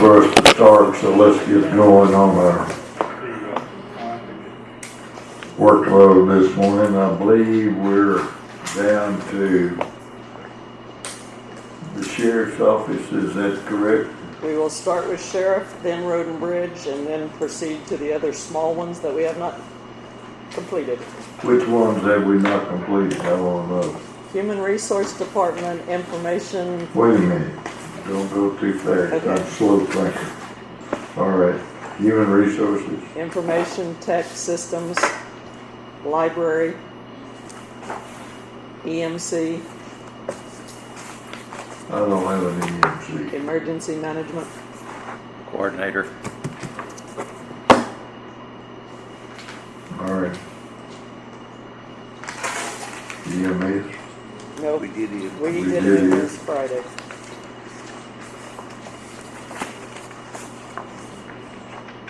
For us to start, so let's get going on our workload this morning. I believe we're down to the sheriff's office, is that correct? We will start with sheriff, then road and bridge, and then proceed to the other small ones that we have not completed. Which ones have we not completed? I want to know. Human Resource Department, information. Wait a minute, don't go too fast, Okay. I'm slow thinking. All right, human resources, Information Tech Systems, Library, EMC, I don't have an EMC. Emergency Management, Coordinator. All right. EMS, no, We did it. we We did did it it. this Friday.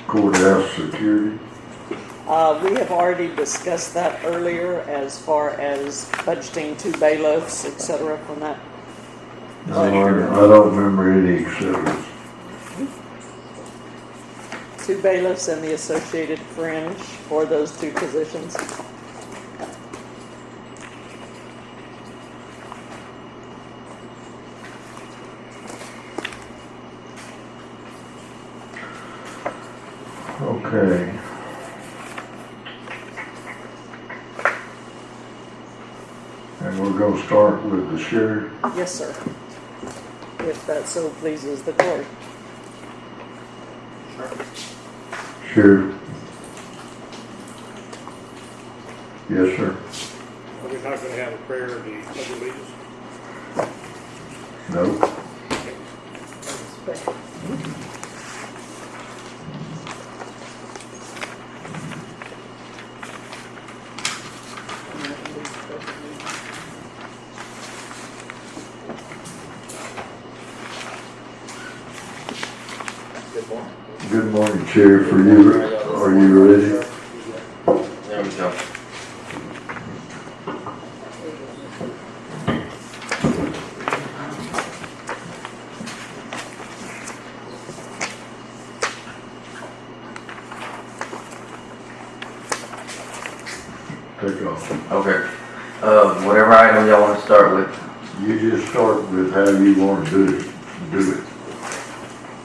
courthouse security, We have already discussed that earlier as far as budgeting 2 bailiffs, etc. from that. I don't remember any exceptions. 2 bailiffs and the associated fringe for those 2 positions. Okay. And we're gonna start with the sheriff. Yes, sir. If that so pleases the court. Sheriff. Yes, sir. Are we not going to have a prayer of the Pledge of Allegiance? No. Good morning, Sheriff. Are you ready? There we go. Take off. Okay. Whatever item y'all want to start with. You just start with how you want to do it.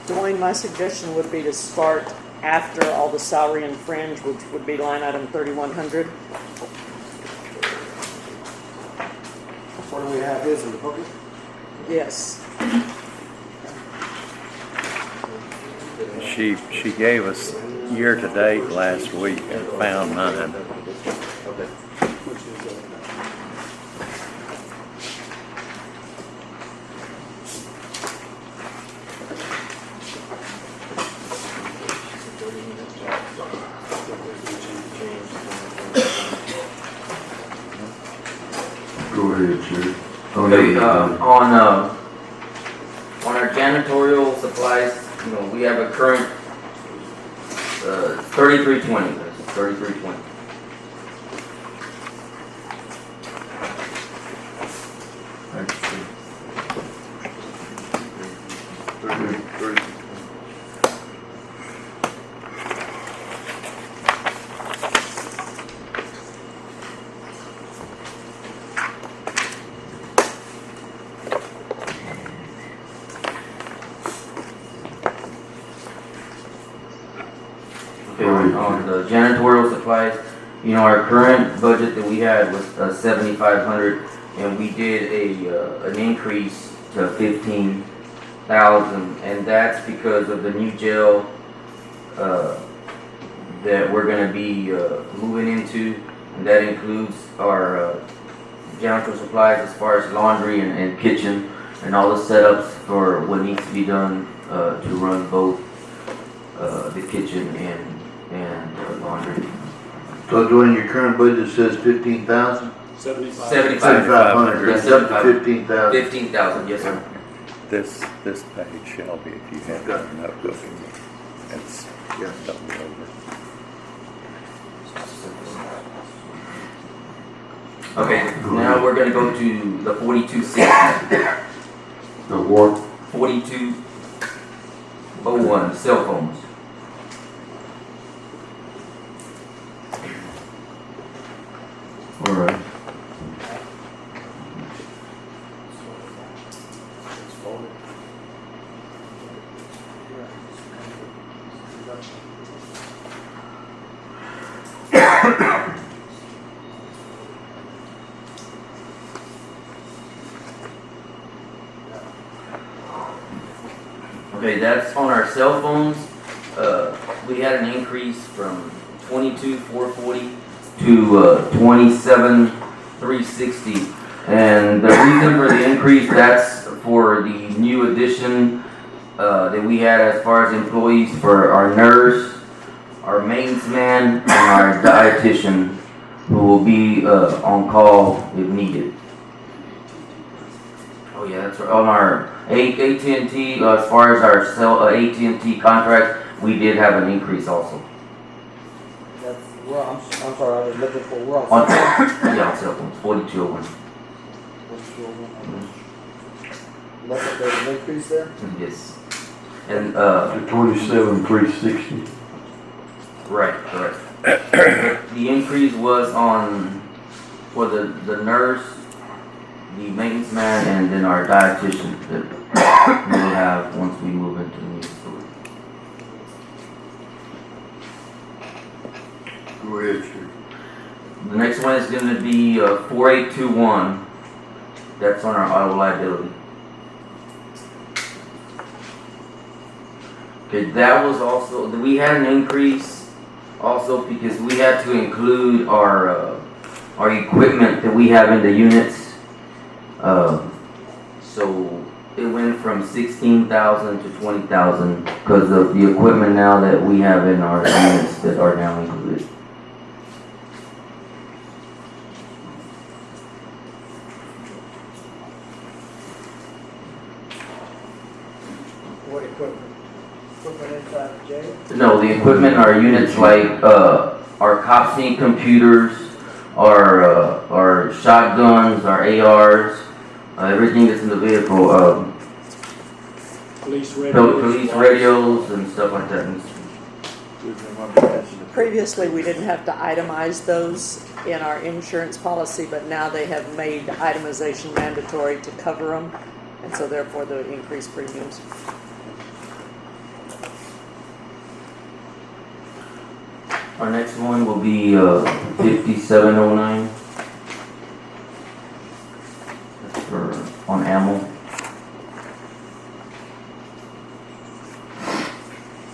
Dwayne, my suggestion would be to start after all the salary and fringe, which would be line item 3100. What do we have is in the public? Yes. She gave us year to date last week and found mine. Which is, Go ahead, Sheriff. Okay, on our janitorial supplies, we have a current 3320. 3320. On the janitorial supplies, our current budget that we had was 7,500, and we did an increase to 15,000, and that's because of the new jail that we're going to be moving into, and that includes our janitorial supplies as far as laundry and kitchen, and all the setups for what needs to be done to run both the kitchen and laundry. So Dwayne, your current budget says 15,000? 75. 7,500. Yes, 75. 15,000. 15,000, yes, sir. This page, Shelby, if you have your notebook, it's double over. Okay, now we're gonna go to the 4260. The what? 42, 01, cell phones. All right. Okay, that's on our cell phones. We had an increase from 22,440 to 27,360. And the reason for the increase, that's for the new addition that we had as far as employees for our nurse, our maintenance man, and our dietitian, who will be on call if needed. Oh yeah, that's right. On our AT&T, as far as our AT&T contract, we did have an increase also. That's, I'm sorry, I was looking for, we're On, on. yeah, on cell phones, 4201. That's what there's an increase there? Yes. And, To 27,360. right, correct. The increase was on, for the nurse, the maintenance man, and then our dietitian that we will have once we move into the new facility. Go ahead, sir. The next one is going to be 4821. That's on our auto liability. Okay, that was also, we had an increase also because we had to include our equipment that we have in the units. So it went from 16,000 to 20,000 because of the equipment now that we have in our units that are now included. What equipment? Equipment inside the jail? No, the equipment in our units like our cop sync computers, our shotguns, our ARs, everything that's in the vehicle, Police radios. police radios and stuff like that. Previously, we didn't have to itemize those in our insurance policy, but now they have made itemization mandatory to cover them, and so therefore the increased premiums. Our next one will be 5709. That's for on ammo.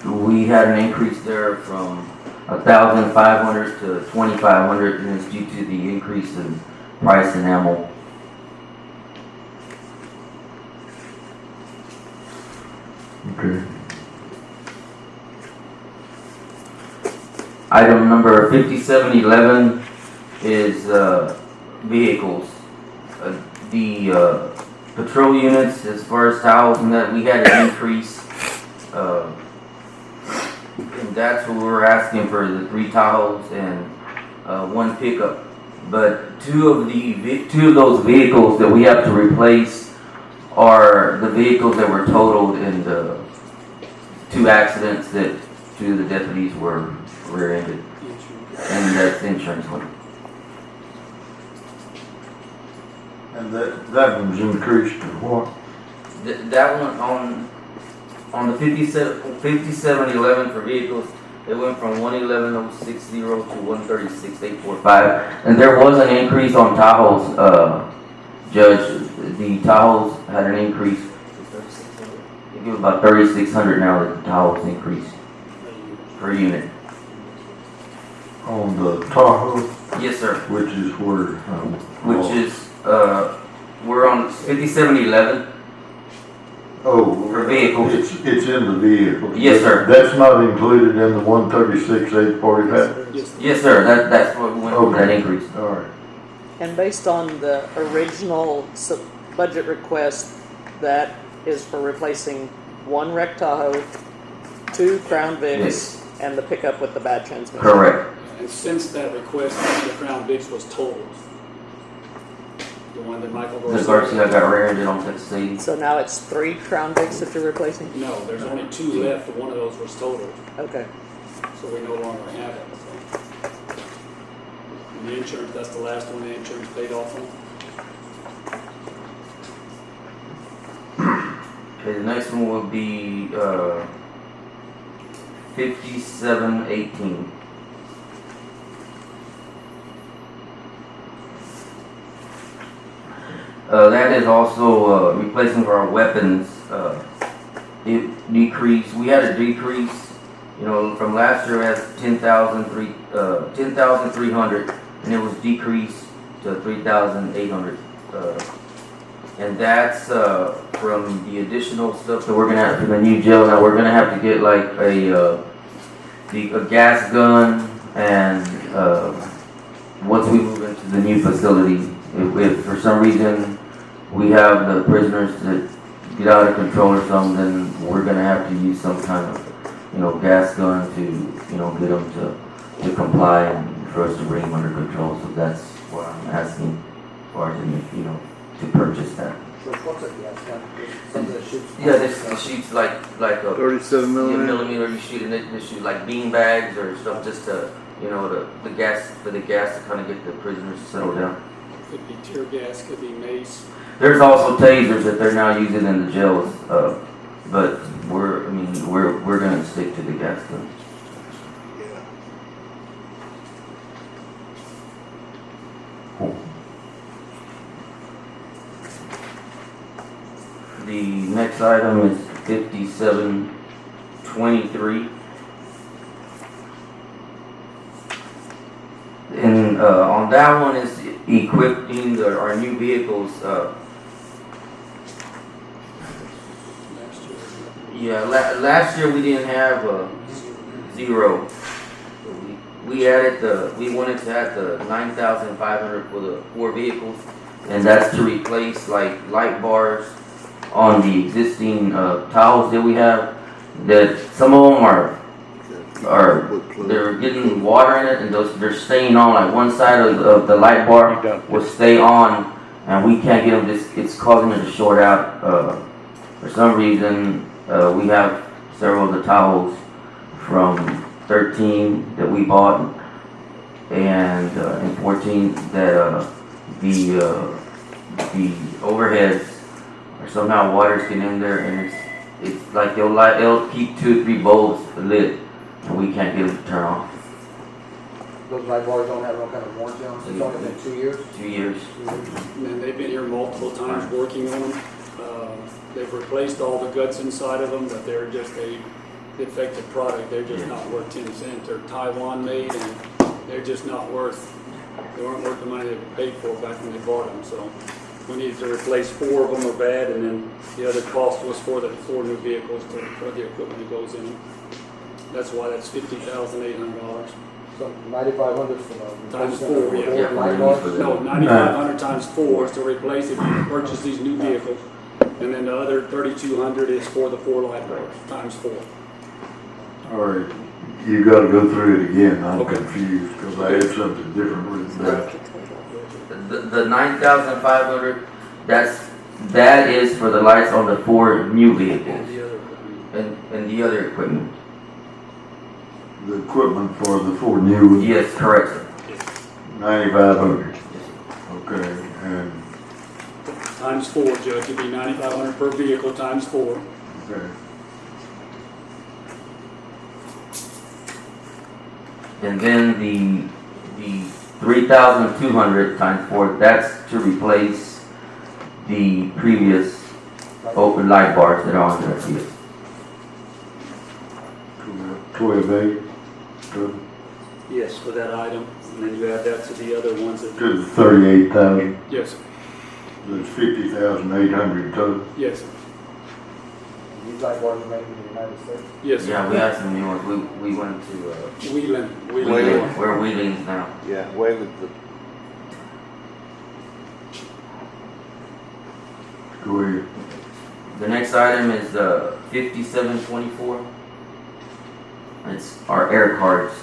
We had an increase there from 1,500 to 2,500, and it's due to the increase in price in ammo. Okay. Item number 5711 is vehicles. The patrol units, as far as towels and that, we had an increase. And that's what we were asking for, the 3 Tahoes and 1 pickup. But two of those vehicles that we have to replace are the vehicles that were totaled in the 2 accidents that 2 of the deputies were rear-ended. And that's the insurance one. And that one's increased to what? That one on the 5711 for vehicles, it went from 111,060 to 136,845, and there was an increase on Tahoes. Judge, the Tahoes had an increase. It was about 3,600 now that the Tahoes increased per unit. On the Tahoe, Yes, sir. which is where? Which is we're on 5711. Oh, for vehicles. It's in the vehicle. Yes, sir. That's not included in the 136,845? Yes, sir. That's what went for that increase. All right. And based on the original budget request, that is for replacing 1 Wreck Tahoe, 2 Crown Vics, Yes. and the pickup with the bad transmission. Correct. And since that request, the Crown Vics was totaled. The The one that Michael The Garcia. Garcia got rear-ended on Texas 80. So now it's 3 Crown Vics that you're replacing? No, there's only 2 left, but one of those was totaled, Okay. so we no longer have it. So. And the insurance, that's the last one the insurance paid off on. Okay, the next one will be 5718. That is also replacing our weapons. It decreased. We had a decrease, you know, from last year as 10,300, and it was decreased to 3,800. And that's from the additional stuff that we're gonna have for the new jail. Now we're gonna have to get like a gas gun, and once we move into the new facility, if for some reason we have the prisoners that get out of control or something, then we're gonna have to use some kind of, you know, gas gun to, you know, get them to comply and for us to bring them under control. So that's what I'm asking for, you know, to purchase that. What's it, yeah, something that shoots. Yeah, this shoots like a 37 millimeter. You shoot and they shoot like bean bags or stuff just to, you know, the gas to kind of get the prisoners to settle down. Could be tear gas, could be mace. There's also tasers that they're now using in the jails, but we're gonna stick to the gas gun. The next item is 5723. And on that one is equipping our new vehicles. Last year we didn't have zero. We wanted to add the 9,500 for the 4 vehicles, and that's to replace like light bars on the existing towers that we have. That some of them they're getting water in it, and they're staying on. Like one side of the light bar will stay on, and we can't get them. It's causing it to short out. For some reason, we have several of the towels from 13 that we bought, and in 14 that the overheads or somehow water's getting in there, and it's like it'll keep 2 or 3 bulbs lit, and we can't get them to turn off. Those light bars don't have no kind of warranty on them, it's only been 2 years. 2 years. And they've been here multiple times working on them. They've replaced all the guts inside of them, but they're just a defective product. They're just not worth 10 cents. They're Taiwan made, and they're just not worth, they weren't worth the money they paid for back when they bought them. So we needed to replace 4 of them are bad, and then the other cost was for the 4 new vehicles for the equipment that goes in them. That's why that's $50,800. So 9,500 for the Times replacement 4, of yeah. the light bars? No, 9,500 times 4 is to replace if you purchase these new vehicles. And then the other 3,200 is for the 4 light bars, times 4. All right, you gotta go through it again, I'm Okay. confused, because I had something different written down. The 9,500. That is for the lights on the 4 new vehicles and the other equipment. The equipment for the 4 new ones, Yes, correct, sir. 9,500. Okay, and, Times 4, Judge, it'd be 9,500 per vehicle times 4. okay, And then the 3,200 times 4. That's to replace the previous open light bars that are on there. Yes. 12,800, Yes, for that item. And then you add that to the other ones that. to 38,000, Yes, there's 50,800 total. yes, These light bars are made in the United States? yes. Yeah, we had some new ones. We went to Wheeling. Wheeling. We're Wheeling's now. Yeah, Wayland, Go ahead. The next item is 5724. It's our air cards.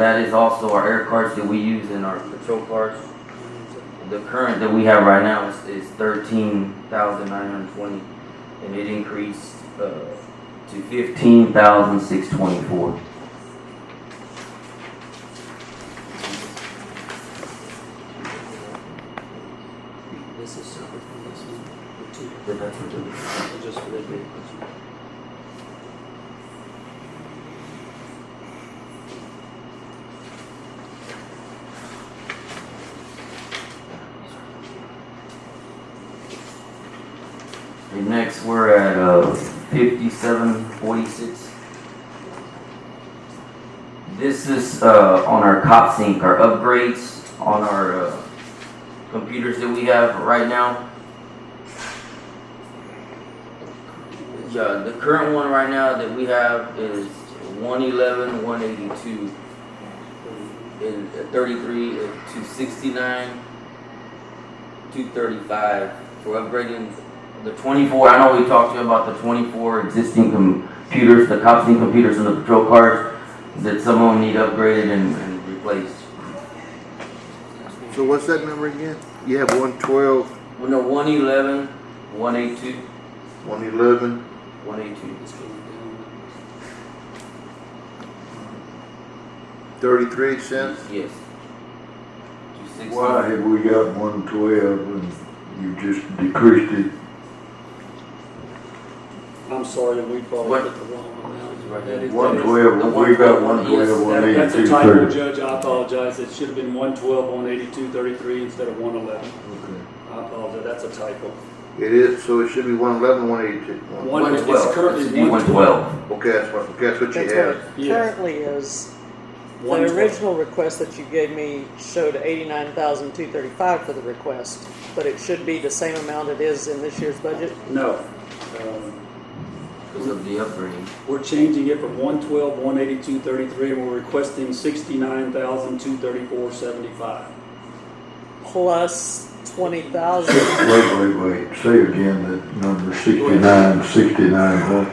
that is also our air cards that we use in our patrol cars. The current that we have right now is 13,920, and it increased to 15,624. This is separate from this one, the two, But that's what it is. just for the vehicles. And next we're at 5746. This is on our cop sync, our upgrades on our computers that we have right now. Yeah, the current one right now that we have is 111, 182, and 33 to 69, 235 for upgrading the 24. I know we talked to you about the 24 existing computers, the cop sync computers in the patrol cars, that some of them need upgraded and replaced. So what's that number again? You have 112, Well, no, 111, 182, 111, 182. It's going down. 33 cents? Yes. 260. Why have we got 112 and you just decreased it? I'm sorry, we probably What? put the wrong amount. Right That there. is- 112, we got 112, That's a 182, typo, 30. Judge, I apologize, it should have been 112, 182, 33 instead of 111. Okay. I apologize, that's a typo. It is, so it should be 111, 182. It's 112. currently It should be 112. 112. Okay, that's what you That's what have. it Yes. currently is. The 112. original request that you gave me showed 89,235 for the request, but it should be the same amount it is in this year's budget. No. Because of the upgrade. We're changing it from 112, 182, 33, and we're requesting 69,234.75. Plus 20,000. Wait, say again that number 69, 69, what?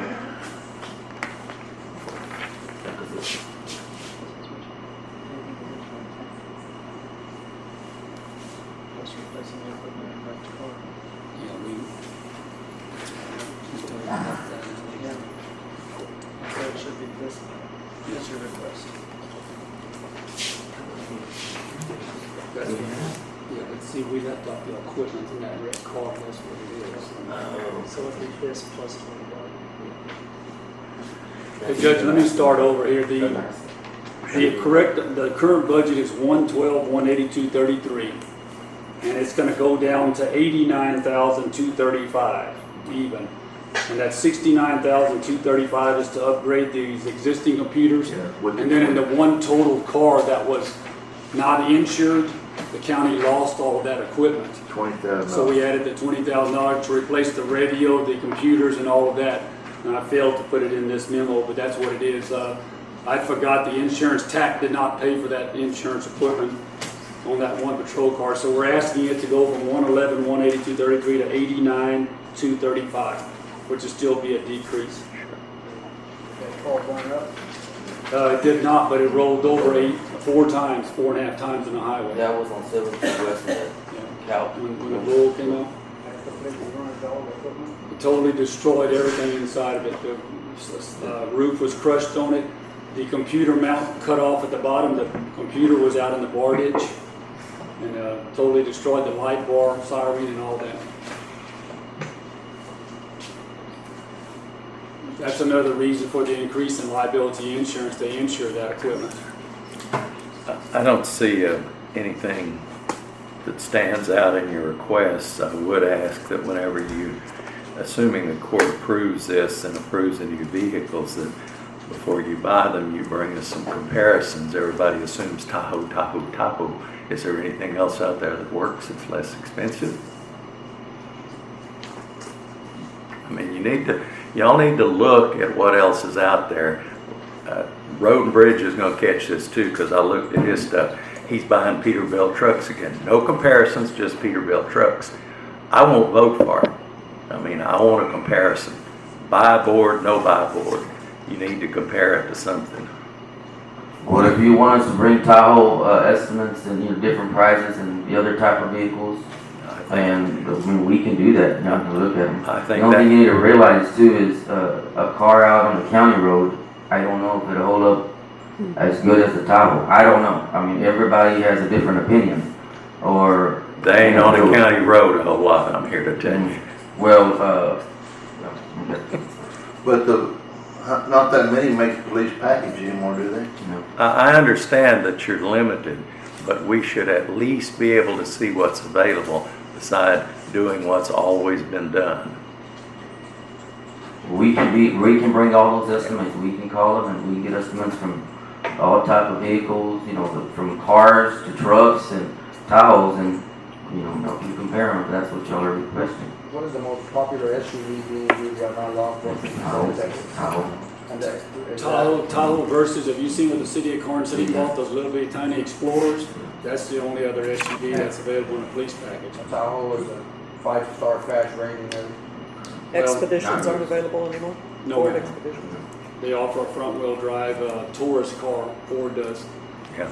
Plus replacing the equipment and back to car. Yeah, we. Yeah. So it should be this, that's your request. Yeah, but see, we left off the equipment in that red car, that's what it is. So it'd be this plus $20. Hey, Judge, let me start over here. The current budget is 112, 182, 33. And it's gonna go down to 89,235 even. And that 69,235 is to upgrade these existing computers. And then in the one total car that was not insured, the county lost all of that equipment. $20,000. So we added the $20,000 to replace the radio, the computers, and all of that. And I failed to put it in this memo, but that's what it is. I forgot the insurance TAC did not pay for that insurance equipment on that one patrol car. So we're asking it to go from 111, 182, 33 to 89, 235, which will still be a decrease. That car going up? It did not, but it rolled over 4.5 times in the highway. That was on 7th West of that Yeah. Cal. When the roll came out. That's completely ruined all the equipment? It totally destroyed everything inside of it. The roof was crushed on it. The computer mount cut off at the bottom. The computer was out in the bar ditch. And totally destroyed the light bar, siren, and all that. That's another reason for the increase in liability insurance. They insure that equipment. I don't see anything that stands out in your requests. I would ask that whenever you, assuming the court approves this and approves any vehicles, that before you buy them, you bring us some comparisons. Everybody assumes Tahoe, Tahoe, Tahoe. Is there anything else out there that works that's less expensive? I mean, y'all need to look at what else is out there. Road and Bridge is going to catch this too, because I looked at his stuff. He's buying Peterbilt trucks again. No comparisons, just Peterbilt trucks. I won't vote for it. I mean, I want a comparison. Buy board, no buy board. You need to compare it to something. Well, if you want us to bring Tahoe estimates and, you know, different prices and the other type of vehicles, and I mean, we can do that. You can look at them. I The think only thing you that, need to realize too is a car out on the county road, I don't know if it'll hold up as good as the Tahoe. I don't know. I mean, everybody has a different opinion. Or they ain't on a county road a whole lot, I'm here to tell you. well, okay. But not that many make police package anymore, do they? I understand that you're limited, but we should at least be able to see what's available beside doing what's always been done. We can bring all those estimates. We can call them and we can get estimates from all type of vehicles. You know, from cars to trucks and Tahoes, and you know, help you compare them if that's what y'all are requesting. What is the most popular SUV being used right now, law enforcement? Tahoe. And Tahoe versus, have you seen what the city of Karnes City bought, those little bitty tiny Explorers? That's the only other SUV that's available in a police package. Tahoe is a 5-star crash rating. Expeditions aren't available anymore? No, Ford ma'am. Expeditions? They offer a front-wheel drive tourist car, Ford does. Yeah.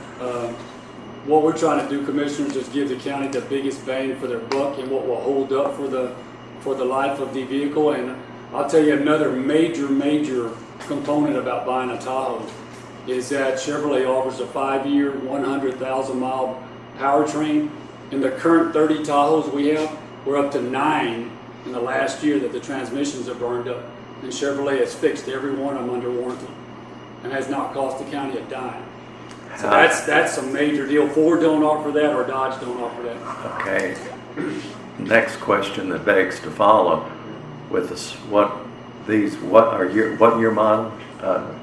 What we're trying to do, commissioners, is give the county the biggest bang for their buck and what will hold up for the life of the vehicle. And I'll tell you another major component about buying a Tahoe is that Chevrolet offers a 5-year, 100,000-mile powertrain. In the current 30 Tahoes we have, we're up to 9 in the last year that the transmissions are burned up. And Chevrolet has fixed every one of them under warranty and has not cost the county a dime. So that's a major deal. Ford don't offer that, or Dodge don't offer that. Okay. Next question that begs to follow with us, what year model,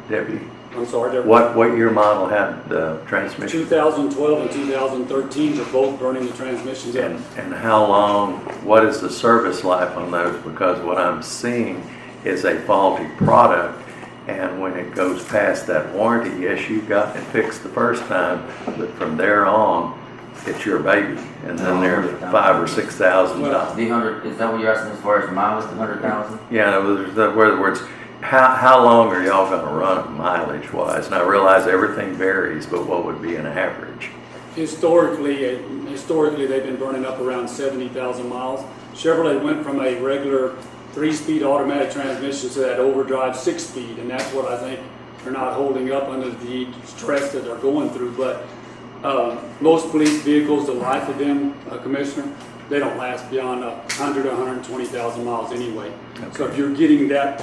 Debbie? I'm sorry, they're What year model had the transmission? 2012 and 2013 are both burning the transmissions up. And how long, what is the service life on those? Because what I'm seeing is a faulty product, and when it goes past that warranty, yes, you got it fixed the first time, but from there on, it's your baby, and then they're $5,000 or $6,000. The 100, is that what you're asking as far as mileage, the 100,000? Yeah, in other words, how long are y'all gonna run it mileage wise? And I realize everything varies, but what would be an average? Historically, they've been burning up around 70,000 miles. Chevrolet went from a regular 3-speed automatic transmission to that overdrive 6-speed, and that's what I think they're not holding up under the stress that they're going through. But most police vehicles, the life of them, Commissioner, they don't last beyond 100 or 120,000 miles anyway. Okay. So if you're getting that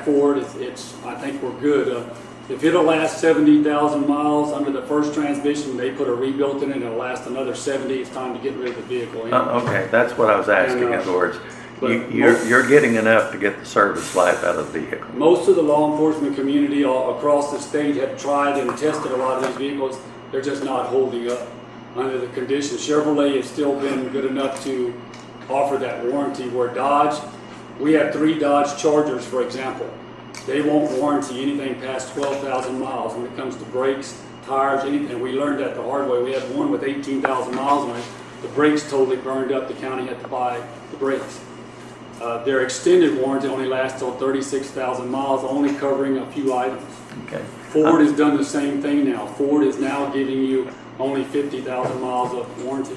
Ford, I think we're good. If it'll last 70,000 miles under the first transmission, they put a rebuilt in it, and it'll last another 70. It's time to get rid of the vehicle. Okay, that's what I was asking. In other words, you're getting enough to get the service life out of the vehicle. Most of the law enforcement community all across the state have tried and tested a lot of these vehicles. They're just not holding up under the conditions. Chevrolet has still been good enough to offer that warranty, where Dodge, we have 3 Dodge Chargers, for example. They won't warranty anything past 12,000 miles when it comes to brakes, tires, anything. We learned that the hard way. We had one with 18,000 miles on it. The brakes totally burned up. The county had to buy the brakes. Their extended warranty only lasts till 36,000 miles, only covering a few items. Okay. Ford has done the same thing now. Ford is now giving you only 50,000 miles of warranty.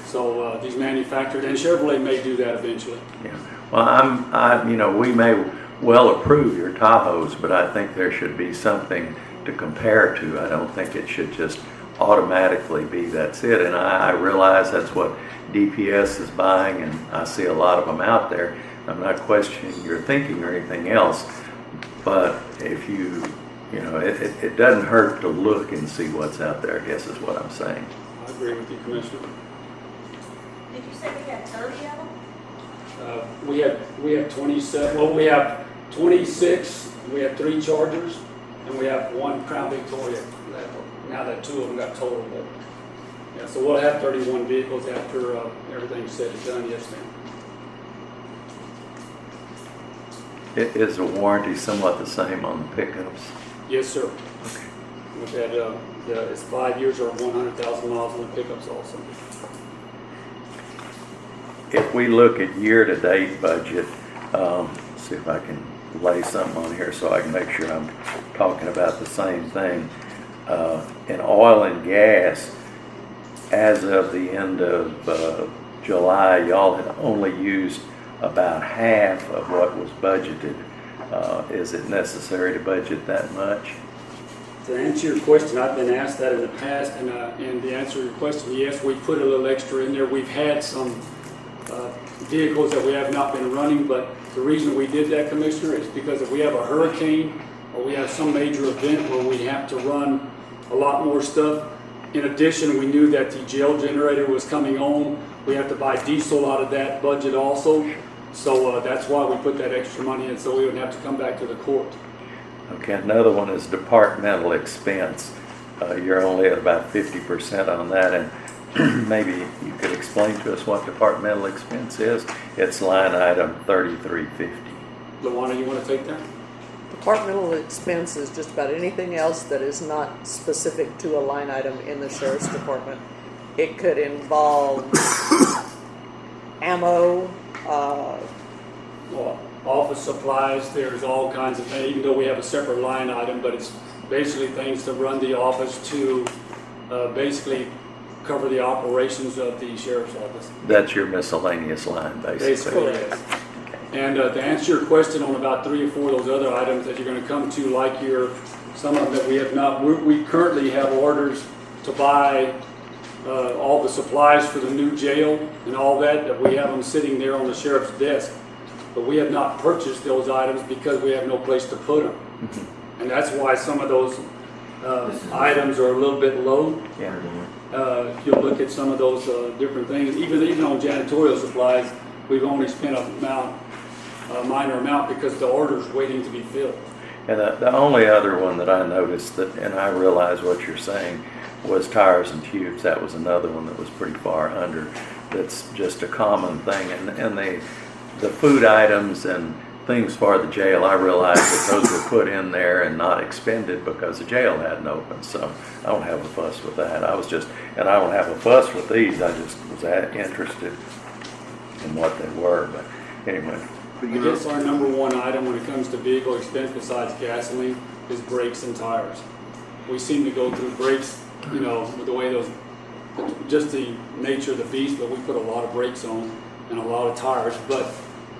So these manufacturers, and Chevrolet may do that eventually. Yeah. Well, we may well approve your Tahoes, but I think there should be something to compare to. I don't think it should just automatically be that's it. And I realize that's what DPS is buying, and I see a lot of them out there. I'm not questioning your thinking or anything else, but if it doesn't hurt to look and see what's out there, I guess is what I'm saying. I agree with you, Commissioner. Did you say we had 30 of them? We have 27. Well, we have 26. We have 3 Chargers, and we have 1 Crown Victoria. Now that 2 of them got totaled, but yeah, so we'll have 31 vehicles after everything's said and done. Yes, ma'am. Is the warranty somewhat the same on the pickups? Yes, sir. Okay. We've had it's 5 years or 100,000 miles on the pickups also. If we look at year-to-date budget, see if I can lay something on here so I can make sure I'm talking about the same thing. in oil and gas, as of the end of July, y'all had only used about half of what was budgeted. Is it necessary to budget that much? To answer your question, I've been asked that in the past, and the answer to your question, yes, we put a little extra in there. We've had some vehicles that we have not been running, but the reason we did that, Commissioner, is because if we have a hurricane or we have some major event where we have to run a lot more stuff. In addition, we knew that the jail generator was coming on. We have to buy diesel out of that budget also. So that's why we put that extra money in, so we wouldn't have to come back to the court. Okay, another one is departmental expense. You're only at about 50% on that, and maybe you could explain to us what departmental expense is. It's line item 3350. Luana, you want to take that? Departmental expense is just about anything else that is not specific to a line item in the sheriff's department. It could involve ammo, Well, office supplies, there's all kinds of things, even though we have a separate line item, but it's basically things to run the office to basically cover the operations of the sheriff's office. That's your miscellaneous line, basically. Basically, yes. And to answer your question on about 3 or 4 of those other items that you're going to come to, like some of them that we have not, we currently have orders to buy all the supplies for the new jail and all that we have them sitting there on the sheriff's desk. But we have not purchased those items because we have no place to put them. Mm-hmm. And that's why some of those items are a little bit low. Yeah. If you look at some of those different things, even on janitorial supplies, we've only spent a minor amount because the order's waiting to be filled. And the only other one that I noticed, and I realize what you're saying, was tires and tubes. That was another one that was pretty far under. That's just a common thing. And the food items and things for the jail, I realize that those were put in there and not expended because the jail hadn't opened. So I don't have a fuss with that. I don't have a fuss with these. I just was interested in what they were. But anyway. I guess our number one item when it comes to vehicle expense besides gasoline is brakes and tires. We seem to go through brakes, with the way just the nature of the beast, but we put a lot of brakes on and a lot of tires. But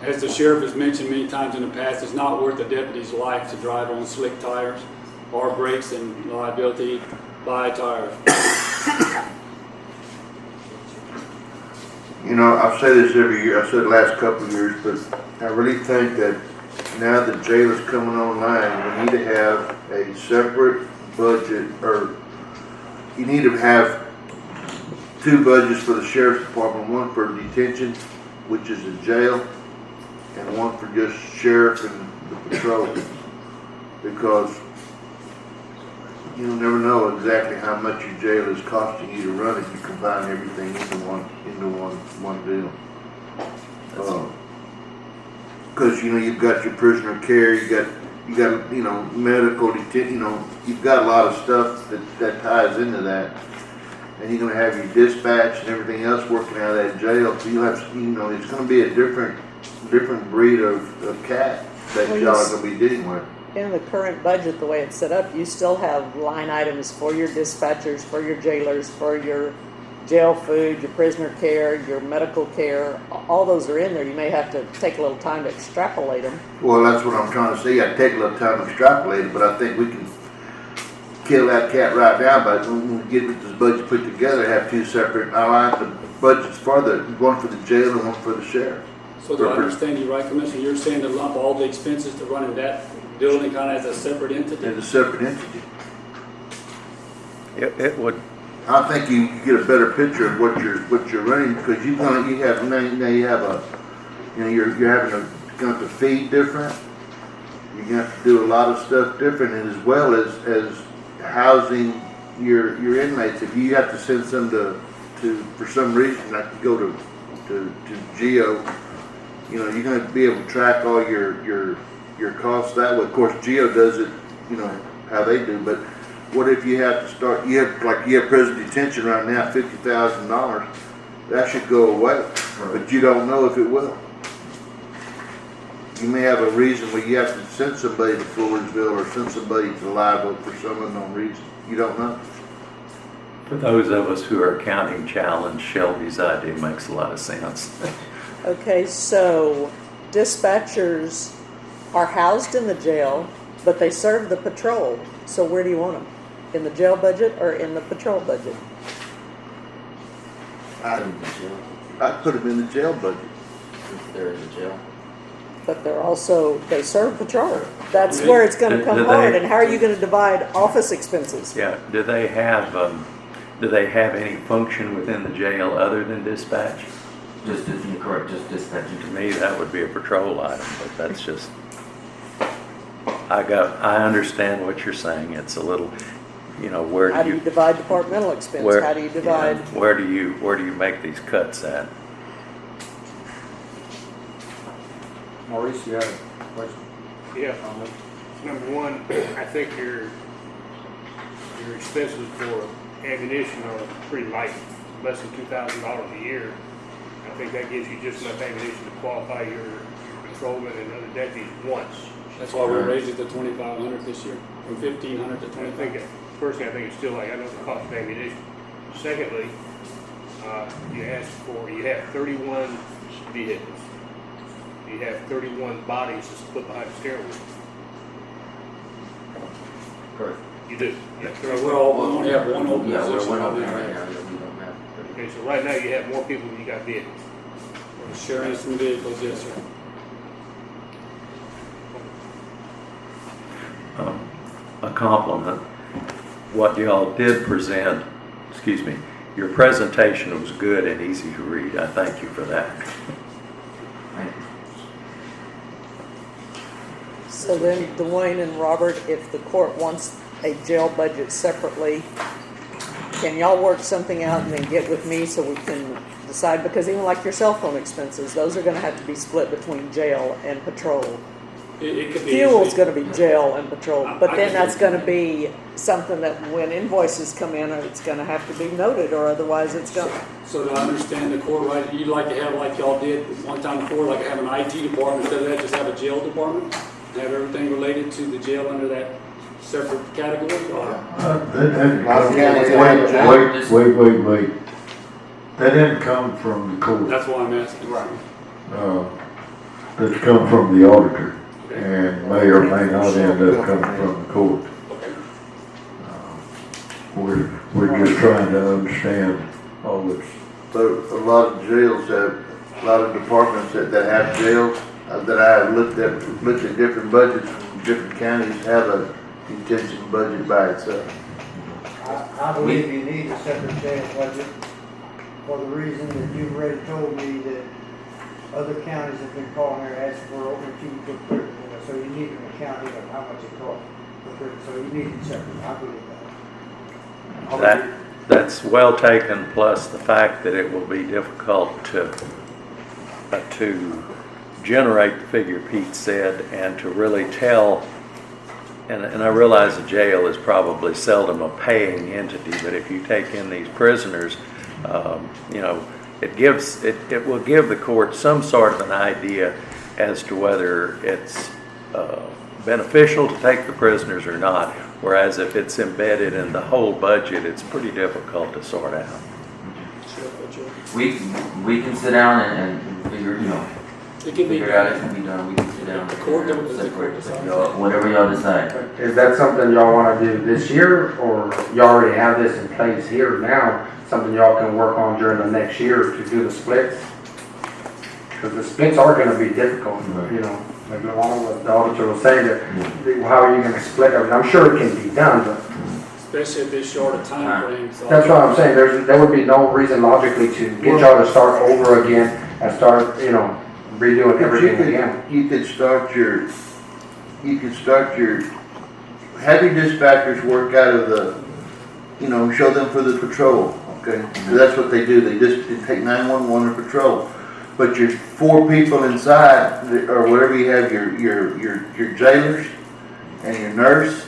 as the sheriff has mentioned many times in the past, it's not worth a deputy's life to drive on slick tires or brakes and liability by tires. I say this every year, I said the last couple of years, but I really think that now that jail is coming online, we need to have a separate budget, or you need to have 2 budgets for the sheriff's department, one for detention, which is the jail, and one for just sheriff and the patrol. Because you'll never know exactly how much your jail is costing you to run if you combine everything into one deal. Because you've got your prisoner care, you got medical detention, you've got a lot of stuff that ties into that, and you're going to have your dispatch and everything else working out of that jail. So you have, it's going to be a different breed of cat that y'all are going to be dealing with. in the current budget, the way it's set up, you still have line items for your dispatchers, for your jailers, for your jail food, your prisoner care, your medical care. All those are in there. You may have to take a little time to extrapolate them. Well, that's what I'm trying to say. I take a little time to extrapolate it, but I think we can kill that cat right now. But when we get this budget put together, have two separate, I like the budgets for one for the jail and one for the sheriff. So do I understand you right, Commissioner? You're saying to lump all the expenses to running that building kind of as a separate entity? As a separate entity. It would. I think you get a better picture of what you're running, because you're having to feed different. You're gonna have to do a lot of stuff different, and as well as housing your inmates. If you have to send some to for some reason, like to go to Geo, you're gonna be able to track all your costs that way. Of course, Geo does it, how they do, but what if you have to start, you have prison detention right now, $50,000, that should go away, but you don't know if it will. You may have a reason where you have to send somebody to Floresville or send somebody to Live Oak for some unknown reason. You don't know? For those of us who are accounting challenged, Shelby's idea makes a lot of sense. Okay, so dispatchers are housed in the jail, but they serve the patrol. So where do you want them? In the jail budget or in the patrol budget? I'd put them in the jail budget. If they're in the jail. But they serve patrol. That's Okay. where it's gonna Do come they- hard. And how are you gonna divide office expenses? Yeah, do they have any function within the jail other than dispatch? You're correct, just dispatching. To me, that would be a patrol item, but that's just, I understand what you're saying. It's a little, where How do do you you, divide departmental expense? where, How do you divide? where do you make these cuts at? Maurice, you have a question? Yeah, number one, I think your expenses for ammunition are pretty light, less than $2,000 a year. I think that gives you just enough ammunition to qualify your patrolman and other deputies once. That's why we raised it to 2,500 this year, from 1,500 to I think, 2,500. personally, I think it's still like, I know the cost of ammunition. Secondly, you have 31 vehicles. You have 31 bodies that's put behind the steering wheel. Correct. You do. You have 31. We only have one open Yeah, position we're right open now. right now, yeah, we don't have. Okay, so right now you have more people than you got vehicles. We're sharing some vehicles, yes, sir. A compliment. What y'all did present, your presentation was good and easy to read. I thank you for that. Thank you. So then, Dwayne and Robert, if the court wants a jail budget separately, can y'all work something out and then get with me so we can decide? Because even like your cell phone expenses, those are gonna have to be split between jail and patrol. It could be. Fuel's easily- gonna be jail and patrol, but I then can- that's gonna be something that when invoices come in, it's gonna have to be noted, or otherwise it's gonna. So to understand the court, right, you'd like to have, like y'all did one time before, like have an IT department, instead of that, just have a jail department? Have everything related to the jail under that separate category? Or- Wait. That didn't come from the court. That's why I'm asking. Right. That's come from the auditor Okay. and may or may not end up coming from the court. Okay. We're just trying to understand all this. So a lot of jails have, a lot of departments that have jails, that I have looked at different budgets from different counties, have a detention budget by itself. I believe you need a separate jail budget for the reason that you've already told me that other counties have been calling here asking for overtime for prison. So you need an accounting of how much it costs for prison. So you need it separate. I believe that. That's well taken, plus the fact that it will be difficult to generate the figure Pete said and to really tell, and I realize the jail is probably seldom a paying entity, but if you take in these prisoners, it will give the court some sort of an idea as to whether it's beneficial to take the prisoners or not, whereas if it's embedded in the whole budget, it's pretty difficult to sort out. We can sit down and figure, It could be. figure out it can be done, we can sit down. The court does it. Separate, whatever y'all decide. Is that something y'all wanna do this year, or y'all already have this in place here now? Something y'all can work on during the next year to do the splits? Because the splits are gonna be difficult, like the auditor was saying that, how are you gonna split it? I'm sure it can be done, but Especially at this short a time frame. So that's what I'm saying, there would be no reason logically to get y'all to start over again and start, redoing everything again. You could start your, have your dispatchers work out of the, show them for the patrol, okay? 'Cause that's what they do, they take 911 and patrol. But your 4 people inside, or whatever you have, your jailers, and your nurse,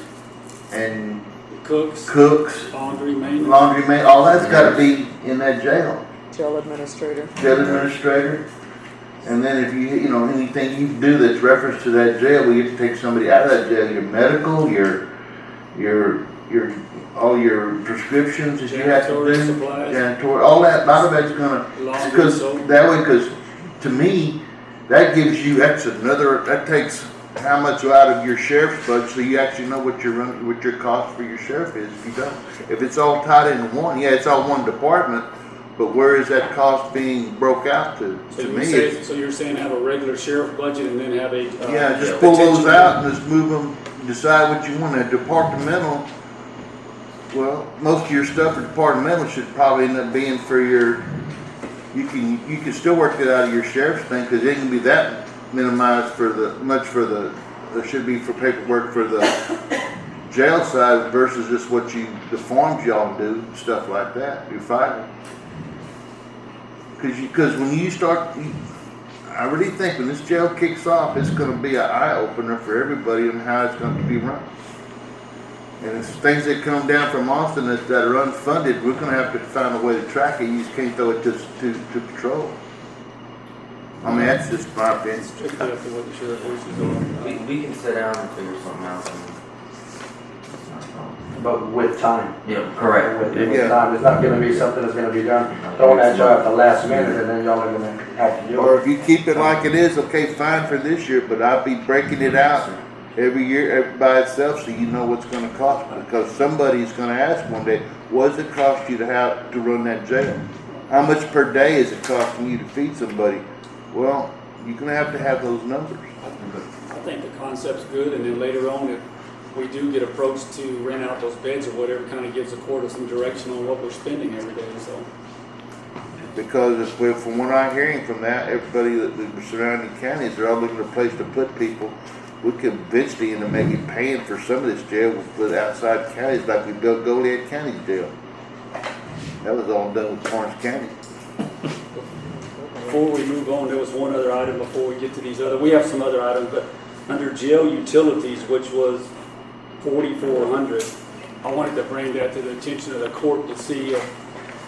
and cooks, cooks, maintenance. laundry man, all that's gotta be in that jail. Jail administrator. Jail administrator. And then if anything you do that's reference to that jail, we have to take somebody out of that jail, your medical, your all your prescriptions that you have to Janitorial do. supplies. Janitorial, all that, a lot of that's gonna, Laundry, because soap. that way, because to me, that gives you, that takes how much out of your sheriff's budget, so you actually know what what your cost for your sheriff is if you don't. If it's all tied into one, yeah, it's all one department, but where is that cost being broke out to? So To you me, say, it's, so you're saying have a regular sheriff budget and then have a. yeah, just pull those out and just move them, decide what you want. A departmental, well, most of your stuff for departmental should probably end up being for your, you can still work it out of your sheriff's thing, cause it ain't gonna be that minimized for there should be for paperwork for the jail side versus just the forms y'all do, stuff like that, do filing. Cause when you start, I really think when this jail kicks off, it's gonna be an eye opener for everybody on how it's gonna be run. And it's things that come down from Austin that are unfunded, we're gonna have to find a way to track it, you just can't throw it to patrol. I mean, that's just my opinion. Strictly up to what the sheriff wishes on. We can sit down and figure something out. It's not a problem. But with time. Yeah, correct. With Yeah. time, it's not gonna be something that's gonna be done, throwing at y'all at the last minute, and then y'all are gonna have to do Or it. if you keep it like it is, okay, fine for this year, but I'll be breaking it out every year by itself so you know what's gonna cost. Because somebody's gonna ask one day, what does it cost you to run that jail? How much per day is it costing you to feed somebody? Well, you're gonna have to have those numbers. I think the concept's good, and then later on, if we do get approached to rent out those beds or whatever, kind of gives the court some direction on what we're spending every day, so. Because from what I'm hearing from that, everybody that the surrounding counties, they're all looking for a place to put people. We could eventually end up maybe paying for some of this jail with outside counties, like we built Goliad County's jail. That was all done with Karnes County. Before we move on, there was one other item before we get to these other, we have some other items, but under jail utilities, which was 4,400, I wanted to bring that to the attention of the court to see,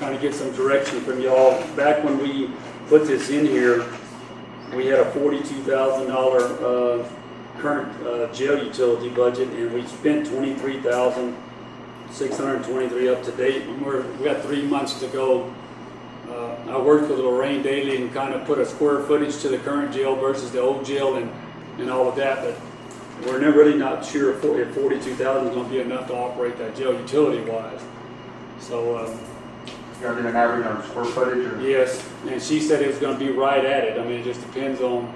kind of get some direction from y'all. Back when we put this in here, we had a $42,000 current jail utility budget, and we spent $23,623 up to date. We got 3 months to go. I worked with Lorraine daily and kind of put a square footage to the current jail versus the old jail and all of that, but we're really not sure if 42,000 is going to be enough to operate that jail utility wise. So, You guys did an average on square footage or? yes, and she said it was going to be right at it. I mean, it just depends on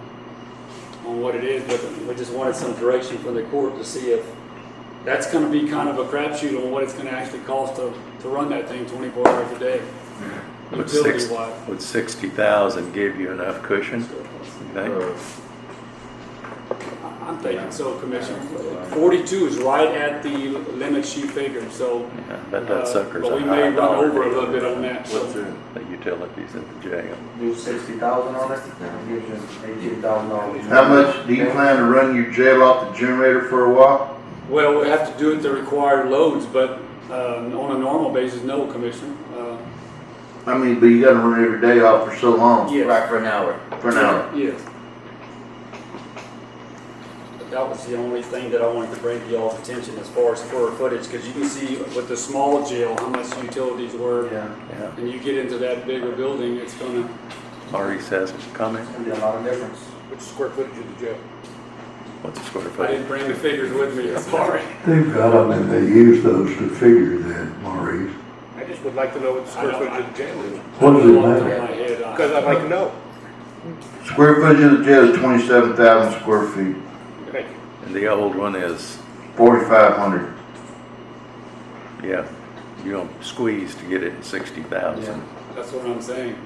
what it is, but we just wanted some direction from the court to see if that's going to be kind of a crapshoot on what it's going to actually cost to run that thing 24 hours a day. Would Utility wise. 60,000 give you enough cushion, you think? I'm thinking so, Commissioner. 42 is right at the limit she figured, so. Yeah, but that sucker's But a we high may run dollar over a deal. little bit on that, so. The utilities at the jail. Do 60,000 on it, gives you $18,000. How much do you plan to run your jail off the generator for a while? Well, we have to do it the required loads, but on a normal basis, no, Commissioner. I mean, but you gotta run every day off for so long. Yes. Right, for an hour. For now. Yes. But that was the only thing that I wanted to bring to y'all's attention as far as square footage, because you can see with the small jail how much utilities were. Yeah, Yeah. And you get into that bigger building, it's gonna, Maurice has a comment? it's gonna be a lot of difference. What's the square footage of the jail? What's the square I foot? didn't bring the figures with me, sorry. They've got them and they use those to figure that, Maurice. I just would like to know what the square footage of the jail is, What does it Off the top of matter? my head, because I'd like to know. Square footage of the jail is 27,000 square feet, Thank you. And the old one is, 4,500. yeah, you're gonna squeeze to get it at 60,000. That's what I'm saying.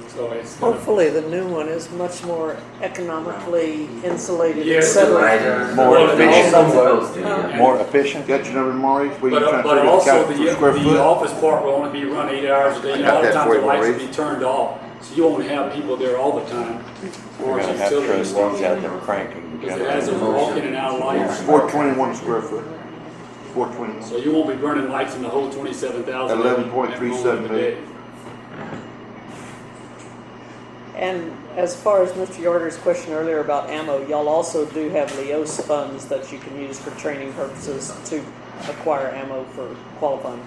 So it's gonna, Hopefully, the new one is much more economically insulated, Yes. etc. More Well, and efficient. also- Supposed to, yeah. More efficient? Got your number, Maurice? What you trying but to figure also out for square the foot? office part will only be run 8 hours a day. I A got lot of that times for the you, lights will Maurice. be turned off, so you won't have people there all the time. We're gonna have trustees out there cranking the Because it has them generator. walking in and out of lights. 421 square foot. 421. So you won't be burning lights in the whole 27,000. 11.37 a day. And as far as Mr. Yoder's question earlier about ammo, y'all also do have Leos funds that you can use for training purposes to acquire ammo for qualifying.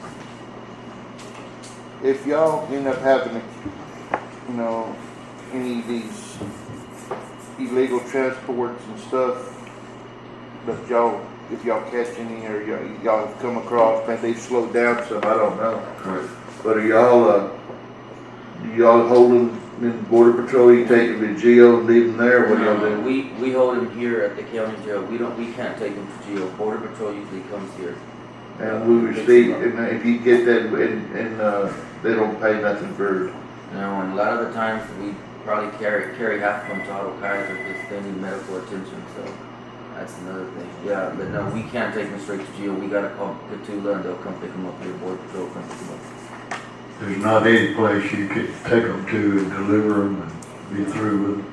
If y'all end up having, any of these illegal transports and stuff, but if y'all catch any or y'all have come across, maybe they've slowed down some, I don't know. Right. But are y'all, do y'all hold them in border patrol, you take them to jail and leave them there, what do y'all do? We hold them here at the county jail. We can't take them to jail. Border Patrol usually comes here. And we receive, and if you get that, and they don't pay nothing for, And a lot of the times we probably carry half of them to Auto Kaiser because they need medical attention. So that's another thing. Yeah, but no, we can't take them straight to jail. We gotta call Petula and they'll come pick them up here. Border Patrol come pick them up. There's not any place you could take them to and deliver them and be through with them.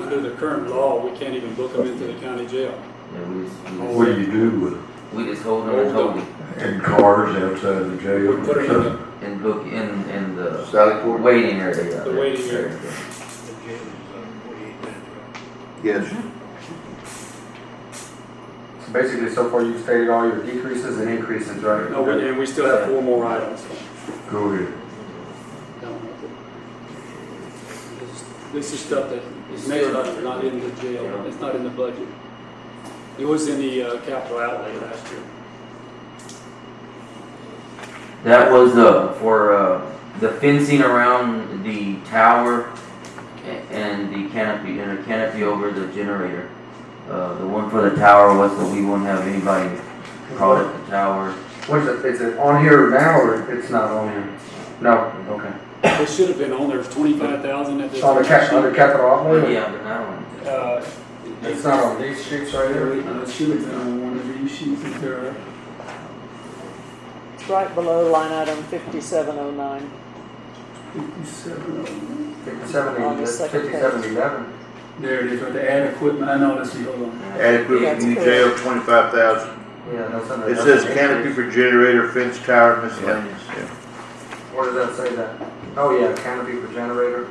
Under the current law, we can't even book them into the county jail. Yeah, What do you do with them? we just hold them and hold them In cars outside the jail? We put them in the, and look in the Sally Port? waiting area. The waiting area. The jail is 48 minutes. Yes. So basically, so far you've stated all your decreases and increases, right? no, and we still have 4 more items. Go ahead. This is stuff that is not in the jail, it's not in the budget. It was in the capital outlay last year. That was for the fencing around the tower and the canopy over the generator. The one for the tower was that we won't have anybody call it the tower. What is it, is it on here now or it's not on here? No, okay. It should have been on there, 25,000 at this. Under capital outlay? Yeah, but not on. It's not on these sheets right here? It should have been on one of these sheets if there are. It's right below line item 5709. 57. 5711. There it is, right there, add equipment, I know, let's see, hold on. Adequate That's in jail, 25,000. Yeah, that's under. It says canopy for generator, fence tower, miscellaneous. Where does that say that? Oh, yeah, canopy for generator.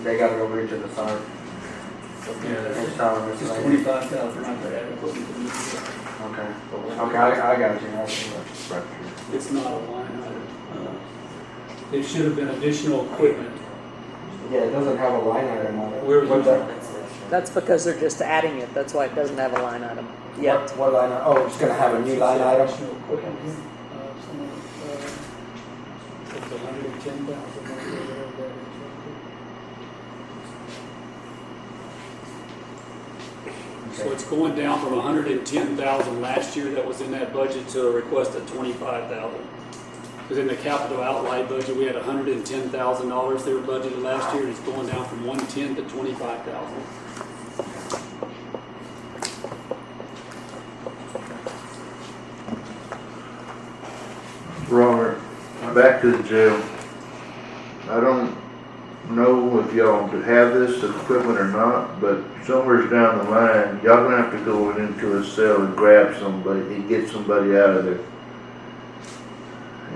They gotta go over to the side. Yeah, Fence tower, it's miscellaneous. 25,000 right there, add equipment. Okay, okay, I got you. I see that. It's not a line item. It should have been additional equipment. Yeah, it doesn't have a line item on it. Where was What's that? That's because they're just adding it. That's why it doesn't have a line item yet. What line item? Oh, it's gonna have a new line item? Additional equipment. It's 110,000. So it's going down from 110,000 last year that was in that budget to a request of 25,000. Because in the capital outlay budget, we had $110,000 they were budgeted last year, and it's going down from 110 to 25,000. Robert, back to the jail. I don't know if y'all have this equipment or not, but somewhere down the line, y'all gonna have to go into a cell and grab somebody and get somebody out of there.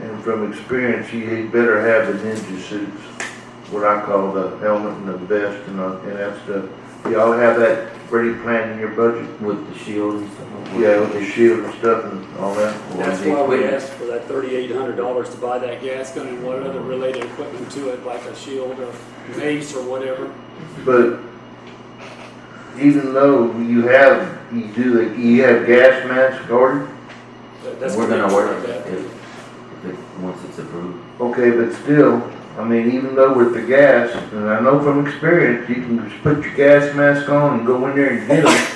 And from experience, you better have the ninja suits, what I call the helmet and the vest and that stuff. Y'all have that already planned in your budget? With the shield and stuff. Yeah, with the shield and stuff and all that? That's why we asked for that $3,800 to buy that gas gun and what other related equipment to it, like a shield or mace or whatever. But even though you have gas masks ordered? That's We're what gonna they work want it that. once it's approved. Okay, but still, I mean, even though with the gas, and I know from experience, you can just put your gas mask on and go in there and get them.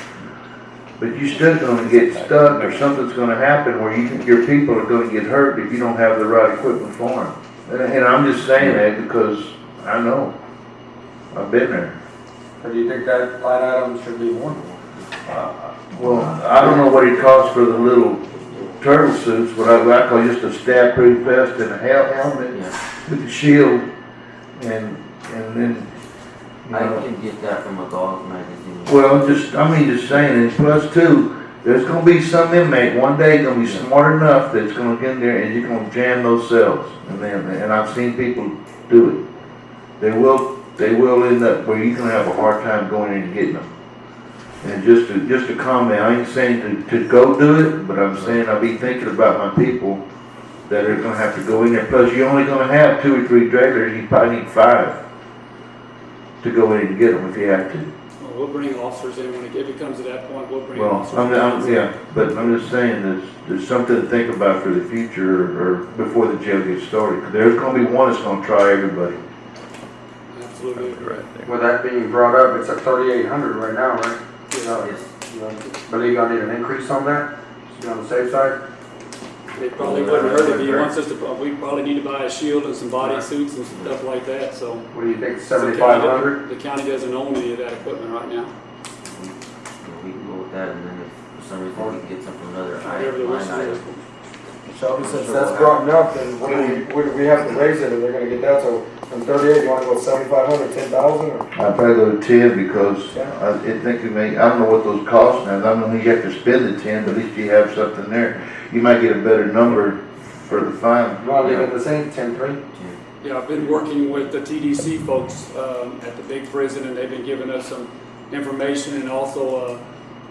But you're still gonna get stuck or something's gonna happen where you think your people are gonna get hurt if you don't have the right equipment for them. And I'm just saying that because I know. I've been there. Or do you think that line item should be more? Well, I don't know what it costs for the little turtle suits, what I call just a stab-proof vest and a helmet Yeah. with the shield and then, you I know. can get that from a golf magazine. Well, just saying, and plus too, there's gonna be some inmate one day gonna be smart enough that's gonna get in there and you're gonna jam those cells. And I've seen people do it. They will end up where you're gonna have a hard time going in and getting them. And just a comment, I ain't saying to go do it, but I'm saying I'll be thinking about my people that are gonna have to go in there. Plus, you're only gonna have 2 or 3 trailers, you probably need 5 to go in and get them if you have to. Well, we'll bring officers in if it comes to that point, we'll bring Well, officers. yeah, but I'm just saying, there's something to think about for the future or before the jail gets started. 'Cause there's gonna be one that's gonna try everybody. Absolutely. Right there. With that being brought up, it's at 3,800 right now, right? Yes. Believe y'all need an increase on that, just be on the safe side? It probably wouldn't hurt if he wants us to, we probably need to buy a shield and some body suits and stuff like that, so. What do you think, 7,500? The county doesn't own any of that equipment right now. We can go with that, and then if for some reason we can get some from another Whatever the wish line is. item. Shelby, since that's brought up, then what do we have to raise it, or they're gonna get that, so from 38, you wanna go 7,500, 10,000, or? I'd probably go to 10 because I think you may, I don't know what those cost now. I don't know if you have to spend the 10, but at least you have something there. You might get a better number for the fine. You wanna leave it the same, 10,300? Yeah, I've been working with the TDC folks at the big prison, and they've been giving us some information and also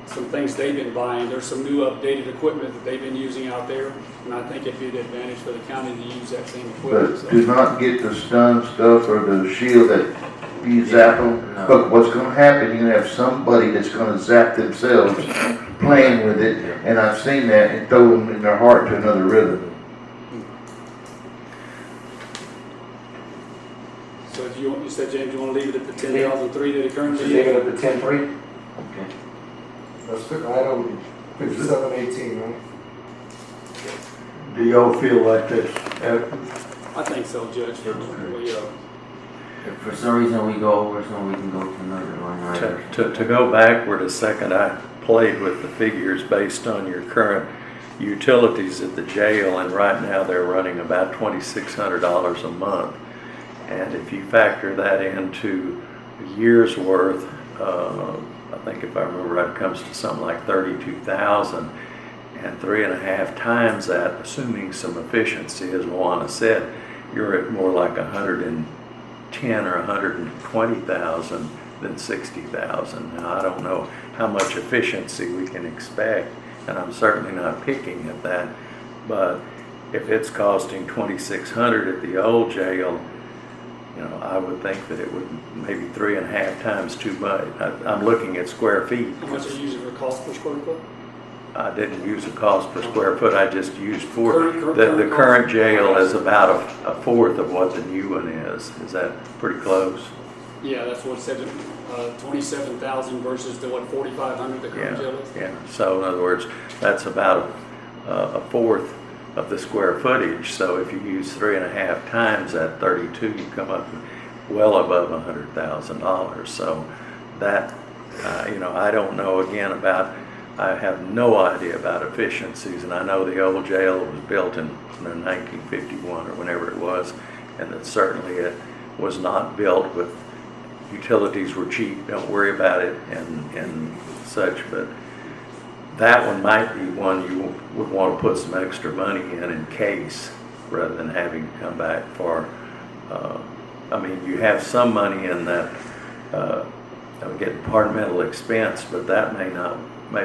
some things they've been buying. There's some new updated equipment that they've been using out there, and I think it'd be an advantage for the county to use that same equipment. But do not get the stun stuff or the shield that you zap them. No. Look, what's gonna happen, you're gonna have somebody that's gonna zap themselves playing with it, and I've seen that, and throw them in their heart to another rhythm. So if you said, James, you want to leave it at the 10,003 that it currently Leave it is? at the 10,300? Okay. That's, I know, 5718, right? Do y'all feel like that's, I think so, Judge. If for some reason we go over, so we can go to another line item. To go backward a second, I played with the figures based on your current utilities at the jail, and right now they're running about $2,600 a month. And if you factor that into a year's worth, I think if I remember right, it comes to something like 32,000, and 3.5 times that, assuming some efficiency, as Luana said, you're at more like 110 or 120,000 than 60,000. Now I don't know how much efficiency we can expect, and I'm certainly not picking at that, but if it's costing 2,600 at the old jail, you know, I would think that it would maybe 3.5 times too much. I'm looking at square feet. How much are you using for cost per square foot? I didn't use a cost per square foot, I just used for, Current the cost? current jail is about a fourth of what the new one is. Is that pretty close? Yeah, that's what it said, 27,000 versus the, 4,500 the current jail is? Yeah, so in other words, that's about a fourth of the square footage. So if you use 3.5 times that 32, you come up well above $100,000. So that, you know, I don't know again about, I have no idea about efficiencies, and I know the old jail was built in 1951 or whenever it was, and that certainly it was not built with utilities were cheap, don't worry about it, and such, but that one might be one you would want to put some extra money in case, rather than having to come back for, I mean, you have some money in that, I would get departmental expense, but that may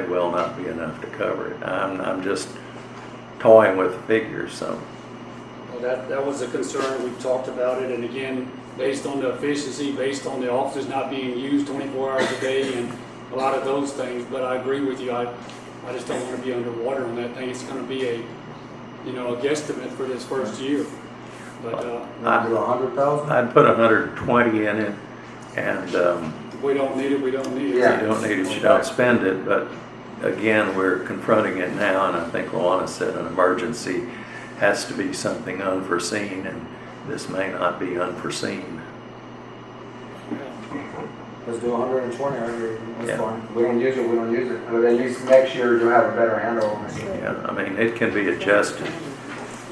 well not be enough to cover it. I'm just toying with the figures, so. Well, that was a concern, we've talked about it, and again, based on the efficiency, based on the offices not being used 24 hours a day, and a lot of those things, but I agree with you, I just don't want to be underwater on that thing. It's going to be a guesstimate for this first year. But Do 100,000? I'd put 120 in it, and if we don't need it, we don't need it. Yeah. you don't need it, you don't spend it, but again, we're confronting it now, and I think Luana said an emergency has to be something unforeseen, and this may not be unforeseen. Let's do 120, I agree, Yeah. that's fine. We don't use it, we don't use it. But at least next year you'll have a better handle on it. Yeah, I mean, it can be adjusted.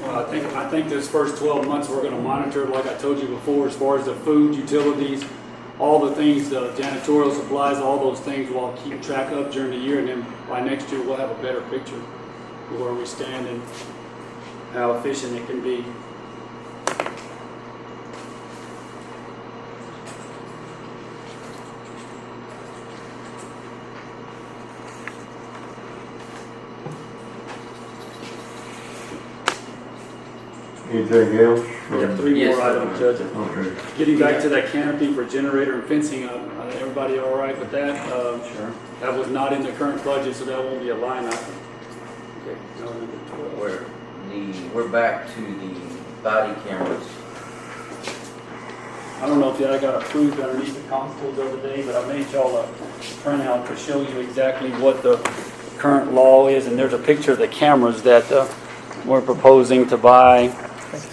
Well, I think this first 12 months we're going to monitor, like I told you before, as far as the food, utilities, all the things, the janitorial supplies, all those things we'll keep track of during the year, and then by next year we'll have a better picture of where we stand and how efficient it can be. Anything else? We have 3 Yes, more sir. items, Judge. Okay. Getting back to that canopy for generator and fencing, everybody all right with that? Sure. That was not in the current budget, so that won't be a line item. Okay, now number 12. We're back to the body cameras. I don't know if I got approved underneath the constables the other day, but I made y'all a printout to show you exactly what the current law is, and there's a picture of the cameras that we're proposing to buy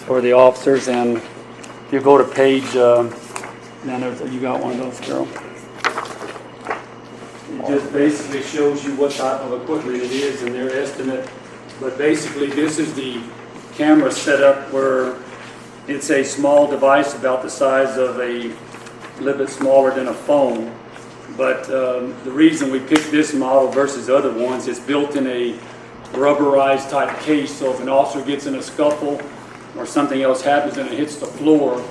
for the officers, and if you go to page, you got one of those, Carol? It just basically shows you what type of equipment it is and their estimate, but basically this is the camera setup where it's a small device about the size of a little bit smaller than a phone. But the reason we picked this model versus other ones is built in a rubberized type case. So if an officer gets in a scuffle or something else happens and it hits the floor,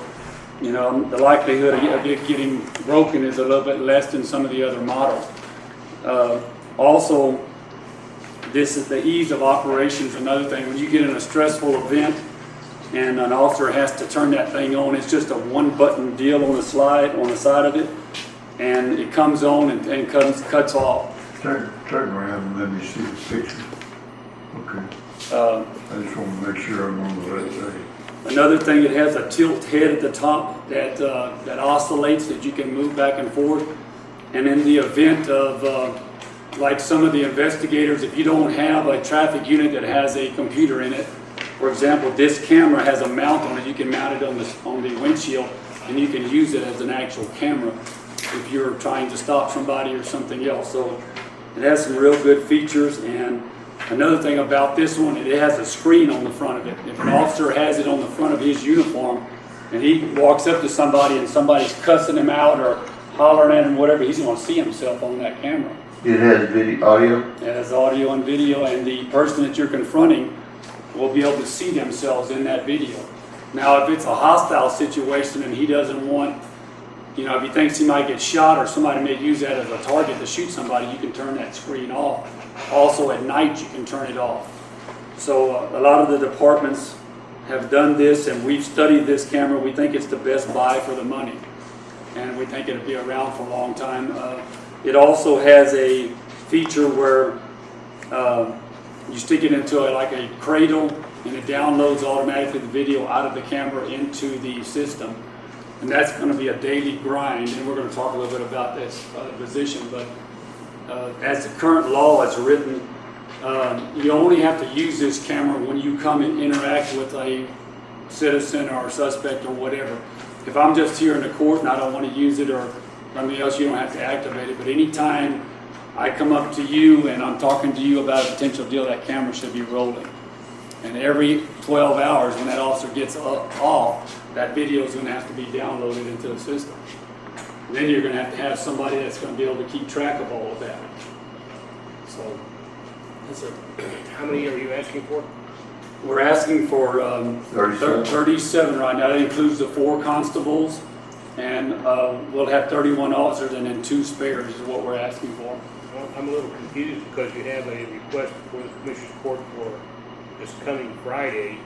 you know, the likelihood of it getting broken is a little bit less than some of the other models. Also, this is the ease of operations. Another thing, when you get in a stressful event, and an officer has to turn that thing on. It's just a one-button deal on the slide on the side of it, and it comes on and cuts off. Turn around and let me see the picture. Okay. I just want to make sure I'm on the right thing. Another thing, it has a tilt head at the top that that oscillates, that you can move back and forth. And in the event of like some of the investigators, if you don't have a traffic unit that has a computer in it, for example, this camera has a mount on it. You can mount it on the windshield, and you can use it as an actual camera if you're trying to stop somebody or something else. So it has some real good features. And another thing about this one, it has a screen on the front of it. If an officer has it on the front of his uniform, and he walks up to somebody and somebody's cussing him out or hollering at him, whatever, he's going to see himself on that camera. It has video, audio? It has audio and video, and the person that you're confronting will be able to see themselves in that video. Now, if it's a hostile situation and he doesn't want, you know, if he thinks he might get shot or somebody may use that as a target to shoot somebody, you can turn that screen off. Also, at night, you can turn it off. So a lot of the departments have done this, and we've studied this camera. We think it's the best buy for the money, and we think it'll be around for a long time. It also has a feature where you stick it into like a cradle, and it downloads automatically the video out of the camera into the system. And that's going to be a daily grind, and we're going to talk a little bit about this position. But as the current law is written, you only have to use this camera when you come and interact with a citizen or a suspect or whatever. If I'm just here in the court and I don't want to use it or something else, you don't have to activate it. But anytime I come up to you and I'm talking to you about a potential deal, that camera should be rolling. And every 12 hours when that officer gets off, that video is going to have to be downloaded into the system. And then you're going to have somebody that's going to be able to keep track of all of that. So, that's it. How many are you asking for? We're asking for 37 right now. That includes the 4 constables, and we'll have 31 officers and then 2 spares is what we're asking for. Well, I'm a little confused because you have a request before the Commissioner's Court for this coming Friday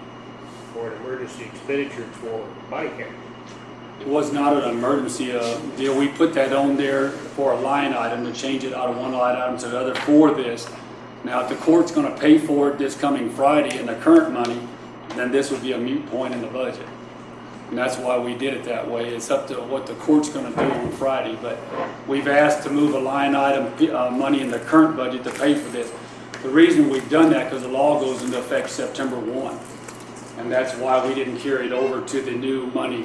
for an emergency expenditure for body camera. It was not an emergency deal. We put that on there for a line item to change it out of one line item to the other for this. Now, if the court's going to pay for it this coming Friday in the current money, then this would be a moot point in the budget. And that's why we did it that way. It's up to what the court's going to do on Friday. But we've asked to move a line item money in the current budget to pay for this. The reason we've done that because the law goes into effect September 1. And that's why we didn't carry it over to the new money.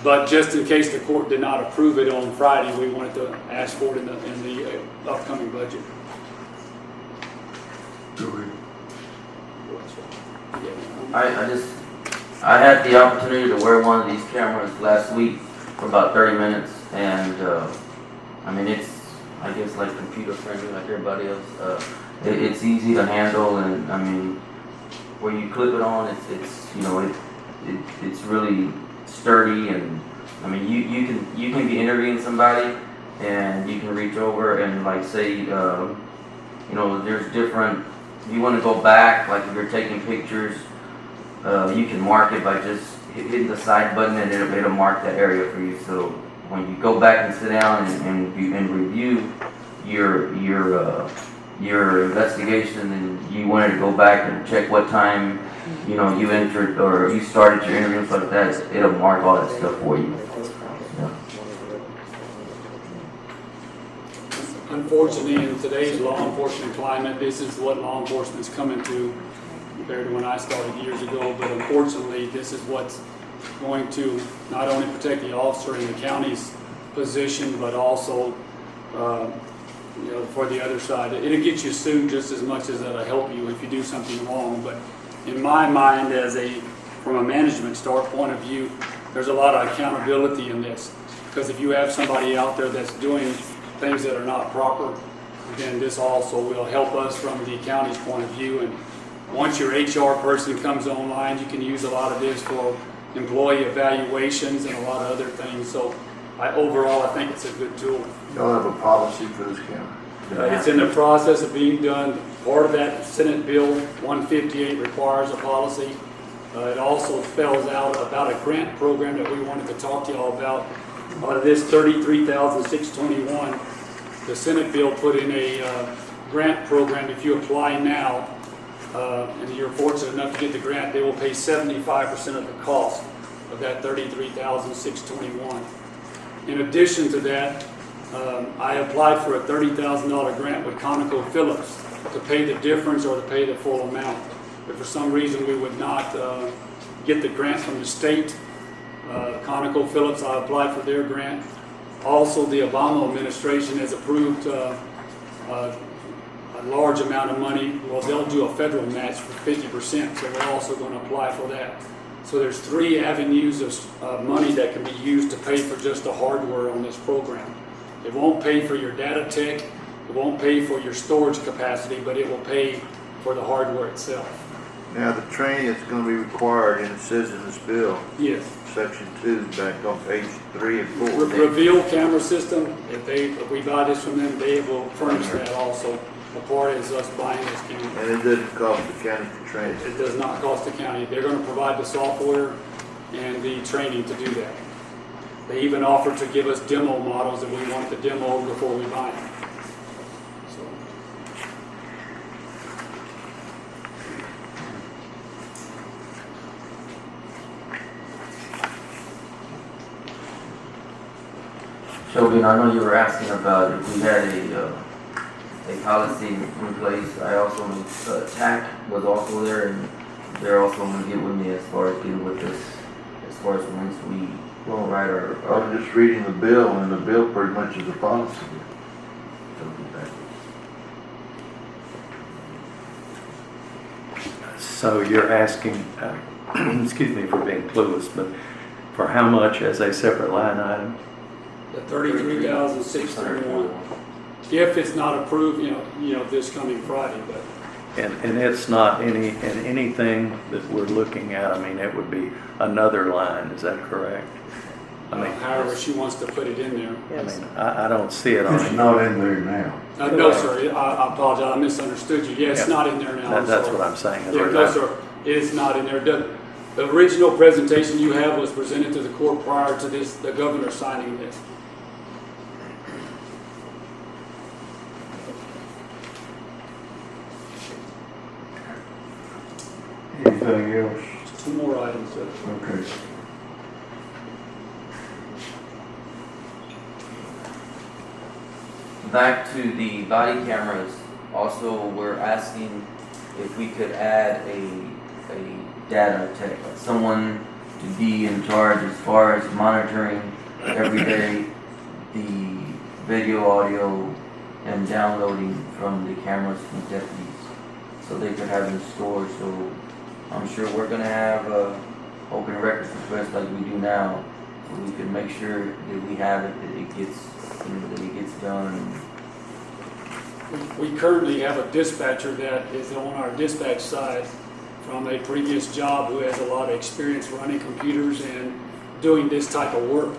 But just in case the court did not approve it on Friday, we wanted to ask for it in the upcoming budget. I had the opportunity to wear one of these cameras last week for about 30 minutes, and I mean, it's, I guess, like computer friendly like everybody else. It's easy to handle, and I mean, where you clip it on, it's you know, it's really sturdy, and I mean, you can be interviewing somebody, and you can reach over and like say, you know, there's different. You want to go back, like if you're taking pictures, you can mark it by just hitting the side button, and it'll mark that area for you. So when you go back and sit down and review your investigation, and you wanted to go back and check what time you entered or you started your interview and stuff like that, it'll mark all that stuff for you. Yeah. Unfortunately, in today's law enforcement climate, this is what law enforcement is coming to compared to when I started years ago. But unfortunately, this is what's going to not only protect the officer in the county's position, but also, for the other side. It'll get you sued just as much as it'll help you if you do something wrong. But in my mind, from a management point of view, there's a lot of accountability in this. Because if you have somebody out there that's doing things that are not proper, then this also will help us from the county's point of view. And once your HR person comes online, you can use a lot of this for employee evaluations and a lot of other things. So overall, I think it's a good tool. Y'all have a policy for this county? It's in the process of being done. Part of that Senate Bill 158 requires a policy. It also spells out about a grant program that we wanted to talk to y'all about. Out of this $33,621, the Senate bill put in a grant program. If you apply now, and you're fortunate enough to get the grant, they will pay 75% of the cost of that $33,621. In addition to that, I applied for a $30,000 grant with ConocoPhillips to pay the difference or to pay the full amount. But for some reason, we would not get the grant from the state. ConocoPhillips, I applied for their grant. Also, the Obama administration has approved a large amount of money. Well, they'll do a federal match for 50%, so we're also going to apply for that. So there's 3 avenues of money that can be used to pay for just the hardware on this program. It won't pay for your data tech, it won't pay for your storage capacity, but it will pay for the hardware itself. Now, the training that's going to be required, and it says in this bill, Yes. section 2, back on page 3 and 4. Reveal camera system, if we buy this from them, they will furnish that also. The part is us buying this camera. And it doesn't cost the county to train. It does not cost the county. They're going to provide the software and the training to do that. They even offer to give us demo models that we want the demo before we buy them. So. Shelby, I know you were asking about if we had a policy in place. I also knew TAC was also there, and they're also going to get with me as far as dealing with this, as far as once we write our. I'm just reading the bill, and the bill pretty much is a policy. So you're asking, excuse me for being clueless, but for how much as a separate line item? The $33,631. If it's not approved, this coming Friday, but. And it's not anything that we're looking at. I mean, it would be another line. Is that correct? I mean, however she wants to put it in there. I mean, I don't see it on. It's not in there now. No, sir. I apologize. I misunderstood you. Yeah, it's not in there now. That's what I'm saying. Yeah, no, sir. It is not in there. The original presentation you have was presented to the court prior to this, the governor signing this. Anything else? 2 more items, sir. Okay. Back to the body cameras, also we're asking if we could add a data tech, someone to be in charge as far as monitoring every day the video, audio, and downloading from the cameras from deputies, so they could have them stored. So I'm sure we're gonna have open records requests like we do now, so we can make sure that we have it, that it gets done. We currently have a dispatcher that is on our dispatch side from a previous job who has a lot of experience running computers and doing this type of work.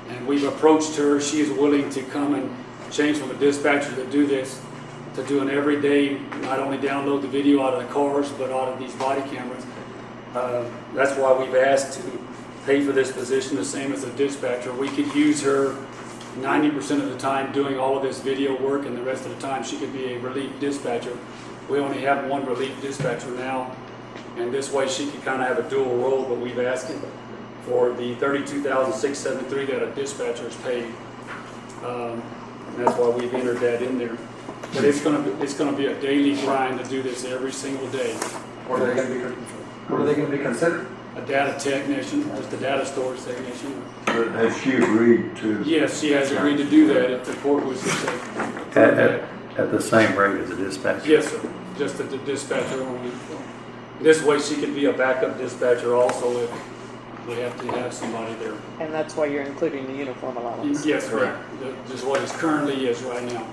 And we've approached her. She is willing to come and change from a dispatcher to do this, to do an everyday, not only download the video out of the cars, but out of these body cameras. That's why we've asked to pay for this position the same as a dispatcher. We could use her 90% of the time doing all of this video work, and the rest of the time she could be a relief dispatcher. We only have one relief dispatcher now, and this way she could kind of have a dual role, but we've asked for the $32,673 that a dispatcher is paid. And that's why we've entered that in there. But it's gonna be a daily grind to do this every single day. What are they gonna be considered? A data technician, just a data storage technician. But has she agreed to? Yes, she has agreed to do that if the court was to say. At the same rate as a dispatcher? Yes, sir, just at the dispatcher only. This way she could be a backup dispatcher also if we have to have somebody there. And that's why you're including the uniform allowance. Yes, correct. Just what it currently is right now.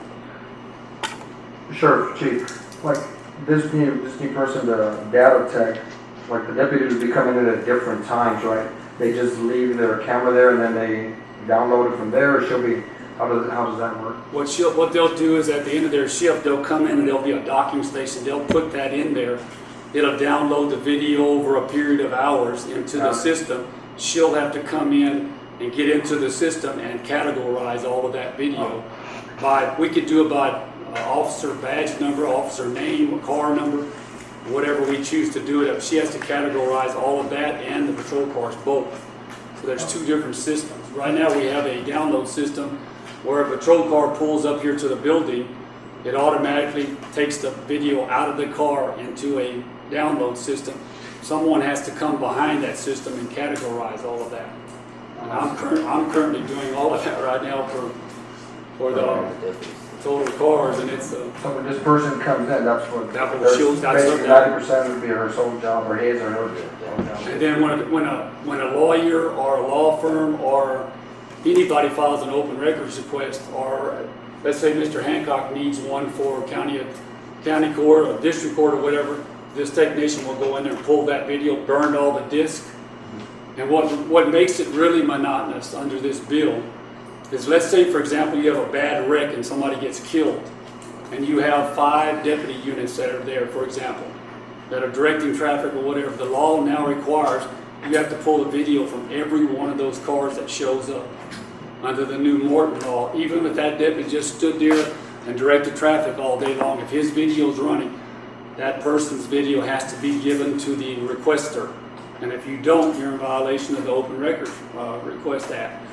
Sure, Chief. Like this new person, the data tech, like the deputies will be coming in at different times, right? They just leave their camera there and then they download it from there, or how does that work? What they'll do is at the end of their shift, they'll come in and there'll be a docking station. They'll put that in there. It'll download the video over a period of hours into the system. She'll have to come in and get into the system and categorize all of that video. We could do it by officer badge number, officer name, car number, whatever we choose to do it. She has to categorize all of that and the patrol cars both. So there's two different systems. Right now we have a download system where a patrol car pulls up here to the building, it automatically takes the video out of the car into a download system. Someone has to come behind that system and categorize all of that. And I'm currently doing all of that right now for the total cars, and it's So when this person comes in, that's what, That will show- that's basically what- 90% would be her sole job, or his or her job. And then when a lawyer or a law firm or anybody files an open records request, or let's say Mr. Hancock needs one for county court or district court or whatever, this technician will go in there and pull that video, burn all the disc. And what makes it really monotonous under this bill is, let's say for example you have a bad wreck and somebody gets killed, and you have 5 deputy units that are there, for example, that are directing traffic or whatever. The law now requires you have to pull a video from every one of those cars that shows up under the new Morton law. Even if that deputy just stood there and directed traffic all day long, if his video is running, that person's video has to be given to the requester. And if you don't, you're in violation of the Open Records Request Act.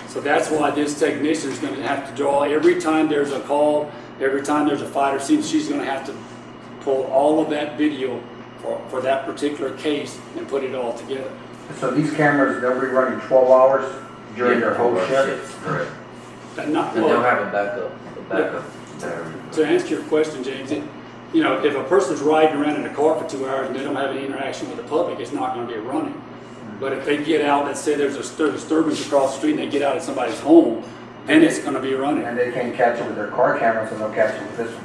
So that's why this technician is going to have to draw every time there's a call, every time there's a fighter scene. She's going to have to pull all of that video for that particular case and put it all together. So these cameras, they'll be running 12 hours during their whole shift? Correct. And not, And they'll have a backup battery. to answer your question, James, if a person's riding around in a car for 2 hours and they don't have any interaction with the public, it's not going to be running. But if they get out, let's say there's a disturbance across the street and they get out at somebody's home, then it's going to be running. And they can't catch it with their car cameras, so they'll catch it with this one.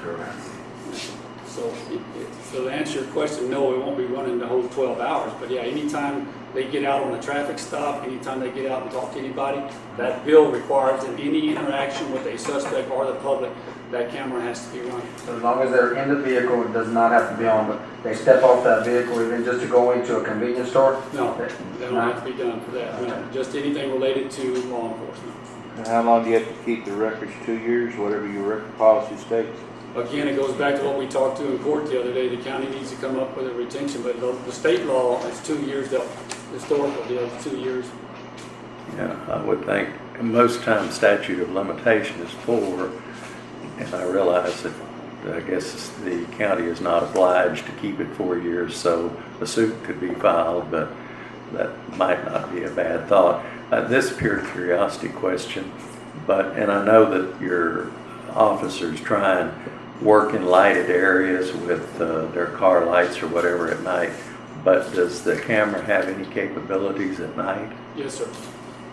So to answer your question, no, it won't be running the whole 12 hours. But yeah, anytime they get out on a traffic stop, anytime they get out and talk to anybody, that bill requires that any interaction with a suspect or the public, that camera has to be running. So as long as they're in the vehicle, it does not have to be on, but they step off that vehicle even just to go into a convenience store? No, that don't have to be done for that. No, just anything related to law enforcement. And how long do you have to keep the records? 2 years, whatever your record policy states? Again, it goes back to what we talked to in court the other day. The county needs to come up with a retention, but the state law is 2 years. The historical deal is 2 years. Yeah, I would think most times statute of limitation is 4, and I realize that I guess the county is not obliged to keep it 4 years, so a suit could be filed, but that might not be a bad thought. This is pure curiosity question, and I know that your officers try and work in lighted areas with their car lights or whatever at night, but does the camera have any capabilities at night? Yes, sir.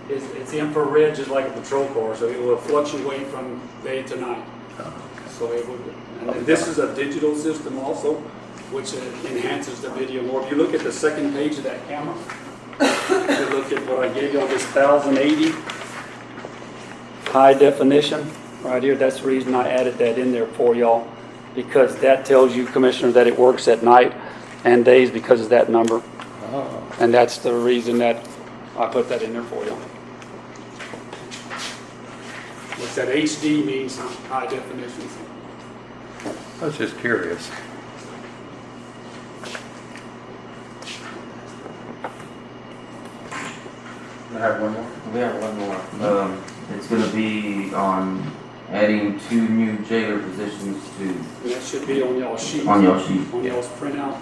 It's infrared, just like a patrol car, so it will fluctuate from day to night. So it would. And this is a digital system also, which enhances the video more. If you look at the second page of that camera, if you look at what I gave you, this 1080 high definition right here. That's the reason I added that in there for y'all, because that tells you, Commissioner, that it works at night and days because of that number. Oh, And that's the reason that I put that in there for you. What's that HD means, high definition. I was just curious. I have one more. We have one more. It's gonna be on adding 2 new jailer positions And that should be on y'all's sheet. on your sheet. On y'all's printout.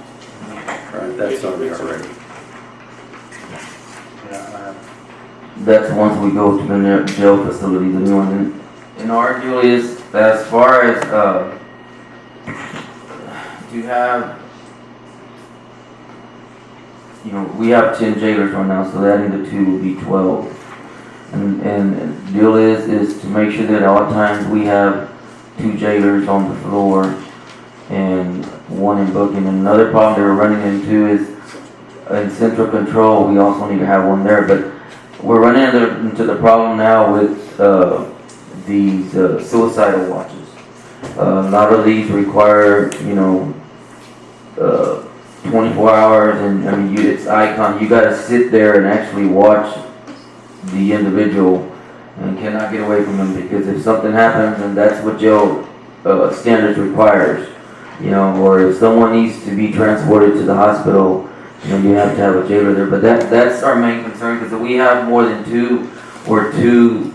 Right, that's on there already. Yeah, I have. That's once we go to the jail facility, the new one. And our deal is, as far as, to have, we have 10 jailers right now, so adding the 2 will be 12. And the deal is to make sure that at all times we have 2 jailers on the floor and 1 in booking. And another problem they're running into is in central control, we also need to have 1 there. But we're running into the problem now with these suicidal watches. A lot of these require, 24 hours, and I mean, it's icon. You gotta sit there and actually watch the individual and cannot get away from them, because if something happens, and that's what jail standards requires, or if someone needs to be transported to the hospital, you have to have a jailer there. But that's our main concern, because if we have more than 2 or 2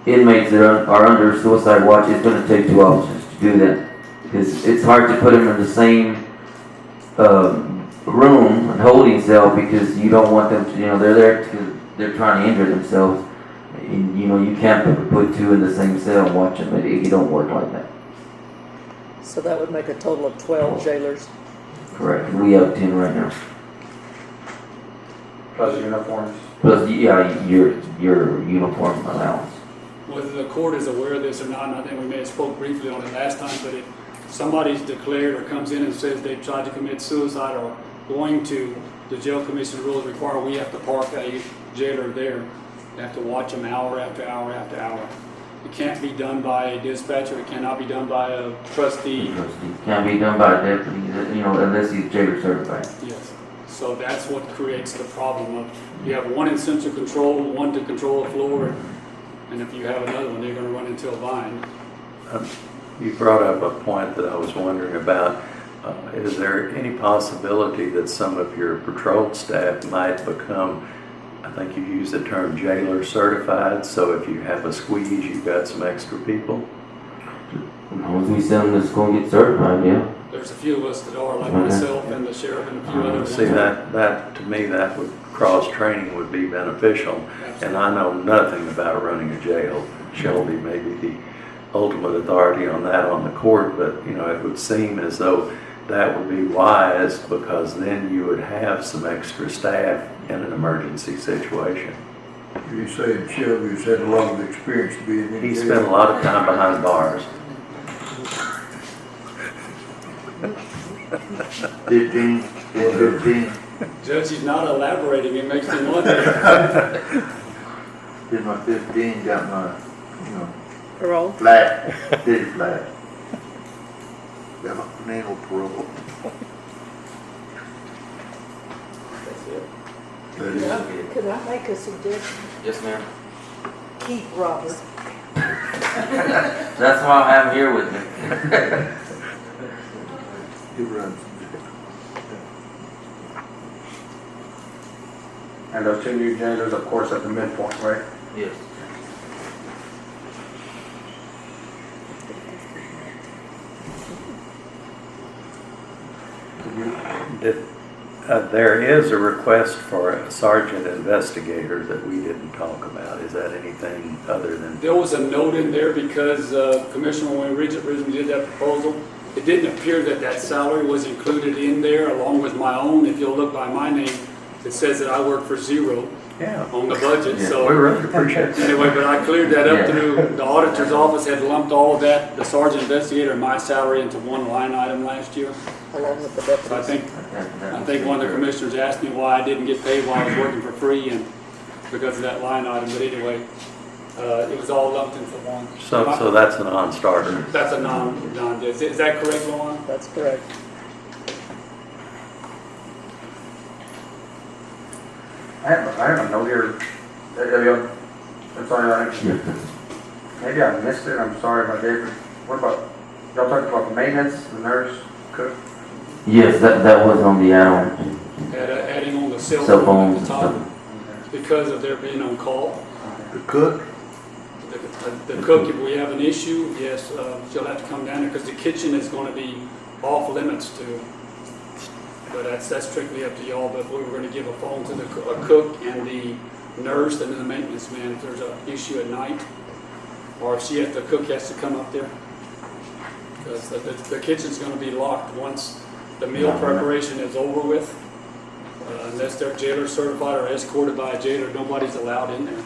inmates that are under suicide watch, it's going to take 2 officers to do that, because it's hard to put them in the same room and holding cell, because you don't want them to, they're there to, they're trying to injure themselves. And, you can't put 2 in the same cell and watch them. It don't work like that. So that would make a total of 12 jailers. Correct. We have 10 right now. Plus uniforms. Plus, yeah, your uniform allowance. Whether the court is aware of this or not, and I think we may have spoke briefly on it last time, but if somebody's declared or comes in and says they've tried to commit suicide or going to, the jail commission rules require we have to park a jailer there. We have to watch them hour after hour after hour. It can't be done by a dispatcher. It cannot be done by a trustee. Can't be done by a deputy, unless he's jailer certified. Yes. So that's what creates the problem of, you have 1 in central control, 1 to control the floor, and if you have another one, they're going to run into a bind. You brought up a point that I was wondering about. Is there any possibility that some of your patrol staff might become, I think you use the term jailer certified, so if you have a squeeze, you've got some extra people? As long as we send them to school and get certified, yeah. There's a few of us that are, like myself and the sheriff and a few others. See, that to me, that would, cross-training would be beneficial. And I know nothing about running a jail. Shelby may be the ultimate authority on that on the court, but, it would seem as though that would be wise, because then you would have some extra staff in an emergency situation. You say Shelby's had a lot of experience being in He jail. spent a lot of time behind bars. 15. Judge, he's not elaborating. It makes me wonder. Did my 15, got my, Parole? flat, did it flat. Got my naval parole. That is- Could I make a suggestion? Yes, ma'am. Keep Robert. That's why I have him here with me. He runs. And those 2 new jailers, of course, at the midpoint, right? Yes. There is a request for a sergeant investigator that we didn't talk about. Is that anything other than? There was a note in there because Commissioner, when we originally did that proposal, it didn't appear that that salary was included in there along with my own. If you'll look by my name, it says that I work for 0 Yeah, on the budget. Yeah. So we really appreciate that. anyway, but I cleared that up Yeah. through the auditor's office, had lumped all of that, the sergeant investigator and my salary into one line item last year. Along with the So deputies. I think one of the commissioners asked me why I didn't get paid while I was working for free, and because of that line item. But anyway, it was all lumped into one. So that's a non-starter. That's a non, is that correct, Luan? That's correct. I have a note here. That's all right. Maybe I missed it. I'm sorry if I did. What about, y'all talking about the maintenance, the nurse, cook? Yes, that was on the add-on. Adding on the cell Cell phone at the phones. top, because of their being on call. The cook, The cook, if we have an issue, yes, she'll have to come down there, because the kitchen is gonna be off limits to, but that's strictly up to y'all, but we were gonna give a phone to a cook and the nurse and then the maintenance man if there's an issue at night, or if the cook has to come up there. Because the kitchen's gonna be locked once the meal preparation is over with. Unless they're jailer certified or escorted by a jailer, nobody's allowed in there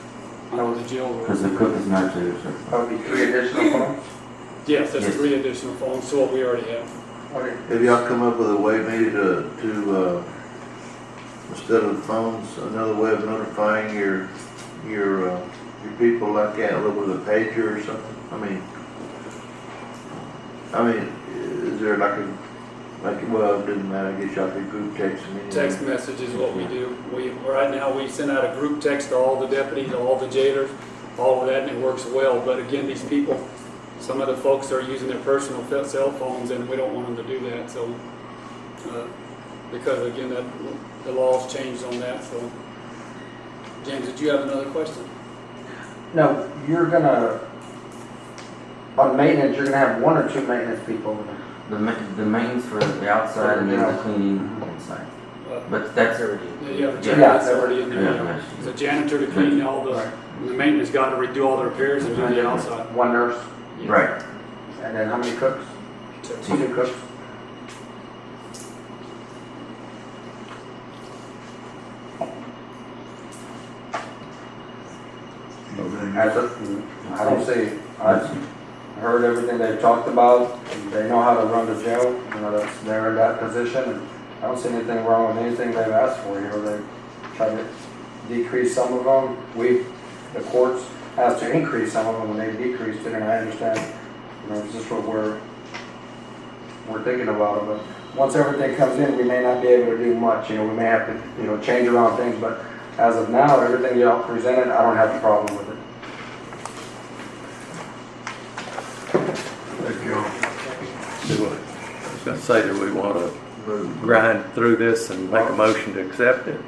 under the jail Because rules. the cook is not there, sir. Probably 3 additional phones? Yes, that's Yes. 3 additional phones to what we already have. Okay. have y'all come up with a way maybe to instead of the phones, another way of notifying your people like that, a little with a pager or something? I mean, is there well, it doesn't matter, I guess y'all could group text them anyway. Text message is what we do. Right now, we send out a group text to all the deputies, all the jailers, all of that, and it works well. But again, these people, some of the folks are using their personal cell phones, and we don't want them to do that. So, because again, the law's changed on that. So, James, did you have another question? No, you're gonna, on maintenance, you're gonna have 1 or 2 maintenance people. The maintenance for the outside and then the cleaning inside. But that's already. Yeah, the Yeah. janitor's already in there. Yeah, Yeah. yeah. The janitor to clean all Right. the maintenance guy to redo all the repairs and do the outside. 1 nurse, Right. and then how many cooks? 2 cooks. I don't see, I heard everything they've talked about. They know how to run the jail. They're in that position. And I don't see anything wrong with anything they've asked for. They try to decrease some of them. The courts asked to increase some of them when they decreased it, and I understand. It's just what we're thinking about it. But once everything comes in, we may not be able to do much. We may have to, change around things. But as of now, everything y'all presented, I don't have a problem with it. Thank you all. I was gonna say, do we want to grind through this and make a motion to accept it?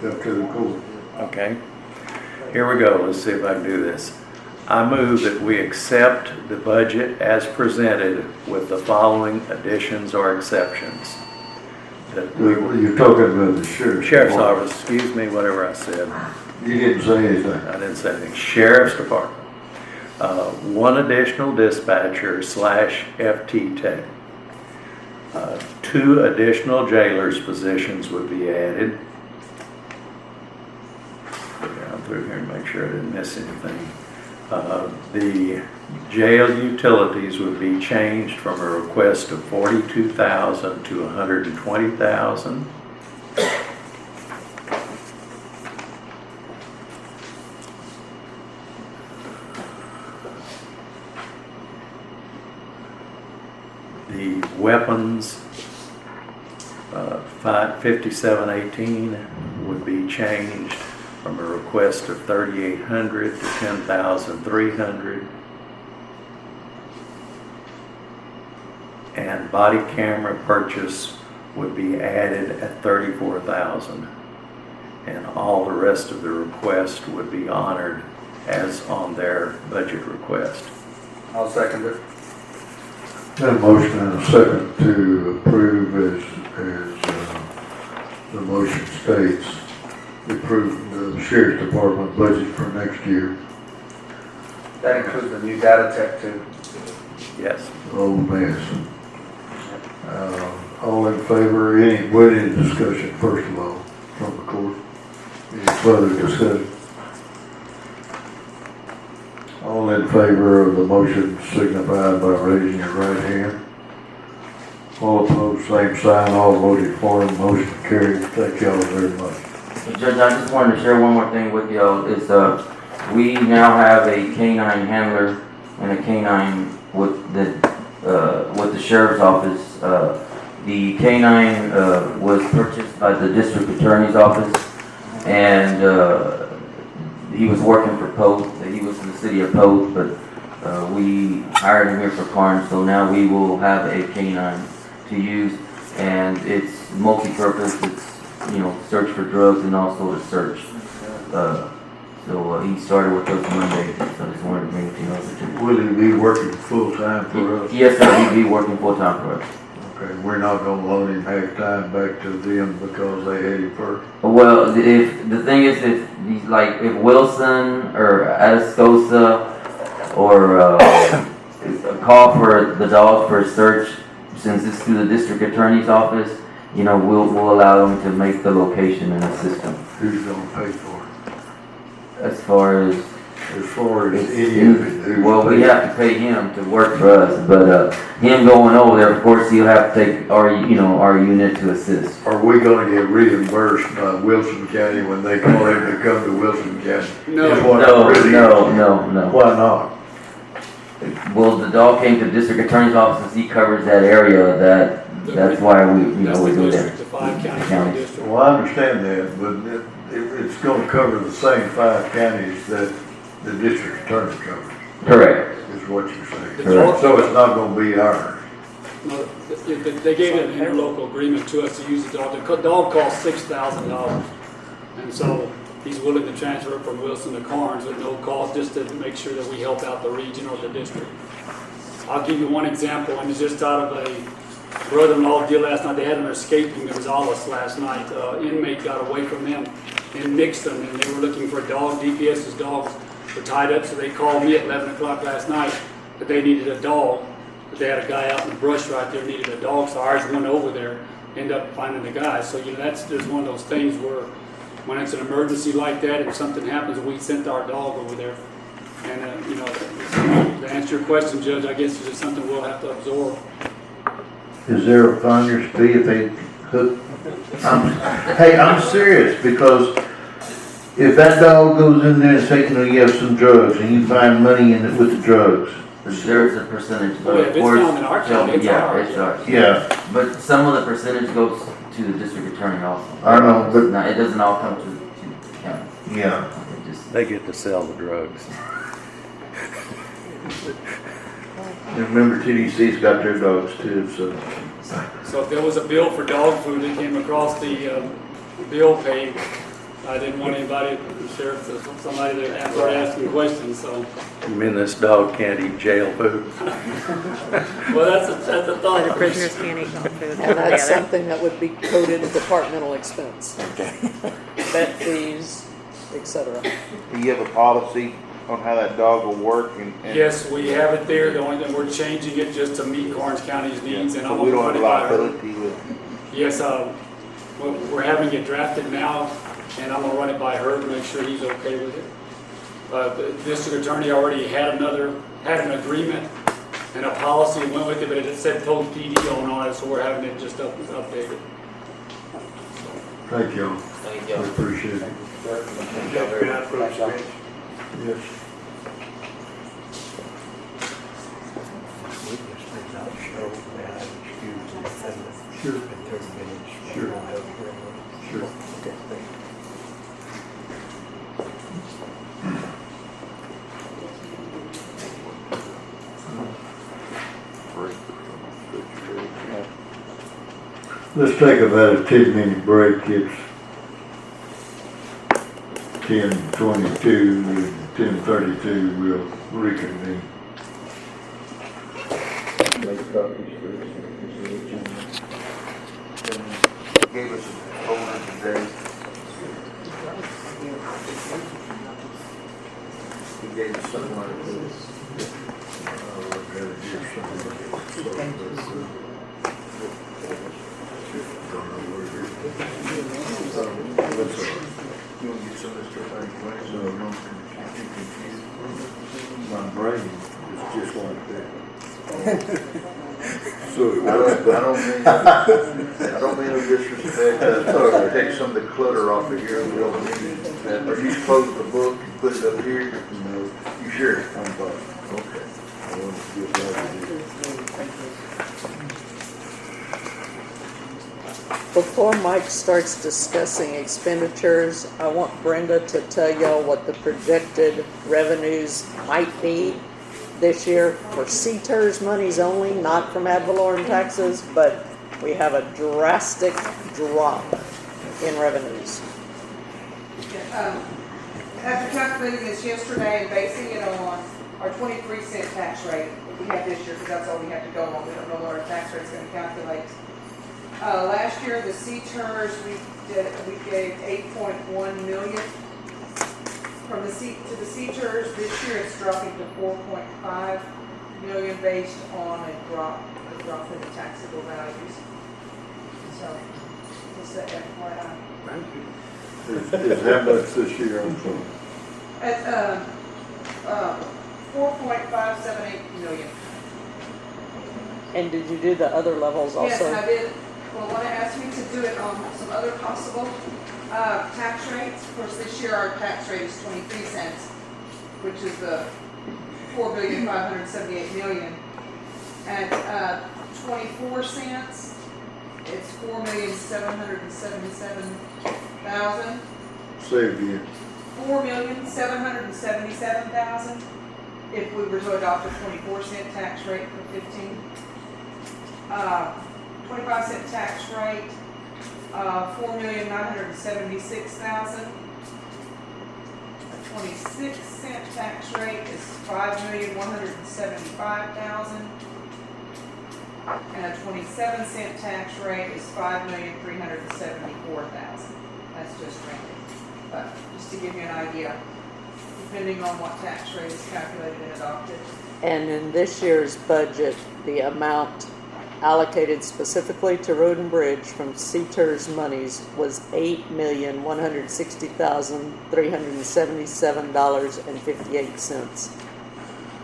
Up to the court. Okay. Here we go. Let's see if I can do this. I move that we accept the budget as presented with the following additions or exceptions. That we will, You're talking about the Sheriff's Office, excuse me, whatever I said. You didn't say anything. I didn't say anything. Sheriff's Department. 1 additional dispatcher / FT tech. 2 additional jailers positions would be added. Go down through here and make sure I didn't miss anything. The jail utilities would be changed from a request of $42,000 to $120,000. The weapons, 5718 would be changed from a request of $3,800 to $10,300. And body camera purchase would be added at $34,000. And all the rest of the request would be honored as on their budget request. I'll second it. Got a motion and a second to approve as the motion states, approve the Sheriff's Department budget for next year. That includes the new data tech too. Yes. Oh, mess. All in favor, any discussion first of all from the court? Any further discussion? All in favor of the motion signify by raising your right hand. All opposed, same sign. All voted for it. Motion carried. Thank y'all very much. Judge, I just wanted to share one more thing with y'all. Is we now have a canine handler and a canine with the sheriff's office. The canine was purchased by the district attorney's office, and he was working for Post. He was in the city of Post, but we hired him here for Karnes, so now we will have a canine to use, and it's multi-purpose. It's, you know, search for drugs and also to search. So he started with us Monday, so I just wanted to bring it to you. Will he be working full-time for us? Yes, sir, he'll be working full-time for us. Okay, we're not gonna loan him half-time back to them because they had him first. Well, if the thing is, if he's like, if Wilson or Atascosa or a call for the dog for a search, since it's through the district attorney's office, you know, we'll allow them to make the location and assist them. Who's gonna pay for As far as it? As far as any of it, who's well, we paying? have to pay him to work for us, but him going over there, of course, he'll have to take our unit to assist. Are we gonna get reimbursed by Wilson County when they call him to come to Wilson County? No. Is what I'm No. really- Why not? Well, the dog came to the district attorney's office, since he covers that area. That's why we That's we the do that. district, the 5 counties in the district. Well, I understand that, but it's gonna cover the same 5 counties that the district attorney covers, Correct. is what you're saying. Correct. So it's not gonna be ours. No, they gave an interlocal agreement to us to use the dog. The dog costs $6,000. And so he's willing to transfer it from Wilson to Karnes at no cost, just to make sure that we help out the region or the district. I'll give you one example, and it's just out of a brother-in-law deal last night. They had an escape in Gonzales last night. Inmate got away from them in Nixon, and they were looking for a dog. DPS's dogs were tied up, so they called me at 11 o'clock last night that they needed a dog. But they had a guy out in the brush right there needed a dog, so ours went over there, ended up finding the guy. So, you know, that's just one of those things where when it's an emergency like that, if something happens, we sent our dog over there. And, you know, to answer your question, Judge, I guess it's just something we'll have to absorb. Is there a finder's fee if they hook? Hey, I'm serious, because if that dog goes in there and says, you know, you have some drugs, and you find money in it with the drugs. There's a percentage, but Well, if of it's course, found in our county, it's yeah, ours. it's ours. Yeah, But some of the percentage goes to the district attorney also. I know, but, No, it doesn't all come to the county. yeah. It just, They get to sell the drugs. And remember, TDC's got their dogs too, so. So if there was a bill for dog food that came across the bill page, I didn't want anybody, the sheriff, somebody to start asking questions, so. You mean this dog can't eat jail food? Well, that's a thought. The prisoners can't eat dog food And that's together. something that would be coded departmental expense. Vet fees, etc. Do you have a policy on how that dog will work and? Yes, we have it there, the only thing, we're changing it just to meet Karnes County's needs, and I'm So we gonna don't run have it by her. liability with, Yes, we're having it drafted now, and I'm gonna run it by her to make sure he's okay with it. The district attorney already had an agreement and a policy that went with it, but it said total PD on it, so we're having it just updated. Thank y'all. thank I you. appreciate it. Yes. Sure. Sure. Sure. Let's take about a 10-minute break. It's 10:22 and 10:32. We'll reconvene. gave us a folder today. He gave us something like this. You want to get some of this stuff out of your way so you don't get confused? My brain is just like that. So I don't mean no disrespect. Take some of the clutter off of here. We don't need that. Or you close the book and put it up here. No, You sure? I'm fine. Okay. I want to get back to this. Before Mike starts discussing expenditures, I want Brenda to tell y'all what the projected revenues might be this year for CTERS monies only, not from ad valorem taxes, but we have a drastic drop in revenues. After calculating this yesterday and basing it on our 23-cent tax rate that we have this year, because that's all we have to go on, we don't know what our tax rate's gonna calculate. Last year, the CTERS, we gave 8.1 million from the to the CTERS. This year, it's dropping to 4.5 million based on a drop in the taxable values. So, just a FYI. Thank you. Is how much this year, I'm sorry? At 4.578 million. And did you do the other levels also? Yes, and I did. Well, when I asked me to do it on some other possible tax rates, of course, this year our tax rate is 23 cents, which is the 4,578 million. At 24 cents, it's 4,777,000. Say it again. 4,777,000 if we were to adopt a 24-cent tax rate for 15. 25-cent tax rate, 4,976,000. A 26-cent tax rate is 5,175,000. And a 27-cent tax rate is 5,374,000. That's just random, but just to give you an idea, depending on what tax rate is calculated and adopted. And in this year's budget, the amount allocated specifically to road and bridge from CTERS monies was $8,160,377.58.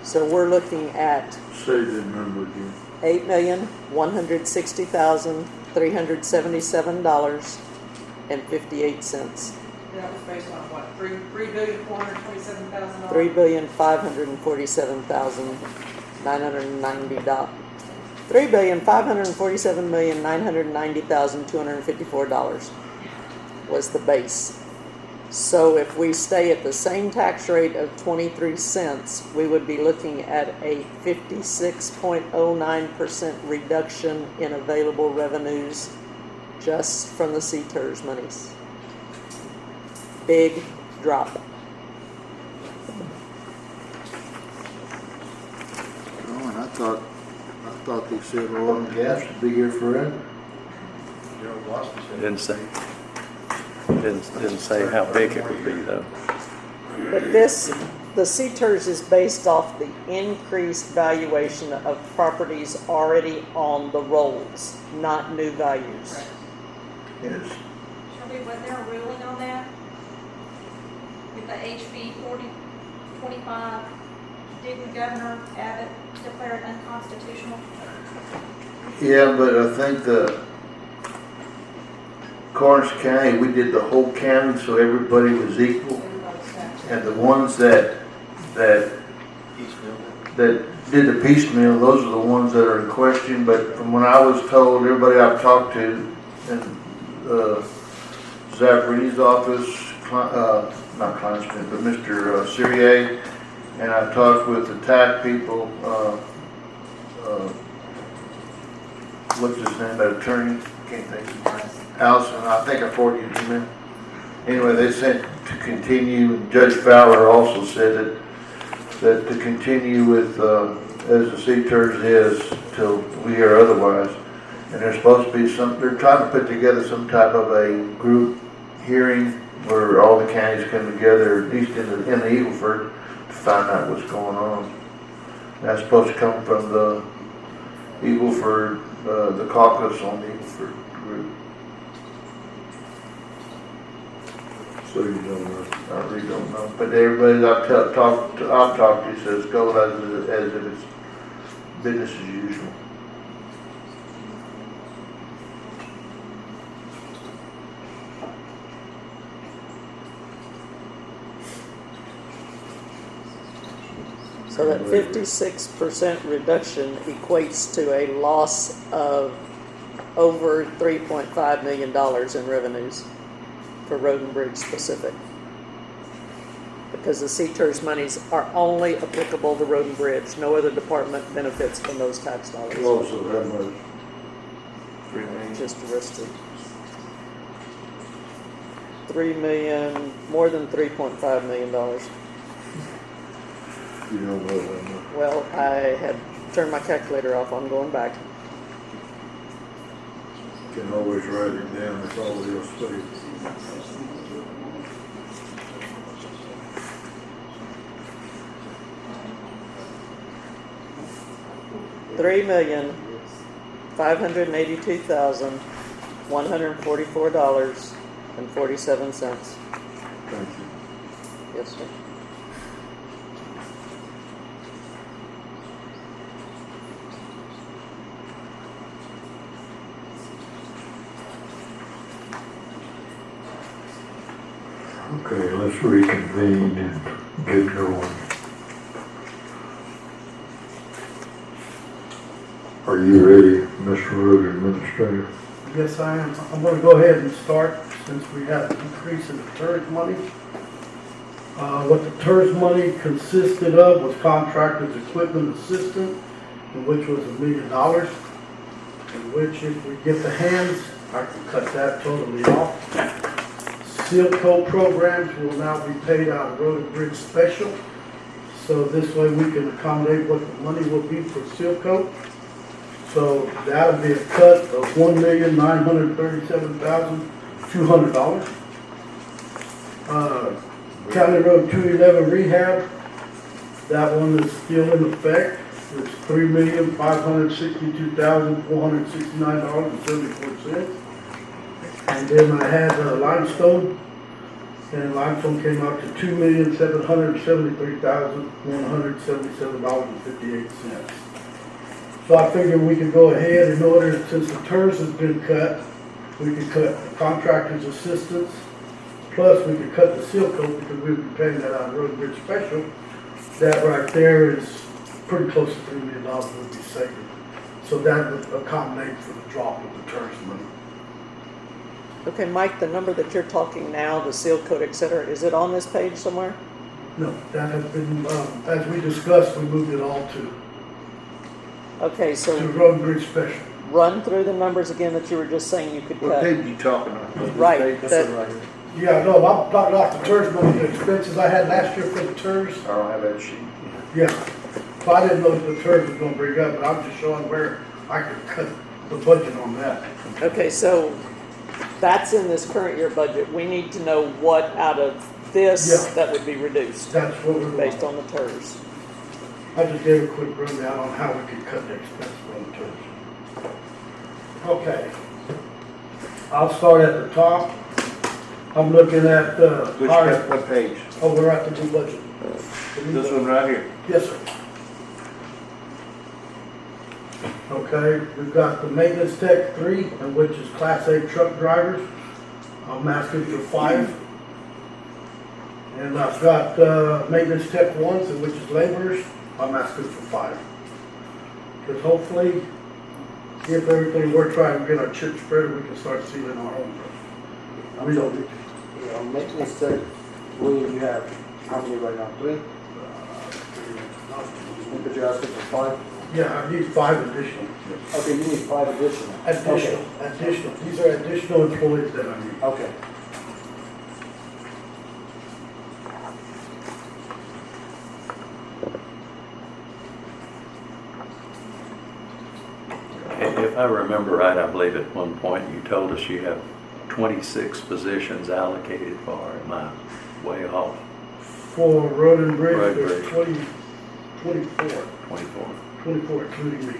So we're looking at Say the number again. $8,160,377.58. That was based on what, $3,427,000? $3,547,990. $3,547,990,254 was the base. So if we stay at the same tax rate of 23 cents, we would be looking at a 56.09% reduction in available revenues just from the CTERS monies. Big drop. Oh, and I thought they said oil and gas would be here forever. Gerald Gloucester said. Didn't say how big it would be though. But the CTERS is based off the increased valuation of properties already on the rolls, not new values. Yes. Shelby, was there a ruling on that? With the HB 4025, didn't Governor Abbott declare it unconstitutional? Yeah, but I think the Karnes County, we did the whole county so everybody was equal. And the ones that did the piecemeal, those are the ones that are in question. But from when I was told, everybody I've talked to in Zaffari's office, not Kleinsmith, but Mr. Cyrier, and I've talked with the TAC people, what's his name, that attorney, can't think of his name. Allison, I think I forwarded you an email. Anyway, they said to continue, Judge Fowler also said that to continue with, as the CTERS is, till we hear otherwise. And there's supposed to be they're trying to put together some type of a group hearing where all the counties come together, at least in the Eagle Ford, to find out what's going on. And that's supposed to come from the Eagle Ford, the caucus on the Eagle Ford group. So you don't know. I really don't know, but everybody I've talked to says go as if it's business as usual. So that 56% reduction equates to a loss of over $3.5 million in revenues for road and bridge specific. Because the CTERS monies are only applicable to road and bridge. No other department benefits from those tax dollars. Close to that much. 3 million. Just arrested. 3 million, more than $3.5 million. You don't know that much. Well, I had turned my calculator off. I'm going back. Can always write it down if all else fails. $3,582,144.47. Thank you. Yes, sir. Okay, let's reconvene and get going. Are you ready, Mr. Road Administrator? Yes, I am. I'm going to go ahead and start since we have an increase in the TERS money. What the TERS money consisted of was contractor's equipment assistant, in which was $1 million, in which if we get the hands, I can cut that totally off. Seal coat programs will now be paid out of road and bridge special. So this way we can accommodate what the money will be for seal coat. So that'll be a cut of $1,937,200. County Road 211 rehab, that one is still in effect. It's $3,562,469.74. And then I had limestone, and limestone came out to $2,773,177.58. So I figured we could go ahead in order, since the TERS has been cut, we could cut the contractor's assistance, plus we could cut the seal coat because we'd be paying that out of road and bridge special. That right there is pretty close to $3 million would be saved. So that would accommodate for the drop of the TERS money. Okay, Mike, the number that you're talking now, the seal coat, et cetera, is it on this page somewhere? No, that has been, as we discussed, we moved it all to Okay, so road and bridge special. run through the numbers again that you were just saying you could What cut. page you talking about? Right, This that- one right here. Yeah, no, I'm talking about the TERS money, the expenses I had last year for the TERS. I don't have that sheet. Yeah, so I didn't know what the TERS was gonna bring up, but I'm just showing where I could cut the budget on that. Okay, so that's in this current year budget. We need to know what out of this Yeah. that would be reduced That's what we're based doing. on the TERS. I just gave a quick rundown on how we could cut the expenses on the TERS. Okay. I'll start at the top. I'm looking at, Which, our, what page? oh, we're at the new budget. This one right here. Yes, sir. Okay, we've got the maintenance tech 3, and which is Class A truck drivers. I'm asking for 5. And I've got maintenance tech 1s, and which is laborers. I'm asking for 5. Because hopefully, if everything works right, we get our chips spread, we can start sealing our own. We don't need to. Maintenance tech, William, you have how many right now? 3? Because you're asking for 5? Yeah, I need 5 additional. Okay, you need 5 additional. Additional. These are additional employees that I need. Okay. If I remember right, I believe at one point you told us you have 26 positions allocated for. Am I way off? For road and bridge, Road there's bridge. 24 including me.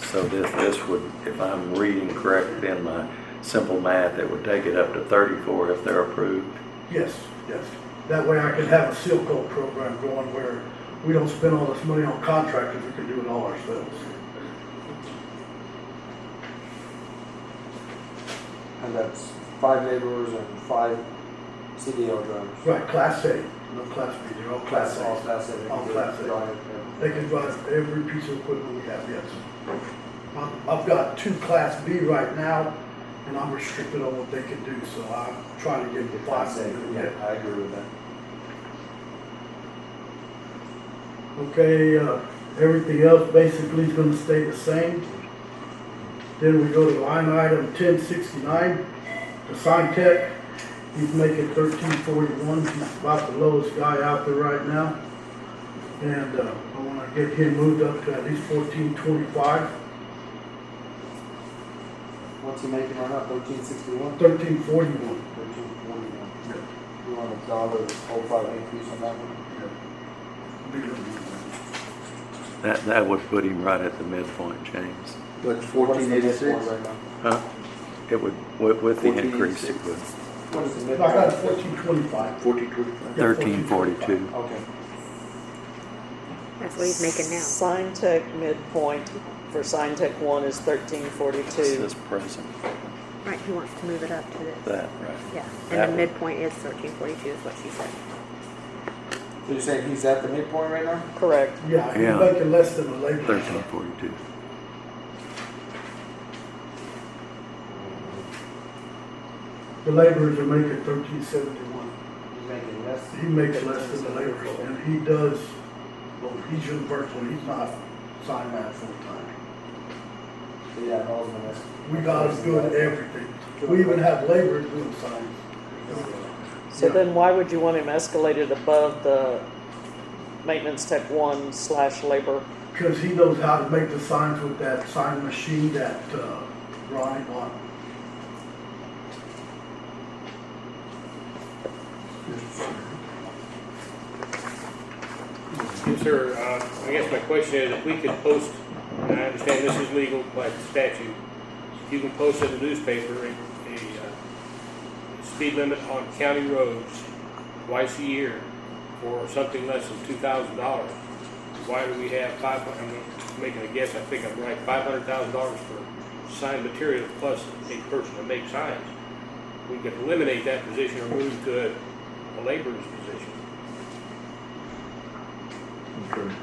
So this would, if I'm reading correct in my simple math, it would take it up to 34 if they're approved. Yes. That way I can have a seal coat program going where we don't spend all this money on contractors, we can do it all ourselves. And that's 5 laborers and 5 CDL drivers. Right, Class A, no Class B, they're all Class All A. Class A. All Class A. Drive, They can drive every piece of equipment we have, yes. I've got 2 Class B right now, and I'm restricted on what they can do, so I'm trying to get the 5. Yeah, I agree with that. Okay, everything else basically is gonna stay the same. Then we go to line item 1069, the sign tech. He's making 1341. He's about the lowest guy out there right now. And I wanna get him moved up to at least 1425, What's he making right now, 1361? 1341. 1341. You want $1.05 increase on that one? That would put him right at the midpoint, James. What's What is the 1486? midpoint right now? Huh? It would, with the increase, it would, What is the I midpoint? got 1425. 1425. 1342. Okay. That's what he's making now. Sign Tech midpoint for Sign Tech 1 is This 1342. is present, Right, he wants to move it up to this. that, right. Yeah, That and the one. midpoint is 1342 is what she said. So you're saying he's at the midpoint right now? Correct. Yeah, he's Yeah. making less than the labor. 1342. The laborers are making 1371. He's making less? He makes less than the laborers, and he does, well, he's universal, he's not sign man full-time. So yeah, all's been less. We got him doing everything. We even have laborers doing signs. So then why would you want him escalated above the maintenance tech 1/labor? Because he knows how to make the signs with that sign machine that Ronnie bought. Yes, sir. I guess my question is, if we could post, and I understand this is legal by statute, you can post in the newspaper a speed limit on county roads twice a year for something less than $2,000. Why do we have I'm making a guess, I think I'm right, $500,000 for sign material plus a person to make signs? We could eliminate that position or move to a laborer's position. Okay.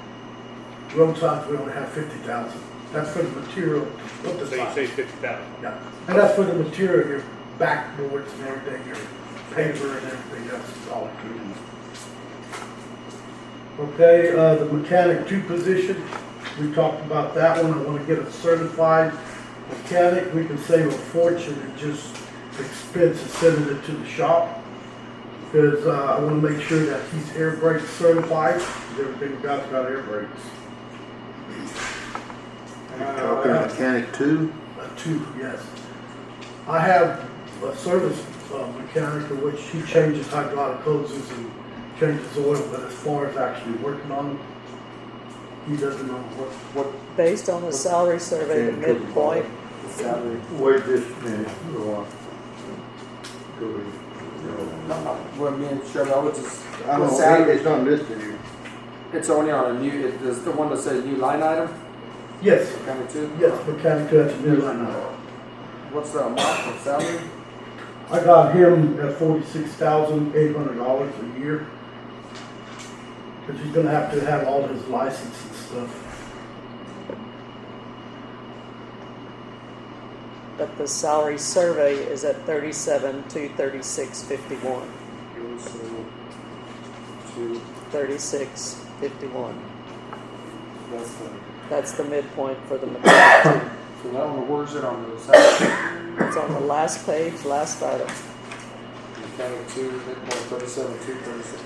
Road signs, we only have 50,000. That's for the material to put the So you sign. say 50,000. Yeah, and that's for the material, your backboards and everything, your paper and everything, that's all included. Okay, the mechanic 2 position, we talked about that one. I want to get a certified mechanic. We can save a fortune and just expense of sending it to the shop. Because I want to make sure that he's air brake certified, because everything we got's got air brakes. Talking mechanic 2? 2, yes. I have a service mechanic in which he changes hydraulic hoses and changes oil, but as far as actually working on them, he doesn't know what. Based on the salary survey, the midpoint, Salary. Wait just a minute, go on. Go ahead. Well, me and Shirley, I would just, I don't what know, salary, it's not listed here. it's only on a new, is the one that says new line item, Yes, kind of too? yes, mechanic 2, that's a new line now. What's the amount of salary? I got him at $46,800 a year. Because he's gonna have to have all his license and stuff. but the salary survey is at 37,236.51. So, two, 36.51. that's the, That's the midpoint for the mechanic 2. so that one, where's it on the salary? It's on the last page, last item. Mechanic 2, midpoint 37, 2, 36,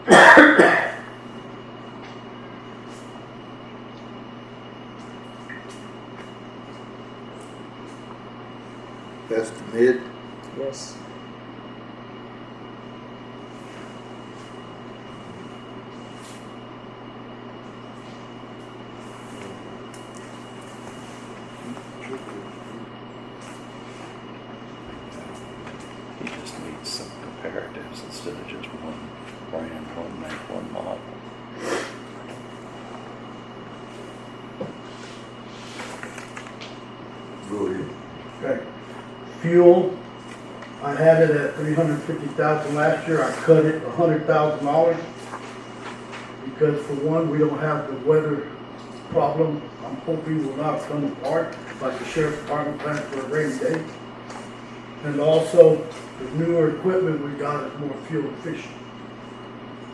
51. That's the mid. Yes. He just needs some comparatives instead of just one brand, one make, one model. Go ahead. Okay. Fuel, I had it at $350,000 last year. I cut it $100,000 because for one, we don't have the weather problem, I'm hoping will not come apart, like the sheriff's department planned for a rainy day. And also, the newer equipment we got is more fuel efficient.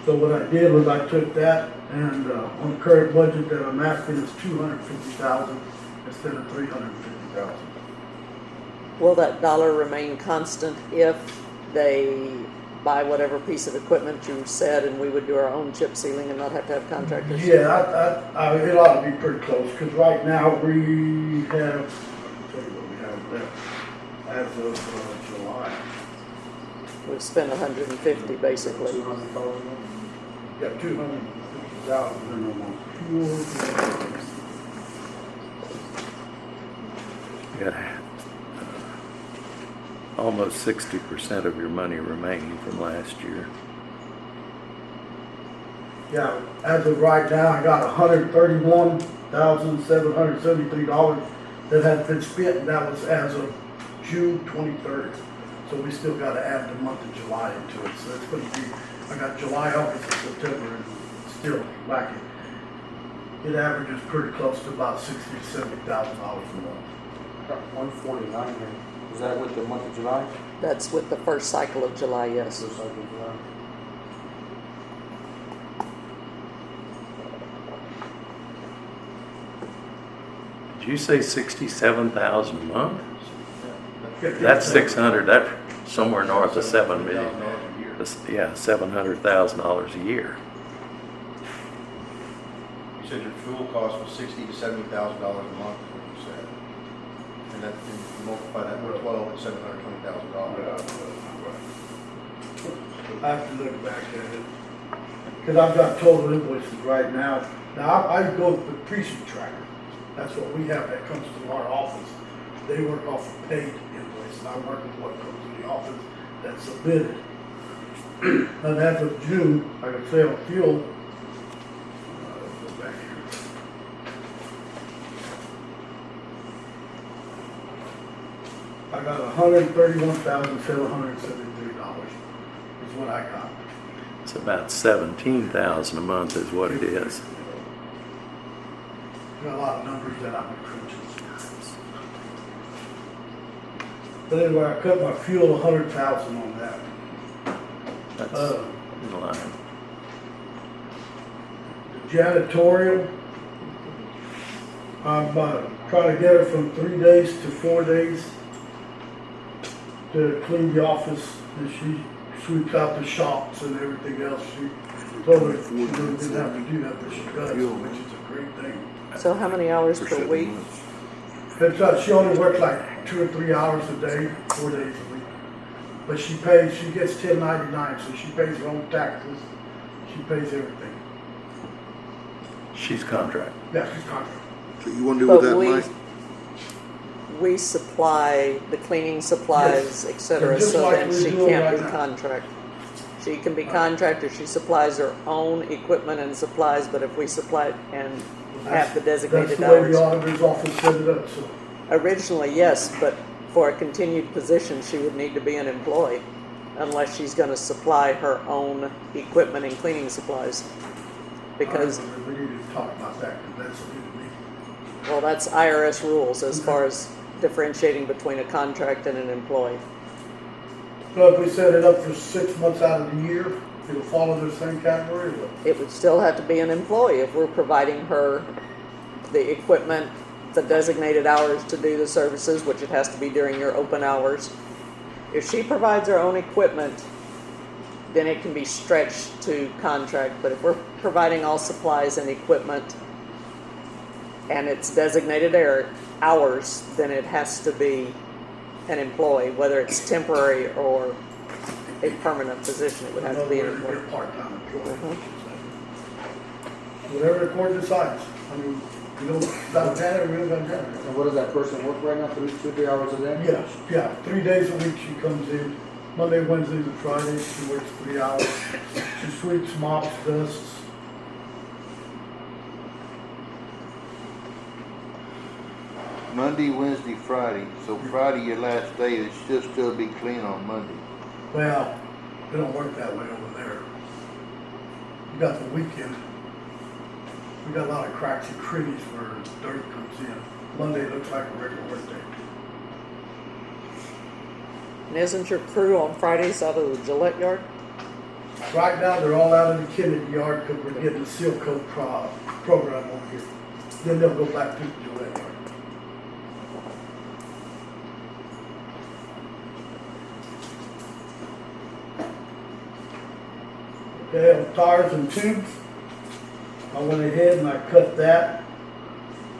So what I did was I took that and, on the current budget that I'm asking is 250,000 instead of 350,000. Will that dollar remain constant if they buy whatever piece of equipment you said and we would do our own chip sealing and not have to have contractors? Yeah, it ought to be pretty close, because right now we have, I'll tell you what we have left as of July. We've spent 150 basically. 200,000. Got 250,000 in them on fuel. You got almost 60% of your money remaining from last year. Yeah, as of right now, I got $131,773 that has been spent, and that was as of June 23rd. So we still gotta add the month of July into it, so it's gonna be, I got July, August, and September, and still lacking. It averages pretty close to about $60,000 to $70,000 a month. Got 149 here. Is that with the month of July? That's with the first cycle of July, yes. First cycle of July. Did you say 67,000 a month? Yeah, That's 600, that's somewhere north of 7 million. $700,000 a year. Yeah, $700,000 a year. You said your fuel cost was $60,000 to $70,000 a month, is what you said. And that, you multiply that by 12, it's $720,000. I have to look back at it, because I've got total invoices right now. Now, I go with the precinct tracker. That's what we have that comes to our office. They work off of paid invoices. I work with what comes to the office that's submitted. And as of June, I could say on fuel, go back here. I got $131,773 is what I got. It's about 17,000 a month is what it is. Got a lot of numbers that I'm crunching. But anyway, I cut my fuel 100,000 on that. That's in line. Janitorial, I'm trying to get her from 3 days to 4 days to clean the office, and she sweeps out the shops and everything else. She told her she really didn't have to do that, but she does, which is a great thing. So how many hours per week? It's, she only works like 2 or 3 hours a day, 4 days a week. But she gets 1099, so she pays her own taxes, she pays everything. She's contract. Yeah, she's contract. So you wanna do with But that, we, Mike? we supply the cleaning supplies, et cetera, Yeah, just so like then we she do can't right be now. contract. She can be contractor, she supplies her own equipment and supplies, but if we supply it and have the designated That's the way hours. the auditor's office set it up, so. Originally, yes, but for a continued position, she would need to be an employee unless she's gonna supply her own equipment and cleaning supplies. Because, We need to talk about that, because that's a new meeting. well, that's IRS rules as far as differentiating between a contract and an employee. So if we set it up for 6 months out of the year, it'll fall in the same category, or what? It would still have to be an employee if we're providing her the equipment, the designated hours to do the services, which it has to be during your open hours. If she provides her own equipment, then it can be stretched to contract, but if we're providing all supplies and equipment and it's designated hours, then it has to be an employee, whether it's temporary or a permanent position, it would have to be an In other words, employee. be a part-time employee. Mhm. Whatever the court decides. I mean, we don't, got a janitor, we don't got a janitor. And what does that person work right now? 3 hours a day? Yes, yeah, 3 days a week she comes in, Monday, Wednesdays, and Fridays, she works 3 hours. She sweeps, mops, dusts. Monday, Wednesday, Friday. So Friday, your last day, it should still be clean on Monday. Well, it don't work that way over there. You got the weekend. We got a lot of cracks and crannies where dirt comes in. Monday looks like a regular work day. And isn't your crew on Fridays out of the Gillette yard? Right now, they're all out in the Kennedy yard because we're getting the seal coat program over here. Then they'll go back to the Gillette yard. Okay, on tires and tubes, I went ahead and I cut that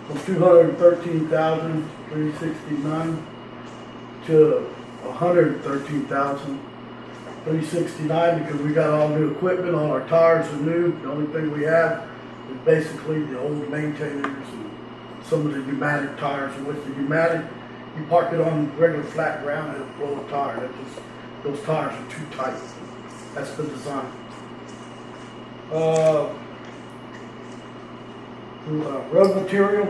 from 213,369 to 113,369 because we got all new equipment. All our tires are new. The only thing we have is basically the old maintainers and some of the pneumatic tires. And with the pneumatic, you park it on regular flat ground and it'll blow a tire. Those tires are too tight. That's the design. Road material,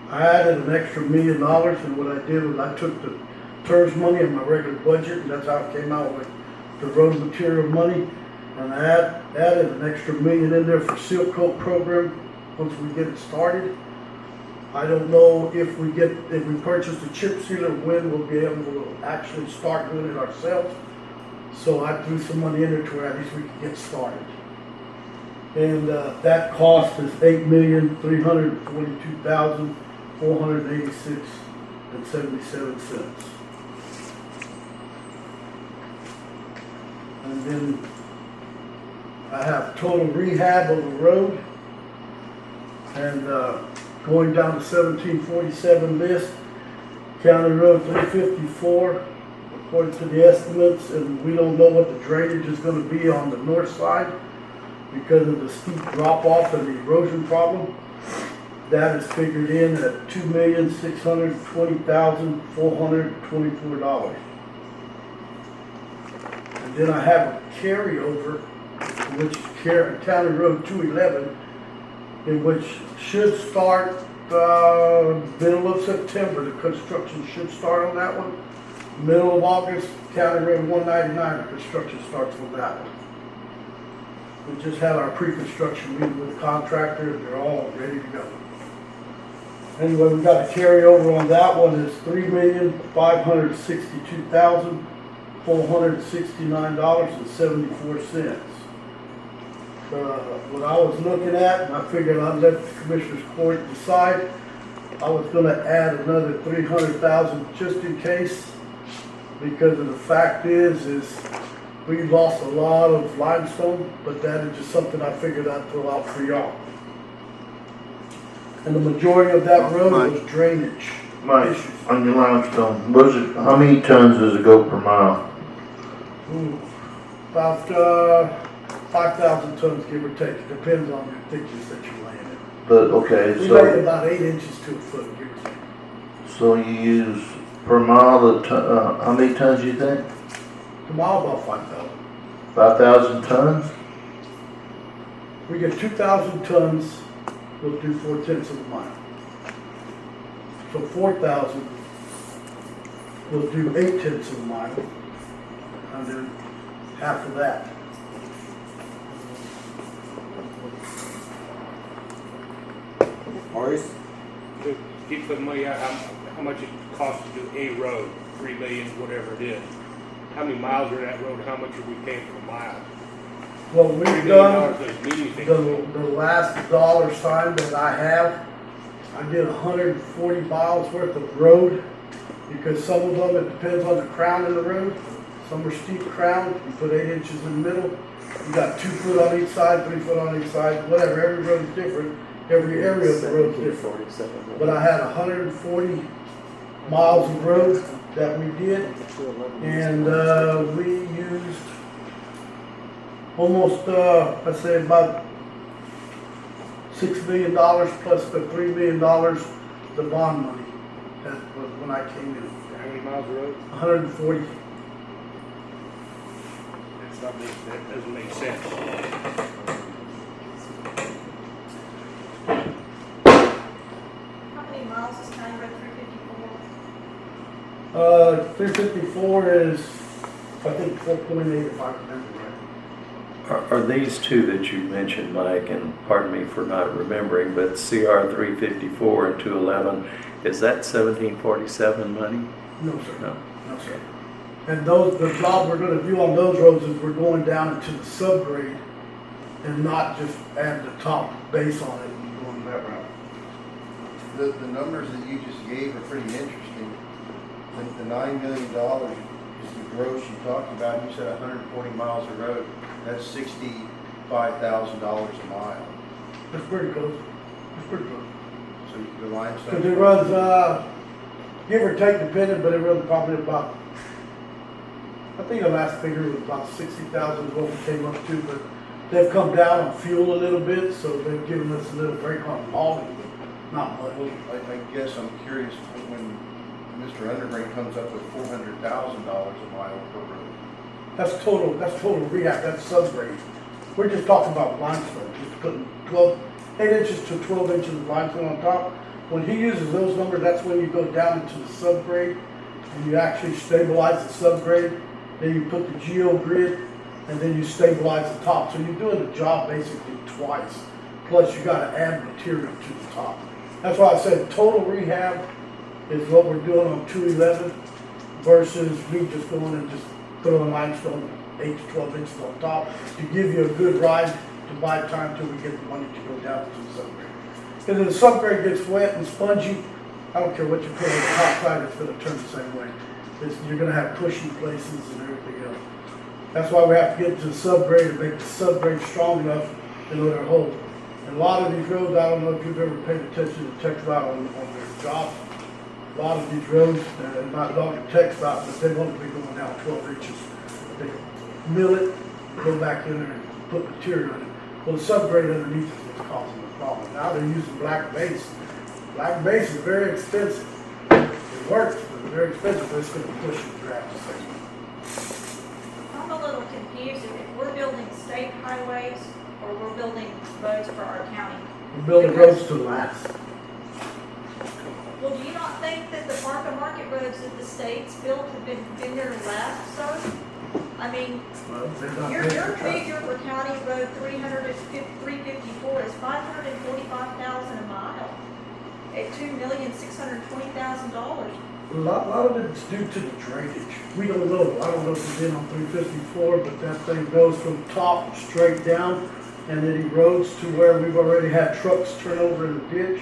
I added an extra $1 million, and what I did was I took the TERS money in my regular budget, and that's how it came out with the road material money, and I added an extra $1 million in there for seal coat program once we get it started. I don't know if we purchase the chip sealer, when we'll be able to actually start doing it ourselves. So I threw some money in there to where at least we can get started. And that cost is $8,342,486.77. And then I have total rehab of the road, and going down to 1747 list, County Road 354, according to the estimates, and we don't know what the drainage is going to be on the north side because of the steep drop off and the erosion problem. That is figured in at $2,620,424. And then I have a carryover, which is County Road 211, in which should start middle of September. The construction should start on that one. Middle of August, County Road 199, the construction starts on that one. We just had our pre-construction meeting with the contractor, and they're all ready to go. Anyway, we got a carryover on that one is $3,562,469.74. What I was looking at, and I figured I'd let the Commissioners Court decide, I was gonna add another $300,000 just in case, because of the fact is we lost a lot of limestone, but that is just something I figured I'd throw out for y'all. And the majority of that road was drainage Mike, issues. on your limestone, how many tons does it go per mile? About 5,000 tons, give or take. It depends on the thickness that you're laying it. But, okay, We so, laid about 8 inches to a foot, give or take. so you use per mile, how many tons do you think? A mile, about 5,000. 5,000 tons? We get 2,000 tons, we'll do 4/10 of a mile. So 4,000, we'll do 8/10 of a mile, and then half of that. Maurice? To keep putting money out, how much it costs to do a road, 3 million, whatever it is. How many miles are in that road, how much are we paying for a mile? Well, $3 we've million done, doesn't mean anything. the last dollar sign that I have, I did 140 miles worth of road, because some of them, it depends on the crown of the road. Some are steep crown, you put 8 inches in the middle. You got 2 foot on each side, 3 foot on each side, whatever, every road is different. Every area of the road is different. But I had 140 miles of road that we did, and we used almost, I'd say about $6 million plus the $3 million, the bond money. That was when I came in. How many miles of road? 140. That doesn't make sense. How many miles is County Road 354? 354 is, I think 4.8 if I remember right. Are these two that you mentioned, Mike, and pardon me for not remembering, but CR 354 and 211, is that 1747 money? No, sir. No. No, sir. And those, the job we're gonna do on those roads is we're going down into the subgrade and not just add the top base on it and going that route. The numbers that you just gave are pretty interesting. The $9 million is the gross you talked about. You said 140 miles of road. That's $65,000 a mile. That's pretty close. That's pretty close. So the limestone. Cause it runs, give or take depending, but it runs probably about, I think the last figure was about 60,000 is what we came up to, but they've come down on fuel a little bit, so they've given us a little break on hauling, but not much. Well, I guess I'm curious when Mr. Underbrain comes up with $400,000 a mile per road. That's total rehab, that's subgrade. We're just talking about limestone, just putting 8 inches to 12 inches of limestone on top. When he uses those numbers, that's when you go down into the subgrade and you actually stabilize the subgrade. Then you put the geogrid and then you stabilize the top. So you're doing the job basically twice. Plus you gotta add material to the top. That's why I said total rehab is what we're doing on 211 versus me just going and just throwing limestone 8 to 12 inches on top to give you a good ride to buy time till we get the money to go down to the subgrade. Because if the subgrade gets wet and spongy, I don't care what you put on the top side, it's gonna turn the same way. You're gonna have pushy places and everything else. That's why we have to get to the subgrade and make the subgrade strong enough in order to hold. And a lot of these roads, I don't know if you've ever paid attention to text route on their jobs. A lot of these roads, not longer text route, but they want to be going down 12 inches. They mill it, go back in there and put material in it. Well, the subgrade underneath is what's causing the problem. Now they're using black base. Black base is very expensive. It works, but it's very expensive, but it's going to push the draft the same way. I'm a little confused if we're building state highways or we're building roads for our county. We're building roads to last. Well, do you not think that the park and market roads that the state's built have been there to last, sir? I mean, Well, they're not your built to last. figure for County Road 354 is $545,000 a mile at $2,620,000. A lot of it's due to the drainage. We don't know. I don't know if it's in on 354, but that thing goes from top straight down and then erodes to where we've already had trucks turn over in the ditch.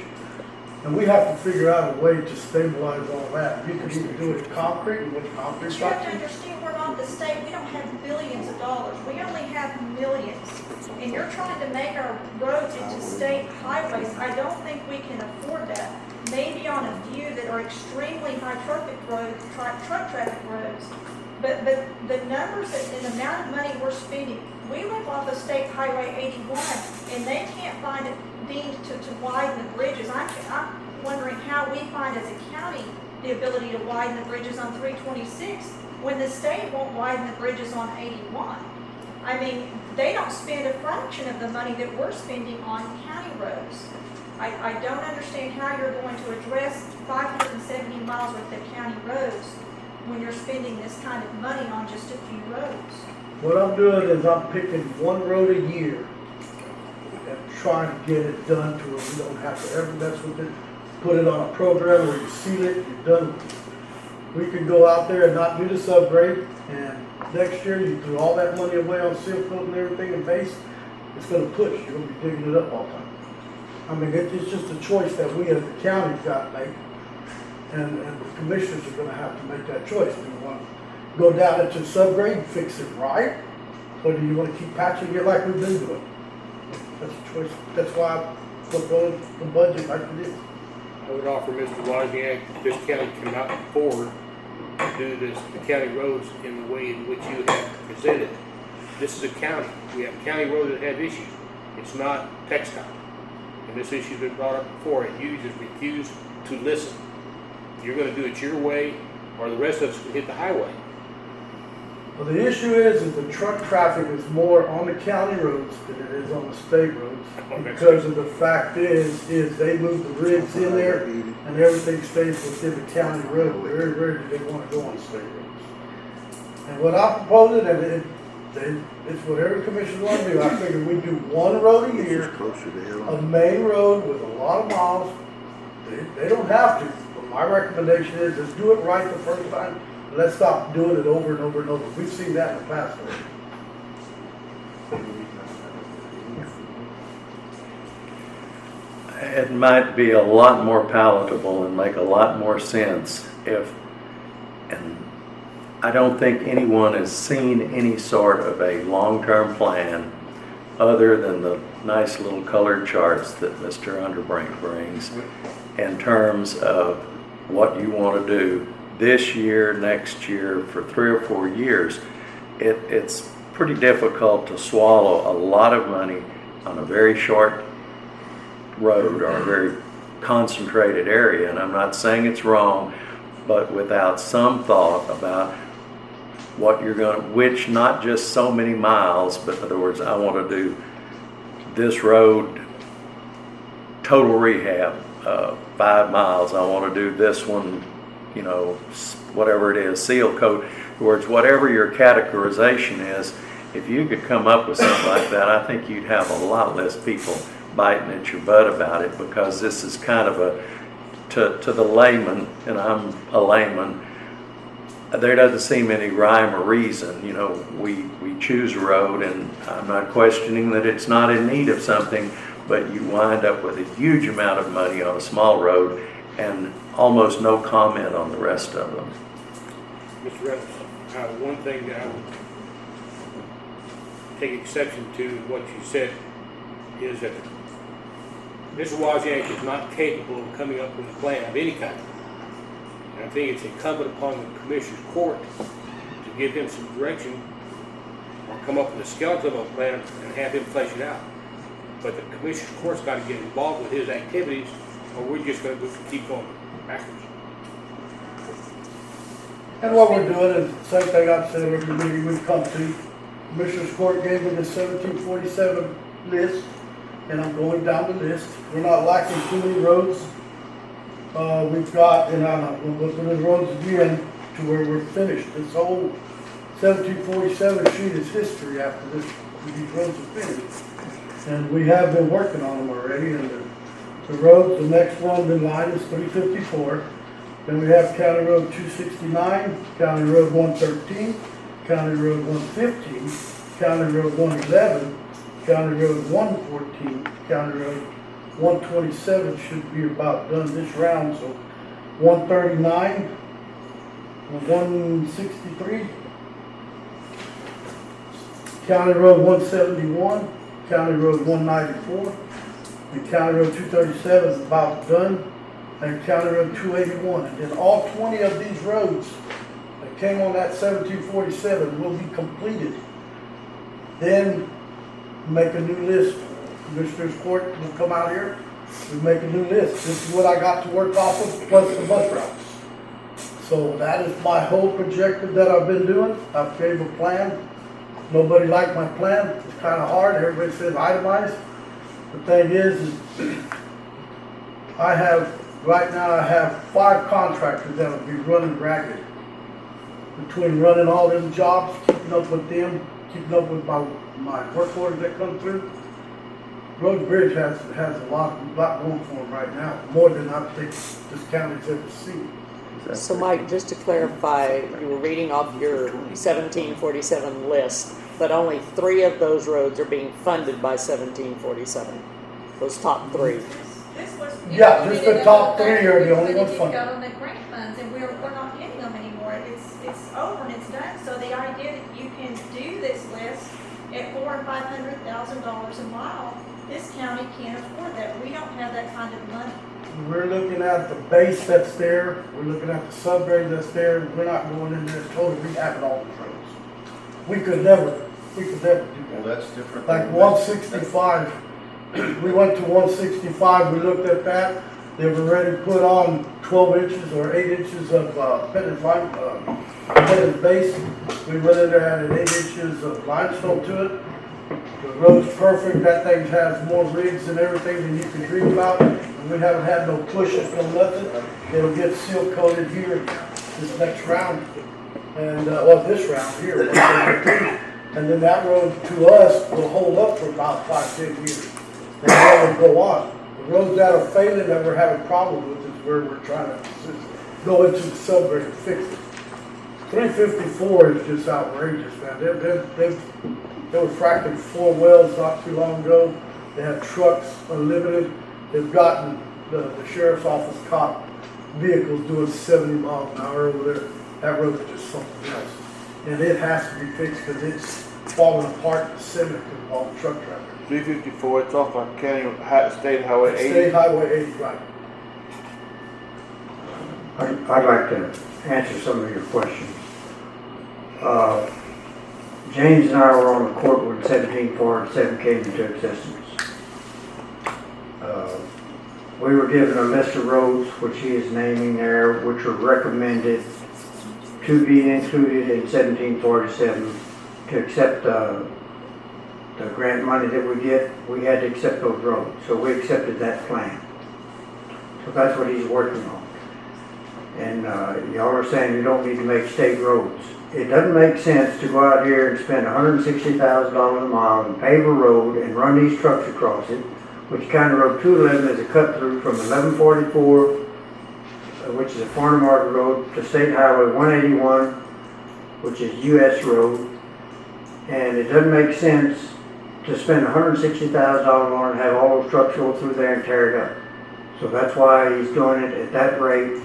And we have to figure out a way to stabilize all that. You can either do it in concrete, and with concrete But you have to structure. understand, we're not the state, we don't have billions of dollars, we only have millions. And you're trying to make our roads into state highways, I don't think we can afford that. Maybe on a few that are extremely high traffic roads, truck traffic roads. But the numbers and the amount of money we're spending, we live off of State Highway 81, and they can't find it deemed to widen the bridges. I'm wondering how we find as a county the ability to widen the bridges on 326 when the state won't widen the bridges on 81. I mean, they don't spend a fraction of the money that we're spending on county roads. I don't understand how you're going to address 570 miles worth of county roads when you're spending this kind of money on just a few roads. What I'm doing is I'm picking one road a year and trying to get it done to where we don't have to ever mess with it. Put it on a program where you seal it, you're done with it. We can go out there and not do the subgrade, and next year you throw all that money away on seal coat and everything in base, it's gonna push, you're gonna be digging it up all the time. I mean, it's just a choice that we as the county's got to make, and the commissioners are gonna have to make that choice. Do you want to go down into subgrade, fix it right, or do you want to keep patching it like we've been doing? That's a choice. That's why I put the budget like it is. I would offer Mr. Wozniak, this county cannot afford to do the county roads in the way in which you have presented. This is a county. We have county roads that have issues. It's not textile. And this issue's been brought up before, and you just refuse to listen. You're gonna do it your way, or the rest of us can hit the highway. Well, the issue is the truck traffic is more on the county roads than it is on the state roads. Because of the fact is they move the rigs in there and everything stays within the county road. Very rarely they want to go on state roads. And what I'm proposing, and It's what every commission wants to do. I figured we'd do one road a year, Closer to hell. a main road with a lot of miles. They don't have to, but my recommendation is, let's do it right the first time. Let's stop doing it over and over and over. We've seen that in the past already. It might be a lot more palatable and make a lot more sense if, and I don't think anyone has seen any sort of a long-term plan other than the nice little colored charts that Mr. Underbrink brings in terms of what you want to do this year, next year, for 3 or 4 years. It's pretty difficult to swallow a lot of money on a very short road or a very concentrated area. And I'm not saying it's wrong, but without some thought about what you're going to, which not just so many miles, but in other words, I want to do this road total rehab, 5 miles. I want to do this one, you know, whatever it is, seal coat. In other words, whatever your categorization is, if you could come up with something like that, I think you'd have a lot less people biting at your butt about it, because this is kind of a, to the layman, and I'm a layman, there doesn't seem any rhyme or reason. You know, we choose a road, and I'm not questioning that it's not in need of something, but you wind up with a huge amount of money on a small road and almost no comment on the rest of them. Mr. Reynolds, one thing that I would take exception to what you said is that Mr. Wozniak is not capable of coming up with a plan of any kind. And I think it's incumbent upon the Commissioner's Court to give him some direction or come up with a skeleton of a plan and have him flesh it out. But the Commissioner's Court's got to get involved with his activities, or we're just going to keep going backwards. And what we're doing is the same thing I've said every meeting we've come to. Commissioner's Court gave me the 1747 list, and I'm going down the list. We're not lacking too many roads. We've got, and I'm looking at the roads again to where we're finished. This whole 1747 sheet is history after these roads are finished. And we have been working on them already, and the roads, the next one in line is 354. Then we have County Road 269, County Road 113, County Road 115, County Road 111, County Road 114, County Road 127 should be about done this round, so 139, 163, County Road 171, County Road 194, and County Road 237 is about done, and County Road 281. And then all 20 of these roads that came on that 1747 will be completed. Then make a new list. Commissioner's Court will come out here, we make a new list. This is what I got to work off of, plus the bus routes. So that is my whole projective that I've been doing. I've gave a plan. Nobody liked my plan. It's kind of hard. Everybody says itemize. The thing is right now I have 5 contractors that will be running ragged. Between running all them jobs, keeping up with them, keeping up with my work orders that come through. Road and Bridge has a lot going for them right now, more than I think this county's ever seen. So Mike, just to clarify, you were reading off your 1747 list, but only 3 of those roads are being funded by 1747. Those top 3. This was. Yeah, just the top 3 are the only ones funded. funded. Government grant funds, and we're not getting them anymore. It's over and it's done. So the idea that you can do this list at $400,000 and $500,000 a mile, this county can't afford that. We don't have that kind of money. We're looking at the base that's there. We're looking at the subgrade that's there. We're not going in there totally rehabbing all the roads. We could never do that. Well, that's different. Like 165, we went to 165, we looked at that. They've already put on 12 inches or 8 inches of pitted base. We went in there, added 8 inches of limestone to it. The road's perfect. That thing has more rigs and everything than you can dream about. And we haven't had no pushes, no nothing. It'll get seal coated here this next round. And, this round here. And then that road to us will hold up for about 5-10 years. And then it'll go on. The roads that are failing that we're having problems with is where we're trying to go into the subgrade and fix it. 354 is just outrageous, man. They were fracking 4 wells not too long ago. They had trucks unlimited. They've gotten the sheriff's office caught vehicles doing 70 miles an hour over there. That road is just something else. And it has to be fixed because it's falling apart in the center because of all the truck traffic. 354, it's off on State Highway 80. State Highway 80, right. I'd like to answer some of your questions. James and I were on the court when 1747 came into existence. We were given a list of roads, which he is naming there, which were recommended to be included in 1747 to accept the grant money that we get. We had to accept those roads, so we accepted that plan. So that's what he's working on. And y'all are saying you don't need to make state roads. It doesn't make sense to go out here and spend $160,000 a mile and pave a road and run these trucks across it, which County Road 211 is a cut through from 1144, which is a Farnham Market Road, to State Highway 181, which is US Road. And it doesn't make sense to spend $160,000 on it and have all those trucks go through there and tear it up. So that's why he's doing it at that rate,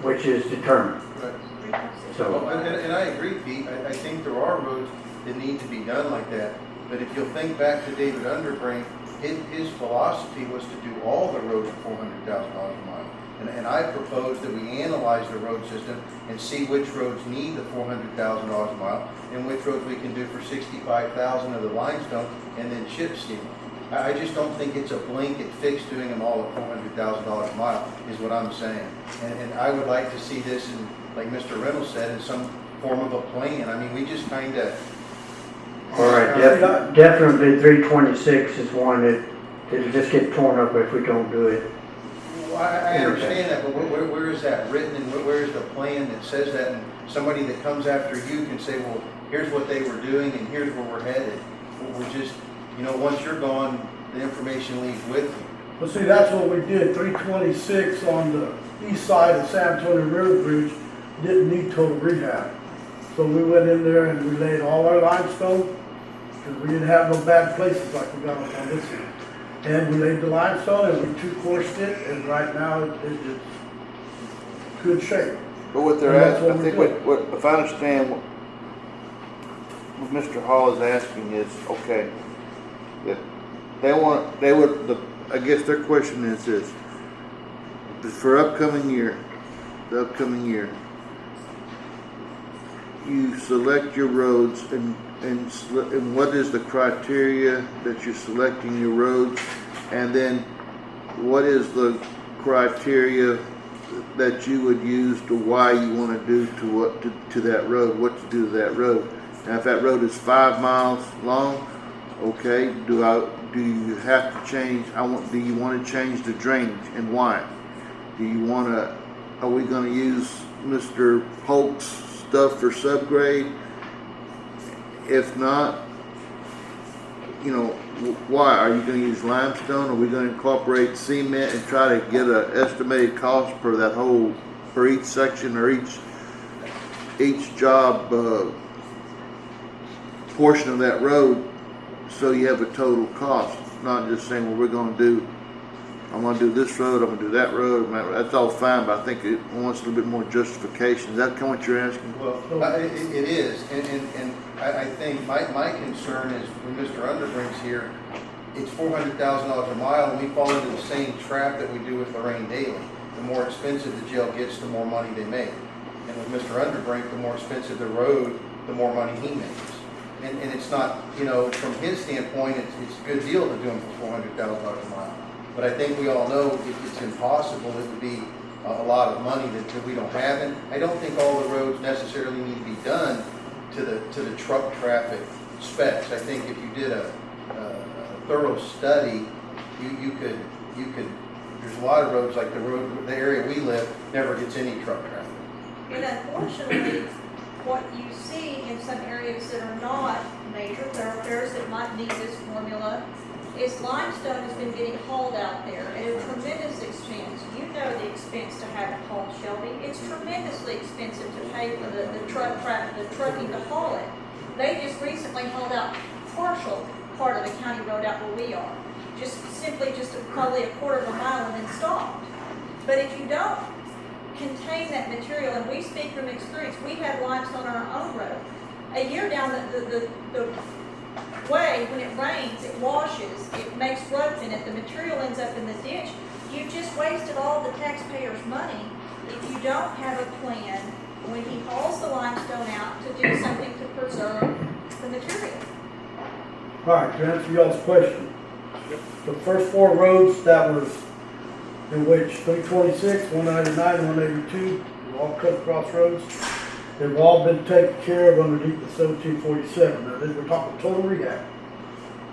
which is determined. Right. So, Well, and I agree, Pete. I think there are roads that need to be done like that. But if you'll think back to David Underbrink, his philosophy was to do all the roads at $400,000 a mile. And I propose that we analyze the road system and see which roads need the $400,000 a mile and which roads we can do for $65,000 of the limestone and then chip seal. I just don't think it's a blanket fix doing them all at $400,000 a mile is what I'm saying. And I would like to see this in, like Mr. Reynolds said, in some form of a plan. I mean, we just kind of... all right, definitely 326 is one that'll just get torn up if we don't do it. Well, I understand that, but where is that written and where is the plan that says that? And somebody that comes after you can say, well, here's what they were doing and here's where we're headed. We're just, once you're gone, the information leaves with you. Well, see, that's what we did. 326 on the east side of San Antonio River Bridge didn't need total rehab. So we went in there and we laid all our limestone because we didn't have no bad places like we got on this one. And we laid the limestone and we two-coursed it, and right now it's good shape. But what they're asking, I think what, if I understand what Mr. Hall is asking is, okay, that I guess their question is this, for the upcoming year, you select your roads and what is the criteria that you're selecting your roads, and then what is the criteria that you would use to why you want to do to that road, what to do to that road. Now, if that road is 5 miles long, okay, do you have to change? Do you want to change the drainage and why? Are we going to use Mr. Polk's stuff for subgrade? If not, why? Are you going to use limestone? Are we going to incorporate cement and try to get an estimated cost for each section or each job portion of that road, so you have a total cost, not just saying, well, I'm going to do this road, I'm going to do that road. That's all fine, but I think it wants a little bit more justification. Is that kind of what you're asking? Well, it is, and I think my concern is when Mr. Underbrink's here, it's $400,000 a mile, and we fall into the same trap that we do with Lorraine Daly. The more expensive the jail gets, the more money they make. And with Mr. Underbrink, the more expensive the road, the more money he makes. And it's not, from his standpoint, it's a good deal to do them for $400,000 a mile. But I think we all know it's impossible. It would be a lot of money that we don't have. And I don't think all the roads necessarily need to be done to the truck traffic specs. I think if you did a thorough study, you could. There's a lot of roads like the area we live never gets any truck traffic. And unfortunately, what you see in some areas that are not major thoroughfares that might need this formula is limestone has been getting hauled out there at a tremendous expense. You know the expense to have it hauled, Shelby. It's tremendously expensive to pay for the trucking to haul it. They just recently hauled out partial part of the county road out where we are. Just probably a quarter of a mile and then stopped. But if you don't contain that material, and we speak from experience, we have limestone on our own road. A year down the way, when it rains, it washes, it makes ruts in it, the material ends up in the ditch. You just wasted all the taxpayers' money if you don't have a plan when he hauls the limestone out to do something to preserve the material. All right, to answer y'all's question, the first 4 roads that was in which 326, 199, 182, all cut across roads, they've all been taken care of underneath the 1747. Now, we're talking total rehab.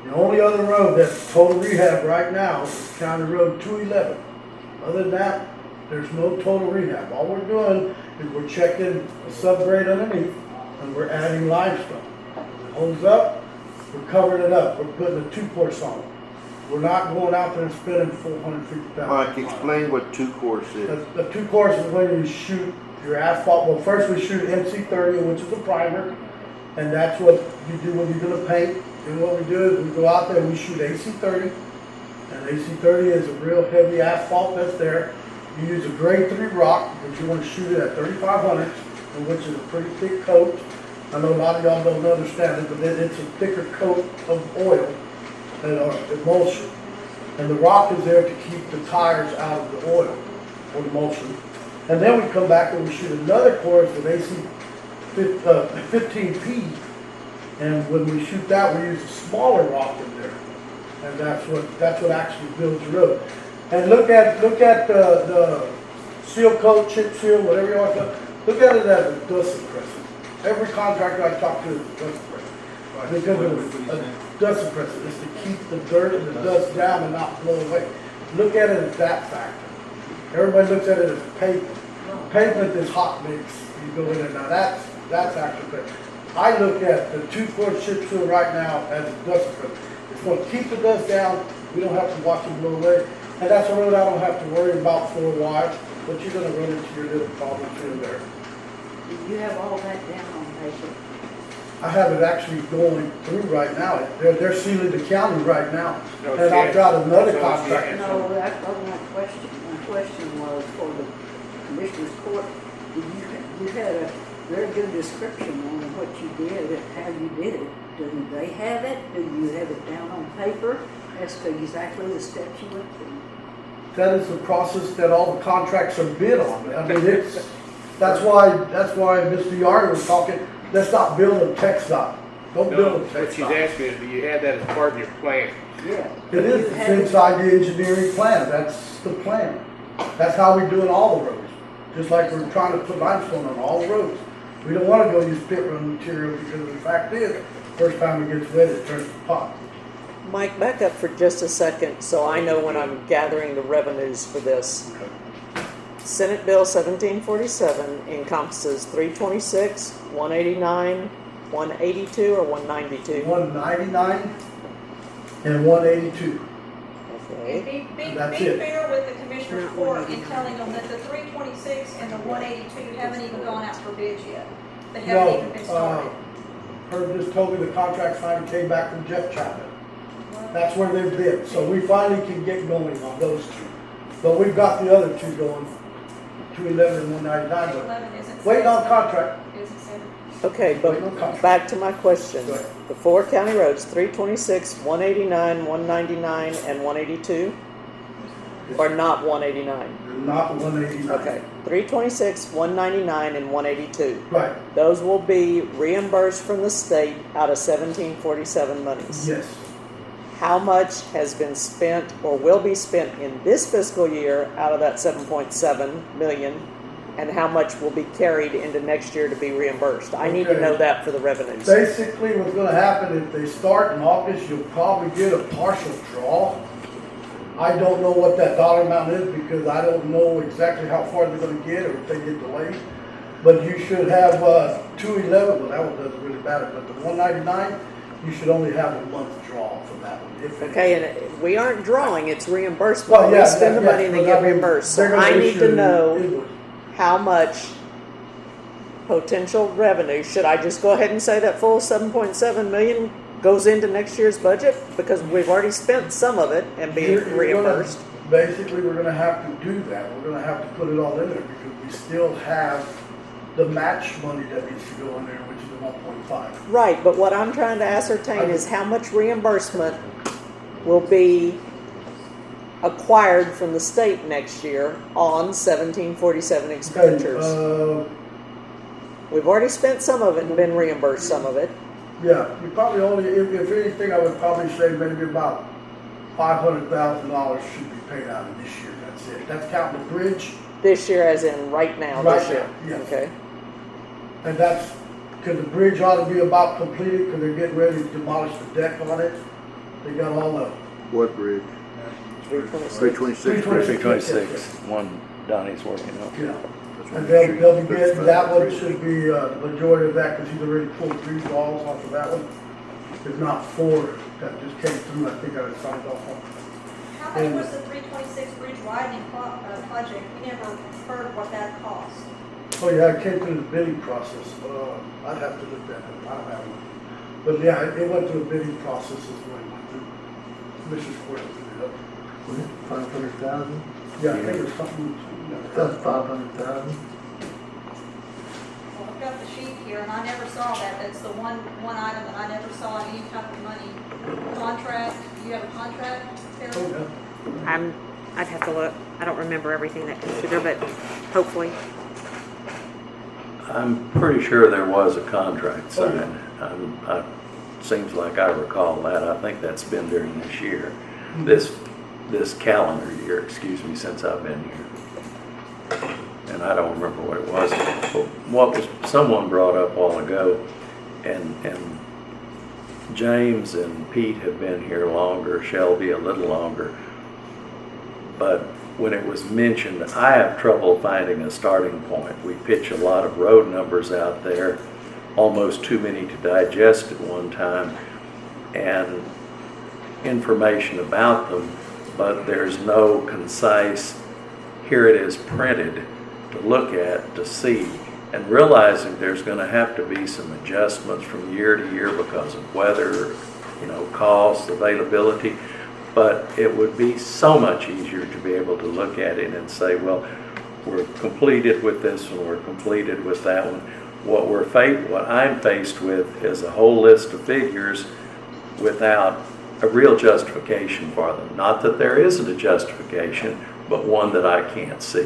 The only other road that's total rehab right now is County Road 211. Other than that, there's no total rehab. All we're doing is we're checking a subgrade underneath and we're adding limestone. If it holds up, we're covering it up. We're putting a 2-course on it. We're not going out there and spending $450,000. Mike, explain what 2-course is. The 2-course is when you shoot your asphalt. Well, first we shoot MC30, which is a primer, and that's what you do when you're gonna paint. And what we do is we go out there and we shoot AC30, and AC30 is a real heavy asphalt that's there. You use a grade 3 rock, but you want to shoot it at 3,500, which is a pretty thick coat. I know a lot of y'all don't understand it, but it's a thicker coat of oil and emulsion. And the rock is there to keep the tires out of the oil or emulsion. And then we come back and we shoot another course with AC 15P. And when we shoot that, we use a smaller rock in there. And that's what actually builds the road. And look at the seal coat, chip seal, whatever you want to. Look at it as a dust suppressor. Every contractor I talk to is a dust suppressor. Because of a dust suppressor. It's to keep the dirt and the dust down and not blow away. Look at it as that factor. Everybody looks at it as pavement. Pavement is hot mix. You go in there. Now that's actually better. I look at the 2-course chip seal right now as a dust suppressor. It's going to keep the dust down. We don't have to watch it blow away. And that's a road I don't have to worry about for a while. But you're going to run into your little problems here and there. You have all that down on paper. I have it actually going through right now. They're sealing the county right now. No, And I've got another No, contract. No, that wasn't my question. My question was for the Commissioner's Court. You had a very good description on what you did and how you did it. Do they have it? Do you have it down on paper as to exactly the steps you went through? That is the process that all the contracts are bid on. I mean, that's why Mr. Yarder was talking, let's not build a tech stop. Don't build a tech What she's stop. asking is, do you have that as part of your plan? Yeah. It is, it's inside the engineering plan, that's the plan. That's how we do it all the roads. Just like we're trying to put limestone on all the roads. We don't wanna go use pit run material because the fact is, first time it gets wet, it turns to pot. Mike, back up for just a second so I know when I'm gathering the revenues for this. Senate Bill 1747 encompasses 326, 189, 182, or 192? 199 and 182. Okay. And be That's it. fair with the Commissioner's Court in telling them that the 326 and the 182 haven't even gone out for bids yet. They haven't even been started. Herb just told me the contract finally came back from Jeff Chapman. That's where they've been. So we finally can get going on those two. But we've got the other two going, 211 and 199. 11 isn't Wait on set. contract. Isn't set. Okay, but back to my question. Go ahead. The 4 county roads, 326, 189, 199, and 182? Or not 189? Not 189. Okay, 326, 199, and 182. Right, Those will be reimbursed from the state out of 1747 monies. yes. How much has been spent or will be spent in this fiscal year out of that 7.7 million? And how much will be carried into next year to be reimbursed? I need to Okay. know that for the revenues. Basically, what's gonna happen, if they start in August, you'll probably get a partial draw. I don't know what that dollar amount is because I don't know exactly how far they're gonna get or if they get delayed. but you should have, 211, well, that one doesn't really matter, but the 199, you should only have a month draw for that one. if it- Okay, and we aren't drawing, it's reimbursement. Well, We yeah, spend the yeah, money and they but get I mean, reimbursed. they're So gonna I need issue to an know invoice. how much potential revenue, should I just go ahead and say that full 7.7 million goes into next year's budget? Because we've already spent some of it and being You're gonna- reimbursed. Basically, we're gonna have to do that. We're gonna have to put it all in there because we still have the match money that needs to go in there, which is the 1.5. Right, but what I'm trying to ascertain is how much reimbursement will be acquired from the state next year on 1747 Okay, expenditures. We've already spent some of it and been reimbursed some of it. yeah, you probably only, if anything, I would probably say maybe about $500,000 should be paid out of this year. That's it. That's counting the bridge. This year as in right now, Right this year? now, yes. Okay. And that's, because the bridge ought to be about completed, because they're getting ready to demolish the deck on it. They got all the, What bridge? 326. 326, one Donnie's working on. you know. And they'll be getting, that one should be, the majority of that, because he's already pulled 3 balls off of that one. If not 4, that just came through, I think I was signed off on. How much was the 326 bridge widening project? We never heard what that cost. Oh, yeah, it came through the bidding process. I'd have to look that up. I don't have one. But yeah, it went through a bidding process as well. It went through Commissioner's Court. Was it 500,000? Yeah, I think it was something. That's 500,000. Well, I've got the sheet here, and I never saw that. That's the one item that I never saw any type of money. Contract, you have a contract, Carol? Oh, yeah. I'd have to look. I don't remember everything that comes through there, but hopefully. I'm pretty sure there was a contract Oh, signed. Seems like I recall that. I think that's been during this year, this calendar year, excuse me, since I've been here. And I don't remember what it was. But what was someone brought up a while ago, and James and Pete have been here longer, Shelby a little longer. But when it was mentioned, I have trouble finding a starting point. We pitch a lot of road numbers out there, almost too many to digest at one time, and information about them, but there's no concise, here it is printed to look at, to see, and realizing there's going to have to be some adjustments from year to year because of weather, cost, availability. But it would be so much easier to be able to look at it and say, well, we're completed with this one, we're completed with that one. What I'm faced with is a whole list of figures without a real justification for them. Not that there isn't a justification, but one that I can't see. You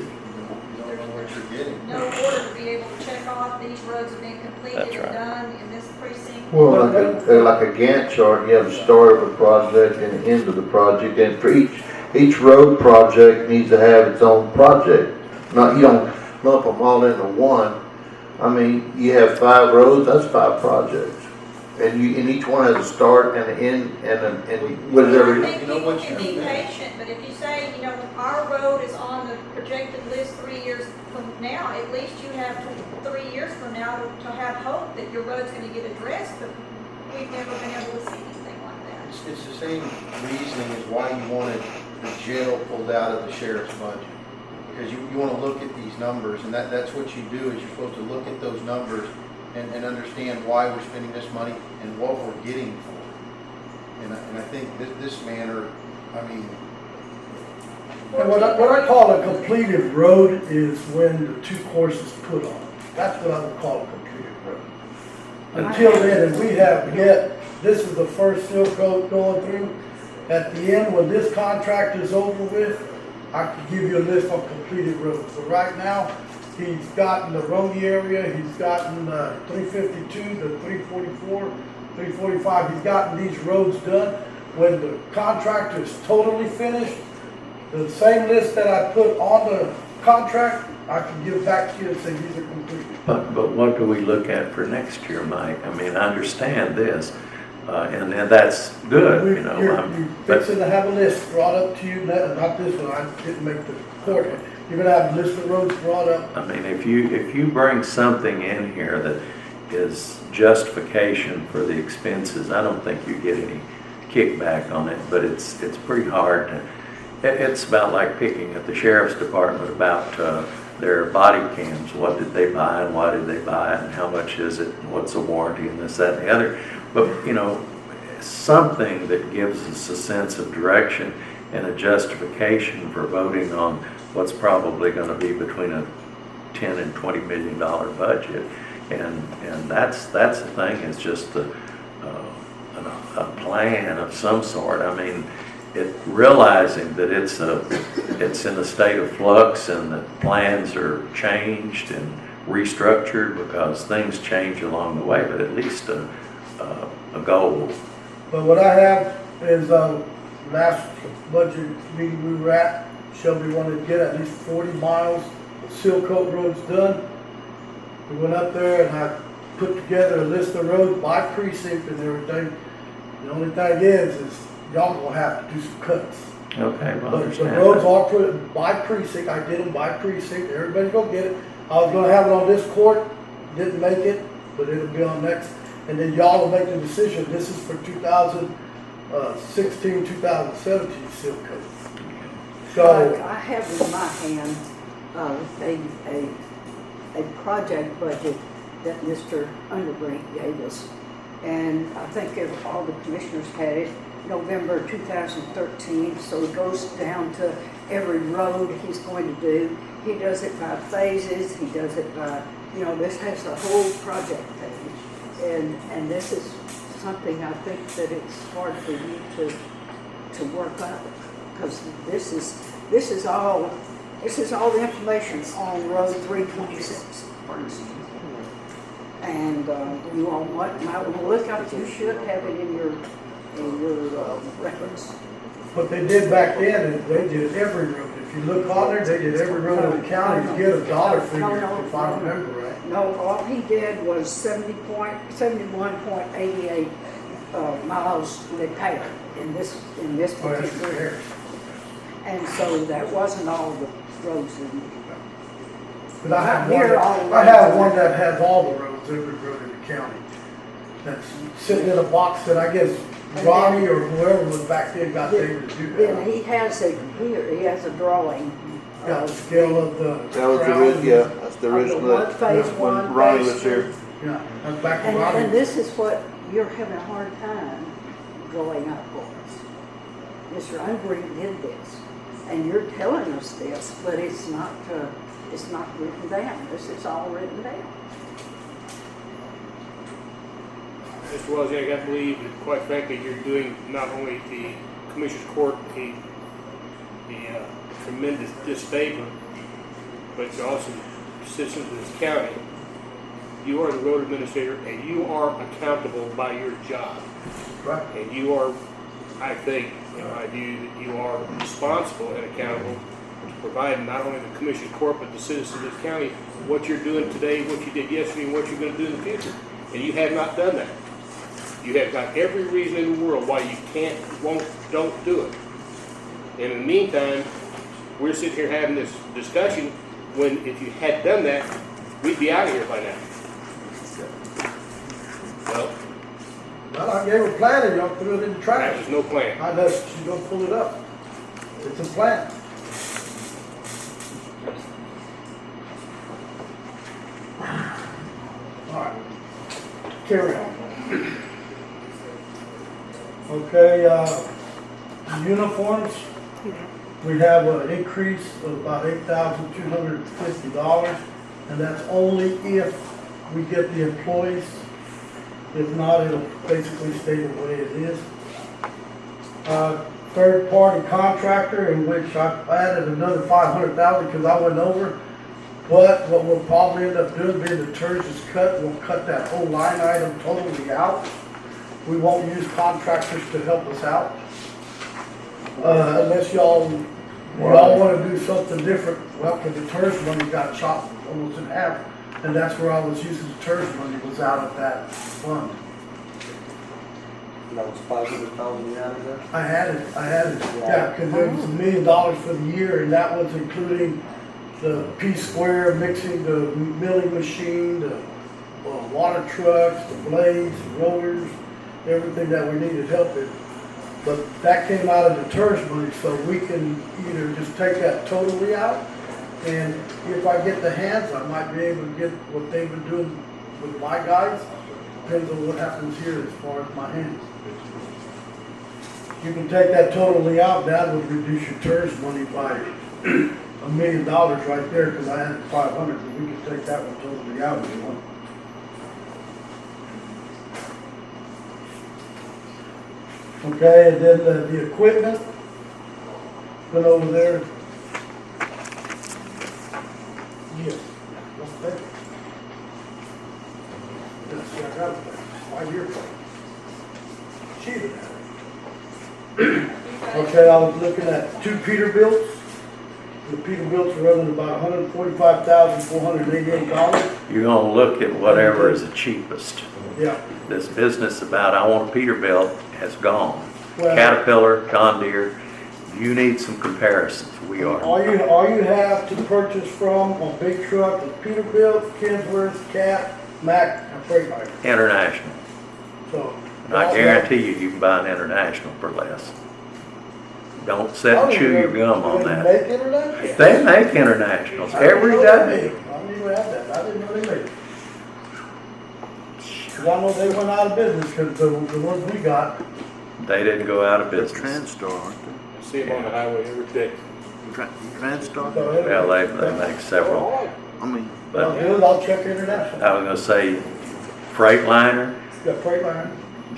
don't know what you're getting. No order to be able to check off these roads have been completed That's and right. done in this precinct. Well, like a Gantt chart, you have the start of a project and the end of the project, and for each road project needs to have its own project. You don't lump them all into one. I mean, you have 5 roads, that's 5 projects. And each one has a start and an end and whatever. I think people can be patient, but if you say, our road is on the projected list 3 years from now, at least you have 3 years from now to have hope that your road's gonna get addressed, but we've never been able to see anything like that. It's the same reasoning as why you wanted the jail pulled out of the sheriff's budget. Because you want to look at these numbers, and that's what you do, is you're supposed to look at those numbers and understand why we're spending this money and what we're getting for it. And I think this manner, And what I call a completed road is when the 2 courses put on. That's what I would call a completed road. Until then, and we have yet, this is the first seal coat going through. At the end, when this contract is over with, I can give you a list of completed roads. But right now, he's gotten the Roney area, he's gotten 352, the 344, 345. He's gotten these roads done. When the contractor is totally finished, the same list that I put on the contract, I can give back to you and say these are completed. But what do we look at for next year, Mike? I mean, I understand this. And that's good, you know. You're But fixing to have a list brought up to you, not this one, I didn't make the court. You're gonna have a list of roads brought up. I mean, if you bring something in here that is justification for the expenses, I don't think you get any kickback on it, but it's pretty hard to, it's about like picking at the sheriff's department about their body cams. What did they buy and why did they buy it and how much is it and what's the warranty and this, that, and the other. But, you know, something that gives us a sense of direction and a justification for voting on what's probably going to be between a $10 and $20 million budget. And that's the thing, it's just a plan of some sort. I mean, realizing that it's in a state of flux and that plans are changed and restructured because things change along the way, but at least a goal. But what I have is, last budget meeting we were at, Shelby wanted to get at least 40 miles of seal coat roads done. We went up there and I put together a list of roads by precinct and everything. The only thing is y'all gonna have to do some cuts. Okay, well, But the roads are put by precinct, I did them by precinct, everybody's gonna get it. I was gonna have it on this court, didn't make it, but it'll be on next. And then y'all will make the decision, this is for 2016, 2017 seal coat. So, I have in my hand a project budget that Mr. Underbrink gave us. And I think if all the commissioners had it, November 2013, so it goes down to every road he's going to do. He does it by phases, he does it by, you know, this has the whole project page. And this is something I think that it's hard for you to work out, because this is all the information on Road 326. And you all might want to look up. You should have it in your records. what they did back then is they did every road. If you look on there, they did every road in the county to get a dollar figure, if I remember right. No, all he did was 71.88 miles repaired in this particular. And so that wasn't all the roads in. But I have one that has all the roads, every road in the county. That's sitting in a box that I guess Ronnie or whoever was back then got David to do that. Then he has a drawing. Got the scale of the. That was that's the original. Phase one, when Ronnie phase was here. Yeah, that's back when And Ronnie. this is what you're having a hard time drawing up for us. Mr. Underbrink did this, and you're telling us this, but it's not written down. This is all written down. Mr. Wozniak, I believe that quite frankly, you're doing not only the Commissioner's Court a tremendous disfavor, but you're also citizens of this county. You are the road administrator and you are accountable by your job. Right. And you are, I think, in my view, that you are responsible and accountable to provide not only the Commissioner's Court, but the citizens of this county what you're doing today, what you did yesterday, and what you're going to do in the future. And you have not done that. You have got every reason in the world why you can't, won't, don't do it. And in the meantime, we're sitting here having this discussion when if you had done that, we'd be out of here by now. Well, I gave her a plan and y'all threw it in the trash. There's no plan. I know, she's gonna pull it up. It's a plan. All right, carry on. Okay, uniforms, we have an increase of about $8,250, and that's only if we get the employees. If not, it'll basically stay the way it is. Third-party contractor, in which I added another $500,000 because I went over. But what we'll probably end up doing, being the TERS is cut, we'll cut that whole line item totally out. We won't use contractors to help us out. Unless y'all want to do something different. Well, because the TERS money got chopped almost in half. And that's where I was using the TERS money, was out of that fund. That was 500,000 you added there? I had it, yeah, because it was $1 million for the year, and that was including the P-square, mixing, the milling machine, the water trucks, the blades, rollers, everything that we needed help with. But that came out of the TERS money, so we can either just take that totally out, and if I get the hands, I might be able to get what they've been doing with my guys. Depends on what happens here as far as my hands. You can take that totally out, that would reduce your TERS money by $1 million right there, because I had 500, but we can take that one totally out if you want. Okay, and then the equipment, went over there. Yes, what's that? Yes, yeah, I got it, 5 years ago. Cheated at it. Okay, I was looking at 2 Peterbilts. The Peterbilts are running about $145,488. You're gonna look at whatever is the cheapest. Yeah. This business about, I want a Peterbilt has gone. Well- Caterpillar, John Deere, you need some comparisons. We are. All you have to purchase from on big truck is Peterbilt, Kinsworth, Cat, Mack, and Freightliner. International. So. And I guarantee you can buy an International for less. Don't sit and chew your gum on They that. make international? They make Internationals I didn't every know they day. made them. I didn't even have that. I didn't know they made them. 'Cause I know they went out of business because the ones we got. They didn't go out of They're business. Transtar, aren't I see them on the highway every day. they? Transtar? So Well, they make several. I mean, Well, But good, I'll check international. I was gonna say Freightliner, Got Freightliner.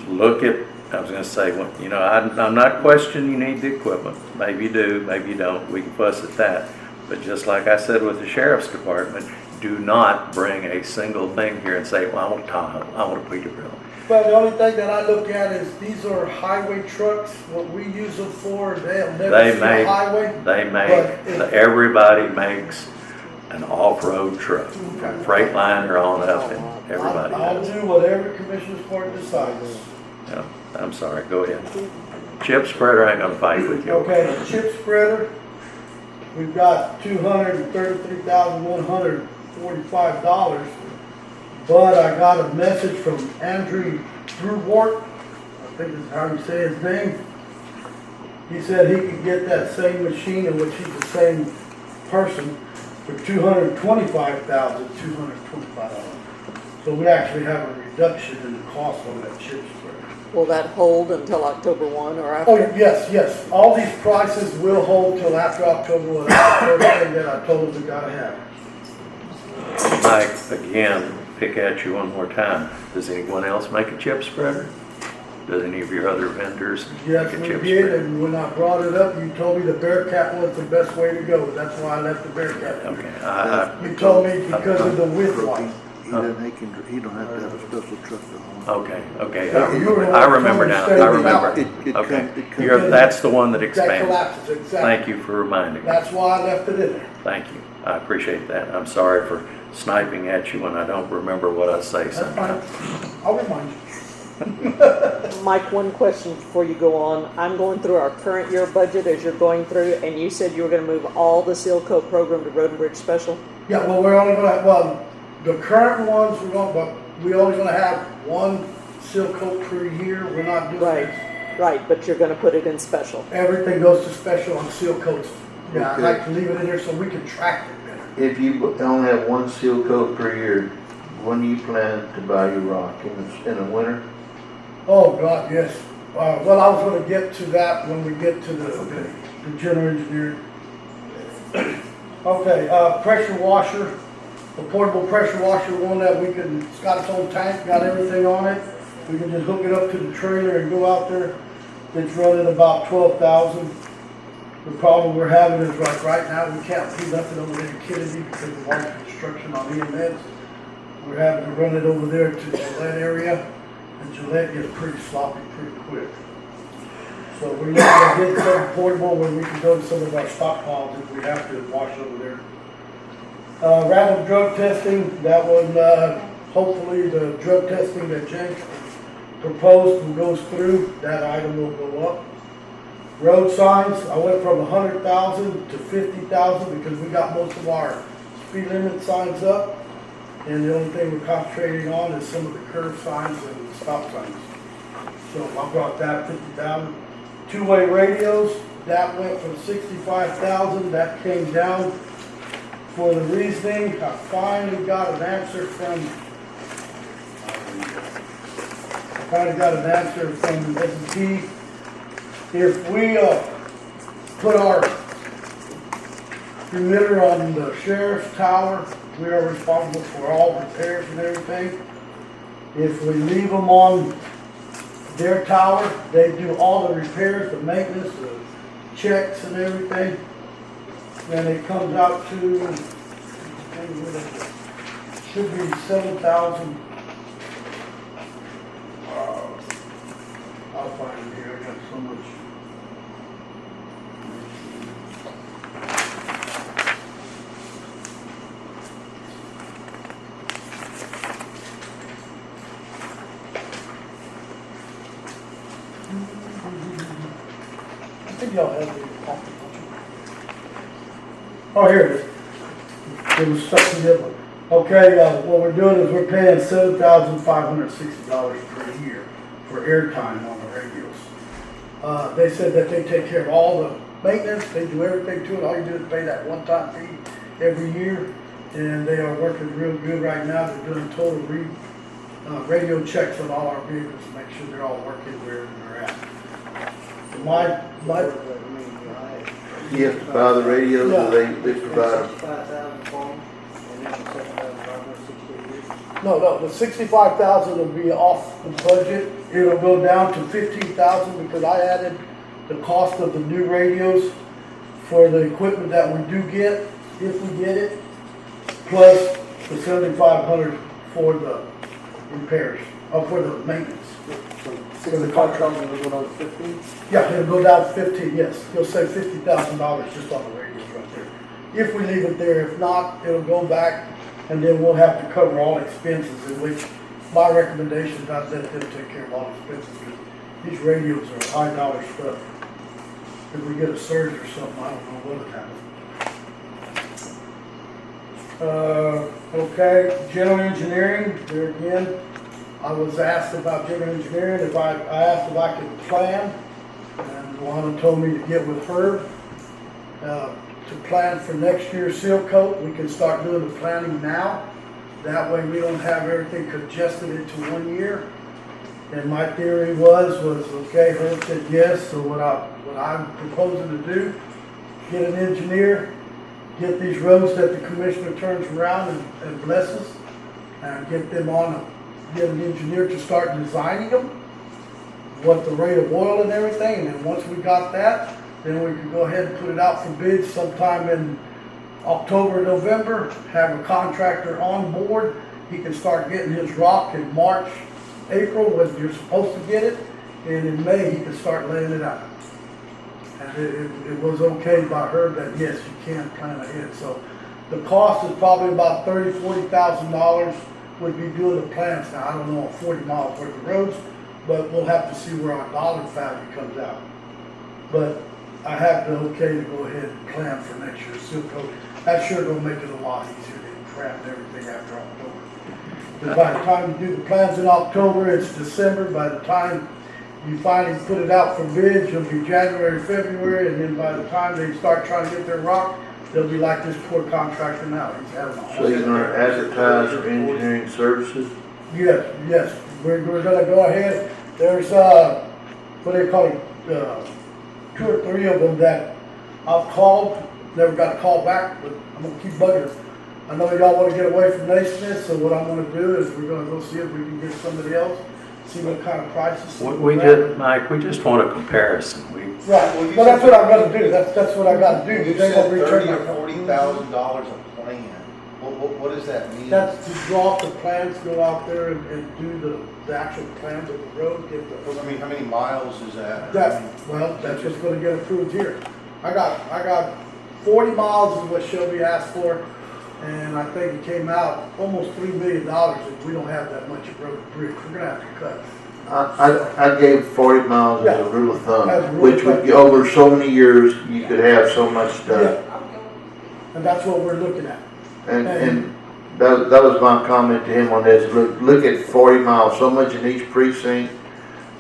look at, I was gonna say, well, you know, I'm not questioning you need the equipment. Maybe you do, maybe you don't. We can fuss at that. But just like I said with the sheriff's department, do not bring a single thing here and say, well, I want a Tahoe, I want a Peterbilt. Well, the only thing that I look at is these are highway trucks, what we use them for, they'll never They see a make, highway. they But make, it- everybody makes an off-road truck. From Freightliner on up, and everybody I'll does. do whatever Commissioner's Court decides. Yeah, I'm sorry, go ahead. Chip spreader ain't gonna fight with you. Okay, the chip spreader, we've got $233,145. But I got a message from Andrew Brewart, I think is how you say his name. He said he could get that same machine, in which he's the same person, for $225,225. So we actually have a reduction in the cost on that chip spreader. Will that hold until October 1 or Oh, after? yes. All these prices will hold till after October 1. That's everything that I told them we gotta have. Mike, again, pick at you one more time. Does anyone else make a chip spreader? Does any of your other vendors Yes, make a we chip did, spreader? and when I brought it up, you told me the Bearcat was the best way to go. That's why I left the Bearcat. Okay, You told me because of the width wise. he don't have to have a special truck to haul. okay. Yeah, you were the I one remember now, telling I me remember. It Okay, comes- that's the one that That expands. collapses, exactly. Thank you for reminding me. That's why I left it in there. Thank you. I appreciate that. I'm sorry for sniping at you when I don't remember what I say That's fine. sometimes. I'll remind you. Mike, one question before you go on. I'm going through our current year budget as you're going through, and you said you were gonna move all the seal coat program to Road and Bridge Special? Yeah, well, we're only gonna, the current ones, we only gonna have one seal coat per year. We're not doing Right, right, but you're gonna put it in special. everything goes to special on seal coats. Yeah, I'd Okay. like to leave it in there so we can track it better. If you only have one seal coat per year, when do you plan to buy your rock? In the winter? Oh, God, yes. Well, I was gonna get to that when we get to the general engineer. Okay, pressure washer, the portable pressure washer, one that we can, it's got its own tank, got everything on it. We can just hook it up to the trailer and go out there. It's running about 12,000. The problem we're having is like right now, we can't do nothing over there in Kennedy because of our construction on EMS. We're having to run it over there to Gillette area. And Gillette gets pretty sloppy pretty quick. So we're looking to get something portable where we can go to some of our stockpiles if we have to wash over there. Random drug testing, that one, hopefully the drug testing that Jenks proposed goes through, that item will go up. Road signs, I went from 100,000 to 50,000 because we got most of our speed limit signs up. And the only thing we're concentrating on is some of the curb signs and stop signs. So I brought that 50,000. Two-way radios, that went from 65,000, that came down. For the reasoning, I finally got an answer from S&P. If we put our emitter on the sheriff's tower, we are responsible for all repairs and everything. If we leave them on their tower, they do all the repairs, the maintenance, the checks and everything. And it comes out to, should be 7,000. I'll find it here, I got so much. I think y'all have the copy. Oh, here it is. It was stuck together. Okay, what we're doing is we're paying $7,560 per year for airtime on the radios. They said that they take care of all the maintenance, they do everything to it. All you do is pay that one-time fee every year, and they are working real good right now. They're doing total radio checks on all our vehicles to make sure they're all working where they're at. You have to buy the radios, Yeah. or they provide them? 5,000 for them, and then 7,560. No, the 65,000 will be off the budget. It'll go down to 15,000 because I added the cost of the new radios for the equipment that we do get, if we get it, plus the 7,500 for the repairs, or for the maintenance. So the contract will go down to 15? Yeah, it'll go down to 15, yes. You'll save $50,000 just on the radios right there. If we leave it there, if not, it'll go back, and then we'll have to cover all expenses, in which my recommendation is not let them take care of all expenses, because these radios are high dollar stuff. If we get a surge or something, I don't know what would happen. Okay, general engineering, there again. I was asked about general engineering, I asked if I could plan, and Luana told me to get with her to plan for next year's seal coat. We can start doing the planning now. That way we don't have everything congested into 1 year. And my theory was okay, Herb said yes, so what I'm proposing to do, get an engineer, get these roads that the commissioner turns around and blesses, and get them get an engineer to start designing them, what the rate of oil and everything, and then once we got that, then we can go ahead and put it out for bids sometime in October, November, have a contractor on board. He can start getting his rock in March, April, when you're supposed to get it, and in May, he can start laying it out. And it was okay by her that, yes, you can plan ahead. So the cost is probably about $40,000 would be doing the plans. Now, I don't know, 40 miles worth of roads, but we'll have to see where our dollar value comes out. But I have the okay to go ahead and plan for next year's seal coat. That's sure gonna make it a lot easier than cramming everything after October. Because by the time you do the plans in October, it's December. By the time you finally put it out for bids, it'll be January, February, and then by the time they start trying to get their rock, they'll be like this poor contractor now. He's having a So you're gonna advertise for engineering services? Yes, we're gonna go ahead. There's, what do they call it, 2 or 3 of them that I've called, never got a call back, but I'm gonna keep bugging them. I know y'all wanna get away from Naismith, so what I'm gonna do is we're gonna go see if we can get somebody else, see what kind of prices. Mike, we just want a comparison. Right, well, that's what I'm gonna do, that's what I gotta do. You They said gonna return $30,000 my- or $40,000 a plan. What does that mean? That's to draw up the plans, go out there and do the actual plans of the road, get the. I mean, how many miles is that? That's what's gonna get approved here. I got 40 miles is what Shelby asked for, and I think it came out almost $3 million if we don't have that much of road and bridge. We're gonna have to cut I gave 40 miles as a rule of thumb, As a rule which of would, thumb. over so many years, you could have so much done. Yeah. And that's what we're looking at. And that was my comment to him on this. Look at 40 miles, so much in each precinct.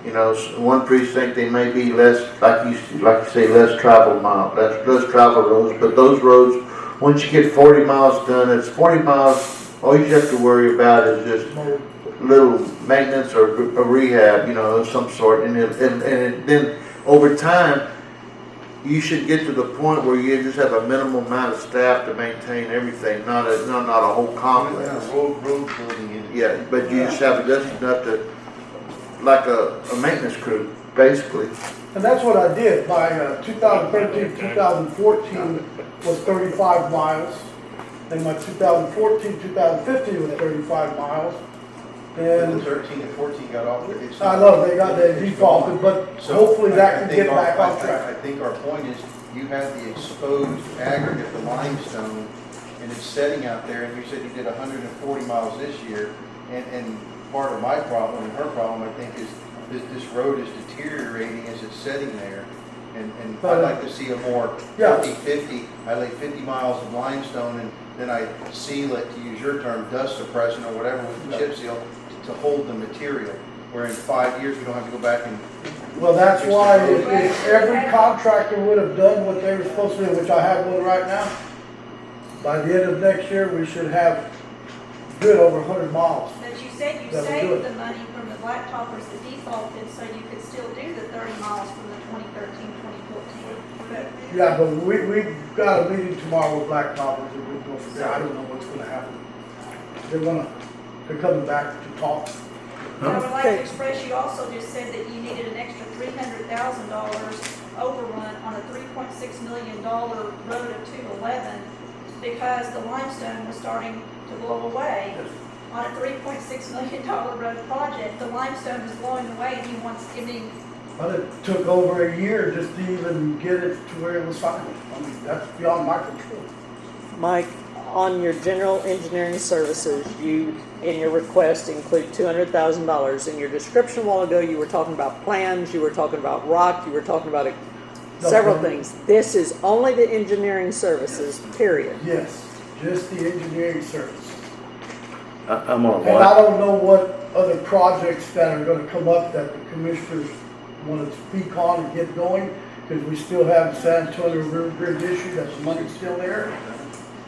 You know, one precinct, they may be less, like you say, less traveled mile, less traveled roads, but those roads, once you get 40 miles done, it's 40 miles, all you have to worry about is just little maintenance or a rehab, you know, of some sort. And then over time, you should get to the point where you just have a minimal amount of staff to maintain everything, not a whole complex. Road building in it. Yeah, but you just have just enough to, like a maintenance crew, basically. And that's what I did. By 2013, 2014 was 35 miles. Then my 2014, 2015 was 35 miles. And And 13 and 14 got off. It's I not- know they got that it's defaulted, gone. but So hopefully I that can think get our- back on track. I think our point is, you have the exposed aggregate, the limestone, and it's setting out there, and you said you did 140 miles this year, and part of my problem and her problem, I think, is this road is deteriorating as it's sitting there, and I'd like to see a more Yeah. 50-50. I lay 50 miles of limestone, and then I seal it, to use your term, dust suppression or whatever with the chip seal, to hold the material, where in 5 years, we don't have to go back and. Well, that's why if every contractor would have done what they were supposed to do, which I have one right now, by the end of next year, we should have good over 100 miles. But you said you That would do saved it. the money from the blacktoppers that defaulted, so you could still do the 30 miles from the 2013, 2014. Yeah, but we've got a meeting tomorrow with Blacktoppers, and we'll go from there. I don't know what's gonna happen. They're coming back to talk. I would like to express, you also just said that you needed an extra $300,000 overrun on a $3.6 million road of 211 because the limestone was starting to blow away. On a $3.6 million road project, the limestone is blowing away and he wants, But it took over a year just to even get it to where it was final. I mean, that's beyond my control. Mike, on your general engineering services, you, in your request, include $200,000. In your description a while ago, you were talking about plans, you were talking about rock, you were talking about several things. This is only the engineering services, period. Yes, just the engineering services. I'm gonna And I watch, don't know what other projects that are gonna come up that the commissioners want to speak on and get going, because we still have the San Antonio River Bridge issue, that the money's still there.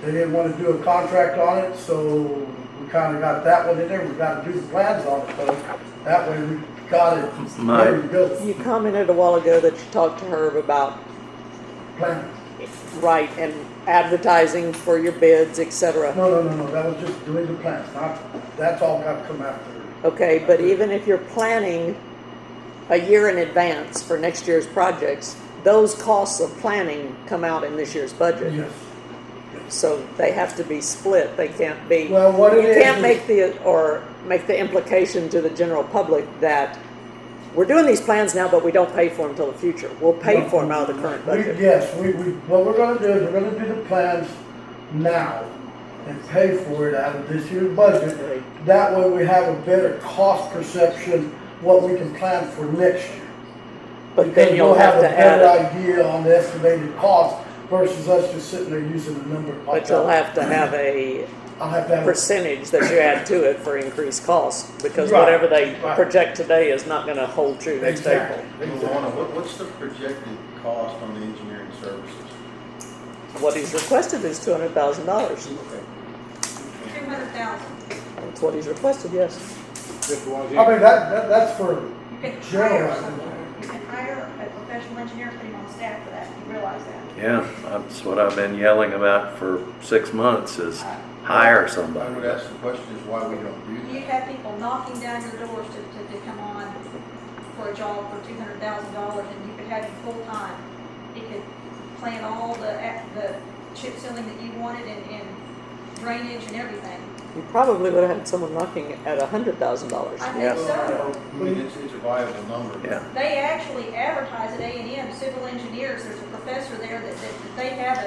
They didn't want to do a contract on it, so we kind of got that one in there. We got to do the plans on it, though. That way we got it ready to go. You commented a while ago that you talked to Herb about Plan. right and advertising for your bids, etc. No, that was just doing the plans, that's all got to come after. Okay, but even if you're planning a year in advance for next year's projects, those costs of planning come out in this year's budget. Yes. So they have to be split. They can't be. Well, what it you is can't is- make the implication to the general public that we're doing these plans now, but we don't pay for them until the future. We'll pay for them out of the current budget. What we're gonna do is we're gonna do the plans now and pay for it out of this year's budget. That way we have a better cost perception, what we can plan for next year. But then you'll We'll have a to better add, idea on the estimated cost versus us just sitting there using a number like but you'll that. have to have a I'll have to have. percentage that you add to it for increased costs, because Right, whatever they right. project today is not gonna hold true next Exactly. April. Luana, what's the projected cost on the engineering services? What he's requested is $200,000. 200,000. That's what he's requested, yes. Just one I mean, that's for You can general. hire someone, you can hire a professional engineer, put him on staff for that, you realize that. yeah, that's what I've been yelling about for 6 months is hire I would somebody. ask the question is why we don't do You that. have people knocking down your doors to come on for a job for $200,000 and you could have him full-time. He could plan all the chip sealing that you wanted and drainage and everything. You probably would have had someone knocking at $100,000. I think so. I mean, it's a viable number. Yeah. They actually advertise at A&M, civil engineers, there's a professor there that they have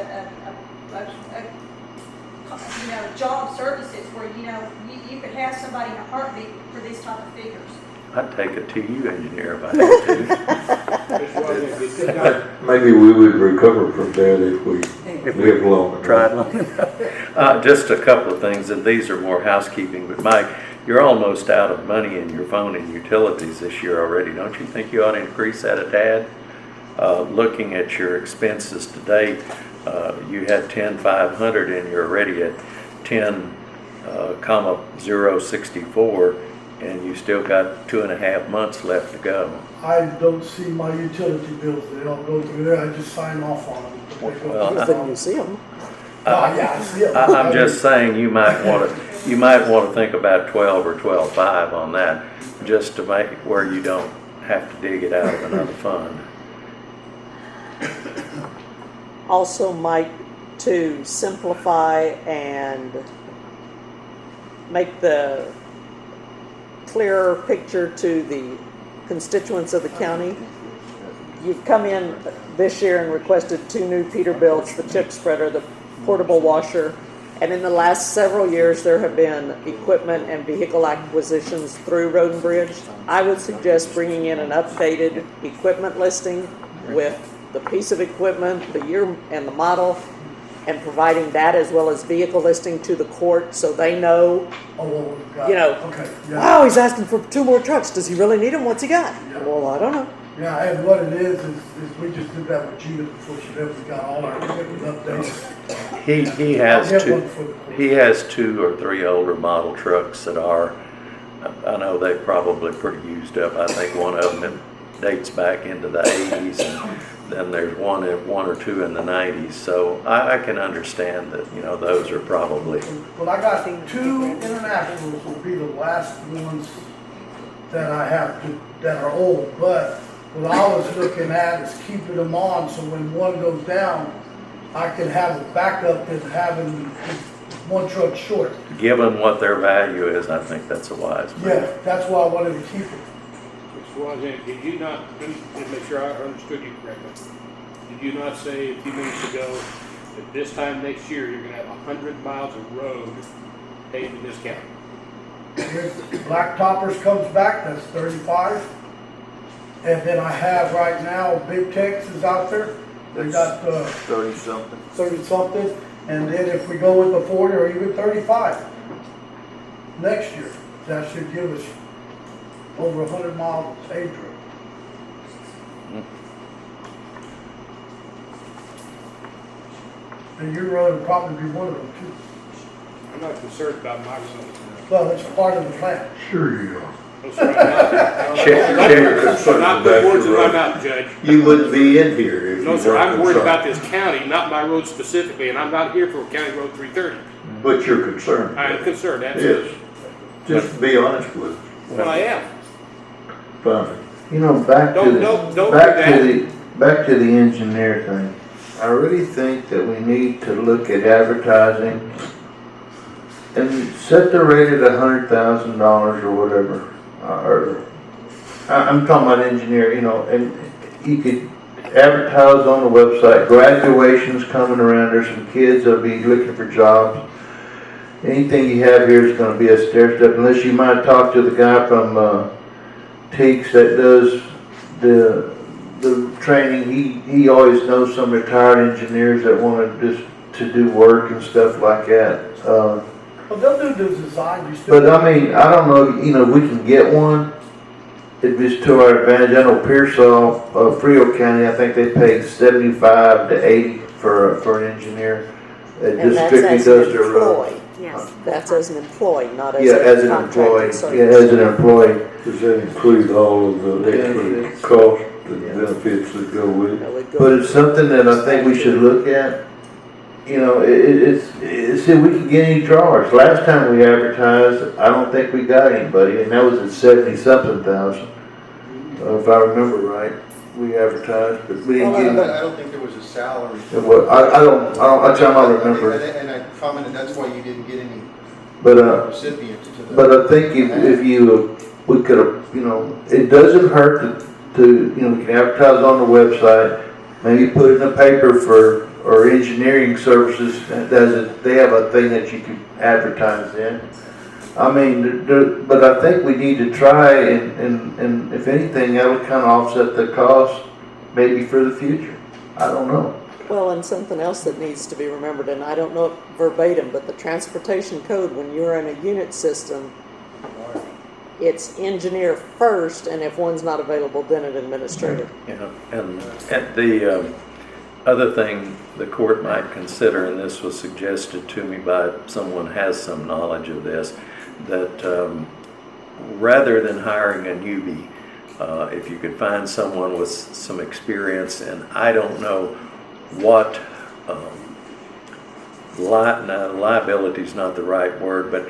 job services where, you could have somebody in a heartbeat for these type of figures. I'd take a TU engineer if I had to. Mr. Wozniak, did you not, Maybe we would recover from that if we live long enough. Tried long enough. Just a couple of things, and these are more housekeeping, but Mike, you're almost out of money in your phone and utilities this year already. Don't you think you ought to increase that a tad? Looking at your expenses to date, you had 10,500 and you're already at 10,064, and you still got 2.5 months left to go. I don't see my utility bills, they don't go through there, I just sign off on them. But they go Well, through. Because then you see them. Yeah, I see them. I'm just saying you might want to think about 12 or 12.5 on that, just to make it where you don't have to dig it out of another fund. Also, Mike, to simplify and make the clearer picture to the constituents of the county, you've come in this year and requested 2 new Peterbilts, the chip spreader, the portable washer, and in the last several years there have been equipment and vehicle acquisitions through Road and Bridge. I would suggest bringing in an updated equipment listing with the piece of equipment, the year and the model, and providing that as well as vehicle listing to the court so they know, Oh, well, we've got, you know, okay, yeah. wow, he's asking for 2 more trucks. Does he really need them? What's he got? Yeah. Well, I don't know. Yeah, and what it is we just did that with Gina before she left, we got all our equipment updated. He I'll has get two. one for the court. He has 2 or 3 older model trucks that are, I know they're probably pretty used up. I think one of them dates back into the 80s, and then there's one or two in the 90s. So I can understand that, you know, those are probably. Well, I got 2 internationals will be the last ones that I have to, that are old, but what I was looking at is keeping them on, so when one goes down, I can have a backup than having one truck short. Given what their value is, I think that's a wise move. Yeah, that's why I wanted to keep it. Mr. Wozniak, did you not, let me make sure I understood you correctly. Did you not say a few minutes ago that this time next year, you're gonna have 100 miles of road paved in this county? If Black Toppers comes back, that's 35. And then I have right now, Big Tex is out there. They got 30-something. 30-something. And then if we go with the 40 or even 35 next year, that should give us over 100 miles of paved road. And your road will probably be one of them too. I'm not concerned about my road. Well, it's part of the plan. Sure you are. No, sir, I'm not. Concerned Not about put words in your my road. mouth, Judge. You wouldn't be in here if you No, sir, weren't I'm worried concerned. about this county, not my road specifically, and I'm not here for County Road 330. But you're concerned. I'm concerned, absolutely. Yes. Just be honest with us. Well, I am. Fine. You know, back to Don't do back to the engineer thing. I really think that we need to look at advertising and set the rate at $100,000 or whatever. I'm talking about engineer, you know, and you could advertise on the website. Graduation's coming around. There's some kids that'll be looking for jobs. Anything you have here is going to be a stair step, unless you might talk to the guy from Teeks that does the training. He always knows some retired engineers that want to just to do work and stuff like that. Well, they'll do the design. You still. But I mean, I don't know. You know, we can get one. It'd be to our advantage. I know Pearsall, Frio County. I think they pay 75 to 80 for an engineer. That And just that's strictly as does an their road. employee. Yes. That's as an employee, not as Yeah, a as an contracted employee. service. Yeah, as an employee. Does that include all of the extra Benefits. costs and benefits that go with it? That would go- But it's something that I think we should look at. You know, it's see, we can get any drawers. Last time we advertised, I don't think we got anybody, and that was at 70-something thousand. If I remember right, we advertised, but we didn't I get. don't think there was a salary. I don't remember. And I commented, that's why you didn't get any But recipients to the. but I think if you we could have, you know, it doesn't hurt to you know, we can advertise on the website, maybe put it in the paper for. Or engineering services, they have a thing that you can advertise in. I mean, but I think we need to try and if anything, that would kind of offset the cost maybe for the future. I don't know. Well, and something else that needs to be remembered, and I don't know it verbatim, but the transportation code, when you're in a unit system, it's engineer first, and if one's not available, then an administrator. Yeah, and the other thing the court might consider, and this was suggested to me by someone who has some knowledge of this, that rather than hiring a newbie, if you could find someone with some experience, and I don't know what liability is not the right word, but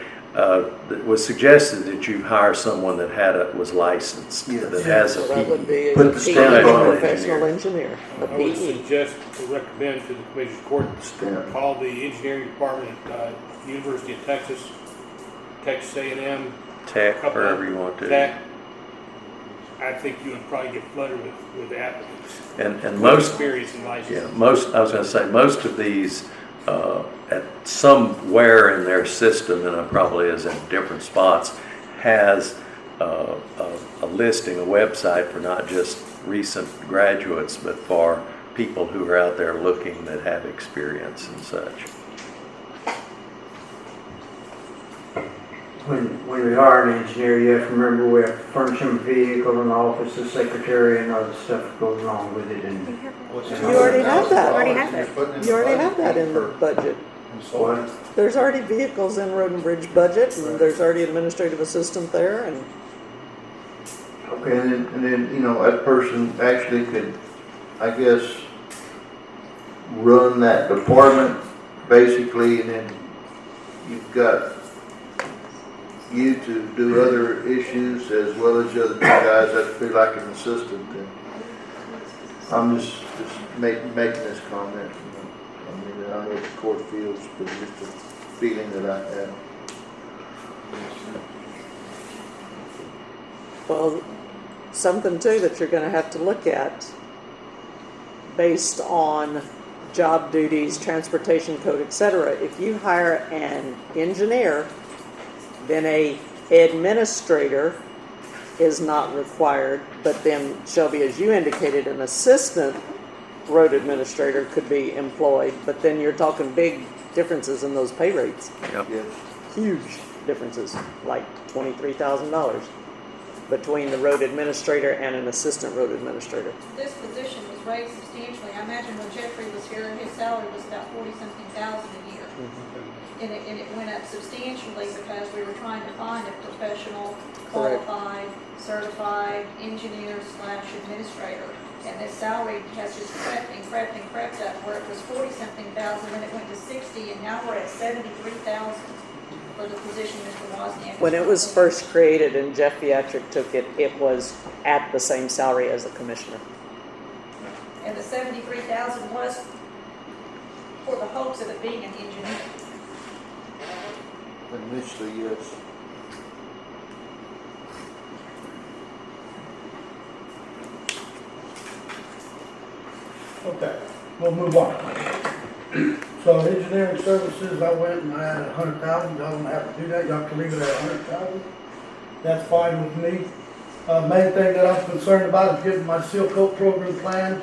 it was suggested that you hire someone that was licensed, that has So a that would be a Put the PE, stamp on it. professional engineer, a I would PE. suggest to recommend to the Commission's Court, Yeah. call the engineering department at University of Texas A&M, tech, wherever you want to. Tech. I think you would probably get flooded with applicants. And With most, experience and license. yeah, I was going to say, most of these, at somewhere in their system, and it probably is in different spots, has a listing, a website for not just recent graduates, but for people who are out there looking that have experience and such. When we hire an engineer, you have to remember we have to furnish him a vehicle, an office, a secretary, and other stuff that goes along with it. And You already have that. Already have it. You already have that in the budget. what? There's already vehicles in Road and Bridge budget, and there's already administrative assistant there, and Okay, and then, you know, that person actually could, I guess, run that department basically, and then you've got you to do other issues as well as the other two guys that feel like an assistant. And I'm just making this comment. You know. I mean, I don't know what the court feels, but it's just a feeling that I have. well, something too that you're gonna have to look at based on job duties, transportation code, etc. If you hire an engineer, then a administrator is not required, but then Shelby, as you indicated, an assistant road administrator could be employed, but then you're talking big differences in those pay rates. Yep. Yes. Huge differences, like $23,000 between the road administrator and an assistant road administrator. This position was raised substantially. I imagine when Jeffrey was here, his salary was about 40-something thousand a year. And it went up substantially because we were trying to find a professional, qualified, certified engineer / administrator. And this salary has just crept up where it was 40-something thousand, then it went to 60, and now we're at 73,000 for the position Mr. Wozniak. When it was first created and Jeff Beatrick took it, it was at the same salary as a commissioner. And the 73,000 was for the hopes of it being an engineer. Initially, yes. Okay, we'll move on. So engineering services, I went and I had 100,000, y'all don't have to do that, y'all can leave it at 100,000. That's fine with me. Main thing that I'm concerned about is getting my seal coat program planned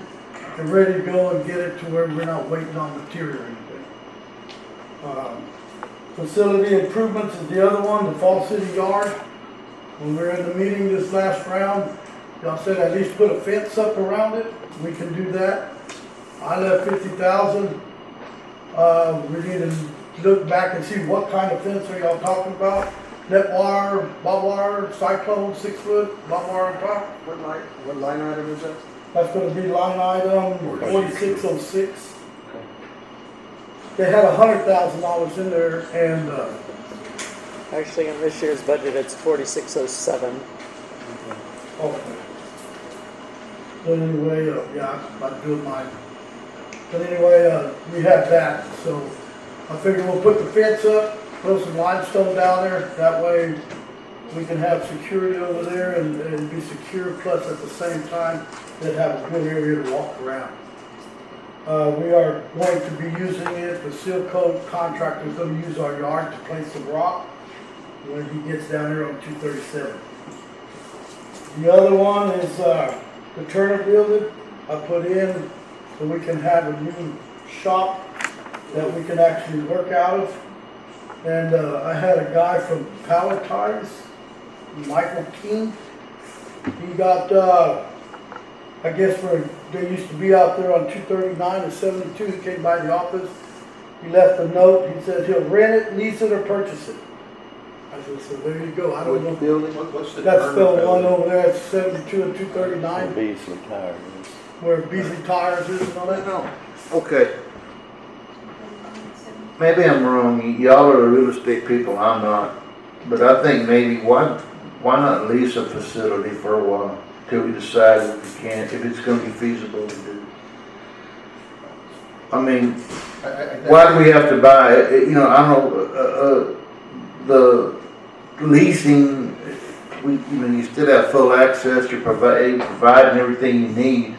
and ready to go and get it to where we're not waiting on material or anything. Facility improvements is the other one, the Fall City Yard. When we were in the meeting this last round, y'all said at least put a fence up around it. We can do that. I left 50,000. We need to look back and see what kind of fence are y'all talking about. Net wire, barbed wire, cyclone, 6 foot, barbed wire on top. What line item is that? That's gonna be line item 4606. They had $100,000 in there and, Actually, in this year's budget, it's 4607. okay. But anyway, yeah, I'm doing mine. But anyway, we have that, so I figure we'll put the fence up, throw some limestone down there, that way we can have security over there and be secure, plus at the same time, they'd have a good area to walk around. We are going to be using it, the seal coat contractor is gonna use our yard to place some rock. when he gets down here on 237. The other one is, the Turner building. I put in so we can have a new shop that we can actually work out of. And, I had a guy from Palletized, Michael King. He got, I guess where they used to be out there on 239 and 72, he came by the office. He left a note, he said he'll rent it, lease it, or purchase it. I said, so there you go, I don't know. Which building? What's the That's Turner the one building? over there at 72 and 239, Beasley Tires. where Beasley Tires is and all that. No. Okay. Maybe I'm wrong. Y'all are the real estate people. I'm not. But I think maybe why not lease a facility for a while till we decide if we can, if it's going to be feasible to do. I mean, why do we have to buy it? You know, I don't know. The leasing, you still have full access. You're providing everything you need.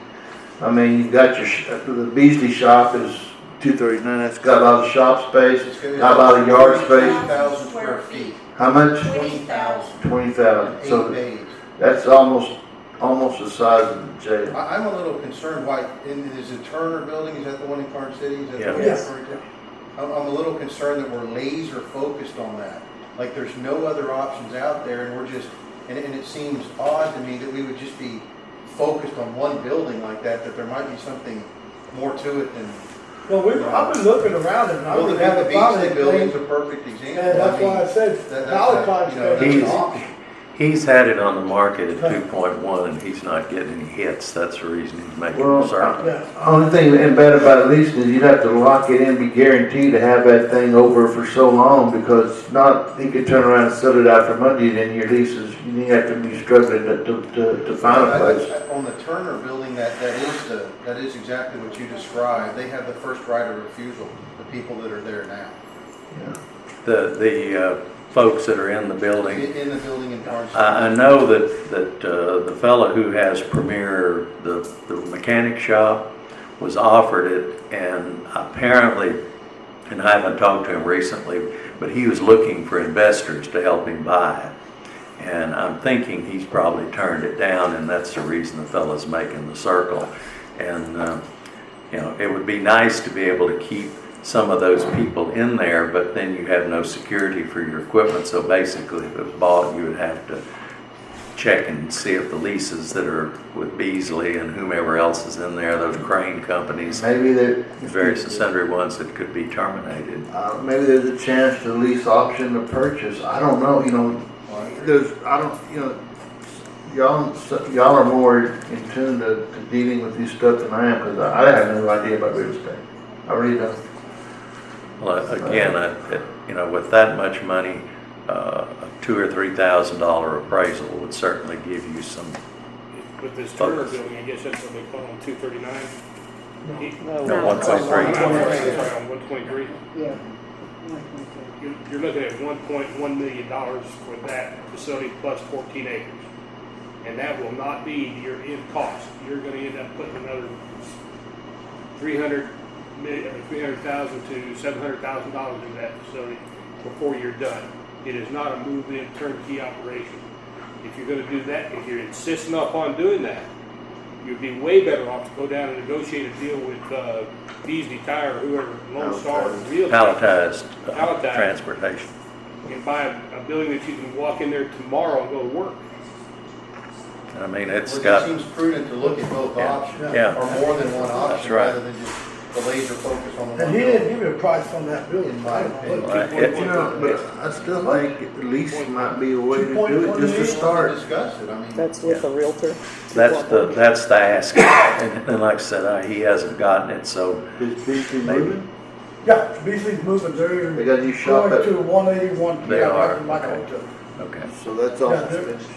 I mean, you've got the Beasley shop is 239. It's got a lot of shop space. Got a lot of yard space. 20,000 square feet. How much? 20,000. 20,000. 8 So bays. that's almost the size of the jail. I'm a little concerned why, is it Turner building, is that the one in Karnes City? Is that the one Yes. you're referring to? I'm a little concerned that we're laser focused on that. Like there's no other options out there and we're just, and it seems odd to me that we would just be focused on one building like that there might be something more to it than. Well, I've been looking around it and I Well, really the haven't found Beasley building's anything. a perfect example. And that's why I said Palletized that's He's- an option. He's had it on the market at 2.1 and he's not getting any hits. That's the reason he's making Well, the circle. Yeah. Only thing and bad about leasing is you'd have to lock it in, be guaranteed to have that thing over for so long because not he could turn around and sell it out from under you. Then your leases you have to be struggling to find a place. On the Turner building, that is exactly what you described. They have the first right of refusal, the people that are there now. The folks that are in the building. In the building in Karnes. I know that the fellow who has Premier, the mechanic shop, was offered it, and apparently, and I haven't talked to him recently, but he was looking for investors to help him buy it. And I'm thinking he's probably turned it down, and that's the reason the fellow's making the circle. And it would be nice to be able to keep some of those people in there, but then you have no security for your equipment. So basically, if it was bought, you would have to check and see if the leases that are with Beasley and whomever else is in there, those crane companies, Maybe there, various and sundry ones that could be terminated. maybe there's a chance to lease option to purchase. I don't know. Y'all are more in tune to dealing with these stuff than I am because I have no idea about real estate. I really don't. Well, again, with that much money, a $2,000 or $3,000 appraisal would certainly give you some. With this Turner focus. building, I guess that's what they call on 239. No, 1.3. Sorry, on 123. Yeah. You're looking at $1.1 million for that facility plus 14 acres. And that will not be your end cost. You're gonna end up putting another $300,000 to $700,000 in that facility before you're done. It is not a move-in turnkey operation. If you're gonna do that, if you're insisting upon doing that, you'd be way better off to go down and negotiate a deal with Beasley Tire or whoever, Lone Star, Real Palletized Palletized. transportation. and buy a building that you can walk in there tomorrow and go to work. I mean, it's Well, got. it seems prudent to look at both Yeah. options, Yeah. or more than one option, That's right. rather than just the laser focus on the one. And he building. didn't give me a price on that building. In my opinion. Right. But I still think at least might be a way to do it just to start. Discuss it, I mean. That's with a realtor. That's the ask. And like I said, he hasn't gotten it, so Is Beasley maybe. moving? Yeah, Beasley's moving, They got a new shop going at, to 181. They yeah, are, right in my okay. hotel. Okay. so that's Yeah, all.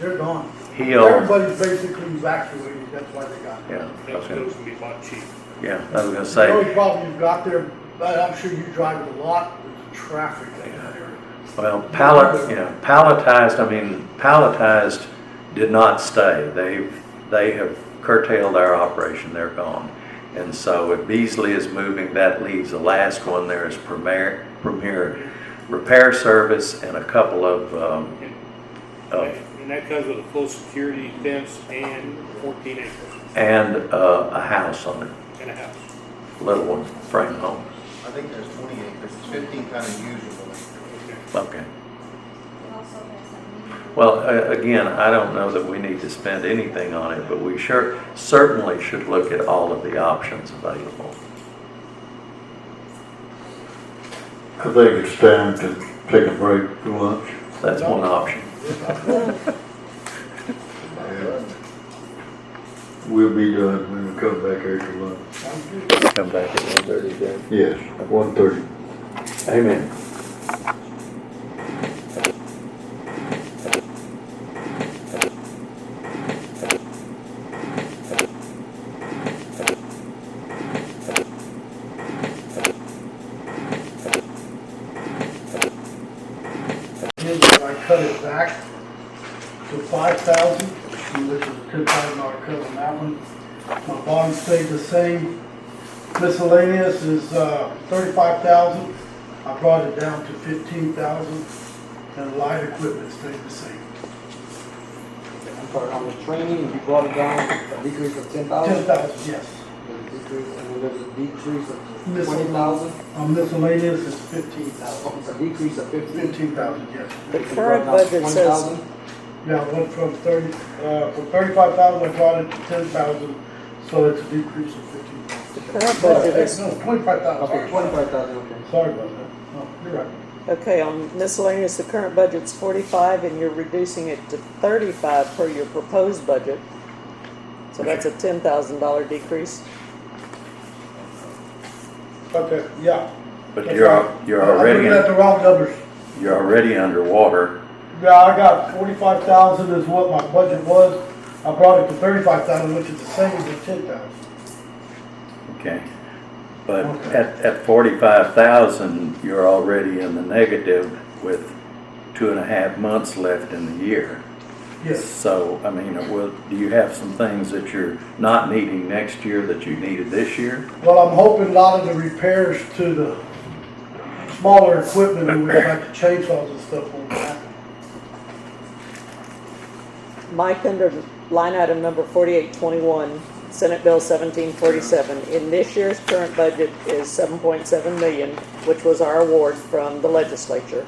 they're gone. He owns, Everybody's basically evacuated, that's why they got it. yeah, Those okay. those can be bought cheap. Yeah, I was gonna The say, only problem you've got there, but I'm sure you drive it a lot, is the traffic in that area. well, palletized did not stay. They have curtailed their operation, they're gone. And so if Beasley is moving, that leaves the last one there is Premier. repair service and a couple of, And that comes with a full security fence and 14 acres and a house on it, and a house. little one, frame home. I think there's 20 acres, it's 15 kind of usable. Okay. Well, again, I don't know that we need to spend anything on it, but we certainly should look at all of the options available. I think it's time to take a break for lunch. That's one option. We'll be done when we come back after lunch. Come back at 1:30 again. Yes, 1:30. Amen. I cut it back to 5,000, which is a $10,000 cut on that one. My bond stayed the same. Miscellaneous is 35,000. I brought it down to 15,000, and light equipment stayed the same. I'm sorry, on the training, you brought it down, a decrease of 10,000? 10,000, yes. There's a decrease, and then there's a decrease of Miscel- 20,000? On miscellaneous is 15,000. Oh, it's a decrease of 15,000, yes. The current budget says, Yeah, I went from 35,000, I brought it to 10,000, so it's a decrease of 15,000. the current budget is, No, 25,000. Okay, 25,000, okay. Sorry about that. No, you're right. okay, on miscellaneous, the current budget's 45 and you're reducing it to 35 per your proposed budget. So that's a $10,000 decrease. Okay, yeah. But That's you're right. you're I'm already looking at the wrong numbers. you're already underwater. Yeah, I got 45,000 is what my budget was. I brought it to 35,000, which is the same as the 10,000. Okay. But Okay. at 45,000, you're already in the negative with 2.5 months left in the year. Yes. So, I mean, do you have some things that you're not needing next year that you needed this year? Well, I'm hoping a lot of the repairs to the smaller equipment and we like the chainsaws and stuff won't happen. Mike, under line item number 4821, Senate Bill 1747, in this year's current budget is 7.7 million, which was our award from the legislature,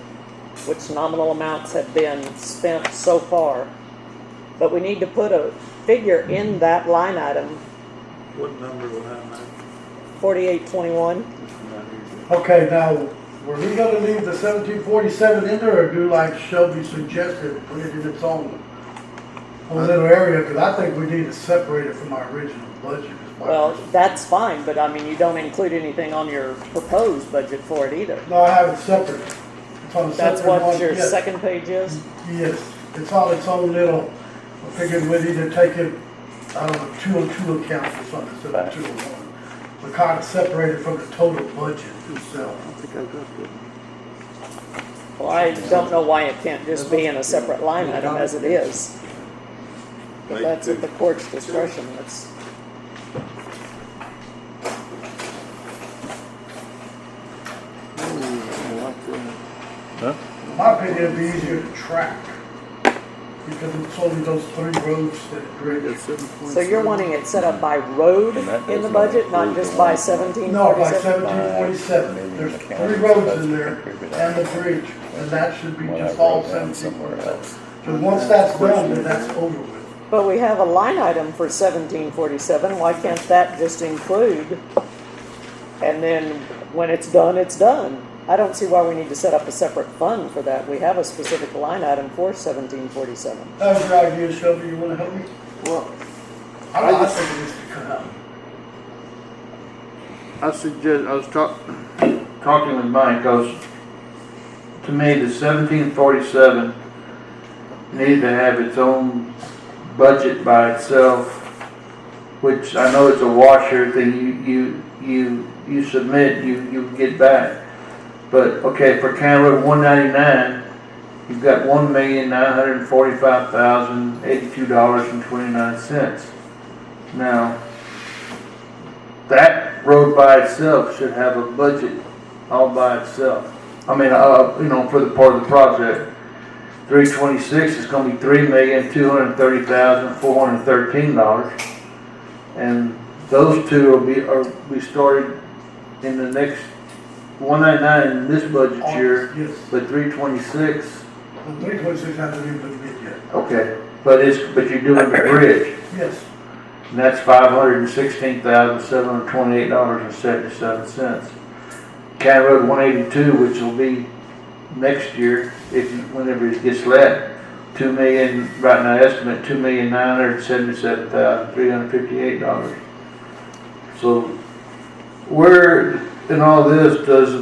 which nominal amounts have been spent so far. But we need to put a figure in that line item, What number will that make? 4821. Okay, now, were we gonna leave the 1747 in there or do like Shelby suggested, put it in its own little area? Because I think we need to separate it from our original budget. is my Well, personal- that's fine, but I mean, you don't include anything on your proposed budget for it either. No, I have it separate. It's on a That's separate one. what your Yes. second page is? Yes, it's on its own little, I figured we'd either take it, I don't know, 202 accounts or something instead of 201. But kind of separated from the total budget itself. Well, I don't know why it can't just be in a separate line item as it is. But that's at the court's discretion, that's. In my opinion, it'd be easier to track. Because it's only those 3 roads that bridge. So you're wanting it set up by road in the budget, not just by 1747? No, by 1747. There's 3 roads in there and the bridge, and that should be just all 1747. Because once that's done, then that's over with. But we have a line item for 1747, why can't that just include, and then when it's done, it's done? I don't see why we need to set up a separate fund for that. We have a specific line item for 1747. That was your idea, Shelby, you wanna help me? Well, I think it needs to cut out. I suggest, I was talking with Mike, because to me, the 1747 needed to have its own budget by itself, which I know it's a washer thing, you submit, you get back. But, okay, for County Road 199, you've got $1,945,082.29. Now, that road by itself should have a budget all by itself. for the part of the project. 326 is gonna be $3,230,413. And those two are be started in the next 199 in this budget year, Yes, but 326, the 326 hasn't even been bid yet. okay, but you're doing the bridge, Yes, and that's $516,728.77. County Road 182, which will be next year, whenever it gets let, 2 million, right now estimate $2,977,358. So where in all this does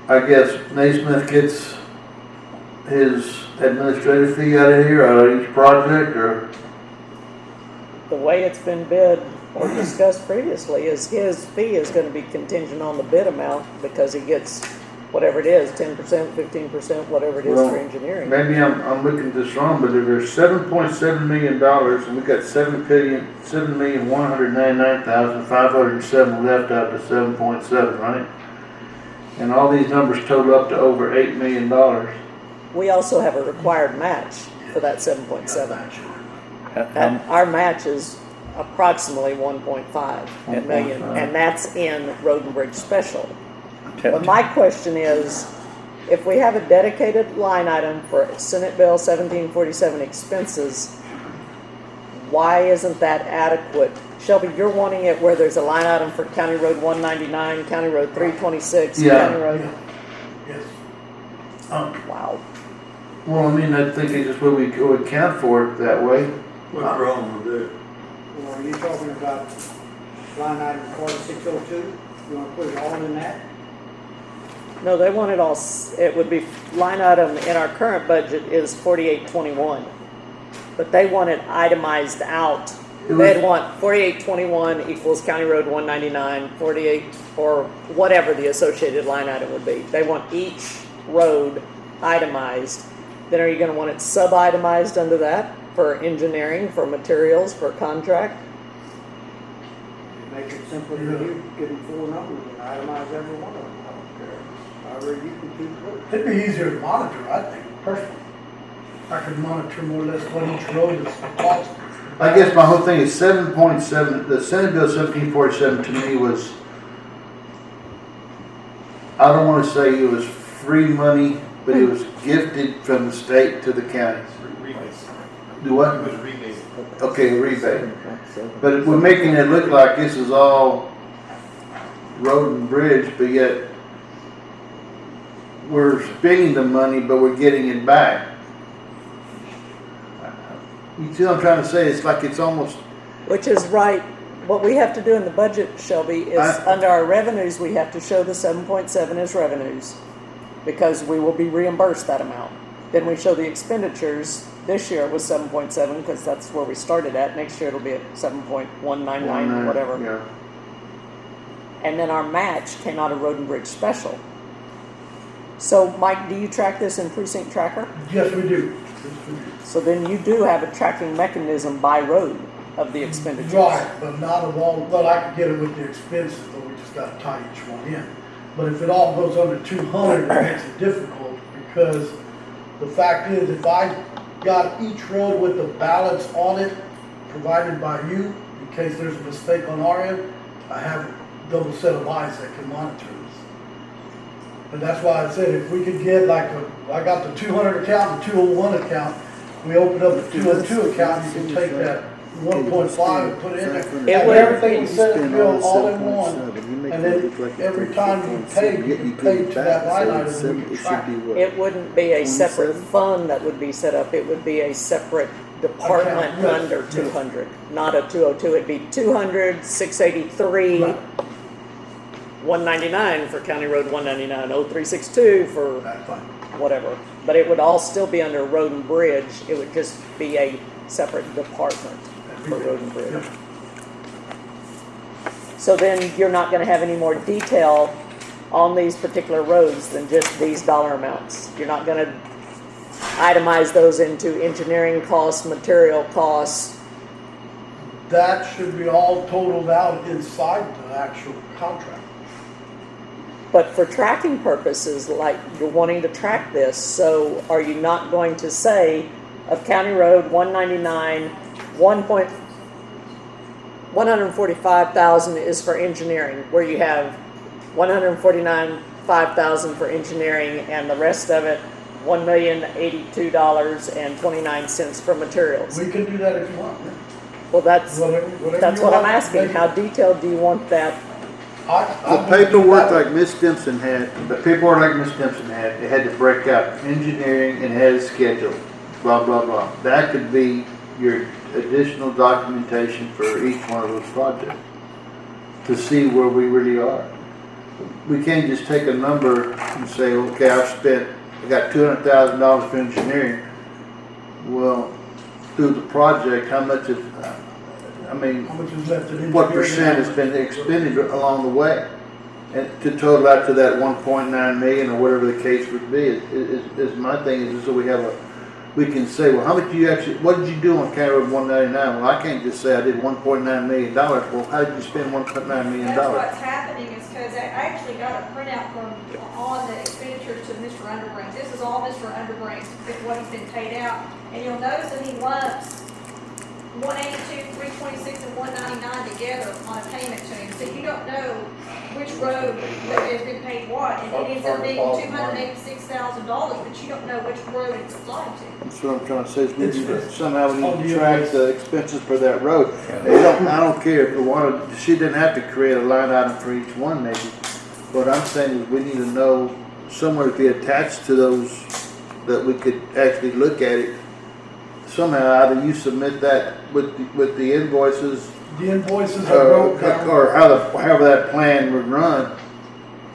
I guess Naismith gets his administrative fee out of here, out of each project, or? The way it's been bid or discussed previously is his fee is gonna be contingent on the bid amount because he gets whatever it is, 10%, 15%, whatever it is Well, for engineering. Maybe I'm looking at this wrong, but if there's $7.7 million and we got $7,199,507 left out of the 7.7, right? And all these numbers total up to over $8 million. We also have a required match for that 7.7. How- Our match is approximately 1.5 million, 1.5. and that's in Road and Bridge Special. how- But my question is, if we have a dedicated line item for Senate Bill 1747 expenses, why isn't that adequate? Shelby, you're wanting it where there's a line item for County Road 199, County Road 326, Yeah. County Road, yes. wow. Well, I think it's just where we go account for it that way. What's wrong with it? Well, are you talking about line item 4602? You wanna put it all in that? No, they want it all, it would be, line item in our current budget is 4821. But they want it itemized out. They'd want 4821 equals County Road 199, 48, or whatever the associated line item would be. They want each road itemized. Then are you gonna want it sub-itemized under that for engineering, for materials, for contract? Make it simple for you, give them 4 numbers and itemize every one of them. I don't care. However you can keep it. It'd be easier to monitor, I think, personally. I could monitor more or less what each road is costing. I guess my whole thing is 7.7, the Senate Bill 1747 to me was, I don't want to say it was free money, but it was gifted from the state to the counties. Rebates. Do what? It was rebated. Okay, rebate. But we're making it look like this is all road and bridge, but yet we're spending the money, but we're getting it back. You see what I'm trying to say? It's like it's almost, Which is right. What we have to do in the budget, Shelby, is under our revenues, we have to show the 7.7 as revenues because we will be reimbursed that amount. Then we show the expenditures. This year it was 7.7 because that's where we started at. Next year it'll be at 7.199, whatever. yeah. And then our match came out of Road and Bridge Special. So, Mike, do you track this in Precinct Tracker? Yes, we do. Yes, we do. So then you do have a tracking mechanism by road of the expenditures. Right, but not of all, well, I could get it with the expenses, but we just gotta tie each one in. But if it all goes under 200, it makes it difficult, because the fact is, if I got each road with the ballots on it provided by you, in case there's a mistake on our end, I have a double set of eyes that can monitor this. And that's why I said, if we could get like I got the 200 account, the 201 account, we open up the 202 account, you can take that 1.5 and put it in there. Have everything we set it bill all in one, and then every time you pay to that line item, we can track it. It wouldn't be a separate fund that would be set up, it would be a separate department Okay, yes, under yes. 200, not a 202. It'd be 200, 683, Right. 199 for County Road 199, 0362 for That's fine. whatever. But it would all still be under Road and Bridge, it would just be a separate department for Road and Bridge. Yeah. So then you're not gonna have any more detail on these particular roads than just these dollar amounts. You're not gonna itemize those into engineering costs, material costs. That should be all totaled out inside the actual contract. But for tracking purposes, like you're wanting to track this, so are you not going to say of County Road 199, 145,000 is for engineering, where you have 149,500 for engineering and the rest of it, $1,082.29 for materials? We can do that if you want, yeah. Well, that's Whatever what you I'm want, asking. make it- How detailed do you want that? The paperwork like Miss Stimson had, the paperwork like Miss Stimson had, it had to break out engineering and it had a schedule, blah, blah, blah. That could be your additional documentation for each one of those projects to see where we really are. We can't just take a number and say, okay, I got $200,000 for engineering. Well, through the project, how much is, How much is left in what engineering? percent has been expended along the way? And to total out to that 1.9 million or whatever the case would be, is my thing is so we can say, well, how much what did you do on County Road 199? Well, I can't just say I did $1.9 million. Well, how did you spend $1.9 million? That's what's happening is because I actually got a printout from on the expenditures to Mr. Underbrink. This is all Mr. Underbrink's, what he's been paid out. And you'll notice that he lumps 182, 326, and 199 together on a payment to him. So you don't know which road that has been paid what. And it ends up being $286,000, but you don't know which road it's applied to. That's what I'm trying to say, is we need to, somehow we need to track the expenses for that road. I don't care if we wanted, she didn't have to create a line item for each one maybe. What I'm saying is we need to know somewhere to be attached to those that we could actually look at it. Somehow either you submit that with the invoices. The invoices are broke down. Or however that plan would run,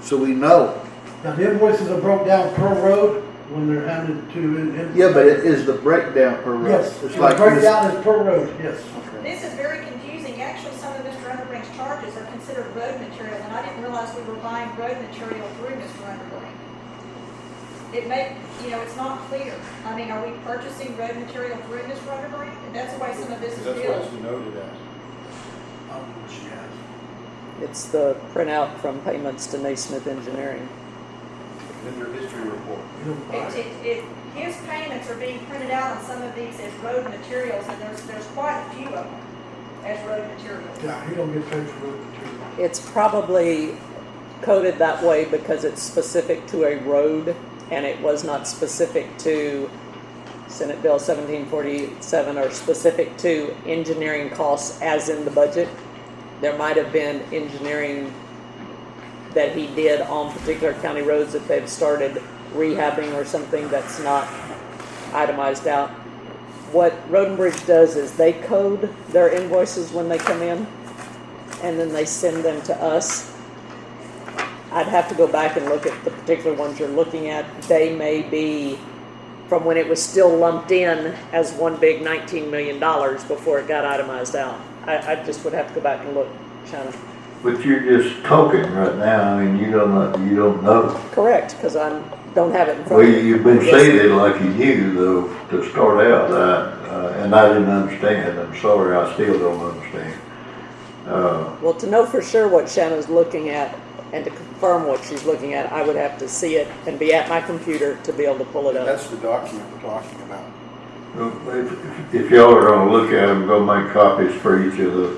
so we know. Now, the invoices are broke down per road when they're handed to. Yeah, but it is the breakdown per road. Yes, It's the like breakdown is per road, yes. This is very confusing. Actually, some of Mr. Underbrink's charges are considered road material, and I didn't realize we were buying road material through Mr. Underbrink. It's not clear. I mean, are we purchasing road material through Mr. Underbrink? And that's the way some of this is That's what billed. it's denoted as. It's the printout from payments to Naismith Engineering. In your history report. His payments are being printed out on some of these as road materials, and there's quite a few of them as road materials. Yeah, he don't get paid for road material. It's probably coded that way because it's specific to a road and it was not specific to Senate Bill 1747 or specific to engineering costs as in the budget. There might have been engineering that he did on particular county roads that they've started rehabbing or something that's not itemized out. What Road and Bridge does is they code their invoices when they come in and then they send them to us. I'd have to go back and look at the particular ones you're looking at. They may be from when it was still lumped in as one big $19 million before it got itemized out. I just would have to go back and look, Shannon. But you're just talking right now, I mean, you don't know. Correct, because I don't have it in front of Well, me. you've been saying it like you knew though, to start out, and I didn't understand. I'm sorry, I still don't understand. Well, to know for sure what Shannon's looking at and to confirm what she's looking at, I would have to see it and be at my computer to be able to pull it up. That's the document we're talking about. Well, if y'all are gonna look at them, go make copies for each of the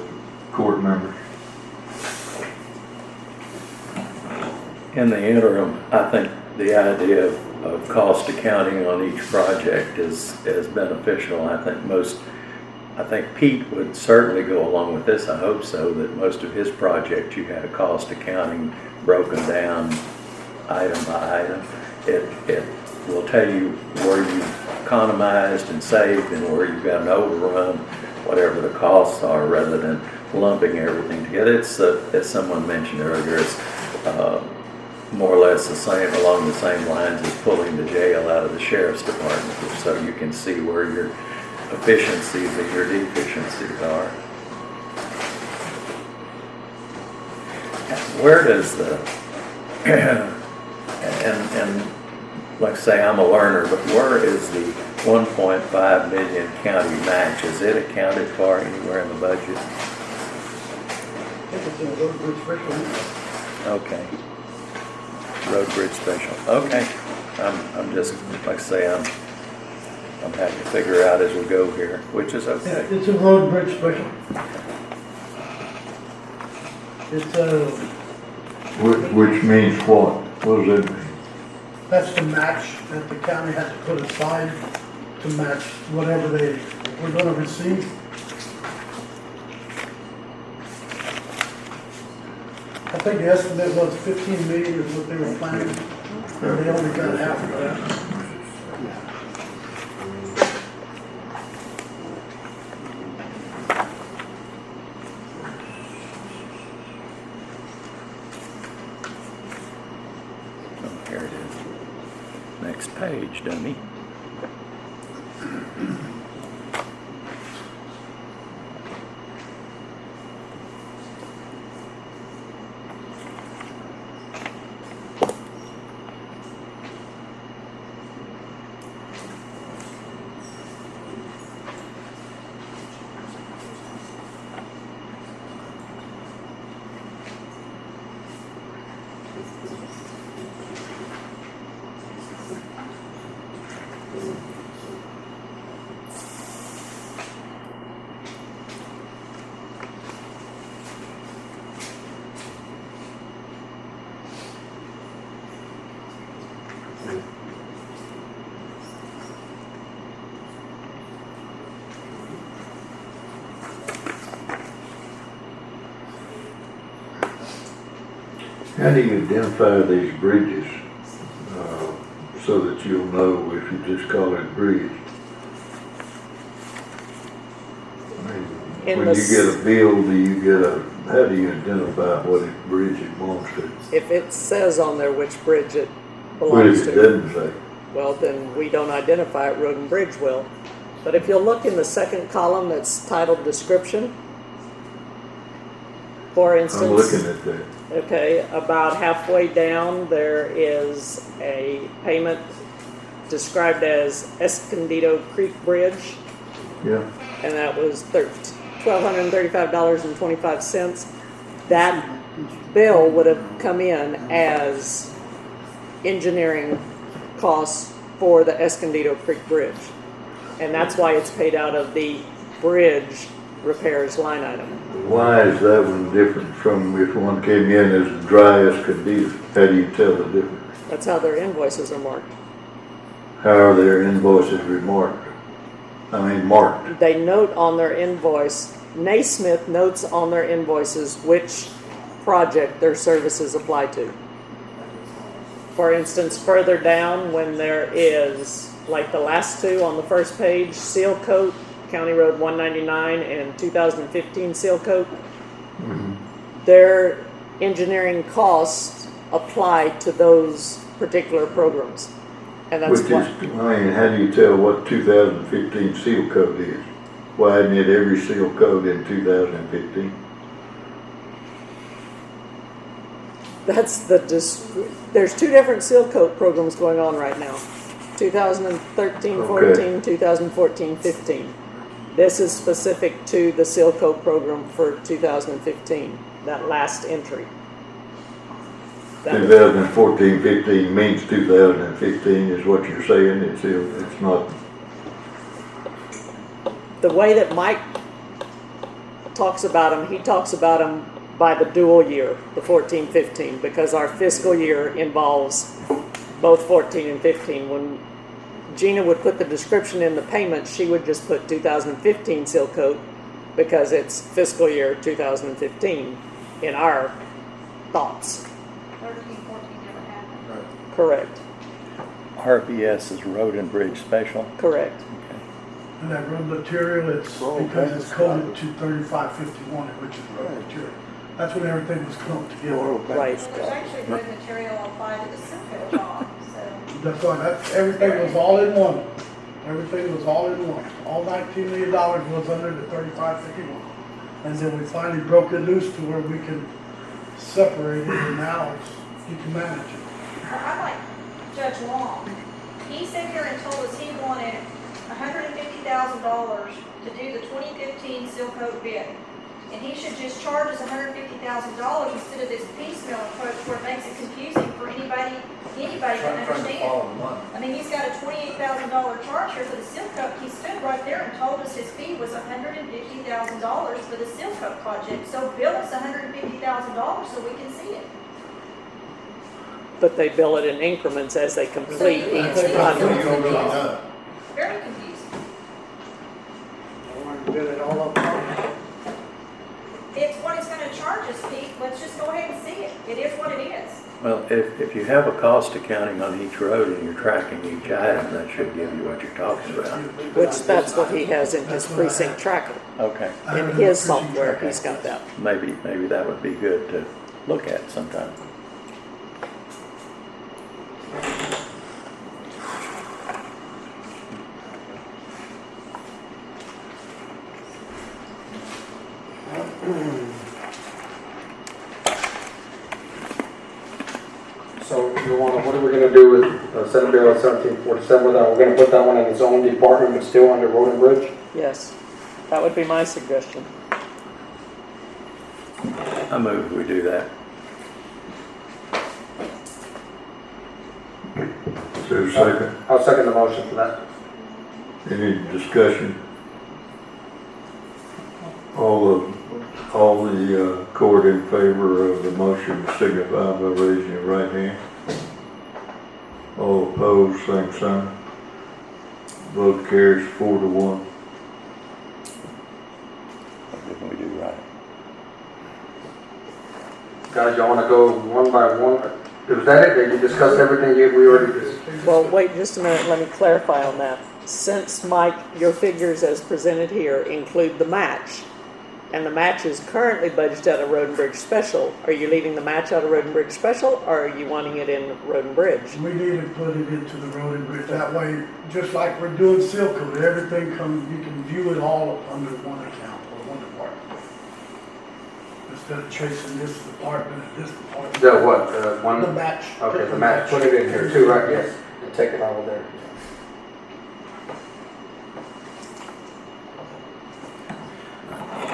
court members. In the interim, I think the idea of cost accounting on each project is beneficial. I think Pete would certainly go along with this. I hope so, that most of his projects you had a cost accounting broken down item by item. It will tell you where you've economized and saved and where you've got an overrun, whatever the costs are, rather than lumping everything together. It's as someone mentioned earlier, it's more or less along the same lines as pulling the jail out of the sheriff's department, so you can see where your efficiencies and your deficiencies are. Where does and like I say, I'm a learner, but where is the 1.5 million county match? Is it accounted for anywhere in the budget? I think it's in Road and Bridge special. Okay. road bridge special. Okay. I'm just, like I say, I'm having to figure out as we go here, which is okay. It's a road bridge special. It's Which means what? What does that mean? that's the match that the county has to put aside to match whatever we're gonna receive. I think the estimate was 15 million is what they were planning, and they only got half of that. Oh, here it is. Next page, dummy. How do you identify these bridges, so that you'll know if you just call it bridge? I mean, In when the you get a bill, how do you identify what bridge it belongs to? If it says on there which bridge it What belongs if it to, doesn't say? well, then we don't identify it, Road and Bridge will. But if you'll look in the second column that's titled description, for instance. I'm looking at that. Okay, about halfway down, there is a payment described as Escondido Creek Bridge, Yeah, and that was $1,235.25. That bill would have come in as engineering costs for the Escondido Creek Bridge. And that's why it's paid out of the bridge repairs line item. why is that one different from if one came in as dry Escondido? How do you tell the difference? That's how their invoices are marked. How are their invoices marked? They note on their invoice, Naismith notes on their invoices which project their services apply to. For instance, further down when there is, like the last two on the first page, seal coat, County Road 199 and 2015 seal coat, their engineering costs apply to those particular programs. And that's How do you tell what 2015 seal coat is? Why isn't it every seal coat in 2015? There's two different seal coat programs going on right now. 2013-14, 2014-15. This is specific to the seal coat program for 2015, that last entry. 2014-15 means 2015 is what you're saying. It's not. The way that Mike talks about them, he talks about them by the dual year, the 14-15, because our fiscal year involves both 14 and 15. When Gina would put the description in the payment, she would just put 2015 seal coat because it's fiscal year 2015 in our thoughts. 13, 14 never happened. Correct. RBS is Road and Bridge Special. Correct. And that road material, it's because it's coded to 3551, which is road material. That's when everything was clumped together. Right. Well, there's actually road material applied to the Simcoe job, so. That's why, everything was all in one. Everything was all in one. All $19 million was under the 3551. And then we finally broke it loose to where we can separate it, and now you can manage it. Well, I'm like Judge Long. He sat here and told us he wanted $150,000 to do the 2015 seal coat bid. And he should just charge us $150,000 instead of this piecemeal approach where it makes it confusing for anybody anybody can Trying to understand. follow the money. I mean, he's got a $28,000 charge here for the seal coat. He stood right there and told us his fee was $150,000 for the seal coat project. So bill us $150,000 so we can see it. But they bill it in increments as they complete So you each can't see it. So you project. don't really know. Very confusing. I want to build it all up front. It's what it's gonna charge us, Pete. Let's just go ahead and see it. It is what it is. Well, if you have a cost accounting on each road and you're tracking each item, that should give you what you're talking about. Which that's what he has in his precinct tracker. Okay, In his software, he's got that. maybe that would be good to look at sometime. So you want, what are we gonna do with Senate Bill 1747? That we're gonna put that one in its own department, but still under Road and Bridge? Yes, that would be my suggestion. I move we do that. Is there a second? I'll second the motion for that. Any discussion? All the court in favor of the motion signify by raising your right hand. All opposed, same sign. Vote carries 4-1. What didn't we do right? Guys, y'all wanna go one by one? Was that it? Did you discuss everything we already discussed? Well, wait just a minute, let me clarify on that. Since, Mike, your figures as presented here include the match, and the match is currently budgeted out of Road and Bridge Special, are you leaving the match out of Road and Bridge Special, or are you wanting it in Road and Bridge? We need to put it into the road and bridge. That way, just like we're doing seal coat, everything comes, you can view it all under one account or one department. Instead of chasing this department and this department. The what, one? The match. Okay, the match, put it in here too, right, yes, and take it out of there.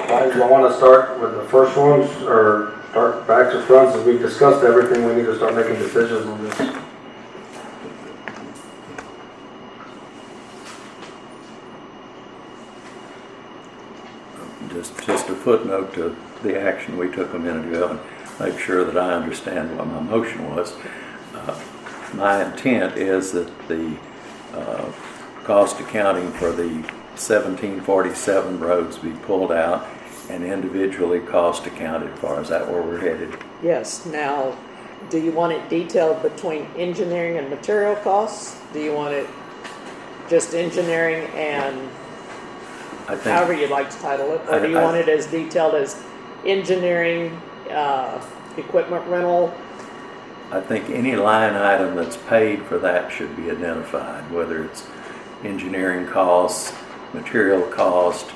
Guys, do I wanna start with the first ones, or start back to front, since we've discussed everything, we need to start making decisions on this. Just a footnote to the action we took a minute ago, and make sure that I understand what my motion was. My intent is that the cost accounting for the 1747 roads be pulled out and individually cost accounted for. Is that where we're headed? Yes, now, do you want it detailed between engineering and material costs? Do you want it just engineering and I think however you'd like to title it? Or do you want it as detailed as engineering, equipment rental? I think any line item that's paid for that should be identified, whether it's engineering costs, material cost,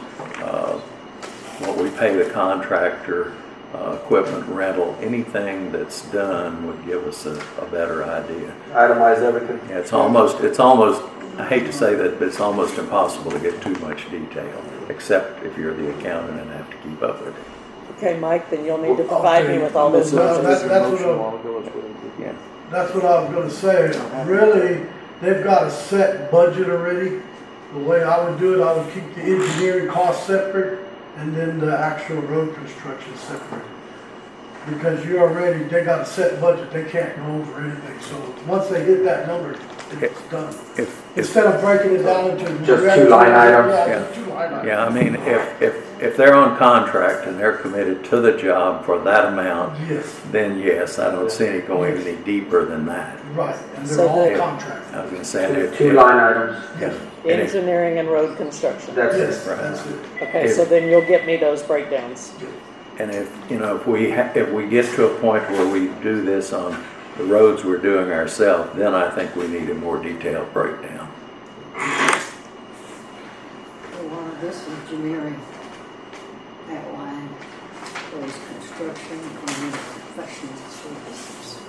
what we pay the contractor, equipment rental, anything that's done would give us a better idea. Itemize everything. Yeah, it's almost, I hate to say that, but it's almost impossible to get too much detail, except if you're the accountant and have to keep up with it. Okay, Mike, then you'll need to provide me with all this. Well, that's Yeah. That's what I was gonna say. Really, they've got a set budget already. The way I would do it, I would keep the engineering costs separate and then the actual road construction separate. Because you already, they got a set budget, they can't go over anything. So once they hit that number, it's done. Instead of breaking it down into. Just two line items. Yeah, just two line items. Yeah, I mean, if they're on contract and they're committed to the job for that amount, Yes, then yes, I don't see it going any deeper than that. right, and So they're all the- contracted. I was gonna say, if- Two line items, Yes, Engineering and road construction. that's yes, it. that's it. Okay, so then you'll get me those breakdowns. And if we get to a point where we do this on the roads we're doing ourselves, then I think we need a more detailed breakdown. This engineering outline was construction and professional services.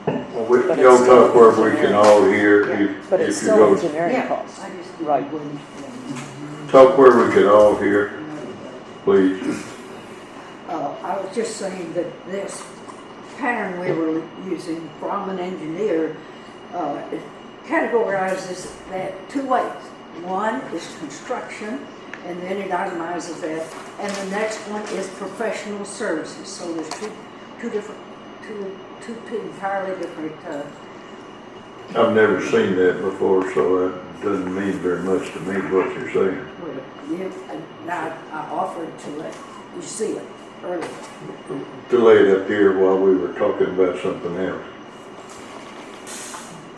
Well, you'll talk where we can all hear But it's if you still go, engineering costs. I just Right. wouldn't. talk where we can all hear, please. I was just saying that this pattern we were using from an engineer, it categorizes that two ways. One is construction, and then it itemizes that, and the next one is professional services. So there's two entirely different. I've never seen that before, so that doesn't mean very much to me what you're saying. Now I offered to let you see it earlier. To lay it up here while we were talking about something else.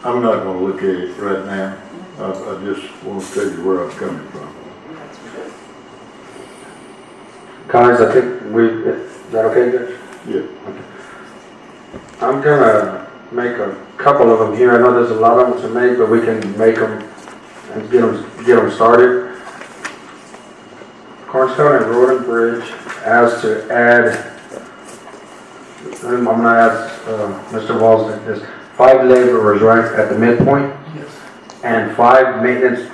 I'm not gonna look at it right now. I just want to tell you where I'm coming from. Guys, I think is that okay, Judge? Yeah. Okay. I'm gonna make a couple of them here. I know there's a lot of them to make, but we can make them and get them started. Karnes County Road and Bridge as to add, I'm gonna ask Mr. Walls this, 5 laborers, right, at the midpoint? Yes. And 5 maintenance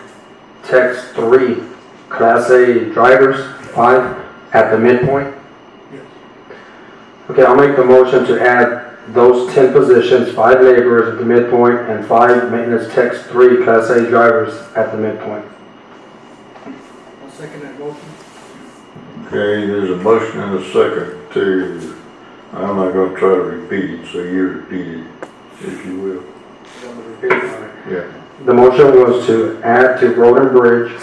techs, 3 Class A drivers, 5 at the midpoint? Yes. Okay, I'll make the motion to add those 10 positions, 5 laborers at the midpoint and 5 maintenance techs, 3 Class A drivers at the midpoint. I'll second that motion. Okay, there's a motion and a second to, I'm not gonna try to repeat it, so you repeat it, if you will. Yeah. The motion was to add to Road and Bridge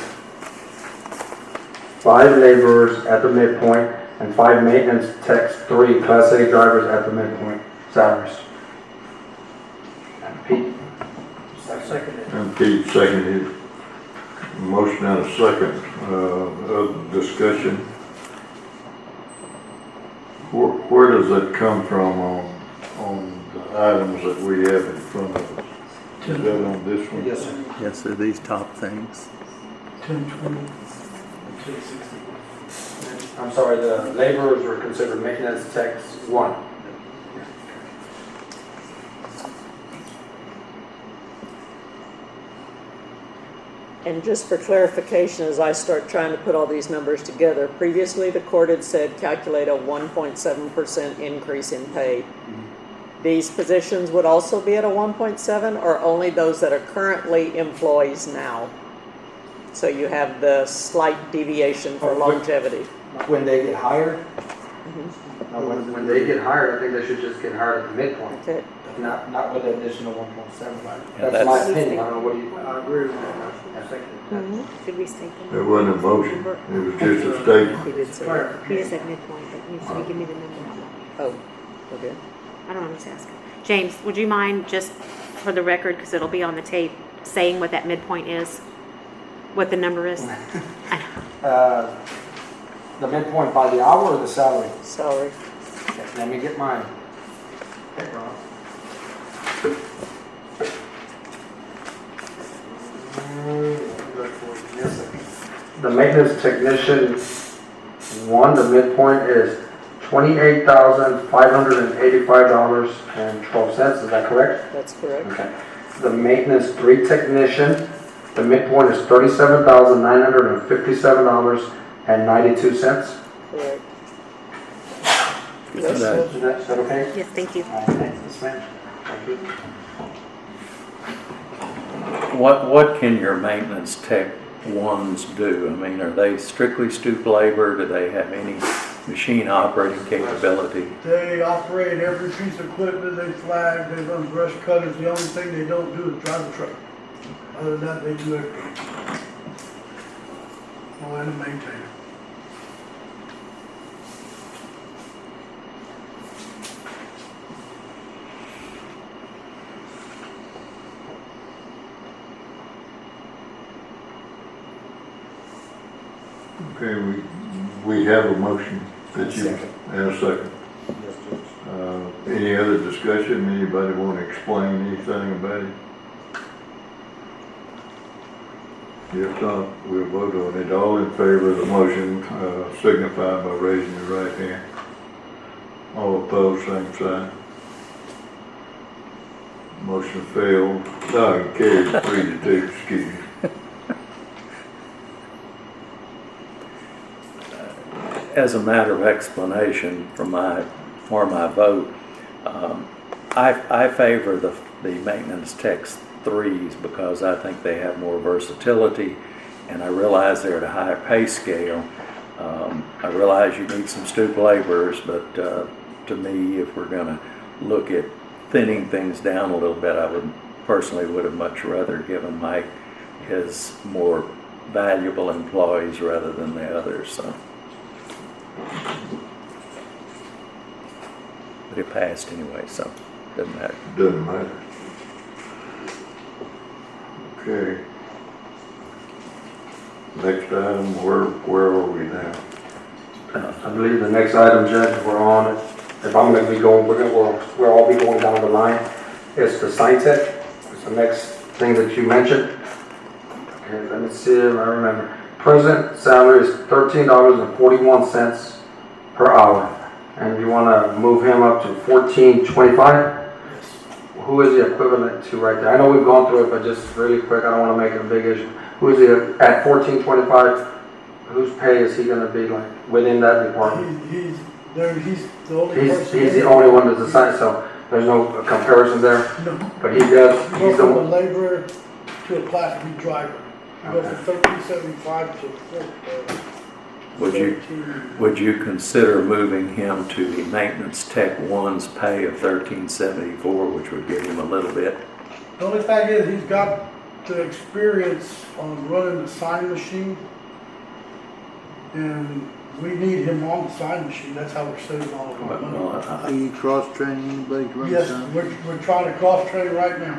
5 laborers at the midpoint and 5 maintenance techs, 3 Class A drivers at the midpoint salaries. And Pete? Second it. And Pete seconded. Motion and a second, of discussion. Where does that come from on the items that we have in front of us? Is that on this one? Yes, sir. Yes, they're these top things. 1020, 1060. I'm sorry, the laborers were considered maintenance techs 1. And just for clarification, as I start trying to put all these numbers together, previously the court had said calculate a 1.7% increase in pay. These positions would also be at a 1.7, or only those that are currently employees now? So you have the slight deviation for longevity. When they get hired? When they get hired, I think they should just get hired at the midpoint. Okay. Not with an additional 1.7. Yeah, That's my that's- opinion. I don't know what you. I agree with that. Should we state that? There wasn't a motion, it was just a statement. He did say that. He just said midpoint, but you said give me the number. Oh, okay. I don't know, I'm just asking. James, would you mind, just for the record, because it'll be on the tape, saying what that midpoint is? What the number is? The midpoint by the hour or the salary? Salary. Okay, let me get mine. The maintenance technician 1, the midpoint is $28,585.12. Is that correct? That's correct. Okay. The maintenance 3 technician, the midpoint is $37,957.92. Correct. Is Yes. that- Is that okay? Yes, thank you. All right, thanks, Ms. Ma'am. Thank you. What can your maintenance tech 1s do? I mean, are they strictly stoop labor? Do they have any machine operating capability? They operate every piece of equipment, they flag, they run brush cutters, the only thing they don't do is drive a truck. Other than that, they do everything. Oh, and a maintainer. Okay, we have a motion that you, and a second. Any other discussion? Anybody want to explain anything about it? If not, we'll vote on it. All in favor of the motion, signify by raising your right hand. All opposed, same sign. Motion failed. No, carried 3-2, excuse me. As a matter of explanation for my vote, I favor the maintenance techs 3s because I think they have more versatility, and I realize they're at a higher pay scale. I realize you need some stoop laborers, but to me, if we're going to look at thinning things down a little bit, I would have much rather given Mike his more valuable employees rather than the others. So, but it passed anyway, so doesn't matter. Doesn't matter. Okay. Next item, where are we now? I believe the next item, Judge, we're on, if I'm gonna be going, we'll all be going down the line. It's the Scientech. It's the next thing that you mentioned. Okay, let me see if I remember. Present salary is $13.41 per hour. And you wanna move him up to $14.25? Who is the equivalent to right there? I know we've gone through it, but just really quick, I don't wanna make it a big issue. Who is he at $14.25? Whose pay is he gonna be like within that department? He's the only person. He's the only one that's assigned, so there's no comparison there. No. But he does, You he's go the from a one. laborer to a Class B driver. You go Okay. from $13.75 to Would you consider moving him to the maintenance tech 1's pay of $13.74, which would give him a little bit? The only thing is, he's got the experience on running the sign machine. And we need him on the sign machine, that's how we're saving all of our money. Are you cross-training anybody to run Yes, sign? we're trying to cross-train right now.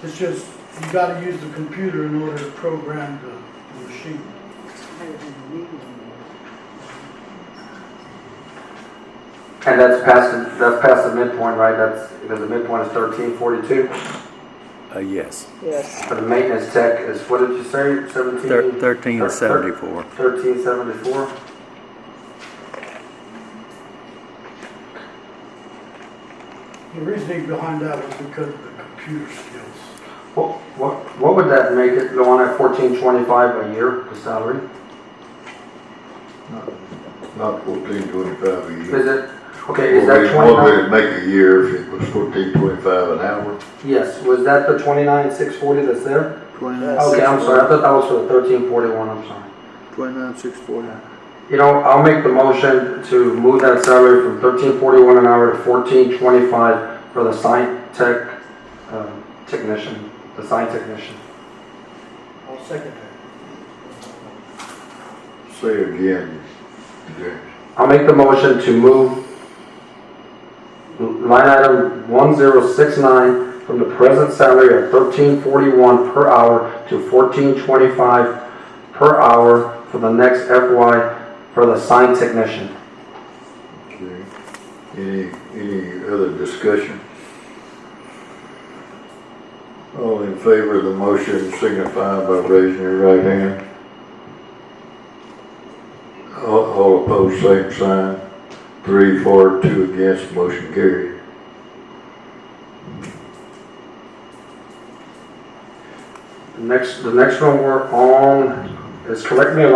It's just, you gotta use the computer in order to program the machine. And that's past the midpoint, right? That's, because the midpoint is 1342. Yes. Yes. For the maintenance tech is, what did you say, 13.74. 1374. The reasoning behind that was because of the computer skills. What would that make it go on at 1425 a year, the salary? Not 14.25 a year. Is it, okay, is that What would 29? it make a year if it was 14.25 an hour? Yes, was that the 29,640 that's there? 29. Okay, I'm sorry, I thought that was for the 1341, I'm sorry. 29,640. You know, I'll make the motion to move that salary from 1341 an hour to 1425 for the sign tech technician, the sign technician. I'll second that. Say again, James. I'll make the motion to move line item 1069 from the present salary of $13.41 per hour to $14.25 per hour for the next FY for the sign technician. Okay. Any other discussion? All in favor of the motion signify by raising your right hand. All opposed, same sign. 3 for, 2 against, motion carried. The next one we're on is, correct me if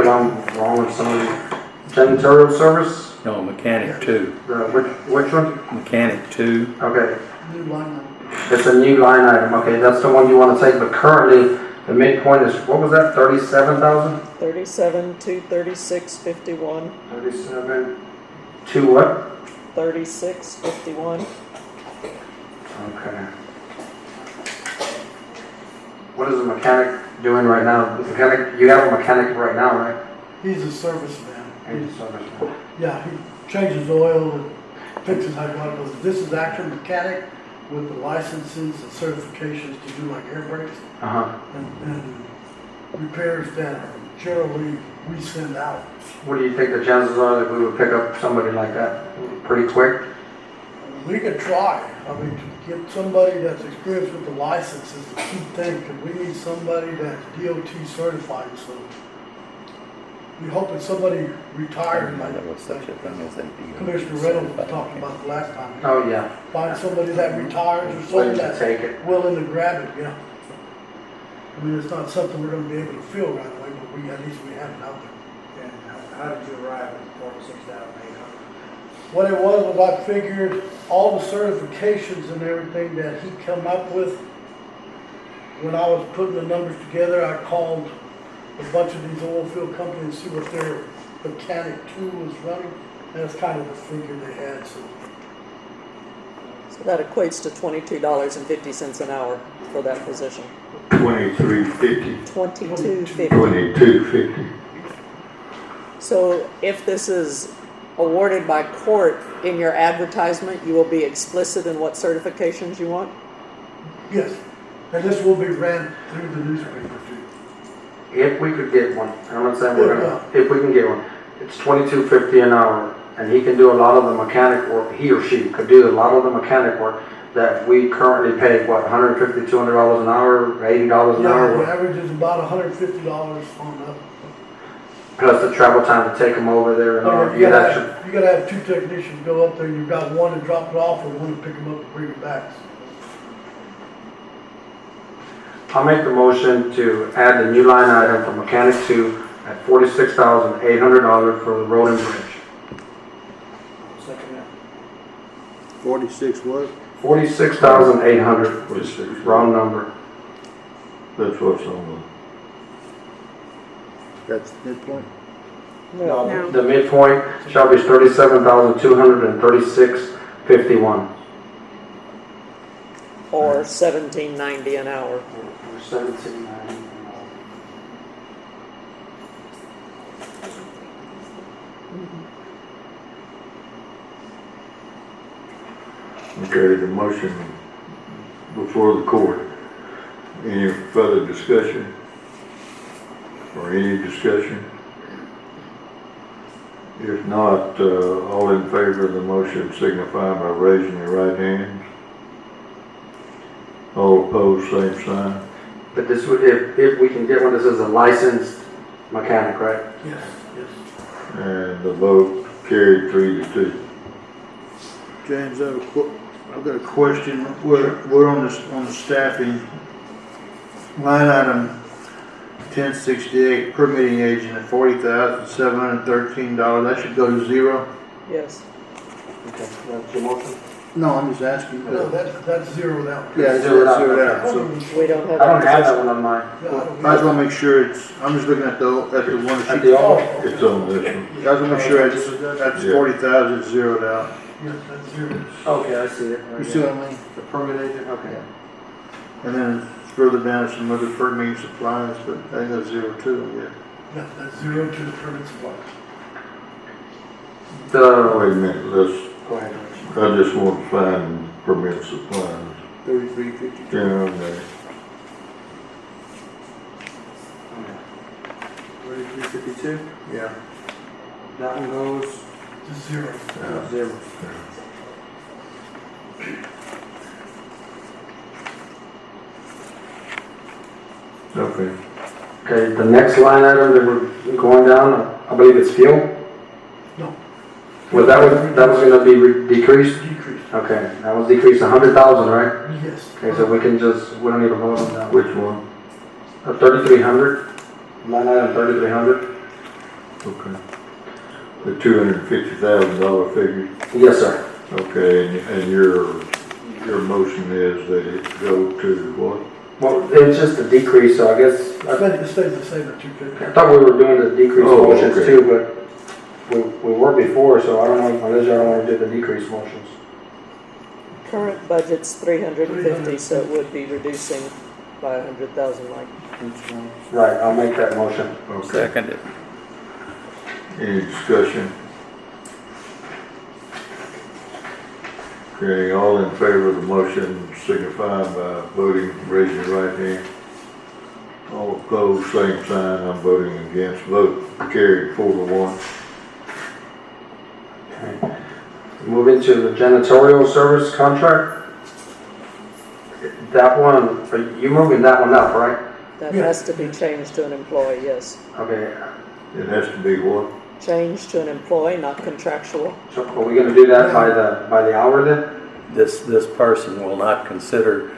I'm wrong with some of the janitorial service. No, mechanic 2. Which one? Mechanic 2. Okay, New line item. it's a new line item. Okay, that's the one you want to take, but currently the midpoint is, what was that, 37,000? 37 to 36.51. 37 to what? 36.51. Okay. What is the mechanic doing right now? The mechanic, you have a mechanic right now, right? He's a serviceman. He's a serviceman. Yeah, he changes oil and fixes hydraulics. This is actual mechanic with the licenses and certifications to do like air brakes Uh-huh. and repairs that generally we send out. What do you think the chances are that we would pick up somebody like that pretty quick? We could try. I mean, to get somebody that's experienced with the license is the key thing, because we need somebody that's DOT certified, so we hope that somebody retired, like There was such a thing as a Commissioner Reynolds was talking about the last time. Oh, yeah. Find somebody that retires or Willing something to that's take it. willing to grab it, yeah. I mean, it's not something we're gonna be able to fill right away, but at least we have it out there. And how did you arrive at 46,800? What it was I figured all the certifications and everything that he come up with, when I was putting the numbers together, I called a bunch of these oil field companies and see what their mechanic tool was running, and that's kind of the figure they had, so. So that equates to $22.50 an hour for that position. 2350, $22.50. 2250. So if this is awarded by court in your advertisement, you will be explicit in what certifications you want? Yes, and this will be ran through the newspaper too. If we could get one, I'm not saying we're gonna, if we can get one, it's $22.50 an hour, and he can do a lot of the mechanic work, he or she could do a lot of the mechanic work that we currently pay, what, $150, $200 an hour, $80 an Yeah, hour? the average is about $150 on the. Plus the travel time to take them over there and all, You get gotta extra. have, you gotta have two technicians go up there, you've got one to drop it off and one to pick them up and bring it back. I'll make the motion to add the new line item for mechanic 2 at $46,800 for the road and bridge. Second that. 46 what? $46,800, just 46. round number. That's what's on That's midpoint? No. The midpoint shall be $37,236.51. Or $17.90 an hour? $17.90. the, okay, the motion before the court. Any further discussion? Or any discussion? If not, all in favor of the motion signify by raising your right hand. All opposed, same sign. But this would, if we can get one, this is a licensed mechanic, right? Yes, yes. And the vote carried 3-2. James, I've got a question. We're on the staffing line item 1068, permitting agent at $40,713. That should go to zero? Yes. Okay, that's your motion? No, I'm just asking. No, that's zeroed out. Yeah, it's Zeroed out, zeroed okay. out, so. We don't have. I don't have that one on mine. Yeah, I don't I just wanna make sure I'm just looking at the one At that the old? It's on this one. I just wanna make sure that's Yeah. 40,000 zeroed out. Yes, that's zeroed. Okay, I see it. You see what I mean? The permit agent, okay. And then further down, some other permitting supplies, but I think that's zero too, yeah. Yeah, that's zeroed to the permit supply. The, Wait a minute, let's, go ahead. I just want to find permit supplies. 3352. Down there. 3352, Yeah. that one goes To zero. Yeah. zero. Okay. Okay, the next line item that we're going down, I believe it's fuel? No. Well, that was gonna be decreased? Decrease. Okay, that was decreased 100,000, right? Yes. Okay, so we can just, we don't need to vote on that. Which one? 3,300, line item 3,300? Okay. The $250,000 figure. Yes, sir. Okay, and your motion is that it go to what? Well, it's just a decrease, so I guess, It stays the same at 250. I thought we were doing the decrease Oh, motions okay. too, but we were before, so I don't know, unless y'all don't want to do the decrease motions. Current budget's 350, so it would be reducing by 100,000 like. Right, I'll make that motion. Okay. Second it. Any discussion? Okay, all in favor of the motion signify by voting, raising your right hand. All opposed, same sign, I'm voting against. Vote carried 4-1. Okay. Move into the janitorial service contract. That one, are you moving that one up, right? That Yeah. has to be changed to an employee, yes. Okay, It has to be what? Changed to an employee, not contractual. so are we gonna do that by the hour then? This person will not consider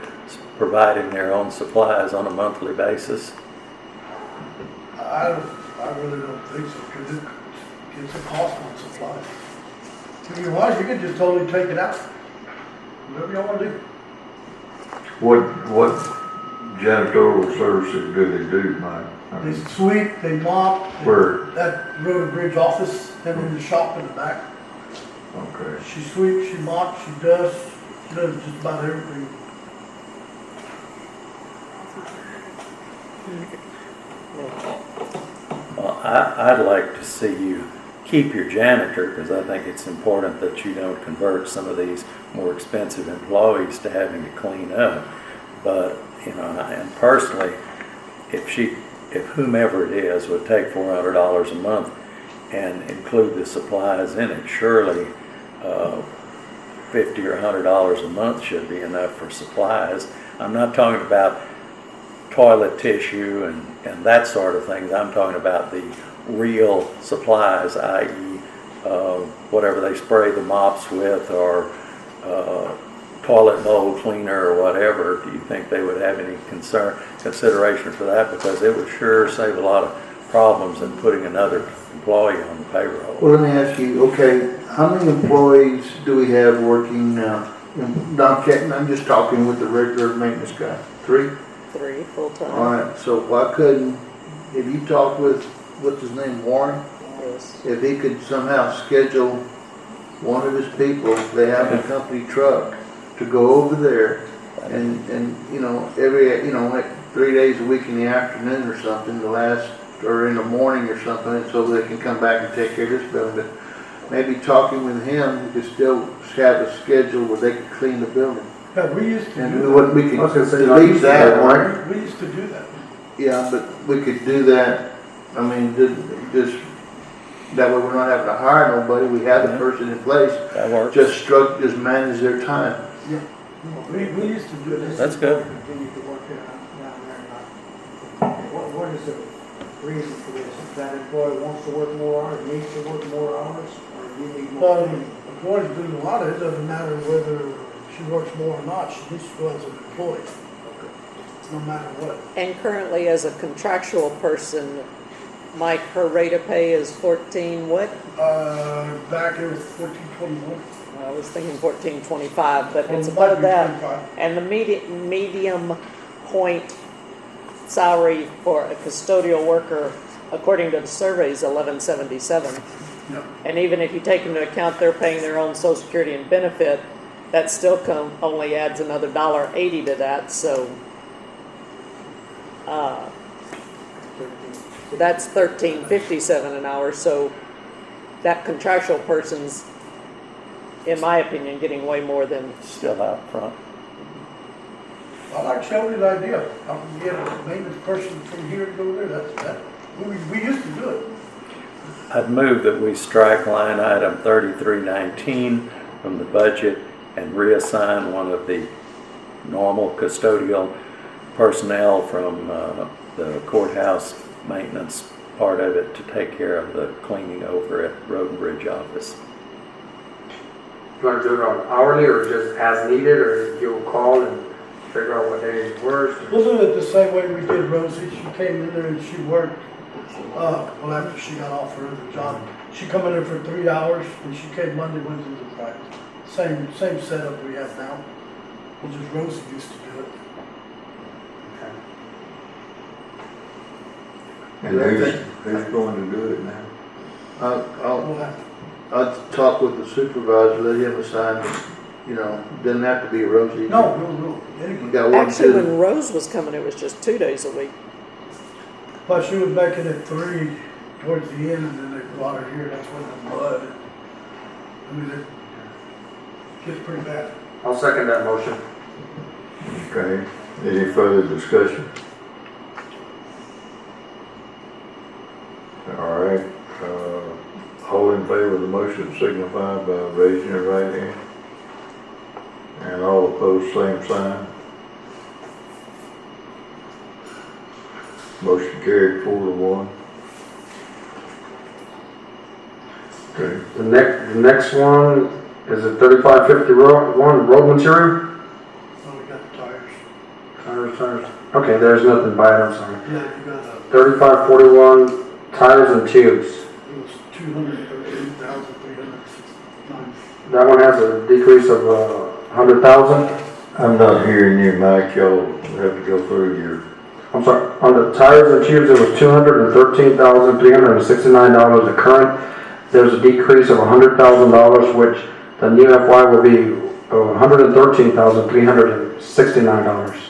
providing their own supplies on a monthly basis. I really don't think so, because it's a cost on supplies. If you want, you can just totally take it out. Whatever y'all wanna do. What janitorial services do they do, Mike? I They mean, sweep, they mop. Where? That road and bridge office, and in the shop in the back. Okay. She sweeps, she mops, she dusts, she does just about everything. Well, I'd like to see you keep your janitor, because I think it's important that you don't convert some of these more expensive employees to having to clean up. But, you know, and personally, if whomever it is would take $400 a month and include the supplies in it, surely $50 or $100 a month should be enough for supplies. I'm not talking about toilet tissue and that sort of things. I'm talking about the real supplies, i.e. Whatever they spray the mops with, or toilet bowl cleaner or whatever. Do you think they would have any consideration for that? Because it would sure save a lot of problems in putting another employee on the payroll. Well, let me ask you, okay, how many employees do we have working now? I'm just talking with the regular maintenance guy. 3? 3 full-time. All right, so why couldn't, if you talk with, what's his name, Warren? Yes. If he could somehow schedule one of his people, they have a company truck, to go over there and you know, like 3 days a week in the afternoon or something, or in the morning or something, so they can come back and take care of this building. But maybe talking with him, we could still have a schedule where they could clean the building. Yeah, we used to And do what we could leave that, right? that. We used to do that. Yeah, but we could do that, I mean, just, that way we're not having to hire nobody, we have the person in place. That works. Just manage their time. Yeah. We used to do this. That's good. Continue to work it down there. What is the reason for this? If that employee wants to work more hours, needs to work more hours, or you need more? Employees do a lot of it, it doesn't matter whether she works more or not, she needs to go as an employee. No matter what. And currently, as a contractual person, Mike, her rate of pay is 14 what? Back it was 14.21. I was thinking 14.25, but it's Well, above it might be that. 25. And the medium point salary for a custodial worker, according to the survey, is 11.77. Yep. And even if you take into account they're paying their own Social Security and benefit, that still only adds another $1.80 to that. So that's $13.57 an hour. So that contractual person's, in my opinion, getting way more than. Still out front. I like Shelby's idea. I can get a maintenance person from here to go there. We used to do it. I'd move that we strike line item 3319 from the budget and reassign one of the normal custodial personnel from the courthouse maintenance part of it to take care of the cleaning over at Road and Bridge office. You want to do it on hourly or just as needed, or you'll call and figure out what day is worse? We'll do it the same way we did Rosie. She came in there and she worked, well, after she got off her other job. She come in there for 3 hours and she came Monday, Wednesday, and Friday. Same setup we have now. Which is Rosie used to do it. And who's going to do it now? I'll talk with the supervisor, let him assign it, you know, doesn't have to be Rosie. No. You got one, Actually, two. when Rose was coming, it was just 2 days a week. But she was making it 3 towards the end and then they brought her here. That's when the blood. I mean, it gets pretty bad. I'll second that motion. Okay, any further discussion? All right, all in favor of the motion signify by raising your right hand. And all opposed, same sign. Motion carried 4-1. Okay, The next one is a 3551 road material. Oh, we got the tires. Tires. Okay, there's nothing by it, I'm sorry. Yeah, you got 3541 tires and tubes. it was 213,369. That one has a decrease of, 100,000. I'm not hearing you, Mike, y'all have to go through your, I'm sorry, on the tires and tubes, it was $213,369. The current, there's a decrease of $100,000, which the new FY will be $113,369.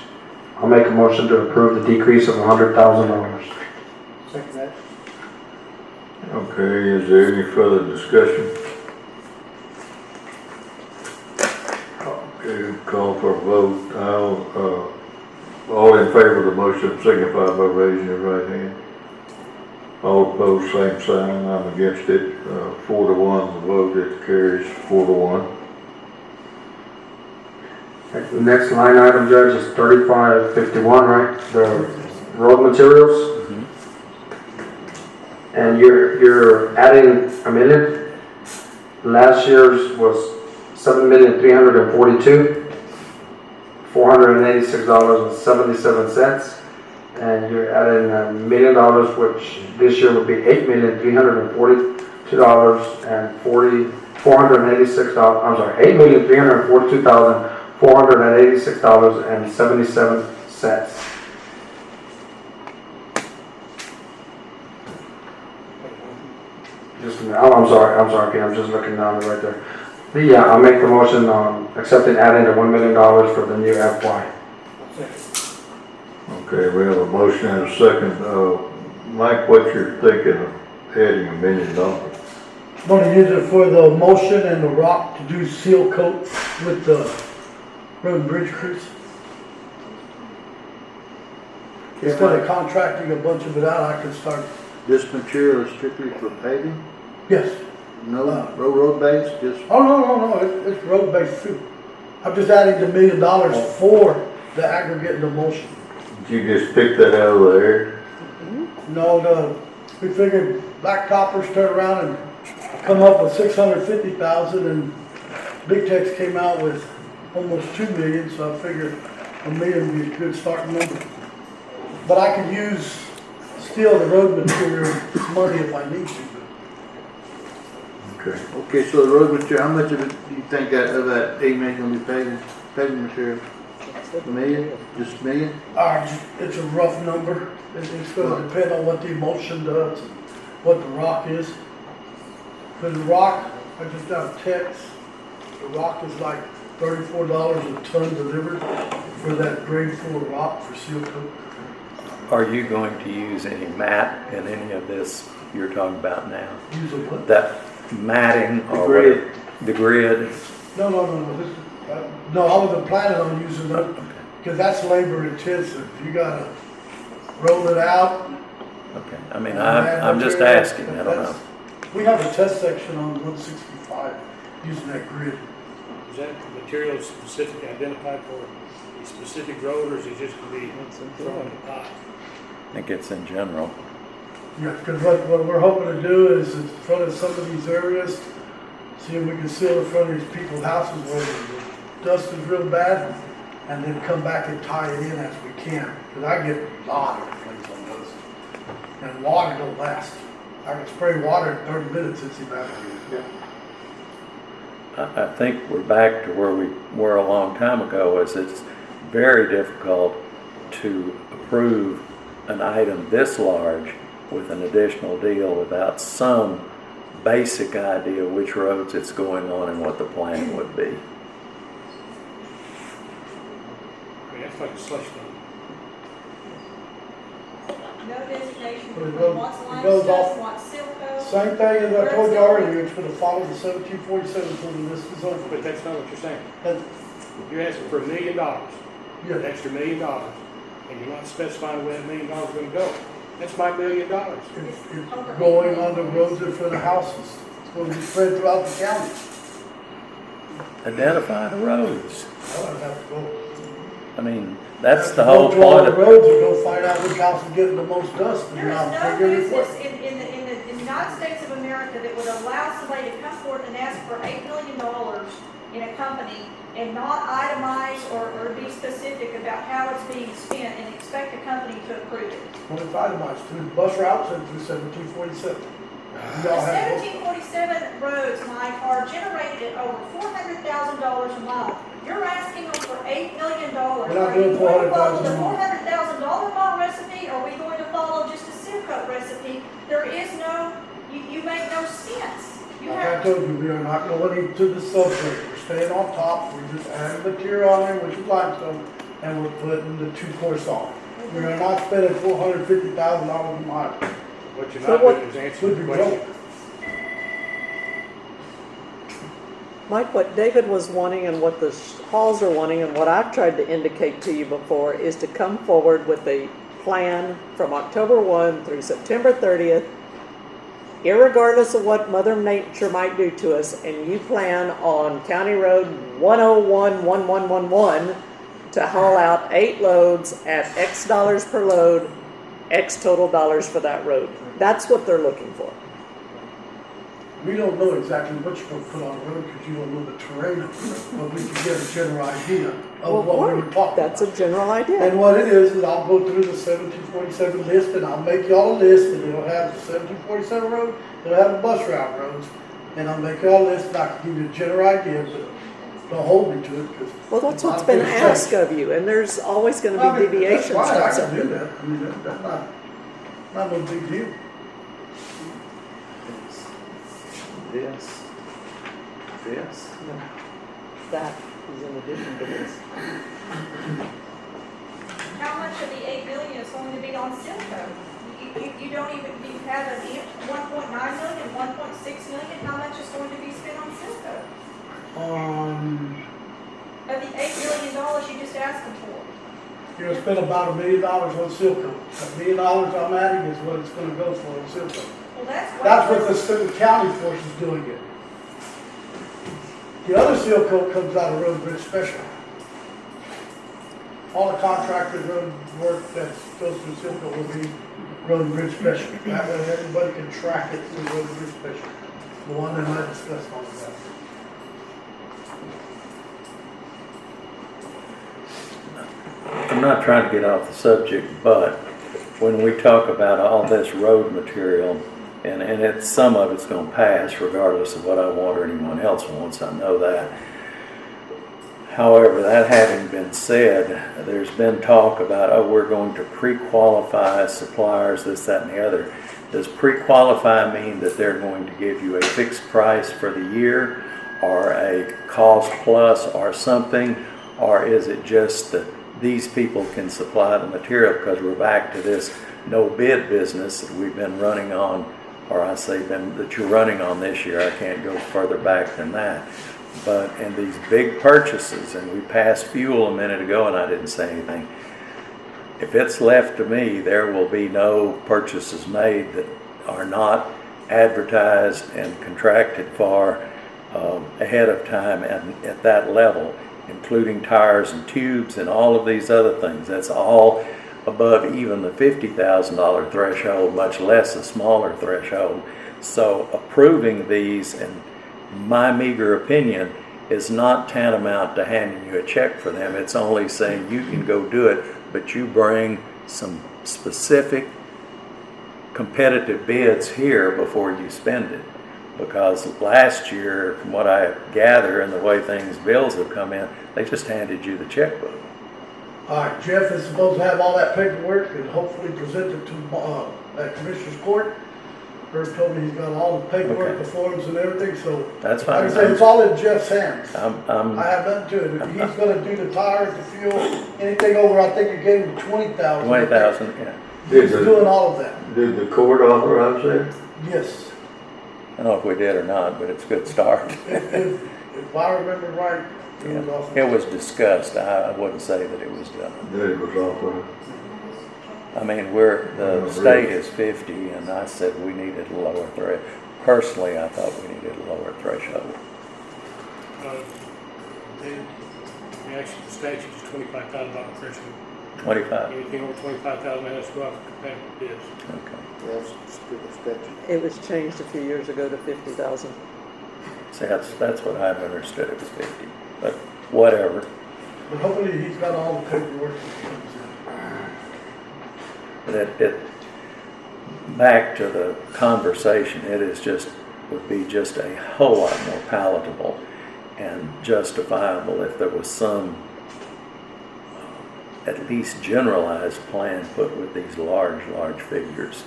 I'll make a motion to approve the decrease of $100,000. Second that. okay, is there any further discussion? Okay, call for a vote. All in favor of the motion signify by raising your right hand. All opposed, same sign. I'm against it. 4-1, the vote, it carries 4-1. The next line item, Judge, is 3551, right? The road materials. And you're adding $1 million. Last year's was $7,342,486.77, and you're adding $1 million, which this year would be $8,342,486. I'm sorry, $8,342,486.77. Just a minute. I'm sorry, Pete, I'm just looking down right there. I'll make the motion accepting adding the $1 million for the new FY. Okay, we have a motion and a second. Mike, what you're thinking of adding $1 million? I'm gonna use it for the emulsion and the rock to do seal coat with the road and bridge crews. Instead of contracting a bunch of it out, I can start, This material is strictly for paving? yes. No road base, just? Oh, no, it's road based too. I'm just adding the $1 million for the aggregate and emulsion. Did you just pick that out of the air? No, we figured blacktoppers turn around and come up with 650,000, and Big Tex came out with almost 2 million, so I figured $1 million would be a good starting number. But I could use still the road material money if I need to. Okay. Okay, so the road material, how much of it do you think of that 8 million gonna be paving material? $1 million? Just $1 million? It's a rough number. It's gonna depend on what the emulsion does, and what the rock is. For the rock, I just got a text. The rock is like $34 a ton delivered for that grade 4 rock for seal coat. Are you going to use any mat in any of this you're talking about now? Use a what? That matting or grid. the grid? No. No, I wasn't planning on using that because that's labor intensive. You gotta roll it out. Okay, I mean, I'm just asking, I don't know. We have a test section on 165 using that grid. Is that material specifically identified for a specific road, or is it just to be thrown in the pot? I think it's in general. Yeah, because what we're hoping to do is in front of some of these areas, see if we can seal in front of these people's houses where the dust is real bad, and then come back and tie it in as we can. Because I get a lot of complaints on those. And water don't last. I can spray water in 30 minutes, it's evaporated. I think we're back to where we were a long time ago, is it's very difficult to approve an item this large with an additional deal without some basic idea which roads it's going on and what the plan would be. I mean, that's like a slush fund. No designation, But it between goes- what's it goes limestone, off- what's seal coat. Same thing as I told you earlier, it's gonna follow the 1747 until the list is over. But that's not what you're saying. And, You're asking for $1 million, an yeah, extra $1 million, and you're not specifying where that $1 million is gonna go. That's my $1 million. it's going on the roads in front of houses. It's gonna be spread throughout the county. Identify the roads. I don't have to go. I mean, that's the Go whole through all point the of, roads and go find out which house is getting the most dust. And There is now no figure it business out. in the United States of America that would allow somebody to come forward and ask for $8 million in a company and not itemize or be specific about how it's being spent and expect a company to approve it. When it's itemized through bus routes and through 1747. The 1747 roads, Mike, are generated at over $400,000 a mile. You're asking them for $8 million. We're not Are you doing going to follow the $400,000 a $400,000 mile recipe, or are we going to follow just a SIP recipe? There is no, you make no sense. You Like I have, told you, we are not going into the subgrade. We're staying on top. We're just adding material on there, which is limestone, and we're putting the 2-course on. We are not spending $450,000 a mile. What you're So not what- doing is answering Would the be question. broke. Mike, what David was wanting and what the halls are wanting and what I've tried to indicate to you before is to come forward with a plan from October 1 through September 30th, irregardless of what Mother Nature might do to us, and you plan on County Road 1011111 to haul out 8 loads at X dollars per load, X total dollars for that road. That's what they're looking for. We don't know exactly what you're going to put on the road because you don't know the terrain of it, but we can get a general idea of what we were talking That's a about. general idea. And what it is I'll go through the 1747 list and I'll make y'all a list, and it'll have the 1747 road, it'll have the bus route roads, and I'll make y'all a list and I can give you a general idea, but don't hold me to it because. Well, that's what's been asked of you, and there's always going to be deviations That's fine, I from can do something. that. I mean, that's not no big deal. This. That is in addition to this. how much of the 8 million is going to be on Silco? You don't even, you have an 1.9 million, 1.6 million, how much is going to be spent on Silco? Of the $8 million you just asked them for? You're gonna spend about $1 million on Silco. $1 million I'm adding is what it's gonna go for on Silco. Well, that's That's what way the Stewart County force is doing it. The other seal coat comes out of Road and Bridge Special. All the contracted road work that goes through seal coat will be Road and Bridge Special. That way everybody can track it through Road and Bridge Special. The one that I discussed on that. I'm not trying to get off the subject, but when we talk about all this road material, and it's, some of it's gonna pass regardless of what I want or anyone else wants, I know that. However, that having been said, there's been talk about, oh, we're going to pre-qualify suppliers, this, that, and the other. Does pre-qualify mean that they're going to give you a fixed price for the year, or a cost plus, or something? Or is it just that these people can supply the material? Because we're back to this no bid business that we've been running on, or I say that you're running on this year. I can't go further back than that. But in these big purchases, and we passed fuel a minute ago and I didn't say anything. If it's left to me, there will be no purchases made that are not advertised and contracted for ahead of time at that level, including tires and tubes and all of these other things. That's all above even the $50,000 threshold, much less a smaller threshold. So approving these, in my meager opinion, is not tantamount to handing you a check for them. It's only saying you can go do it, but you bring some specific competitive bids here before you spend it. Because last year, from what I gather and the way bills have come in, they just handed you the checkbook. All right, Jeff is supposed to have all that paperwork and hopefully present it to at Commissioner's Court. Herb told me he's got all the paperwork, Okay. the forms and everything, so. That's fine. Like I said, it's all in Jeff's hands. I I'm have nothing to it. If he's gonna do the tires, the fuel, anything over, I think you gave him 20,000. 20,000, yeah. He's doing all of that. Did the court authorize that? Yes. I don't know if we did or not, but it's a good start. If I remember right, it was off. It was discussed. I wouldn't say that it was done. That it was authorized. I mean, the state is 50, and I said we needed a lower threshold. Personally, I thought we needed a lower threshold. Actually, the statute is $25,000 threshold. 25. Anything over 25,000 has to go out for competitive bids. Okay. It was changed a few years ago to 50,000. See, that's what I've understood. It was 50, but whatever. But hopefully he's got all the paperwork. But back to the conversation, it is just, would be just a whole lot more palatable and justifiable if there was some at least generalized plan put with these large figures.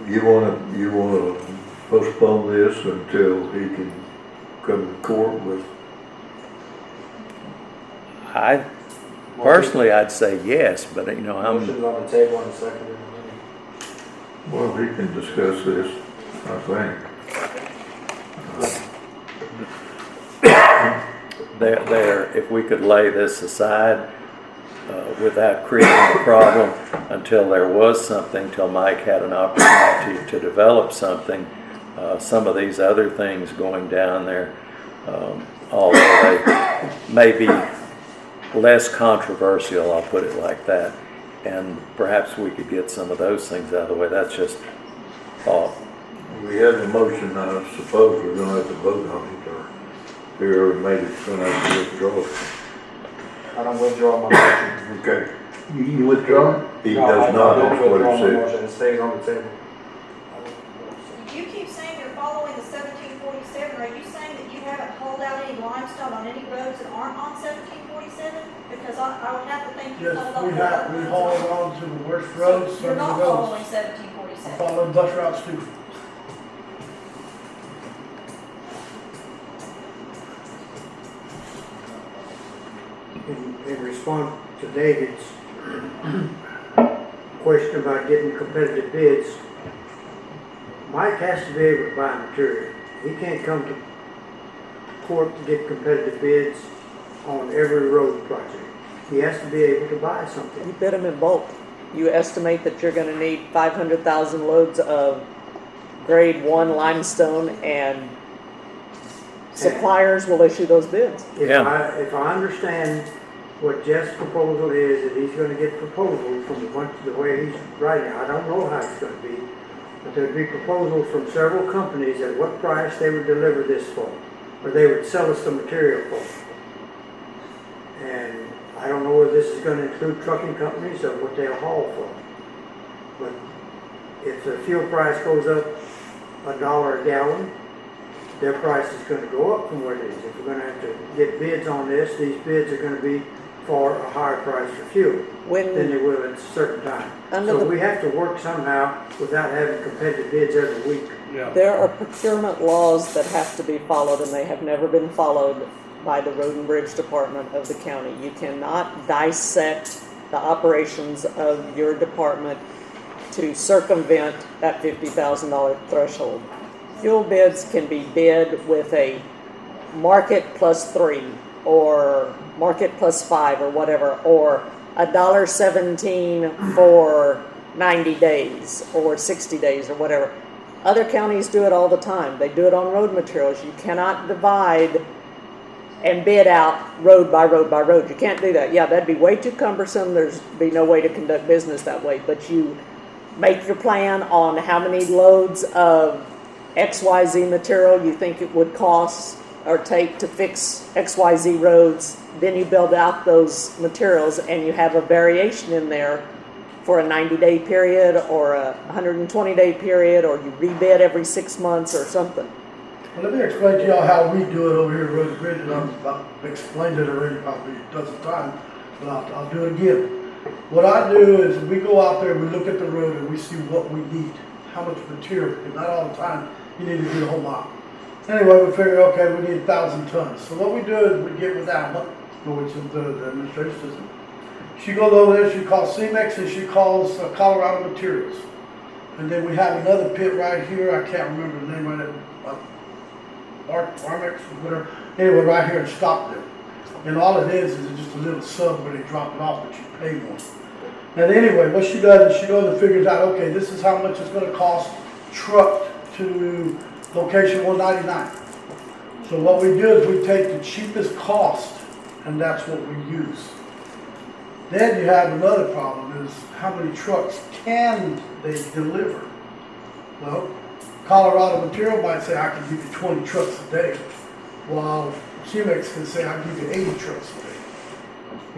You wanna postpone this until he can come to court with, Personally, I'd say yes, but you know, Motion's on the table and seconded. well, he can discuss this, I think. if we could lay this aside without creating a problem until there was something, till Mike had an opportunity to develop something. Some of these other things going down there, although they may be less controversial, I'll put it like that, and perhaps we could get some of those things out of the way. That's just thought. We have a motion, I suppose we're gonna have to vote on it, or whoever made it's gonna have to withdraw it. I don't withdraw my motion. Okay. You withdraw? He No, does I not, don't that's what withdraw he my said. motion. It stays on the table. You keep saying you're following the 1747, are you saying that you haven't hauled out any limestone on any roads that aren't on 1747? Because I would have to think you hauled on. Yes, we haul on to the worst roads, You're some of not the following roads. 1747. Following bus routes too. In response to David's question about getting competitive bids, Mike has to be able to buy material. He can't come to court to get competitive bids on every road project. He has to be able to buy You something. bid them in bulk. You estimate that you're gonna need 500,000 loads of grade 1 limestone, and suppliers will issue those bids. If Yeah. if I understand what Jeff's proposal is, that he's gonna get proposals from the bunch, the way he's writing, I don't know how it's gonna be, but there'd be proposals from several companies at what price they would deliver this for, or they would sell us the material for. And I don't know whether this is gonna include trucking companies or what they'll haul for. But if the fuel price goes up $1 a gallon, their price is gonna go up from what it is. If we're gonna have to get bids on this, these bids are gonna be for a higher price for fuel than When, they will at a certain time. Under So the- we have to work somehow without having competitive bids every week. Yeah. there are procurement laws that have to be followed, and they have never been followed by the Road and Bridge Department of the county. You cannot dissect the operations of your department to circumvent that $50,000 threshold. Fuel bids can be bid with a market +3 or market +5 or whatever, or $1.17 for 90 days or 60 days or whatever. Other counties do it all the time. They do it on road materials. You cannot divide and bid out road by road by road. You can't do that. Yeah, that'd be way too cumbersome. There's be no way to conduct business that way. But you make your plan on how many loads of XYZ material you think it would cost or take to fix XYZ roads. Then you build out those materials, and you have a variation in there for a 90-day period or a 120-day period, or you rebid every 6 months or something. Well, let me explain to y'all how we do it over here at Road and Bridge, and I've explained it already probably a dozen times, but I'll do it again. What I do is we go out there, we look at the road, and we see what we need, how much material, because not all the time you need to do the whole mile. Anyway, we figure, okay, we need 1,000 tons. So what we do is we get with Alma, which is the administrative system. She goes over there, she calls CEMEX, and she calls Colorado Materials. And then we have another pit right here, I can't remember the name of it, Armex or whatever. Anyway, right here in Stockton. And all it is just a little sub where they drop it off, but you pay more. And anyway, what she does is she goes and figures out, okay, this is how much it's going to cost trucked to location 199. So what we do is we take the cheapest cost, and that's what we use. Then you have another problem is how many trucks can they deliver? Well, Colorado Material might say, I can give you 20 trucks a day, while CEMEX can say, I can give you 80 trucks a day.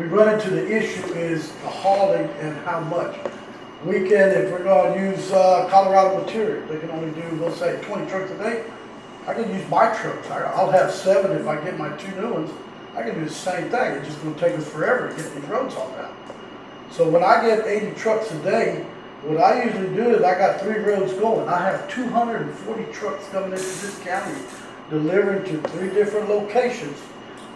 we run into the issue is the hauling and how much. We can, if we're gonna use, Colorado material, they can only do, we'll say 20 trucks a day. I can use my trucks. I'll have 7 if I get my 2 new ones. I can do the same thing. It's just gonna take us forever to get these roads hauled out. So when I get 80 trucks a day, what I usually do is I got 3 roads going. I have 240 trucks coming into this county, delivering to 3 different locations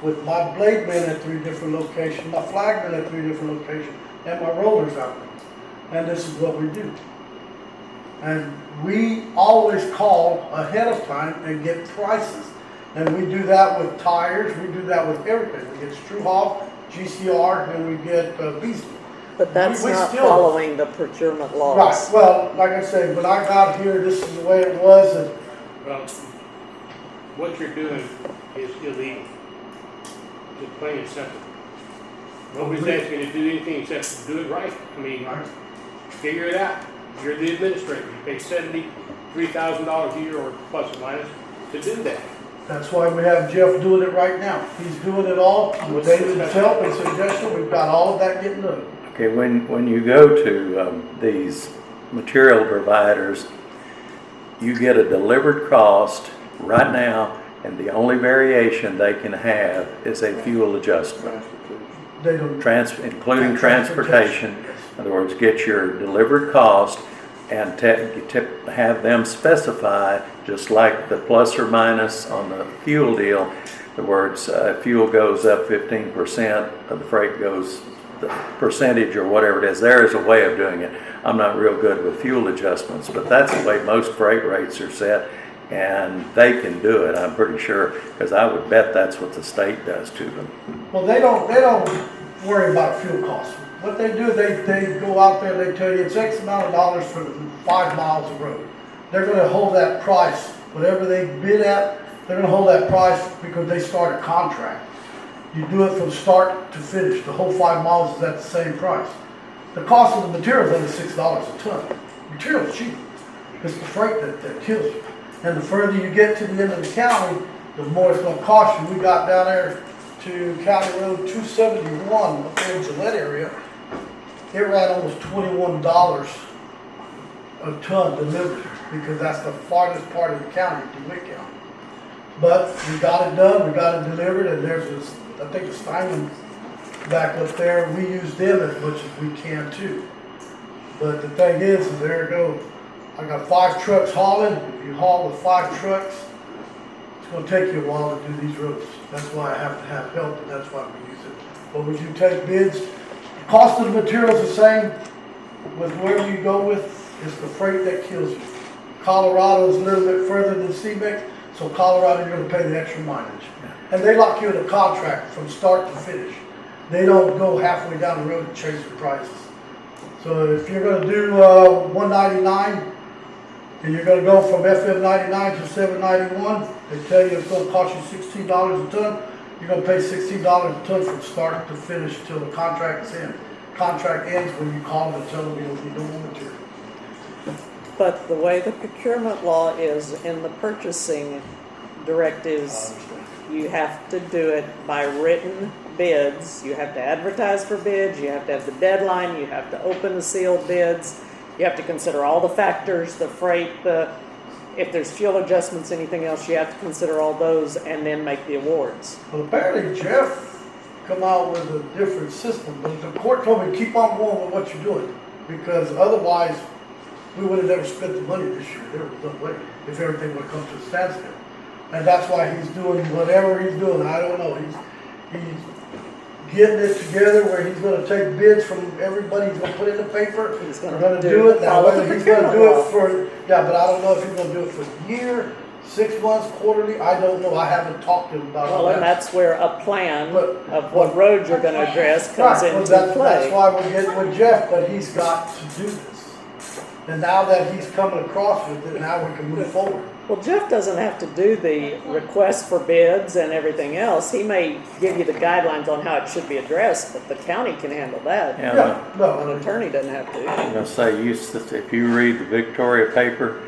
with my blade men at 3 different locations, my flag men at 3 different locations, and my rollers out there. And this is what we do. And we always call ahead of time and get prices. And we do that with tires, we do that with everything. We get Struhoff, GCR, and we get Beasley. But that's We not still- following the procurement laws. Right, well, like I said, when I got here, this is the way it was, and Well, what you're doing is illegal. Just plain and simple. Nobody's asking you to do anything except do it right. I mean, figure it out. You're the administrator. You pay $73,000 a year or plus or minus to do that. that's why we have Jeff doing it right now. He's doing it all, with David's help and suggestion, we've got all of that getting done. Okay, when you go to these material providers, you get a delivered cost right now, and the only variation they can have is a fuel adjustment, They don't. including transportation. In other words, get your delivered cost and have them specify, just like the plus or minus on the fuel deal. In other words, fuel goes up 15%, the freight goes the percentage or whatever it is. There is a way of doing it. I'm not real good with fuel adjustments, but that's the way most freight rates are set, and they can do it, I'm pretty sure, because I would bet that's what the state does to them. Well, they don't worry about fuel costs. What they do, they go out there, they tell you it's X amount of dollars for 5 miles of road. They're gonna hold that price, whatever they bid at, they're gonna hold that price because they start a contract. You do it from start to finish, the whole 5 miles is at the same price. The cost of the material is only $6 a ton. Material is cheap, it's the freight that kills you. And the further you get to the end of the county, the more it's gonna cost you. We got down there to County Road 271, up there in Gillette area, it ran almost $21 a ton delivered, because that's the farthest part of the county, DeWitt County. But we got it done, we got it delivered, and there's this, I think the Steinman back up there, we use them as much as we can too. But the thing is there it goes. I got 5 trucks hauling. If you haul with 5 trucks, it's gonna take you a while to do these roads. That's why I have to have help, and that's why we use it. But when you take bids, the cost of the material is the same with wherever you go with, it's the freight that kills you. Colorado is a little bit further than CBEX, so Colorado, you're gonna pay the extra mileage. And they lock you in a contract from start to finish. They don't go halfway down the road and change the prices. So if you're gonna do 199, and you're gonna go from FM 99 to 791, they tell you it's gonna cost you $16 a ton, you're gonna pay $16 a ton from start to finish till the contract's in. Contract ends when you call them and tell them you don't need no more material. But the way the procurement law is in the purchasing directives, you have to do it by written bids. You have to advertise for bids, you have to have the deadline, you have to open the sealed bids. You have to consider all the factors, the freight, if there's fuel adjustments, anything else, you have to consider all those and then make the awards. Well, apparently Jeff come out with a different system, but the court told me keep on going with what you're doing, because otherwise we would have never spent the money this year. There was no way, if everything would come to a standstill. And that's why he's doing whatever he's doing. I don't know. He's getting it together where he's gonna take bids from everybody, he's gonna put it in the paper, He's we're gonna gonna do it. Now, follow the whether he's gonna do procurement it for, yeah, but I don't know if he's gonna do it for a year, 6 months, quarterly, I don't know, I haven't talked to him about all Well, and that. that's where a plan But- of what roads you're gonna address comes Right, well, into that's play. why we're getting with Jeff, but he's got to do this. And now that he's coming across with it, now we can move forward. Well, Jeff doesn't have to do the request for bids and everything else. He may give you the guidelines on how it should be addressed, but the county can handle that. Yeah, An attorney doesn't have to. I'm gonna say, if you read the Victoria paper,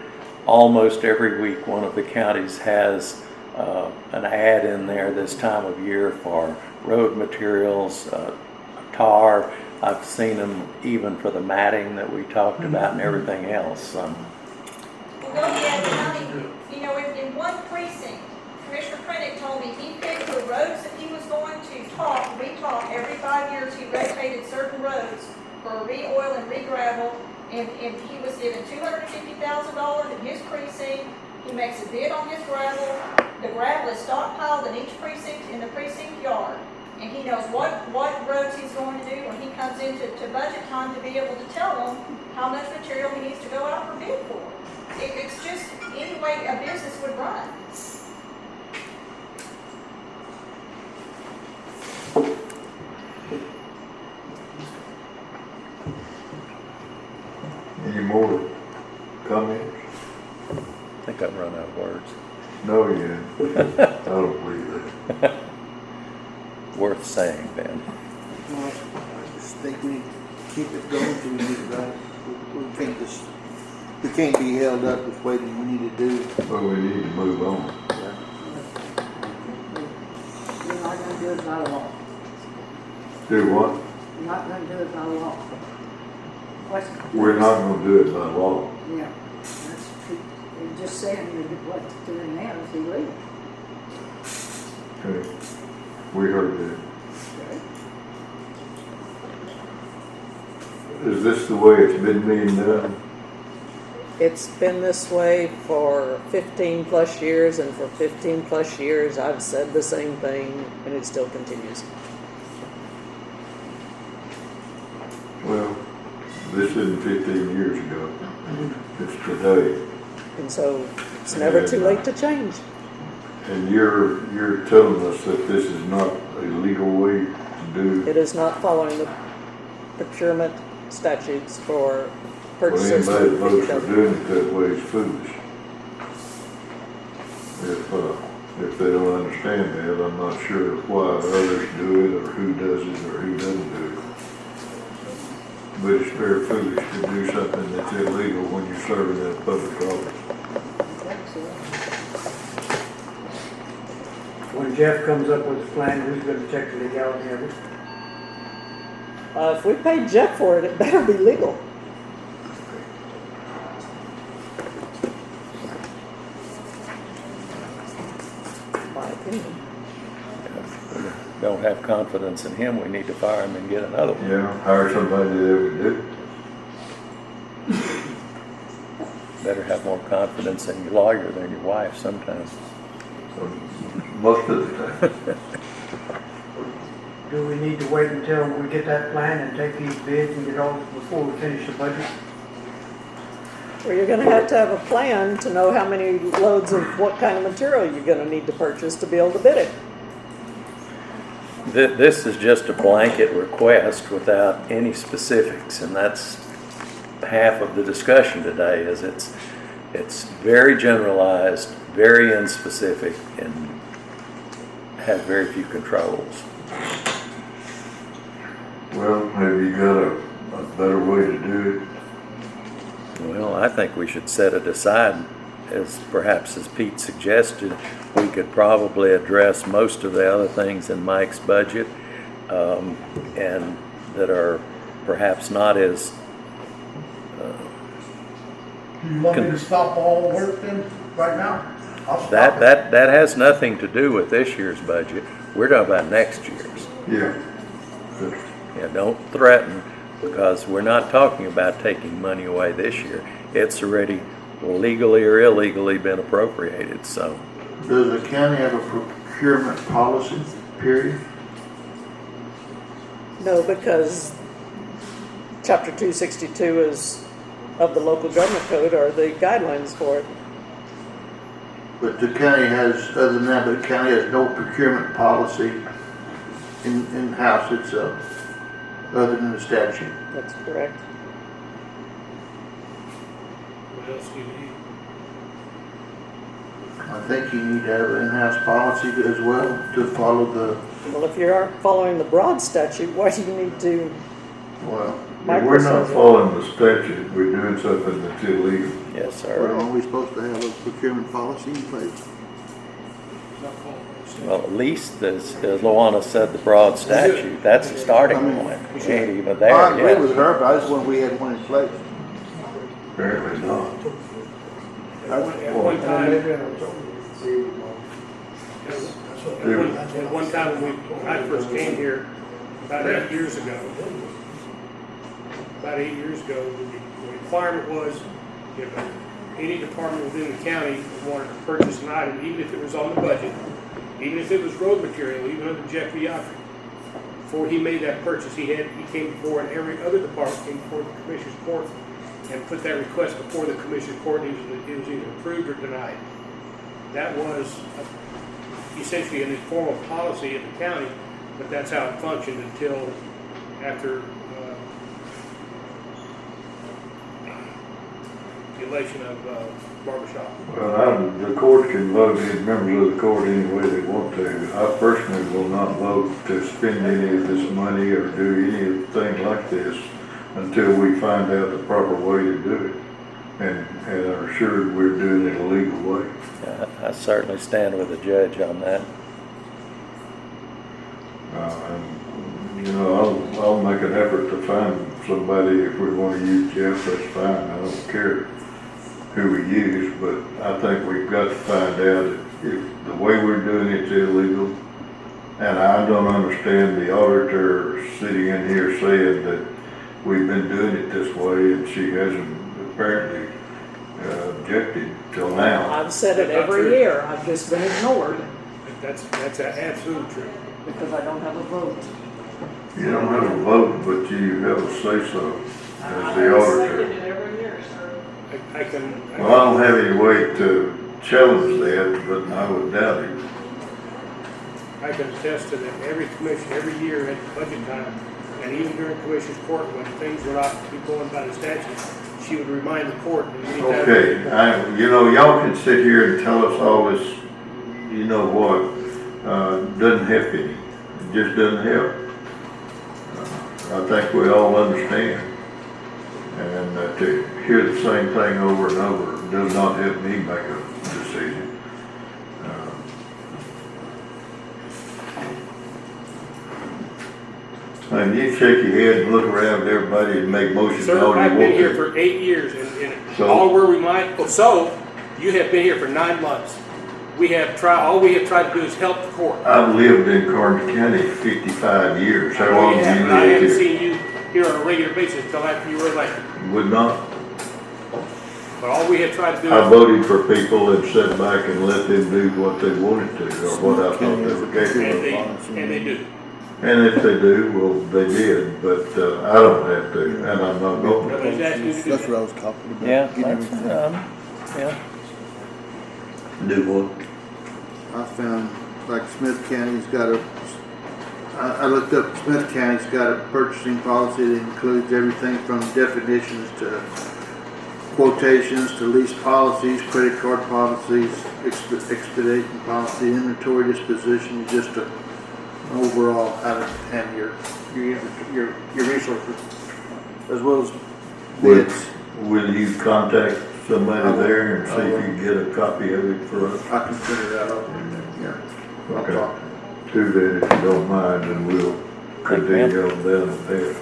almost every week, one of the counties has an ad in there this time of year for road materials, tar. I've seen them even for the matting that we talked about and everything else. Well, Goliad County, you know, in one precinct, Commissioner Krennic told me he picked the roads that he was going to re-talk every 5 years. He rotated certain roads for re-oil and re-gravel, and he was given $250,000 in his precinct. He makes a bid on his gravel. The gravel is stockpiled in each precinct in the precinct yard. And he knows what roads he's going to do when he comes into budget time to be able to tell them how much material he needs to go out for bid for. It's just any way a business would run. Any more comments? I think I've run out of words. No, you haven't. I don't believe that. Worth saying, Ben. Well, I just think we keep it going till we get it right. We can't be held up with waiting we need to do. Well, we need to move on. You're not gonna do it by law. Do what? You're not gonna do it by law. What's- We're not gonna do it by law. Yeah, that's, you're just saying that what they're doing now is illegal. Okay. We heard that. Is this the way it's been being done? It's been this way for 15 plus years, and for 15 plus years I've said the same thing, and it still continues. Well, this isn't 15 years ago. It's today. And so it's never too late to change. And you're telling us that this is not a legal way to do. It is not following the procurement statutes for Well, purchases. anybody that votes for doing it that way is foolish. If they don't understand that, I'm not sure why others do it, or who does it, or who doesn't do it. But it's very foolish to do something that's illegal when you're serving in a public office. When Jeff comes up with a plan, who's gonna check the legality of it? If we paid Jeff for it, it better be legal. My opinion. If we don't have confidence in him, we need to fire him and get another one. Yeah, hire somebody that would do it. Better have more confidence in your lawyer than your wife sometimes. Most of the time. Do we need to wait until we get that plan and take these bids and get all before we finish the budget? Well, you're gonna have to have a plan to know how many loads of what kind of material you're gonna need to purchase to be able to bid it. This is just a blanket request without any specifics, and that's half of the discussion today. Is it's very generalized, very unspecific, and has very few controls. Well, have you got a better way to do it? Well, I think we should set it aside, as perhaps as Pete suggested. We could probably address most of the other things in Mike's budget, and that are perhaps not as Do you want me to stop all work then, right now? I'll stop it. that has nothing to do with this year's budget. We're talking about next year's. Yeah. Yeah, don't threaten, because we're not talking about taking money away this year. It's already legally or illegally been appropriated, so. Does the county have a procurement policy, period? No, because chapter 262 is of the local government code are the guidelines for it. But the county has, other than that, the county has no procurement policy in-house itself, other than the statute. That's correct. What else do you need? I think you need to have an in-house policy as well to follow the, Well, if you aren't following the broad statute, why do you need to? well, If we're not following the statute, we're doing something that's illegal. Yes, sir. are we supposed to have a procurement policy in place? Not following the Well, at least as Luana said, the broad statute, that's the starting point. We ain't even there I agree yet. with her, but I just want we had one in place. Apparently not. At one time, when I first came here, about 8 years ago, the requirement was if any department within the county wanted to purchase an item, even if it was on the budget, even if it was road material, even under Jeff Biatri, before he made that purchase, he came before, and every other department came before the commissioner's court and put that request before the commissioner's court, and it was either approved or denied. That was essentially an informal policy of the county, but that's how it functioned until after the election of Barbershop. Well, the court can vote, as members of the court any way they want to. I personally will not vote to spend any of this money or do anything like this until we find out the proper way to do it and are assured we're doing it a legal way. I certainly stand with the judge on that. I'll make an effort to find somebody. If we want to use Jeff, that's fine. I don't care who we use, but I think we've got to find out if the way we're doing it's illegal. And I don't understand the auditor sitting in here saying that we've been doing it this way, and she hasn't apparently objected till now. I've said it every year, I've just been ignored That's absolutely true. because I don't have a vote. You don't have a vote, but you have a say-so as the auditor. every year, sir. I can. Well, I don't have any way to challenge that, but I would doubt it. I can attest to that every commission, every year at budget time, and even during commissioner's court, when things were not going by the statute, she would remind the court. Okay, y'all can sit here and tell us all this, you know what, doesn't help any. It just doesn't help. I think we all understand. And to hear the same thing over and over does not help me make a decision. And you shake your head and look around at everybody and make motions all you Sir, want I've been here to. for 8 years, and So? all we're reminded, so, you have been here for 9 months. All we have tried to do is help the court. I've lived in Karnes County 55 years. How long have you I lived haven't here? seen you here on a regular basis until after you were elected. Would not. But all we have tried to do I is, voted for people and sat back and let them do what they wanted to, or what I thought they were capable of. and they do. And if they do, well, they did, but I don't have to, and I'm not going to. Nobody's asking you to do That's that. what I was talking about. Yeah, Getting that's, everything. yeah. Do what? I found like Smith County's got I looked up, Smith County's got a purchasing policy that includes everything from definitions to quotations to lease policies, credit card policies, expedition policy, inventory disposition, just an overall how to handle your resources as well as bids. Will you contact somebody there and see if you can get a copy of it for us? I can figure that out. Yeah. I'll Okay. talk. Do that if you don't mind, and we'll continue on down the path.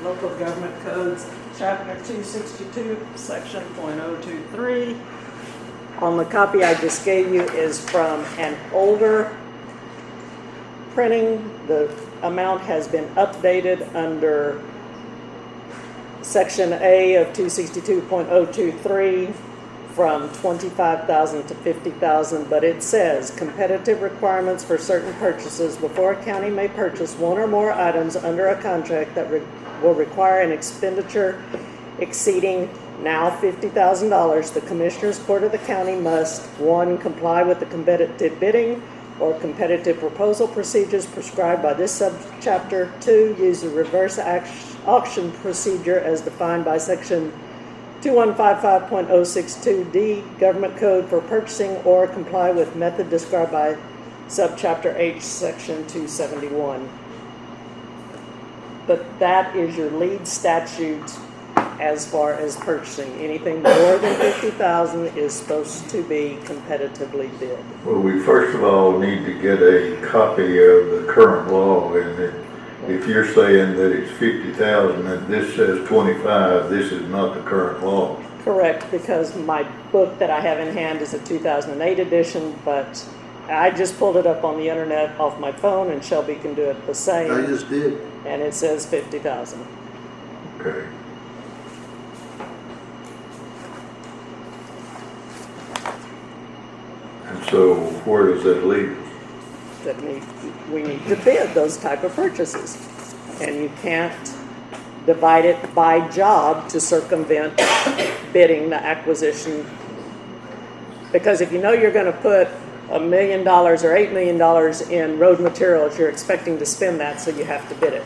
Local Government Codes, Chapter 262, Section .023. On the copy I just gave you is from an older printing. The amount has been updated under Section A of 262.023 from 25,000 to 50,000, but it says competitive requirements for certain purchases. Before a county may purchase one or more items under a contract that will require an expenditure exceeding now $50,000, the Commissioners Court of the county must, 1, comply with the competitive bidding or competitive proposal procedures prescribed by this subchapter. 2, use the reverse auction procedure as defined by Section 2155.062D Government Code for purchasing, or comply with method described by subchapter H, Section 271. But that is your lead statute as far as purchasing. Anything more than 50,000 is supposed to be competitively bid. Well, we first of all need to get a copy of the current law, and if you're saying that it's 50,000 and this says 25, this is not the current law. Correct, because my book that I have in hand is a 2008 edition, but I just pulled it up on the internet off my phone, and Shelby can do it the same. I just did. And it says 50,000. Okay. And so where does that leave us? That we need to bid those type of purchases. And you can't divide it by job to circumvent bidding the acquisition. Because if you know you're gonna put $1 million or $8 million in road materials, you're expecting to spend that, so you have to bid it.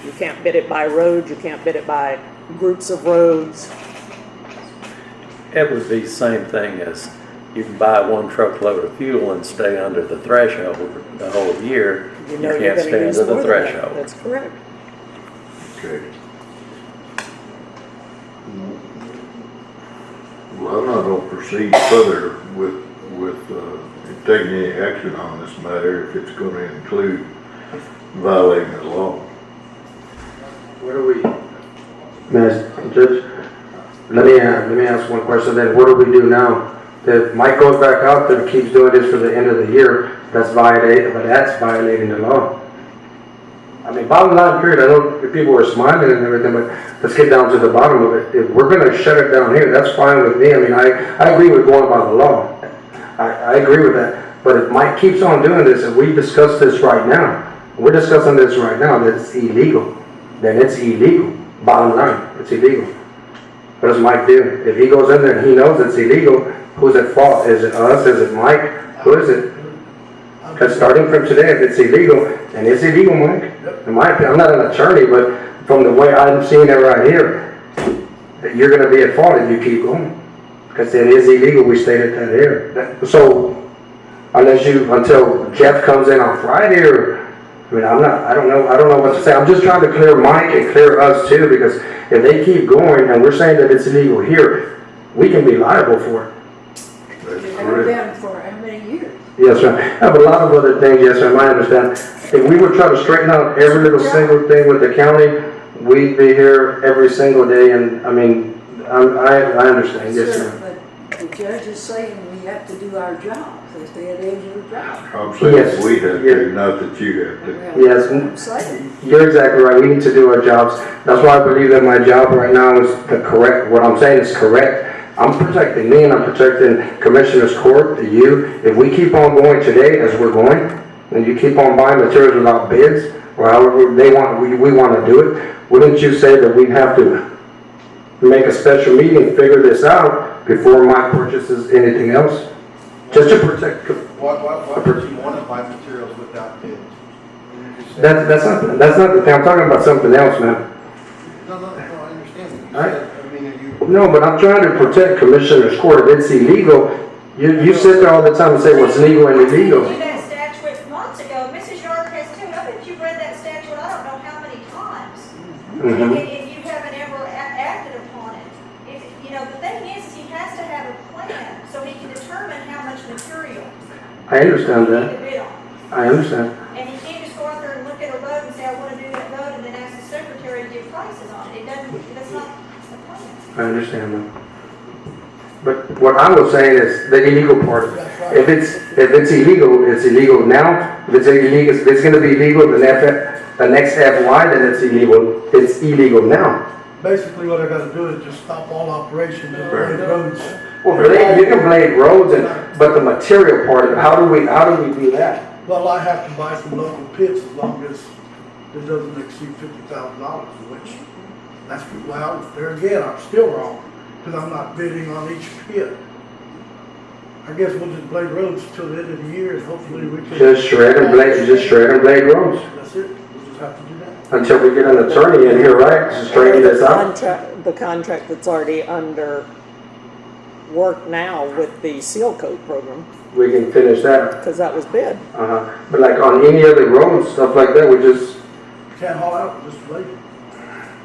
You can't bid it by road, you can't bid it by groups of roads. It would be the same thing as you can buy one truckload of fuel and stay under the threshold the whole year. You know you're can't gonna stay use under more the than that. threshold. That's correct. Okay. Well, I'm not gonna proceed further with taking any action on this matter if it's gonna include violating the law. What do we, Judge, let me ask one question then. What do we do now? If Mike goes back out there and keeps doing this for the end of the year, that's violating the law. I mean, bottom line period, I know people are smiling and everything, but let's get down to the bottom of it. If we're gonna shut it down here, that's fine with me. I mean, I agree with going by the law. I agree with that. But if Mike keeps on doing this, and we discuss this right now, we're discussing this right now, that it's illegal, then it's illegal. Bottom line, it's illegal. What does Mike do? If he goes in there and he knows it's illegal, who's at fault? Is it us? Is it Mike? Who is it? Because starting from today, if it's illegal, and it's illegal, Mike, in my opinion, I'm not an attorney, but from the way I'm seeing it right here, that you're going to be at fault if you keep going. Because it is illegal, we stated that here. So, until Jeff comes in on Friday, or, I mean, I don't know what to say. I'm just trying to clear Mike and clear us too, because if they keep going and we're saying that it's illegal here, we can be liable for it. You've had them for how many years? Yes, ma'am. I have a lot of other things, yes, ma'am, I understand. If we were trying to straighten out every little single thing with the county, we'd be here every single day, and, I mean, I understand, yes, Sir, ma'am. but the judge is saying we have to do our job. They said it is your job. I'm saying Yes. we have to, not that you have to. Well, Yes. that's what I'm saying. You're exactly right, we need to do our jobs. That's why I believe that my job right now is the correct, what I'm saying is correct. I'm protecting me and I'm protecting Commissioner's Court, you. If we keep on going today as we're going, and you keep on buying materials without bids, or however we want to do it, wouldn't you say that we have to make a special meeting, figure this out before Mike purchases anything else? Just to protect. Why would you want to buy materials without bids? That's not the thing. I'm talking about something else, man. No, I understand. You All right. said, I mean, you. No, but I'm trying to protect Commissioner's Court. If it's illegal, you sit there all the time and say what's legal and illegal. We did that statute months ago. Mrs. Yard has too. I bet you've read that statute, I don't know how many times. Mhm. And you haven't ever acted upon it. The thing is he has to have a plan so he can determine how much material I understand he that. need to bid on. I understand. And he can't just go out there and look at a road and say, I want to do that road, and then ask the secretary to give prices on it. That's not the plan. I understand that. But what I was saying is the illegal part. If it's illegal, it's illegal now. If it's going to be illegal the next FY, then it's illegal. It's illegal now. Basically, what I gotta do is just stop all operations and blade roads. Well, you can blade roads, but the material part of it, how do we do that? Well, I have to buy from local pits as long as it doesn't exceed $50,000, which that's, well, there again, I'm still wrong, because I'm not bidding on each pit. I guess we'll just blade roads till the end of the year, and hopefully we can. Just shred and blade roads. That's it, we'll just have to do that. Until we get an attorney in here, right, to straighten this out. The contract that's already under work now with the seal coat program, We can finish that. because that was bid. But like on any other roads, stuff like that, we just can't haul out, just blade.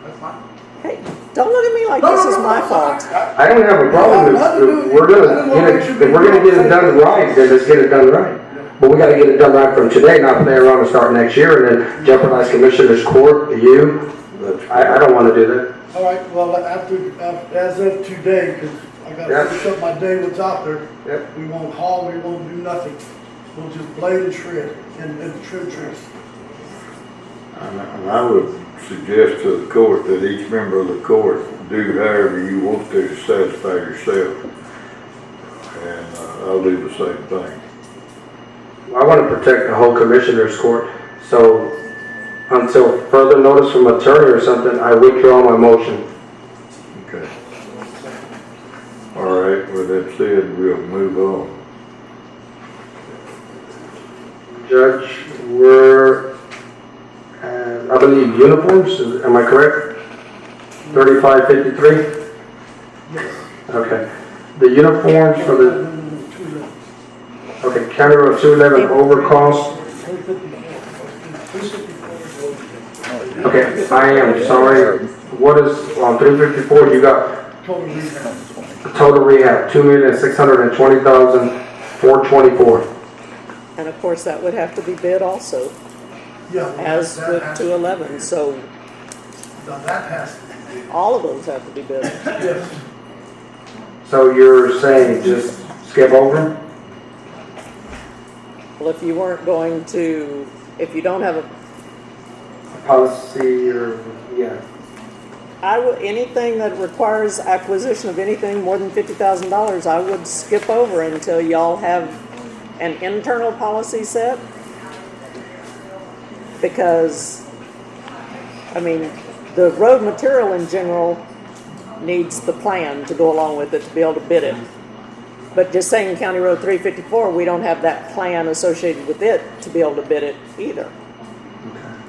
That's fine. Hey, don't look at me like No, this no, is no, my no, fault. I don't have a problem if we're gonna get it done right, then let's get it done right. But we gotta get it done right from today, not play around and start next year and then jeopardize Commissioner's Court, you. I don't wanna do that. All right, well, as of today, because I gotta Yeah. finish up my day what's out there, Yep. we won't haul, we won't do nothing. We'll just blade and shred and trim trees. And I would suggest to the court that each member of the court do however you want to satisfy yourself. And I'll do the same thing. I wanna protect the whole Commissioner's Court, so until further notice from attorney or something, I withdraw my motion. Okay. All right, with that said, we'll move on. Judge, we're, I believe uniforms, am I correct? 3553? Yes. Okay. The uniforms for the, okay, County Road 211 overcost. Okay, I am sorry. What is, on 354, you got Total rehab. total rehab, 2,620,424. And of course, that would have to be bid also, Yeah. as that with has- 211, so Now that has, all of those have to be bid. yes. So you're saying just skip over them? Well, if you weren't going to, if you don't have a, Policy or, yeah. anything that requires acquisition of anything more than $50,000, I would skip over until y'all have an internal policy set. Because, I mean, the road material in general needs the plan to go along with it to be able to bid it. But just saying County Road 354, we don't have that plan associated with it to be able to bid it either.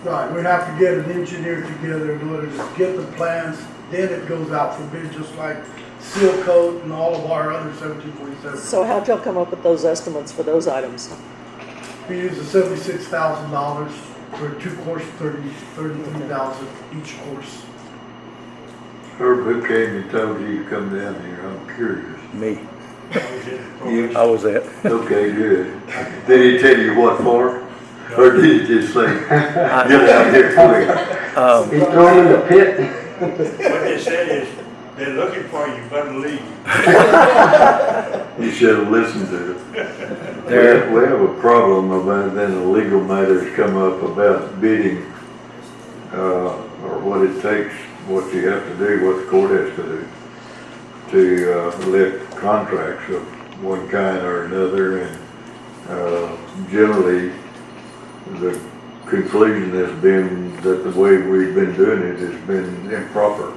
Right, we have to get an engineer together in order to get the plans, then it goes out for bid, just like seal coat and all of our other 1747. So how'd y'all come up with those estimates for those items? We use the $76,000 for two course, 33,000 each course. Herb, who came and told you to come down here? I'm curious. Me, You? I was at. Okay, good. Did he tell you what for? Or did he just say, get out here quick? He threw him in the pit. What they said is, they're looking for you, better leave. You should have listened to it. We have a problem about then the legal matters come up about bidding, or what it takes, what you have to do, what the court has to do, to let contracts of one kind or another, and generally, the conclusion has been that the way we've been doing it has been improper.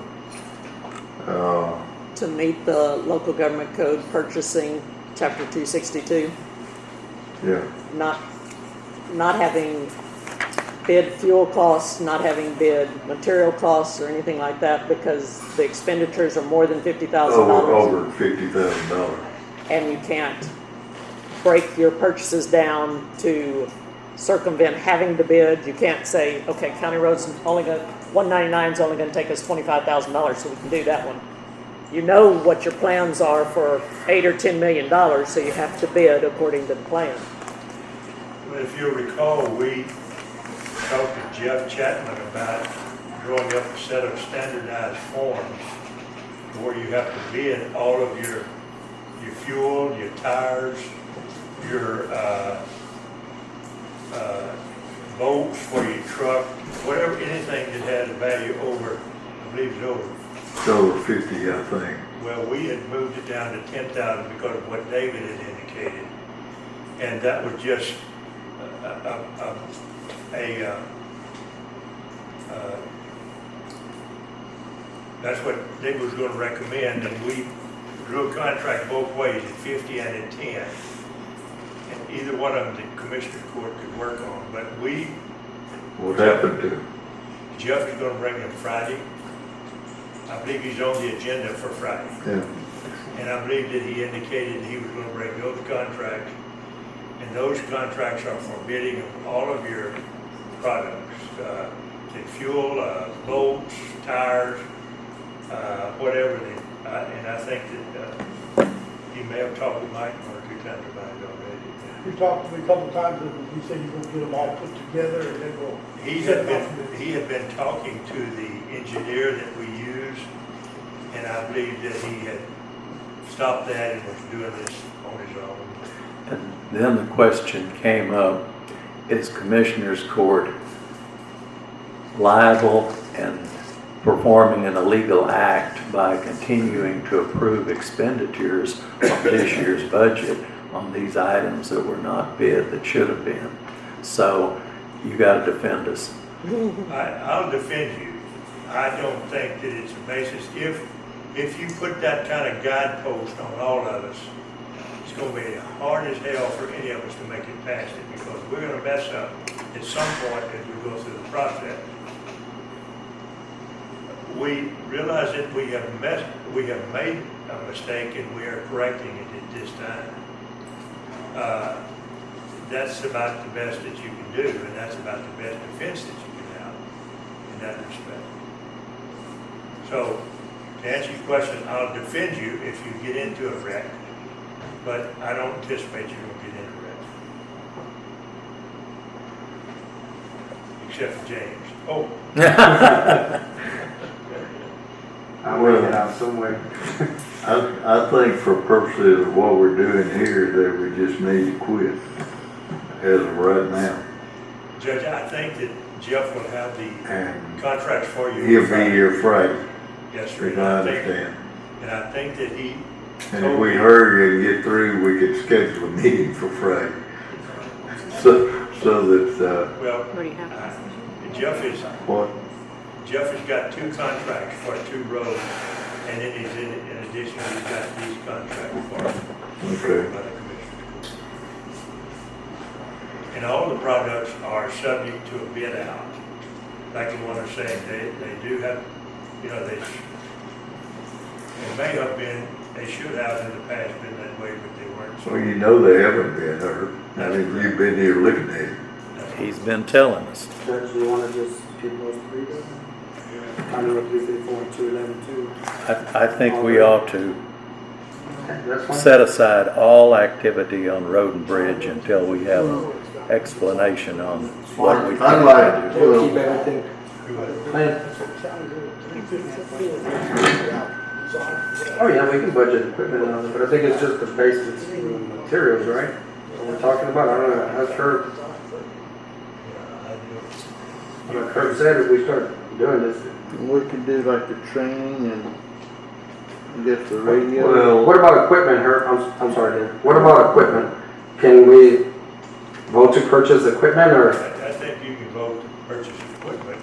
To meet the local government code purchasing chapter 262, Yeah, not having bid fuel costs, not having bid material costs or anything like that, because the expenditures are more than $50,000. over $50,000. And you can't break your purchases down to circumvent having to bid. You can't say, okay, County Road's only going, 199 is only going to take us $25,000, so we can do that one. You know what your plans are for $8 or $10 million, so you have to bid according to the plan. But if you'll recall, we talked to Jeff Chapman about drawing up a set of standardized forms where you have to bid all of your fuel, your tires, your bolts for your truck, whatever, anything that had a value over, I believe it's over. It's over 50, I think. Well, we had moved it down to 10,000 because of what David had indicated. And that was just that's what David was going to recommend, and we drew a contract both ways, at 50 and at 10. And either one of them the Commissioner Court could work on, but What happened to him? Jeff is going to bring them Friday. I believe he's on the agenda for Friday. Yeah. And I believe that he indicated he was going to bring those contracts, and those contracts are for bidding of all of your products, say fuel, bolts, tires, whatever and I think that, he may have talked with Mike one or two times about it already. You talked to me a couple times, and you said you're gonna get them all put together, and then we'll. He had been talking to the engineer that we use, and I believe that he had stopped that and was doing this on his own. And then the question came up, is Commissioners Court liable and performing an illegal act by continuing to approve expenditures on this year's budget on these items that were not bid that should have been? So you got to defend us. I'll defend you. I don't think that it's a basis. If you put that kind of guidepost on all of us, it's going to be hard as hell for any of us to make it past it, because we're going to mess up at some point as we go through the process. We realize that we have made a mistake and we are correcting it at this time. That's about the best that you can do, and that's about the best defense that you can have in that respect. So, to answer your question, I'll defend you if you get into a wreck, but I don't anticipate you're going to get in a wreck. Except for James. Oh. I'll work it out some way. I think for purposes of what we're doing here, that we just need to quit as of right now. Judge, I think that Jeff will have the And contracts for you. he'll be here Friday, Yes, sir. as I understand. And I think that he. And if we hurry and get through, we could schedule a meeting for Friday. So that, Well, What do you have? what? Jeff has got 2 contracts for 2 roads, and then in addition, he's got these contracts for. Okay. by the commissioner. And all the products are subject to a bid out. Like the one I'm saying, they do have, they may have been, they should have in the past been that way, but they weren't. So they haven't been hurt. I mean, you've been here looking at it. He's been telling us. Judge, do you want to just keep those 3 then? County Road 354 and 211 I think we ought to That's fine. set aside all activity on road and bridge until we have an explanation on what we I'd can like do. We'll keep everything clean. Oh yeah, we can budget equipment on it, but I think it's just the basics, materials, right? What we're talking about, I don't know, as Kurt, like Kurt said, if we start doing this. We could do like the training and get the radio. Well, What about equipment, I'm sorry, Dan. What about equipment? Can we vote to purchase equipment, or I think you can vote to purchase equipment.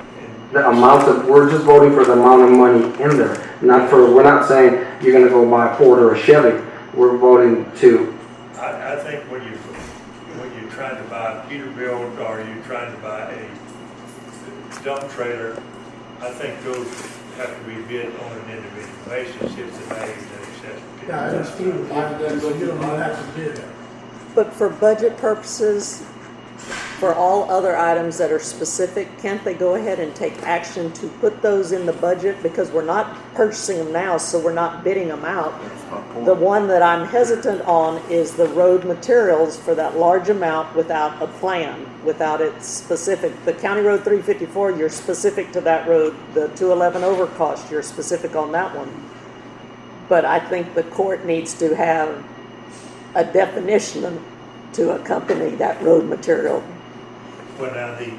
the amount of, we're just voting for the amount of money in there? We're not saying you're gonna go buy a Ford or a Chevy. We're voting to, I think when you're trying to buy a Peterbilt or you're trying to buy a dump trailer, I think those have to be bid on an individual basis if the value is acceptable. Yeah, it's true, so you don't have to bid it. But for budget purposes, for all other items that are specific, can't they go ahead and take action to put those in the budget? Because we're not purchasing them now, so we're not bidding them out. The one that I'm hesitant on is the road materials for that large amount without a plan, without it specific. The County Road 354, you're specific to that road. The 211 overcost, you're specific on that one. But I think the court needs to have a definition to accompany that road material. Well, now, the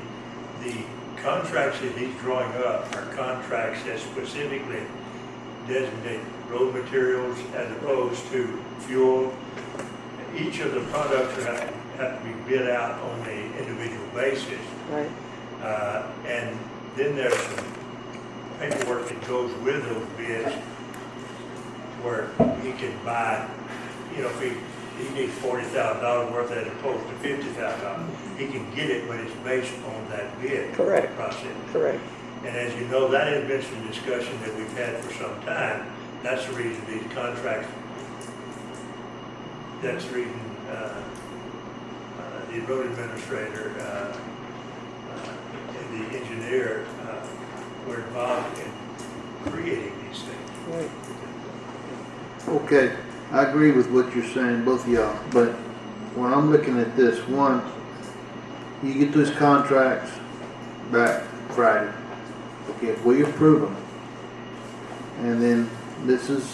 contracts that he's drawing up are contracts that specifically designate road materials as opposed to fuel. Each of the products have to be bid out on an individual basis. Right. And then there's some paperwork that goes with those bids where he can buy, if he needs $40,000 worth as opposed to $50,000. He can get it, but it's based on that bid process. Correct. And as you know, that has been some discussion that we've had for some time. That's the reason these contracts, that's the reason the road administrator and the engineer, were involved in creating these things. Right. Okay, I agree with what you're saying, both of y'all, but when I'm looking at this, one, you get those contracts back Friday. Okay, if we approve them, and then this is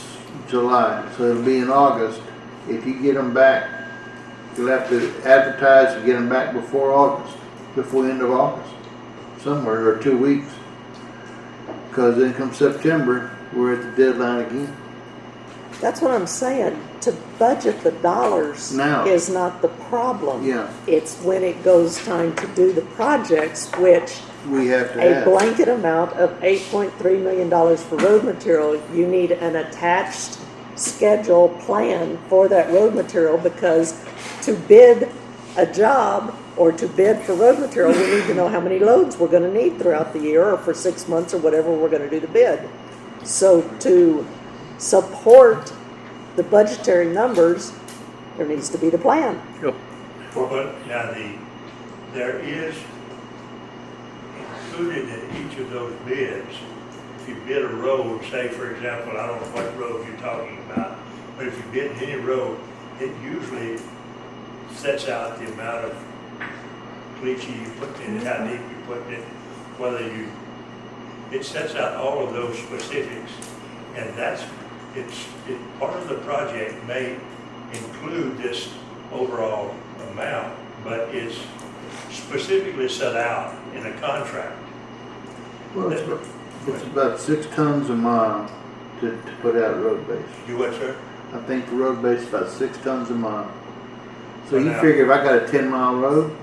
July, so it'll be in August. If you get them back, you'll have to advertise and get them back before August, before the end of August, somewhere, or 2 weeks. Because then come September, we're at the deadline again. That's what I'm saying. To budget the dollars Now. is not the problem. Yeah. It's when it goes time to do the projects, which We have to a have. blanket amount of $8.3 million for road material, you need an attached schedule plan for that road material, because to bid a job or to bid for road material, we need to know how many loads we're gonna need throughout the year or for 6 months or whatever we're gonna do the bid. So to support the budgetary numbers, there needs to be the plan. But now there is included in each of those bids, if you bid a road, say for example, I don't know what road you're talking about, but if you bid any road, it usually sets out the amount of bleaching you put in it, how deep you put it, it sets out all of those specifics. And it's part of the project may include this overall amount, but it's specifically set out in a contract. Well, it's about 6 tons a mile to put out road base. You what, sir? I think the road base is about 6 tons a mile. So Well, you now- figure if I got a 10-mile road,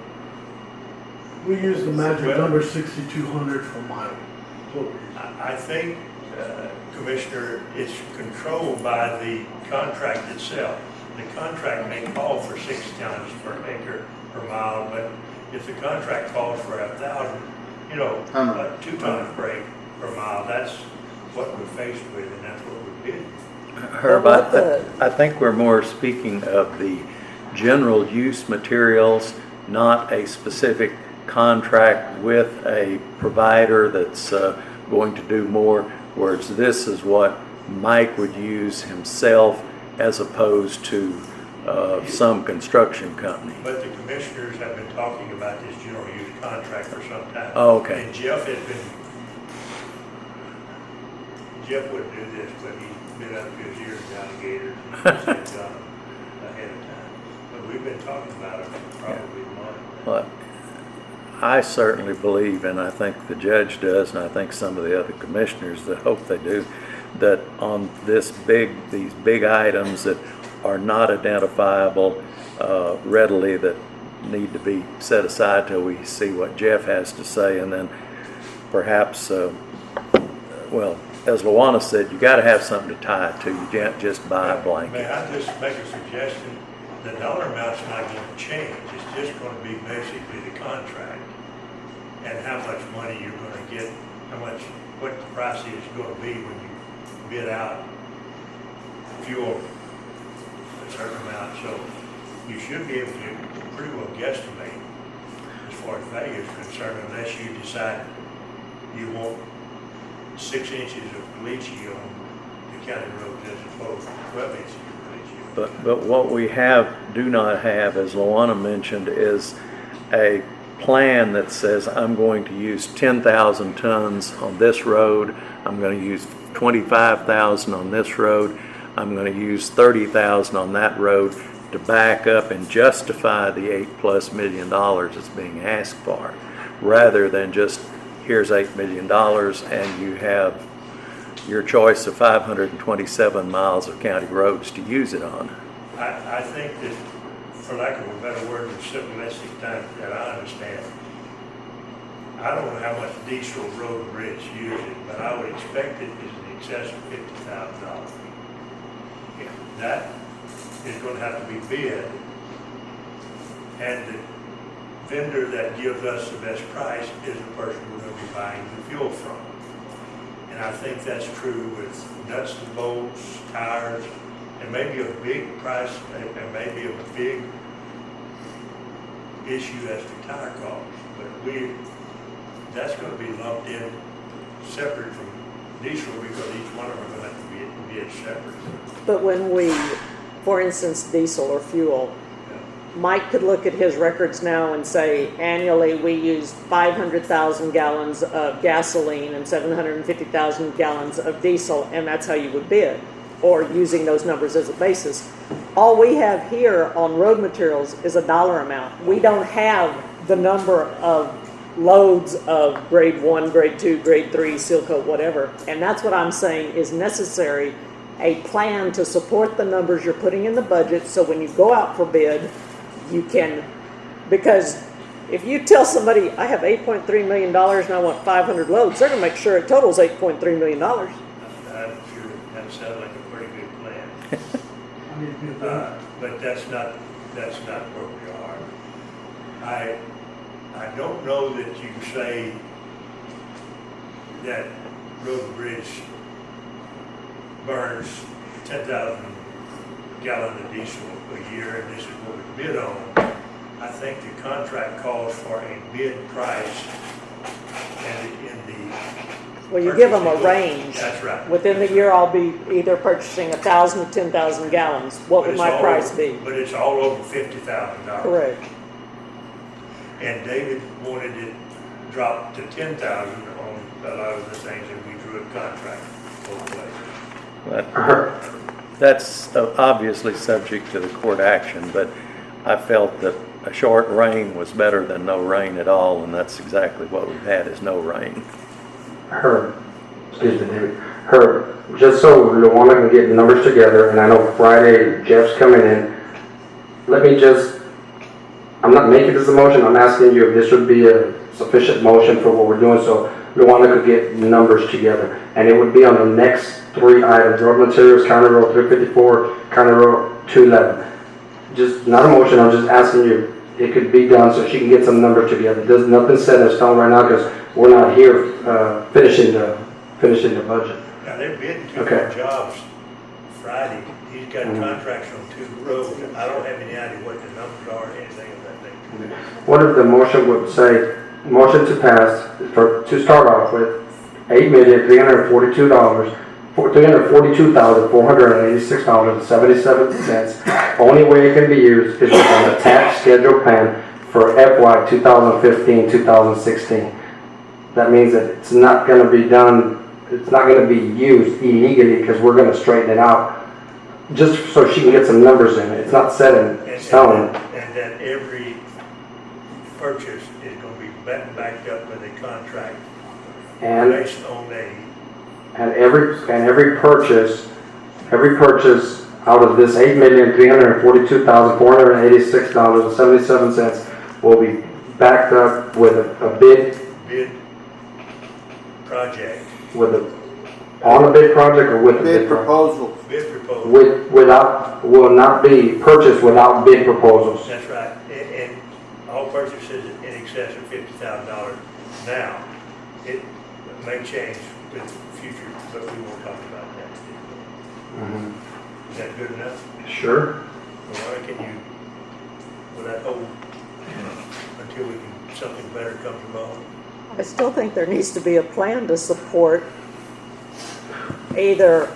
We use the magic number 6,200 per mile. That's what we use. I think, Commissioner, it's controlled by the contract itself. The contract may call for 6 tons per acre per mile, but if the contract calls for 1,000, I know. 2 tons per acre per mile, that's what we're faced with, and that's what we bid. Herb, I think we're more speaking of the general use materials, not a specific contract with a provider that's going to do more, whereas this is what Mike would use himself as opposed to some construction company. But the commissioners have been talking about this general use contract for some time. Oh, okay. And Jeff wouldn't do this, but he's been up to his ears in alligators and he's done ahead of time. But we've been talking about it for probably a month. Well, I certainly believe, and I think the judge does, and I think some of the other commissioners that hope they do, that on these big items that are not identifiable readily, that need to be set aside till we see what Jeff has to say, and then perhaps, well, as Luana said, you got to have something to tie it to. You can't just buy a blanket. May I just make a suggestion? The dollar amount's not going to change. It's just going to be basically the contract and how much money you're going to get, what the price is going to be when you bid out fuel a certain amount. So you should be able to pretty well guesstimate as far as value is concerned, unless you decide you want 6 inches of bleaching on the county roads as opposed to 12 inches of bleaching. But what we do not have, as Luana mentioned, is a plan that says I'm going to use 10,000 tons on this road, I'm going to use 25,000 on this road, I'm going to use 30,000 on that road to back up and justify the $8+ million that's being asked for, rather than just here's $8 million and you have your choice of 527 miles of county roads to use it on. I think that, for lack of a better word, in simplistic terms that I understand, I don't know how much diesel road and bridge uses, but I would expect it is in excess of $50,000. That is going to have to be bid, and the vendor that gives us the best price is the person we're going to be buying the fuel from. And I think that's true with nuts and bolts, tires. It may be a big price, it may be a big issue as to tire costs, but that's gonna be lumped in separate from diesel because each one of them are gonna have to be separate. But when we, for instance, diesel or fuel, Mike could look at his records now and say annually we use 500,000 gallons of gasoline and 750,000 gallons of diesel, and that's how you would bid, or using those numbers as a basis. All we have here on road materials is a dollar amount. We don't have the number of loads of grade 1, grade 2, grade 3, seal coat, whatever. And that's what I'm saying is necessary, a plan to support the numbers you're putting in the budget, so when you go out for bid, you can, because if you tell somebody, I have $8.3 million and I want 500 loads, they're gonna make sure it totals $8.3 million. I'm sure that sounds like a pretty good plan. But that's not where we are. I don't know that you can say that Road and Bridge burns 10,000 gallons of diesel a year, and this is what we bid on. I think the contract calls for a bid price, and in the Well, you give them a range. That's right. Within the year, I'll be either purchasing 1,000 to 10,000 gallons. What would my price be? But it's all over $50,000. Correct. And David wanted it dropped to 10,000 on a lot of the things, and we drew a contract both ways. That's obviously subject to the court action, but I felt that a short rain was better than no rain at all, and that's exactly what we've had is no rain. Excuse me, David. Just so Luana can get the numbers together, and I know Friday Jeff's coming in, I'm not making this a motion, I'm asking you if this would be a sufficient motion for what we're doing, so Luana could get numbers together. And it would be on the next 3 items, road materials, County Road 354, County Road 211. Just, not a motion, I'm just asking you, it could be done so she can get some numbers together. There's nothing set in stone right now because we're not here finishing the budget. Now, they're bidding 2 Okay. more jobs Friday. He's got contracts on 2 roads. I don't have any idea what the numbers are or anything of that nature. What if the motion would say, motion to pass, to start off with, $342,486.77. Only way it can be used is with an attached schedule plan for FY 2015-2016. That means that it's not going to be done, it's not going to be used illegally because we're going to straighten it out. Just so she can get some numbers in it. It's not set in stone. And that every purchase is going to be backed up with a contract And based on a. And every purchase out of this $8,342,486.77 will be backed up with a bid Project. On a bid project or with a Bid proposal. Bid proposal. Will not be purchased without bid proposals. That's right. And all purchases in excess of $50,000 now. It may change with the future, but we won't talk about that. Is that good enough? Sure. Well, will that hold until something better comes along? I still think there needs to be a plan to support either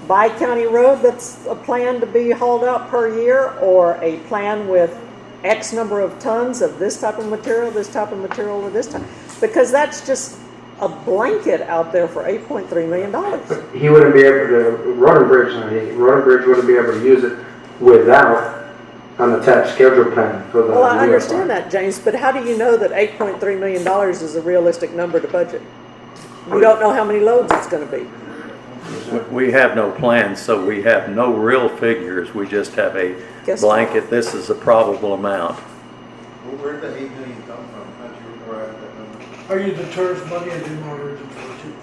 by county road that's a plan to be hauled out per year, or a plan with X number of tons of this type of material, or this type. Because that's just a blanket out there for $8.3 million. He wouldn't be able to, Road and Bridge wouldn't be able to use it without an attached schedule plan for the. Well, I understand that, James, but how do you know that $8.3 million is a realistic number to budget? You don't know how many loads it's going to be. We have no plans, so we have no real figures. We just have a blanket, this is a probable amount. Well, where'd the 8 million come from? How'd you arrive at that number? Are you the TERS money and do more urgent budget?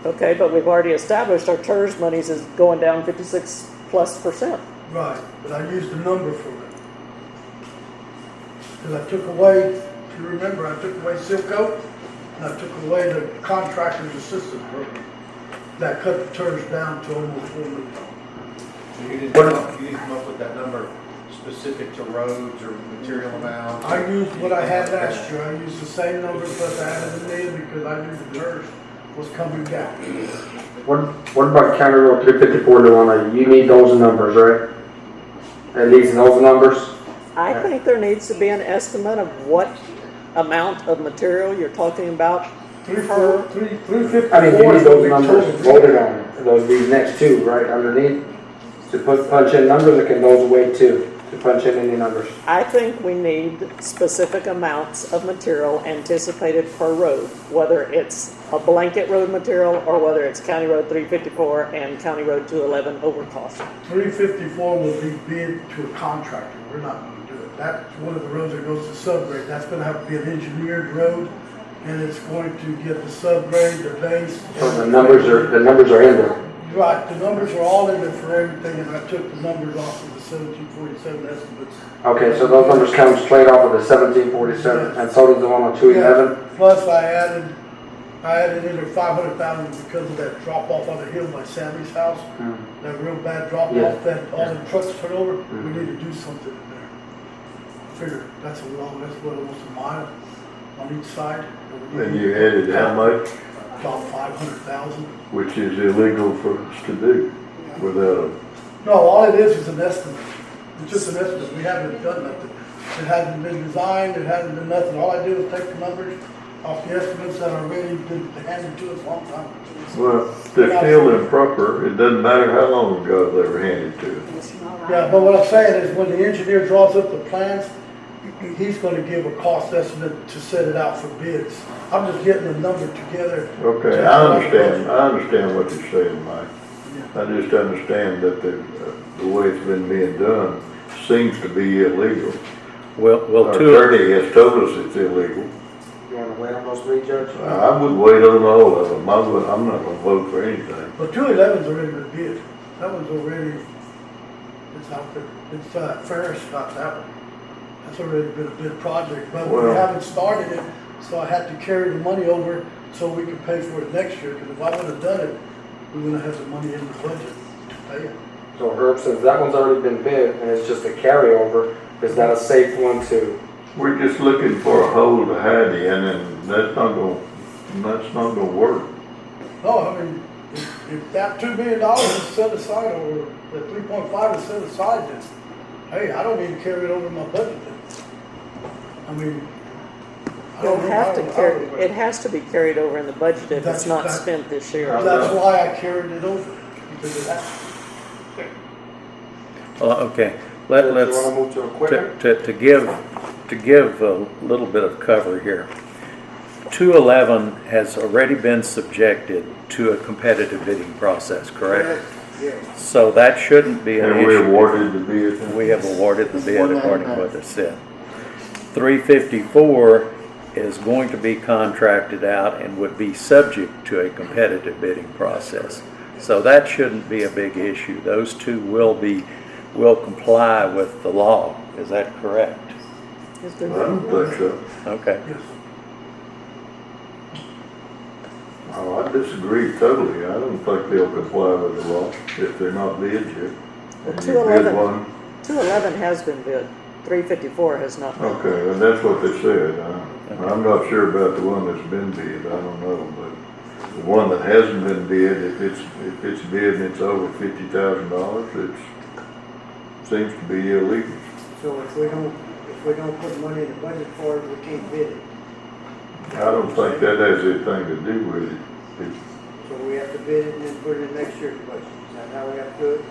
Okay, but we've already established our TERS monies is going down 56+%. Right, but I used a number for it. Because I took away, if you remember, I took away seal coat, and I took away the contractor's assistance program. That cut the TERS down to almost $4 million. So you didn't come up with that number specific to roads or material amount? I used what I had last year, I used the same numbers, but I added a million because I knew the MERS was coming down. What about County Road 354, Luana? You need those numbers, right? At least those numbers? I think there needs to be an estimate of what amount of material you're talking about per. 354. I mean, you need those numbers voted on, these next two, right, underneath? To punch in numbers, or can those wait too? To punch in any numbers? I think we need specific amounts of material anticipated per road, whether it's a blanket road material or whether it's County Road 354 and County Road 211 over cost. 354 will be bid to a contractor, we're not gonna do it. That's one of the roads that goes to subgrade, that's gonna have to be an engineered road, and it's going to get the subgrade, the base. So the numbers are in there. Right, the numbers are all in there for everything, and I took the numbers off of the 1747 estimates. Okay, so those numbers come straight off of the 1747, and so does the one on 211? Plus, I added in there 500,000 because of that drop off on the hill by Sammy's house. That real bad drop Yeah. off that all the trucks turn over. We need to do something in there. I figure that's almost a mile on each side. And you added how much? About 500,000. Which is illegal for us to do without a, No, all it is an estimate. It's just an estimate. We haven't done nothing. It hasn't been designed, it hasn't been nothing. All I do is take the numbers off the estimates that are already been handed to us a long time. well, they're still improper. It doesn't matter how long ago they were handed to us. Yeah, but what I'm saying is when the engineer draws up the plans, he's gonna give a cost estimate to set it out for bids. I'm just getting the number together. Okay, I understand what you're saying, Mike. I just understand that the way it's been being done seems to be illegal. Well, Our attorney has told us it's illegal. You want to wait on those three, Judge? I would wait on all of them. I'm not gonna vote for anything. But 211's already been bid. That one's already, it's out there. It's, Ferris got that one. That's already been a bid project, but we Well- haven't started it, so I had to carry the money over so we could pay for it next year, because if I would've done it, we wouldn't have the money in the budget to pay it. So Herb, since that one's already been bid, and it's just a carryover, is that a safe one to? We're just looking for a hole to hide in, and that's not gonna work. No, I mean, if that $2 million is set aside, or the 3.5 is set aside, then, hey, I don't need to carry it over my budget then. I mean, I You'll don't know. have I to don't- carry, it has to be carried over in the budget if it's not That's- spent this year. That's why I carried it over, because of that. Well, okay, You let's, want to move to equipment? to give a little bit of cover here. 211 has already been subjected to a competitive bidding process, correct? Yeah. So that shouldn't be an And we issue. awarded the bid. We have awarded the bid according to what it said. 354 is going to be contracted out and would be subject to a competitive bidding process. So that shouldn't be a big issue. Those two will comply with the law. Is that correct? I don't think so. Okay. Yes. Oh, I disagree totally. I don't think they'll comply with the law if they're not bid yet. Well, And you bid 211 one, 211 has been bid, 354 has not been. okay, and that's what they said. I'm not sure about the one that's been bid, I don't know, but the one that hasn't been bid, if it's bid and it's over $50,000, seems to be illegal. So if we don't put money in the budget for it, we can't bid it. I don't think that has anything to do with it. So we have to bid it and then put it in next year's budget. Is that how we have to do it?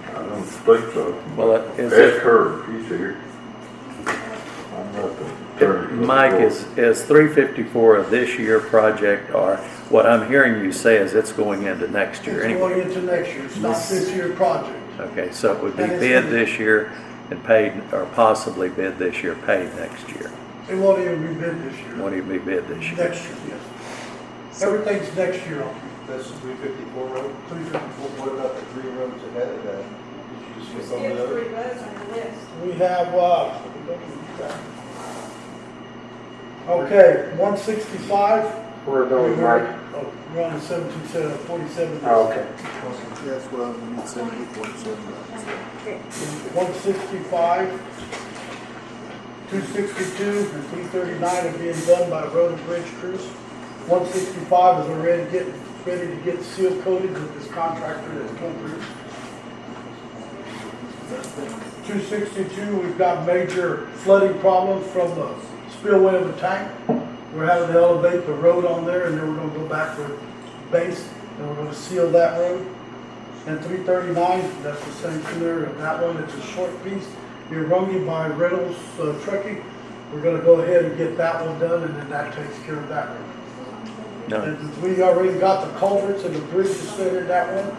I don't think so. Well, is Ask it, her, she's here. I'm not the attorney. Mike, is 354 a this year project, or what I'm hearing you say is it's going into next year It's anyway? going into next year, it's not this year's project. Okay, so it would be And it's bid gonna- this year and paid, or possibly bid this year, paid next year. It won't even be bid this year. Won't even be bid this year. Next year, yes. Everything's next year on That's the 354 road? 354. What about the 3 roads ahead of that? Did you just Just skip give over those? 3 roads on your list. We have, okay, 165, Where are those, Mike? Oh, we're on the 47. Oh, okay. That's what I'm gonna say, 165, 262, and 339 are being done by road and bridge crews. 165 is already ready to get seal coated with this contractor that's come through. 262, we've got major flooding problems from the spillway of the tank. We're having to elevate the road on there, and then we're gonna go back to base, and we're gonna seal that road. And 339, that's the same scenario. That one, it's a short piece. You're running by Reynolds Trucking. We're gonna go ahead and get that one done, and then that takes care of that road. No. And we already got the culverts and the bridges set in that one,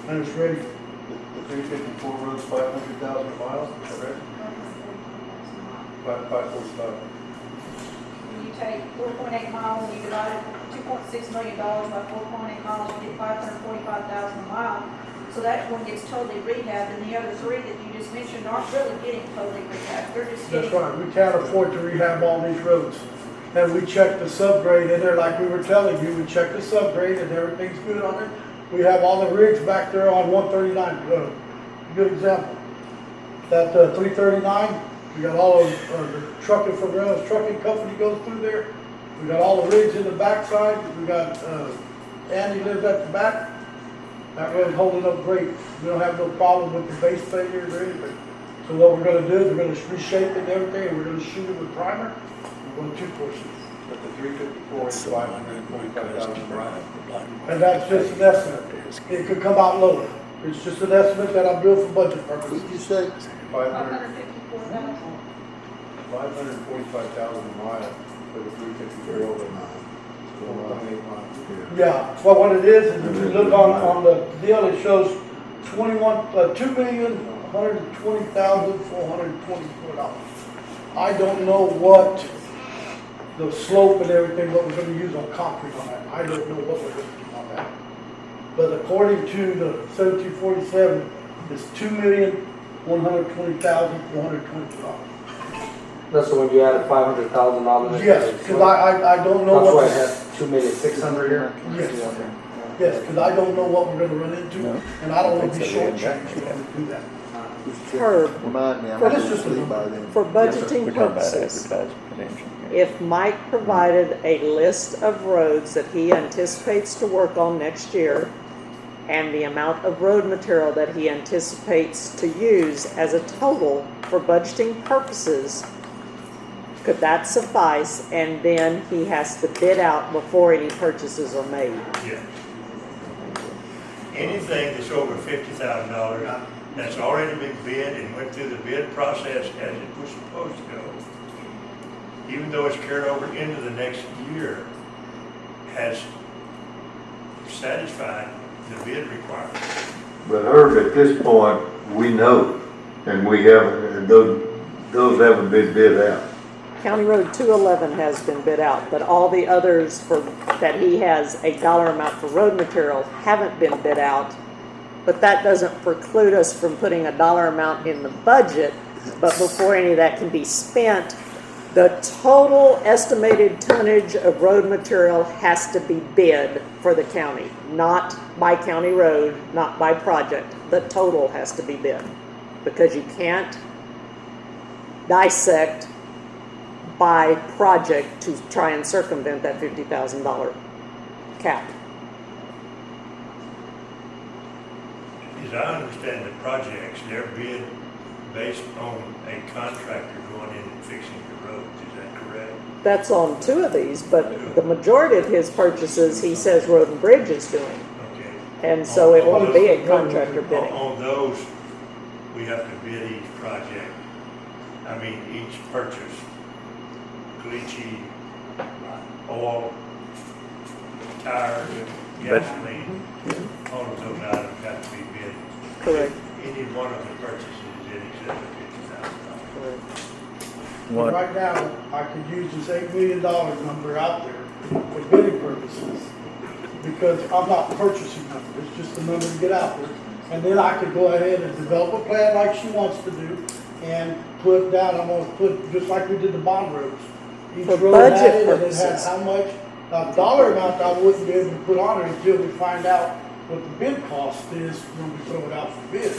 and it's ready. The 354 road's 500,000 miles, correct? 545. When you take 4.8 miles and you divide it, $2.6 million by 4.8 miles, you get 545,000 a mile. So that one gets totally rehabbed, and the other three that you just mentioned aren't really getting totally rehabbed. They're just getting. That's right, we can't afford to rehab all these roads. And we checked the subgrade in there, like we were telling you, we checked the subgrade and everything's good on it. We have all the rigs back there on 139, good example. That 339, we got all of the trucking from Reynolds Trucking Company goes through there. We got all the rigs in the backside. We got, Andy lives at the back. That road's holding up great. We don't have no problem with the base failures or anything. So what we're gonna do is we're gonna reshape it and everything, and we're gonna shoot it with primer. We're going 2 portions. But the 354 is 545,000 miles. And that's just an estimate. It could come out lower. It's just an estimate that I'm doing for budget purposes. What'd you say? 554,000. 545,000 miles for the 354 over 4.8 miles. Yeah, well, what it is if you look on the deal, it shows 2,120,424. I don't know what the slope and everything, what we're gonna use on concrete on that. I don't know what we're gonna do on that. But according to the 1747, it's $2,120,422. That's the one you added $500,000. Yes, because I don't know That's what. why it has 2,600,000 here. Yes, yes, because I don't know what we're gonna run into, and I don't want to be shortchanged when we do that. Herb, Remind me, I'm Well, gonna it's just a sleep by number. then. for budgeting purposes, if Mike provided a list of roads that he anticipates to work on next year, and the amount of road material that he anticipates to use as a total for budgeting purposes, could that suffice? And then he has to bid out before any purchases are made. Yeah. Anything that's over $50,000, that's already been bid and went through the bid process as it was supposed to go, even though it's carried over into the next year, has satisfied the bid requirement. But Herb, at this point, we know, and we haven't, and those haven't been bid out. County Road 211 has been bid out, but all the others that he has a dollar amount for road material haven't been bid out. But that doesn't preclude us from putting a dollar amount in the budget, but before any of that can be spent, the total estimated tonnage of road material has to be bid for the county, not by county road, not by project. The total has to be bid, because you can't dissect by project to try and circumvent that $50,000 cap. As I understand the projects, they're bid based on a contractor going in and fixing the roads, is that correct? That's on 2 of these, but the majority of his purchases, he says Road and Bridge is doing. Okay. And so it won't be a contractor bidding. On those, we have to bid each project, each purchase. Glitchy, oil, tires, gasoline, all of those items have to be bid. Correct. Any one of the purchases is in excess of $50,000. What? Right now, I could use this $8 million number out there for bidding purposes, because I'm not purchasing them, it's just a number to get out there. And then I could go ahead and develop a plan like she wants to do, and put down, I'm gonna put, just like we did the bond roads. Each For road budget had it, and it had purposes. how much, Now, the dollar amount I wouldn't be able to put on it until we find out what the bid cost is when we throw it out for bid.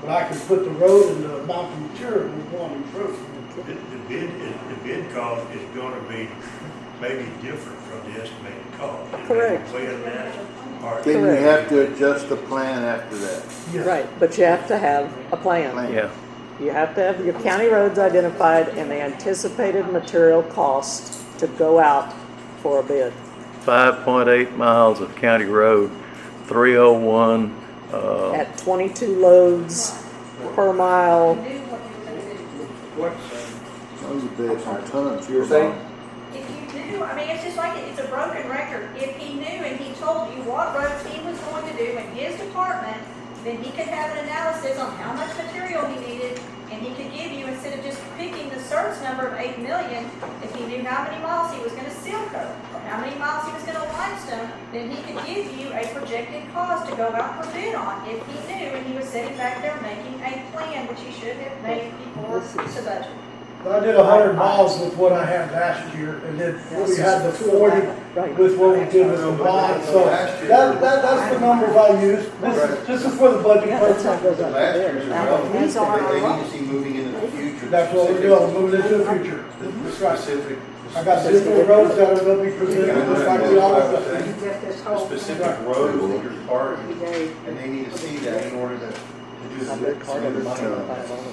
But I can put the road and the amount of material we want in road. The bid cost is gonna be maybe different from the estimated cost. It may be Correct. way less, or Then you Correct. have to adjust the plan after that. Yes. Right, but you have to have a plan. Yeah, You have to have your county roads identified and the anticipated material cost to go out for a bid. 5.8 miles of county road, 301, At 22 loads per mile. Those are bids on tons. You're saying? If you knew, I mean, it's just like, it's a broken record. If he knew and he told you what roads he was going to do in his department, then he could have an analysis on how much material he needed, and he could give you, instead of just picking the search number of 8 million, if he knew how many miles he was gonna seal coat, or how many miles he was gonna limestone, then he could give you a projected cost to go out for bid on, if he knew, and he was sitting back there making a plan, which he should have made before the budget. I did 100 miles with what I had last year, and then we had the 40 with what we did with the bond, so that's the numbers I use. This is for the budget That's how it purpose. goes out Last to year's bid. are relevant, These are they our need to see moving into the future. That's what we're doing, moving into the future. That's right. Specific. I got different roads that are gonna be presented, just like we always do. You get this The whole. specific roads that you're targeting, Every day. and they need to see that in order to do I the bet Carter would money. take the 5 on it.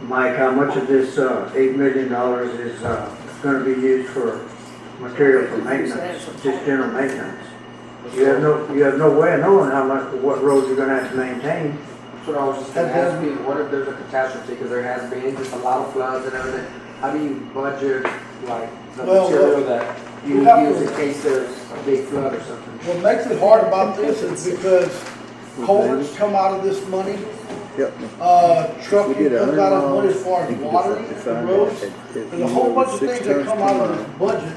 Mike, how much of this, $8 million is, gonna be used for material for maintenance, just general maintenance? You have no way of knowing how much, what roads you're gonna have to maintain. That's what I was just gonna ask you, what if there's a catastrophe, because there has been just a lot of floods and everything, how do you budget, like, the Well, material that you you have use to- in case there's a big flood or something? What makes it hard about this is because culverts come out of this money, Yep. trucking comes out of money as far as water, the roads. There's a whole bunch of things that come out of this budget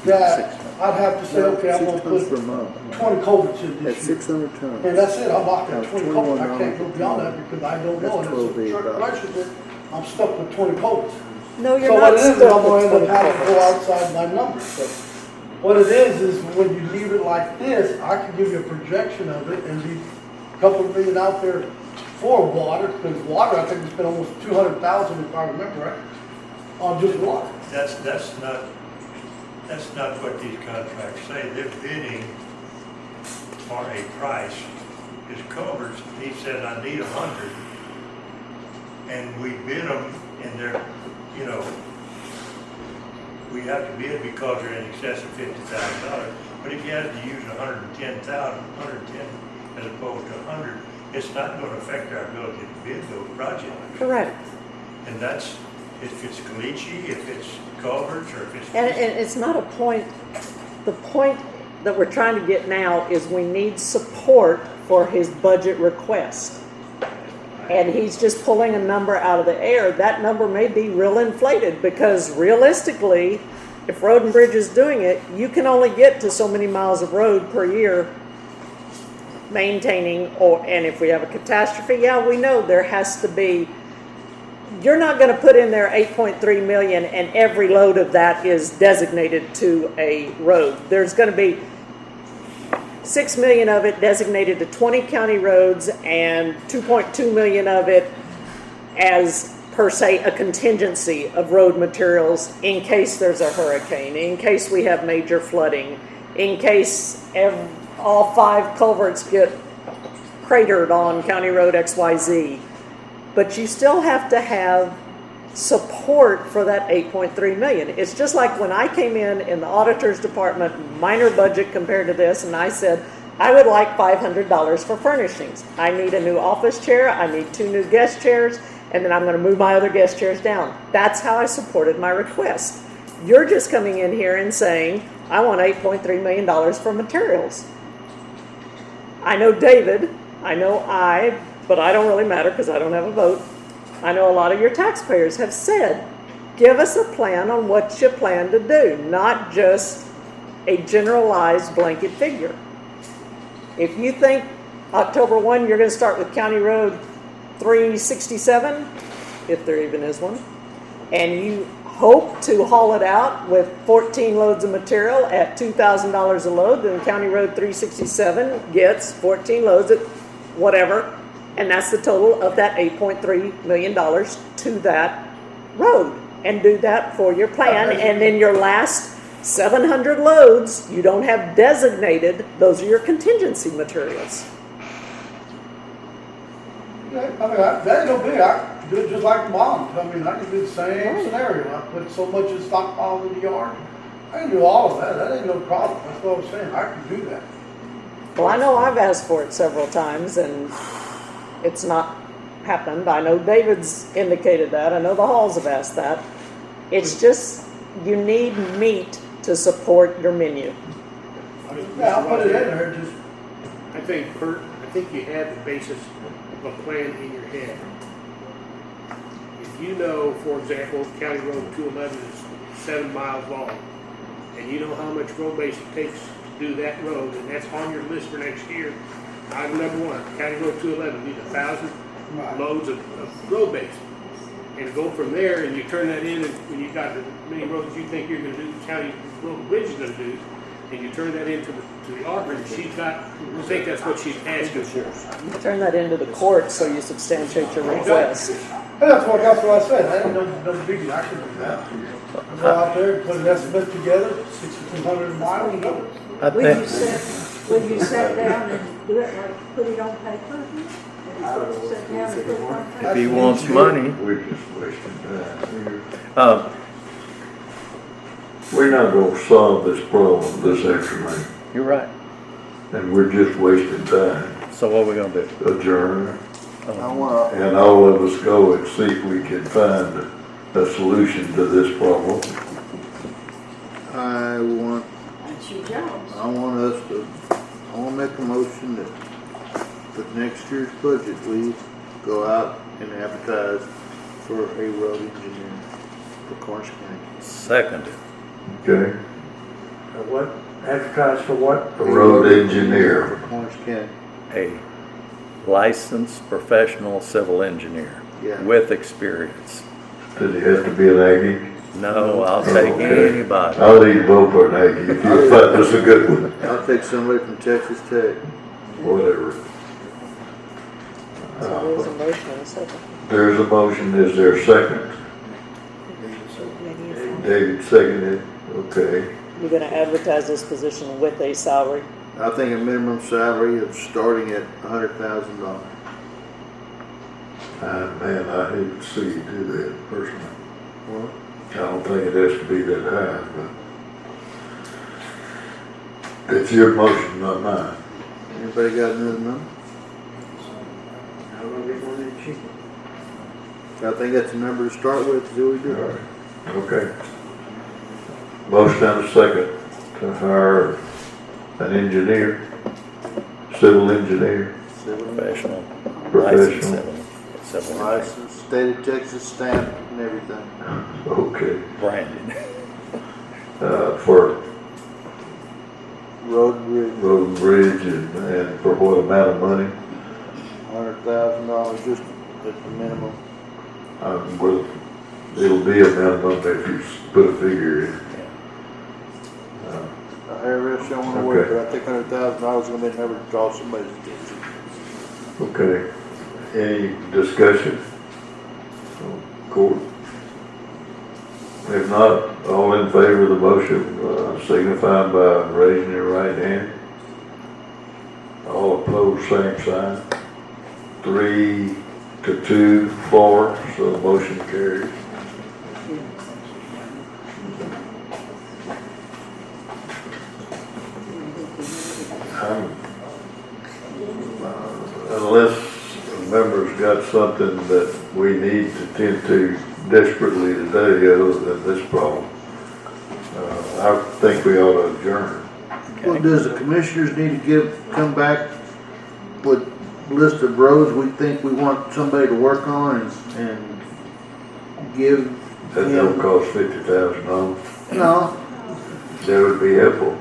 that I'd have to say, okay, I'm gonna put 20 culverts in At this year. 600 tons. And that's it, I'm locked at 20 culverts, I $21 can't go beyond that because I don't know, and That's it's a 12 church relationship, I'm stuck with 20 culverts. No, you're So what not it is, I'm stuck gonna with end up 20 having to go culverts. outside my numbers. What it is when you leave it like this, I can give you a projection of it and leave a couple of million out there for water, because water, I think we spent almost 200,000 if I remember right, on just water. that's not what these contracts say. They're bidding for a price. His culverts, he said, I need 100. And we bid them and they're, you know, we have to bid because they're in excess of $50,000. But if you have to use 110 as opposed to 100, it's not going to affect our ability to bid those projects. Correct. And that's, if it's caliche, if it's culverts, or if it's. And it's not a point, the point that we're trying to get now is we need support for his budget request. And he's just pulling a number out of the air. That number may be real inflated because realistically, if Road and Bridge is doing it, you can only get to so many miles of road per year maintaining, and if we have a catastrophe, yeah, we know there has to be, you're not going to put in there 8.3 million and every load of that is designated to a road. There's going to be 6 million of it designated to 20 county roads and 2.2 million of it as per se a contingency of road materials in case there's a hurricane, in case we have major flooding, in case all 5 culverts get cratered on County Road XYZ. But you still have to have support for that 8.3 million. It's just like when I came in the auditor's department, minor budget compared to this, and I said, I would like $500 for furnishings. I need a new office chair, I need 2 new guest chairs, and then I'm gonna move my other guest chairs down. That's how I supported my request. You're just coming in here and saying, I want $8.3 million for materials. I know David, I know but I don't really matter because I don't have a vote. I know a lot of your taxpayers have said, give us a plan on what you plan to do, not just a generalized blanket figure. If you think October 1, you're going to start with County Road 367, if there even is one, and you hope to haul it out with 14 loads of material at $2,000 a load, then County Road 367 gets 14 loads at whatever, and that's the total of that $8.3 million to that road. And do that for your plan, and then your last 700 loads, you don't have designated, those are your contingency materials. I mean, that ain't no big, I could do it just like the bonds, I mean, I could do the same scenario, I put so much in stockpile in the yard, I can do all of that ain't no problem, that's what I'm saying, I can do that. Well, I know I've asked for it several times, and it's not happened. I know David's indicated that, I know the Halls have asked that. It's just, you need meat to support your menu. Yeah, I'll put it in there, just, I think, Kurt, I think you have the basis of a plan in your head. If you know, for example, County Road 211 is 7 miles long, and you know how much road base it takes to do that road, and that's on your list for next year, item number 1, County Road 211 needs 1,000 loads of road base. And go from there, and you turn that in, and when you got as many roads you think you're gonna do, county road and bridge is gonna do, and you turn that into the auditor, she's got, I think that's what she's asking for. You turn that into the court so you substantiate your request. that's what I said, that ain't no biggie, I can do that. I'll go out there, put an estimate together, 6,200 miles, and go. I Will think, you sit down and do it like, put it on paper? Sit down and put it on paper? if he wants money, We're just wasting time. uh, We're not gonna solve this problem this afternoon, you're right. and we're just wasting time. So what are we gonna do? Adjourn, I wanna, and all of us go and see if we can find a solution to this problem. I want, That's your job. I want make a motion that with next year's budget, we go out and advertise for a road engineer for Karnes County. Seconded. Okay, What, advertise for what? a road engineer. For Karnes County, A licensed professional civil engineer yeah. with experience. Does he have to be an Aggie? No, I'll take Okay. anybody. I'll leave vote for an Aggie if you find this a good one. I'll take somebody from Texas Tech. Whatever. So there's a motion and a second. There's a motion, is there a second? David seconded, okay. You're gonna advertise this position with a salary. I think a minimum salary of starting at $100,000. Man, I hate to see you do that personally. Well, I don't think it has to be that high, but it's your motion, not mine. anybody got another number? I'm gonna get one of the cheap. I think that's the number to start with, is what we do. All right, okay. Motion and a second to hire an engineer, civil engineer, Professional. Licensed professional. civil engineer. License, state of Texas stamp and everything. Okay, Branded. for Road and bridge, road and bridge and for what amount of money? $100,000 just at the minimum. Well, it'll be a minimum if you put a figure in. IRS don't wanna work, Okay. but I think $100,000 is gonna be a number to draw somebody's attention. Okay, any discussion? Court? If not, all in favor of the motion, signify by raising your right hand. All opposed, same sign. 3-2, 4, so the motion carries. Unless members got something that we need to tend to desperately today other than this problem, I think we ought to adjourn. Well, does the commissioners need to come back with a list of roads we think we want somebody to work on and give That don't cost $50,000. No, That would be helpful.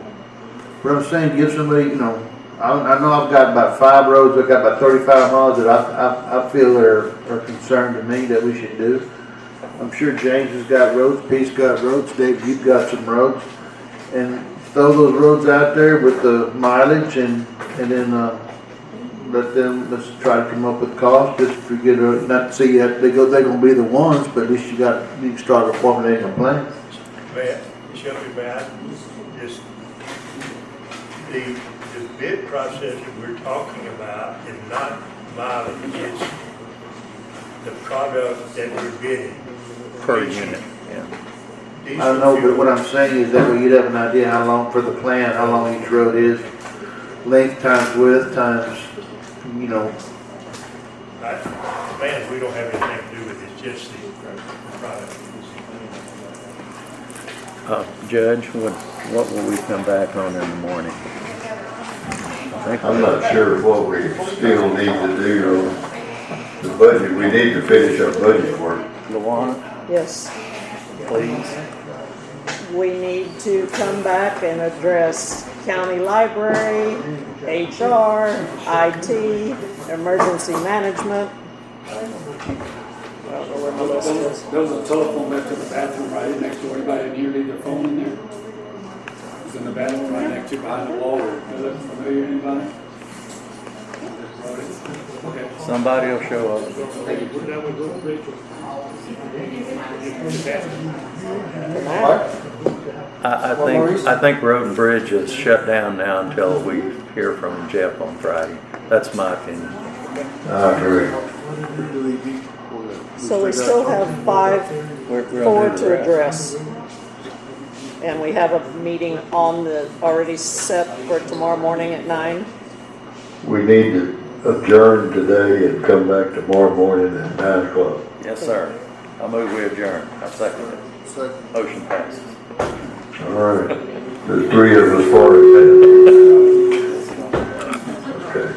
but I'm saying give somebody, I know I've got about 5 roads, I've got about 35 miles that I feel are concerned to me that we should do. I'm sure James has got roads, Pete's got roads, Dave, you've got some roads. And throw those roads out there with the mileage and then, let's try to come up with cost, just to get not to say that they're gonna be the ones, but at least you can start formulating a plan. Man, Shelby, man, just, the bid process that we're talking about is not mileage, it's the product that we're bidding. Per unit, yeah. Diesel I don't know, but fuel. what I'm saying is that way you'd have an idea how long for the plan, how long each road is, length times width times, you know. Plans, we don't have anything to do with it, it's just the product. Judge, what will we come back on in the morning? I'm not sure what we still need to do on the budget. We need to finish our budget work. Luana, Yes, please. we need to come back and address county library, HR, IT, emergency management. I don't know where my list is. There was a telephone left in the bathroom right next door. Anybody in here leave their phone in there? It's in the bathroom right next to behind the wall. Does that familiar to anybody? Okay. Somebody will show up. Thank you. Put it down with Rachel. Just ask them. I think Road and Bridge is shut down now until we hear from Jeff on Friday. That's my opinion. I agree. So we still have four to address. And we have a meeting already set for tomorrow morning at 9. We need to adjourn today and come back tomorrow morning at 9 o'clock. Yes, sir. I move we adjourn. I second it. Motion passes. All right. The three of us for it then. Okay.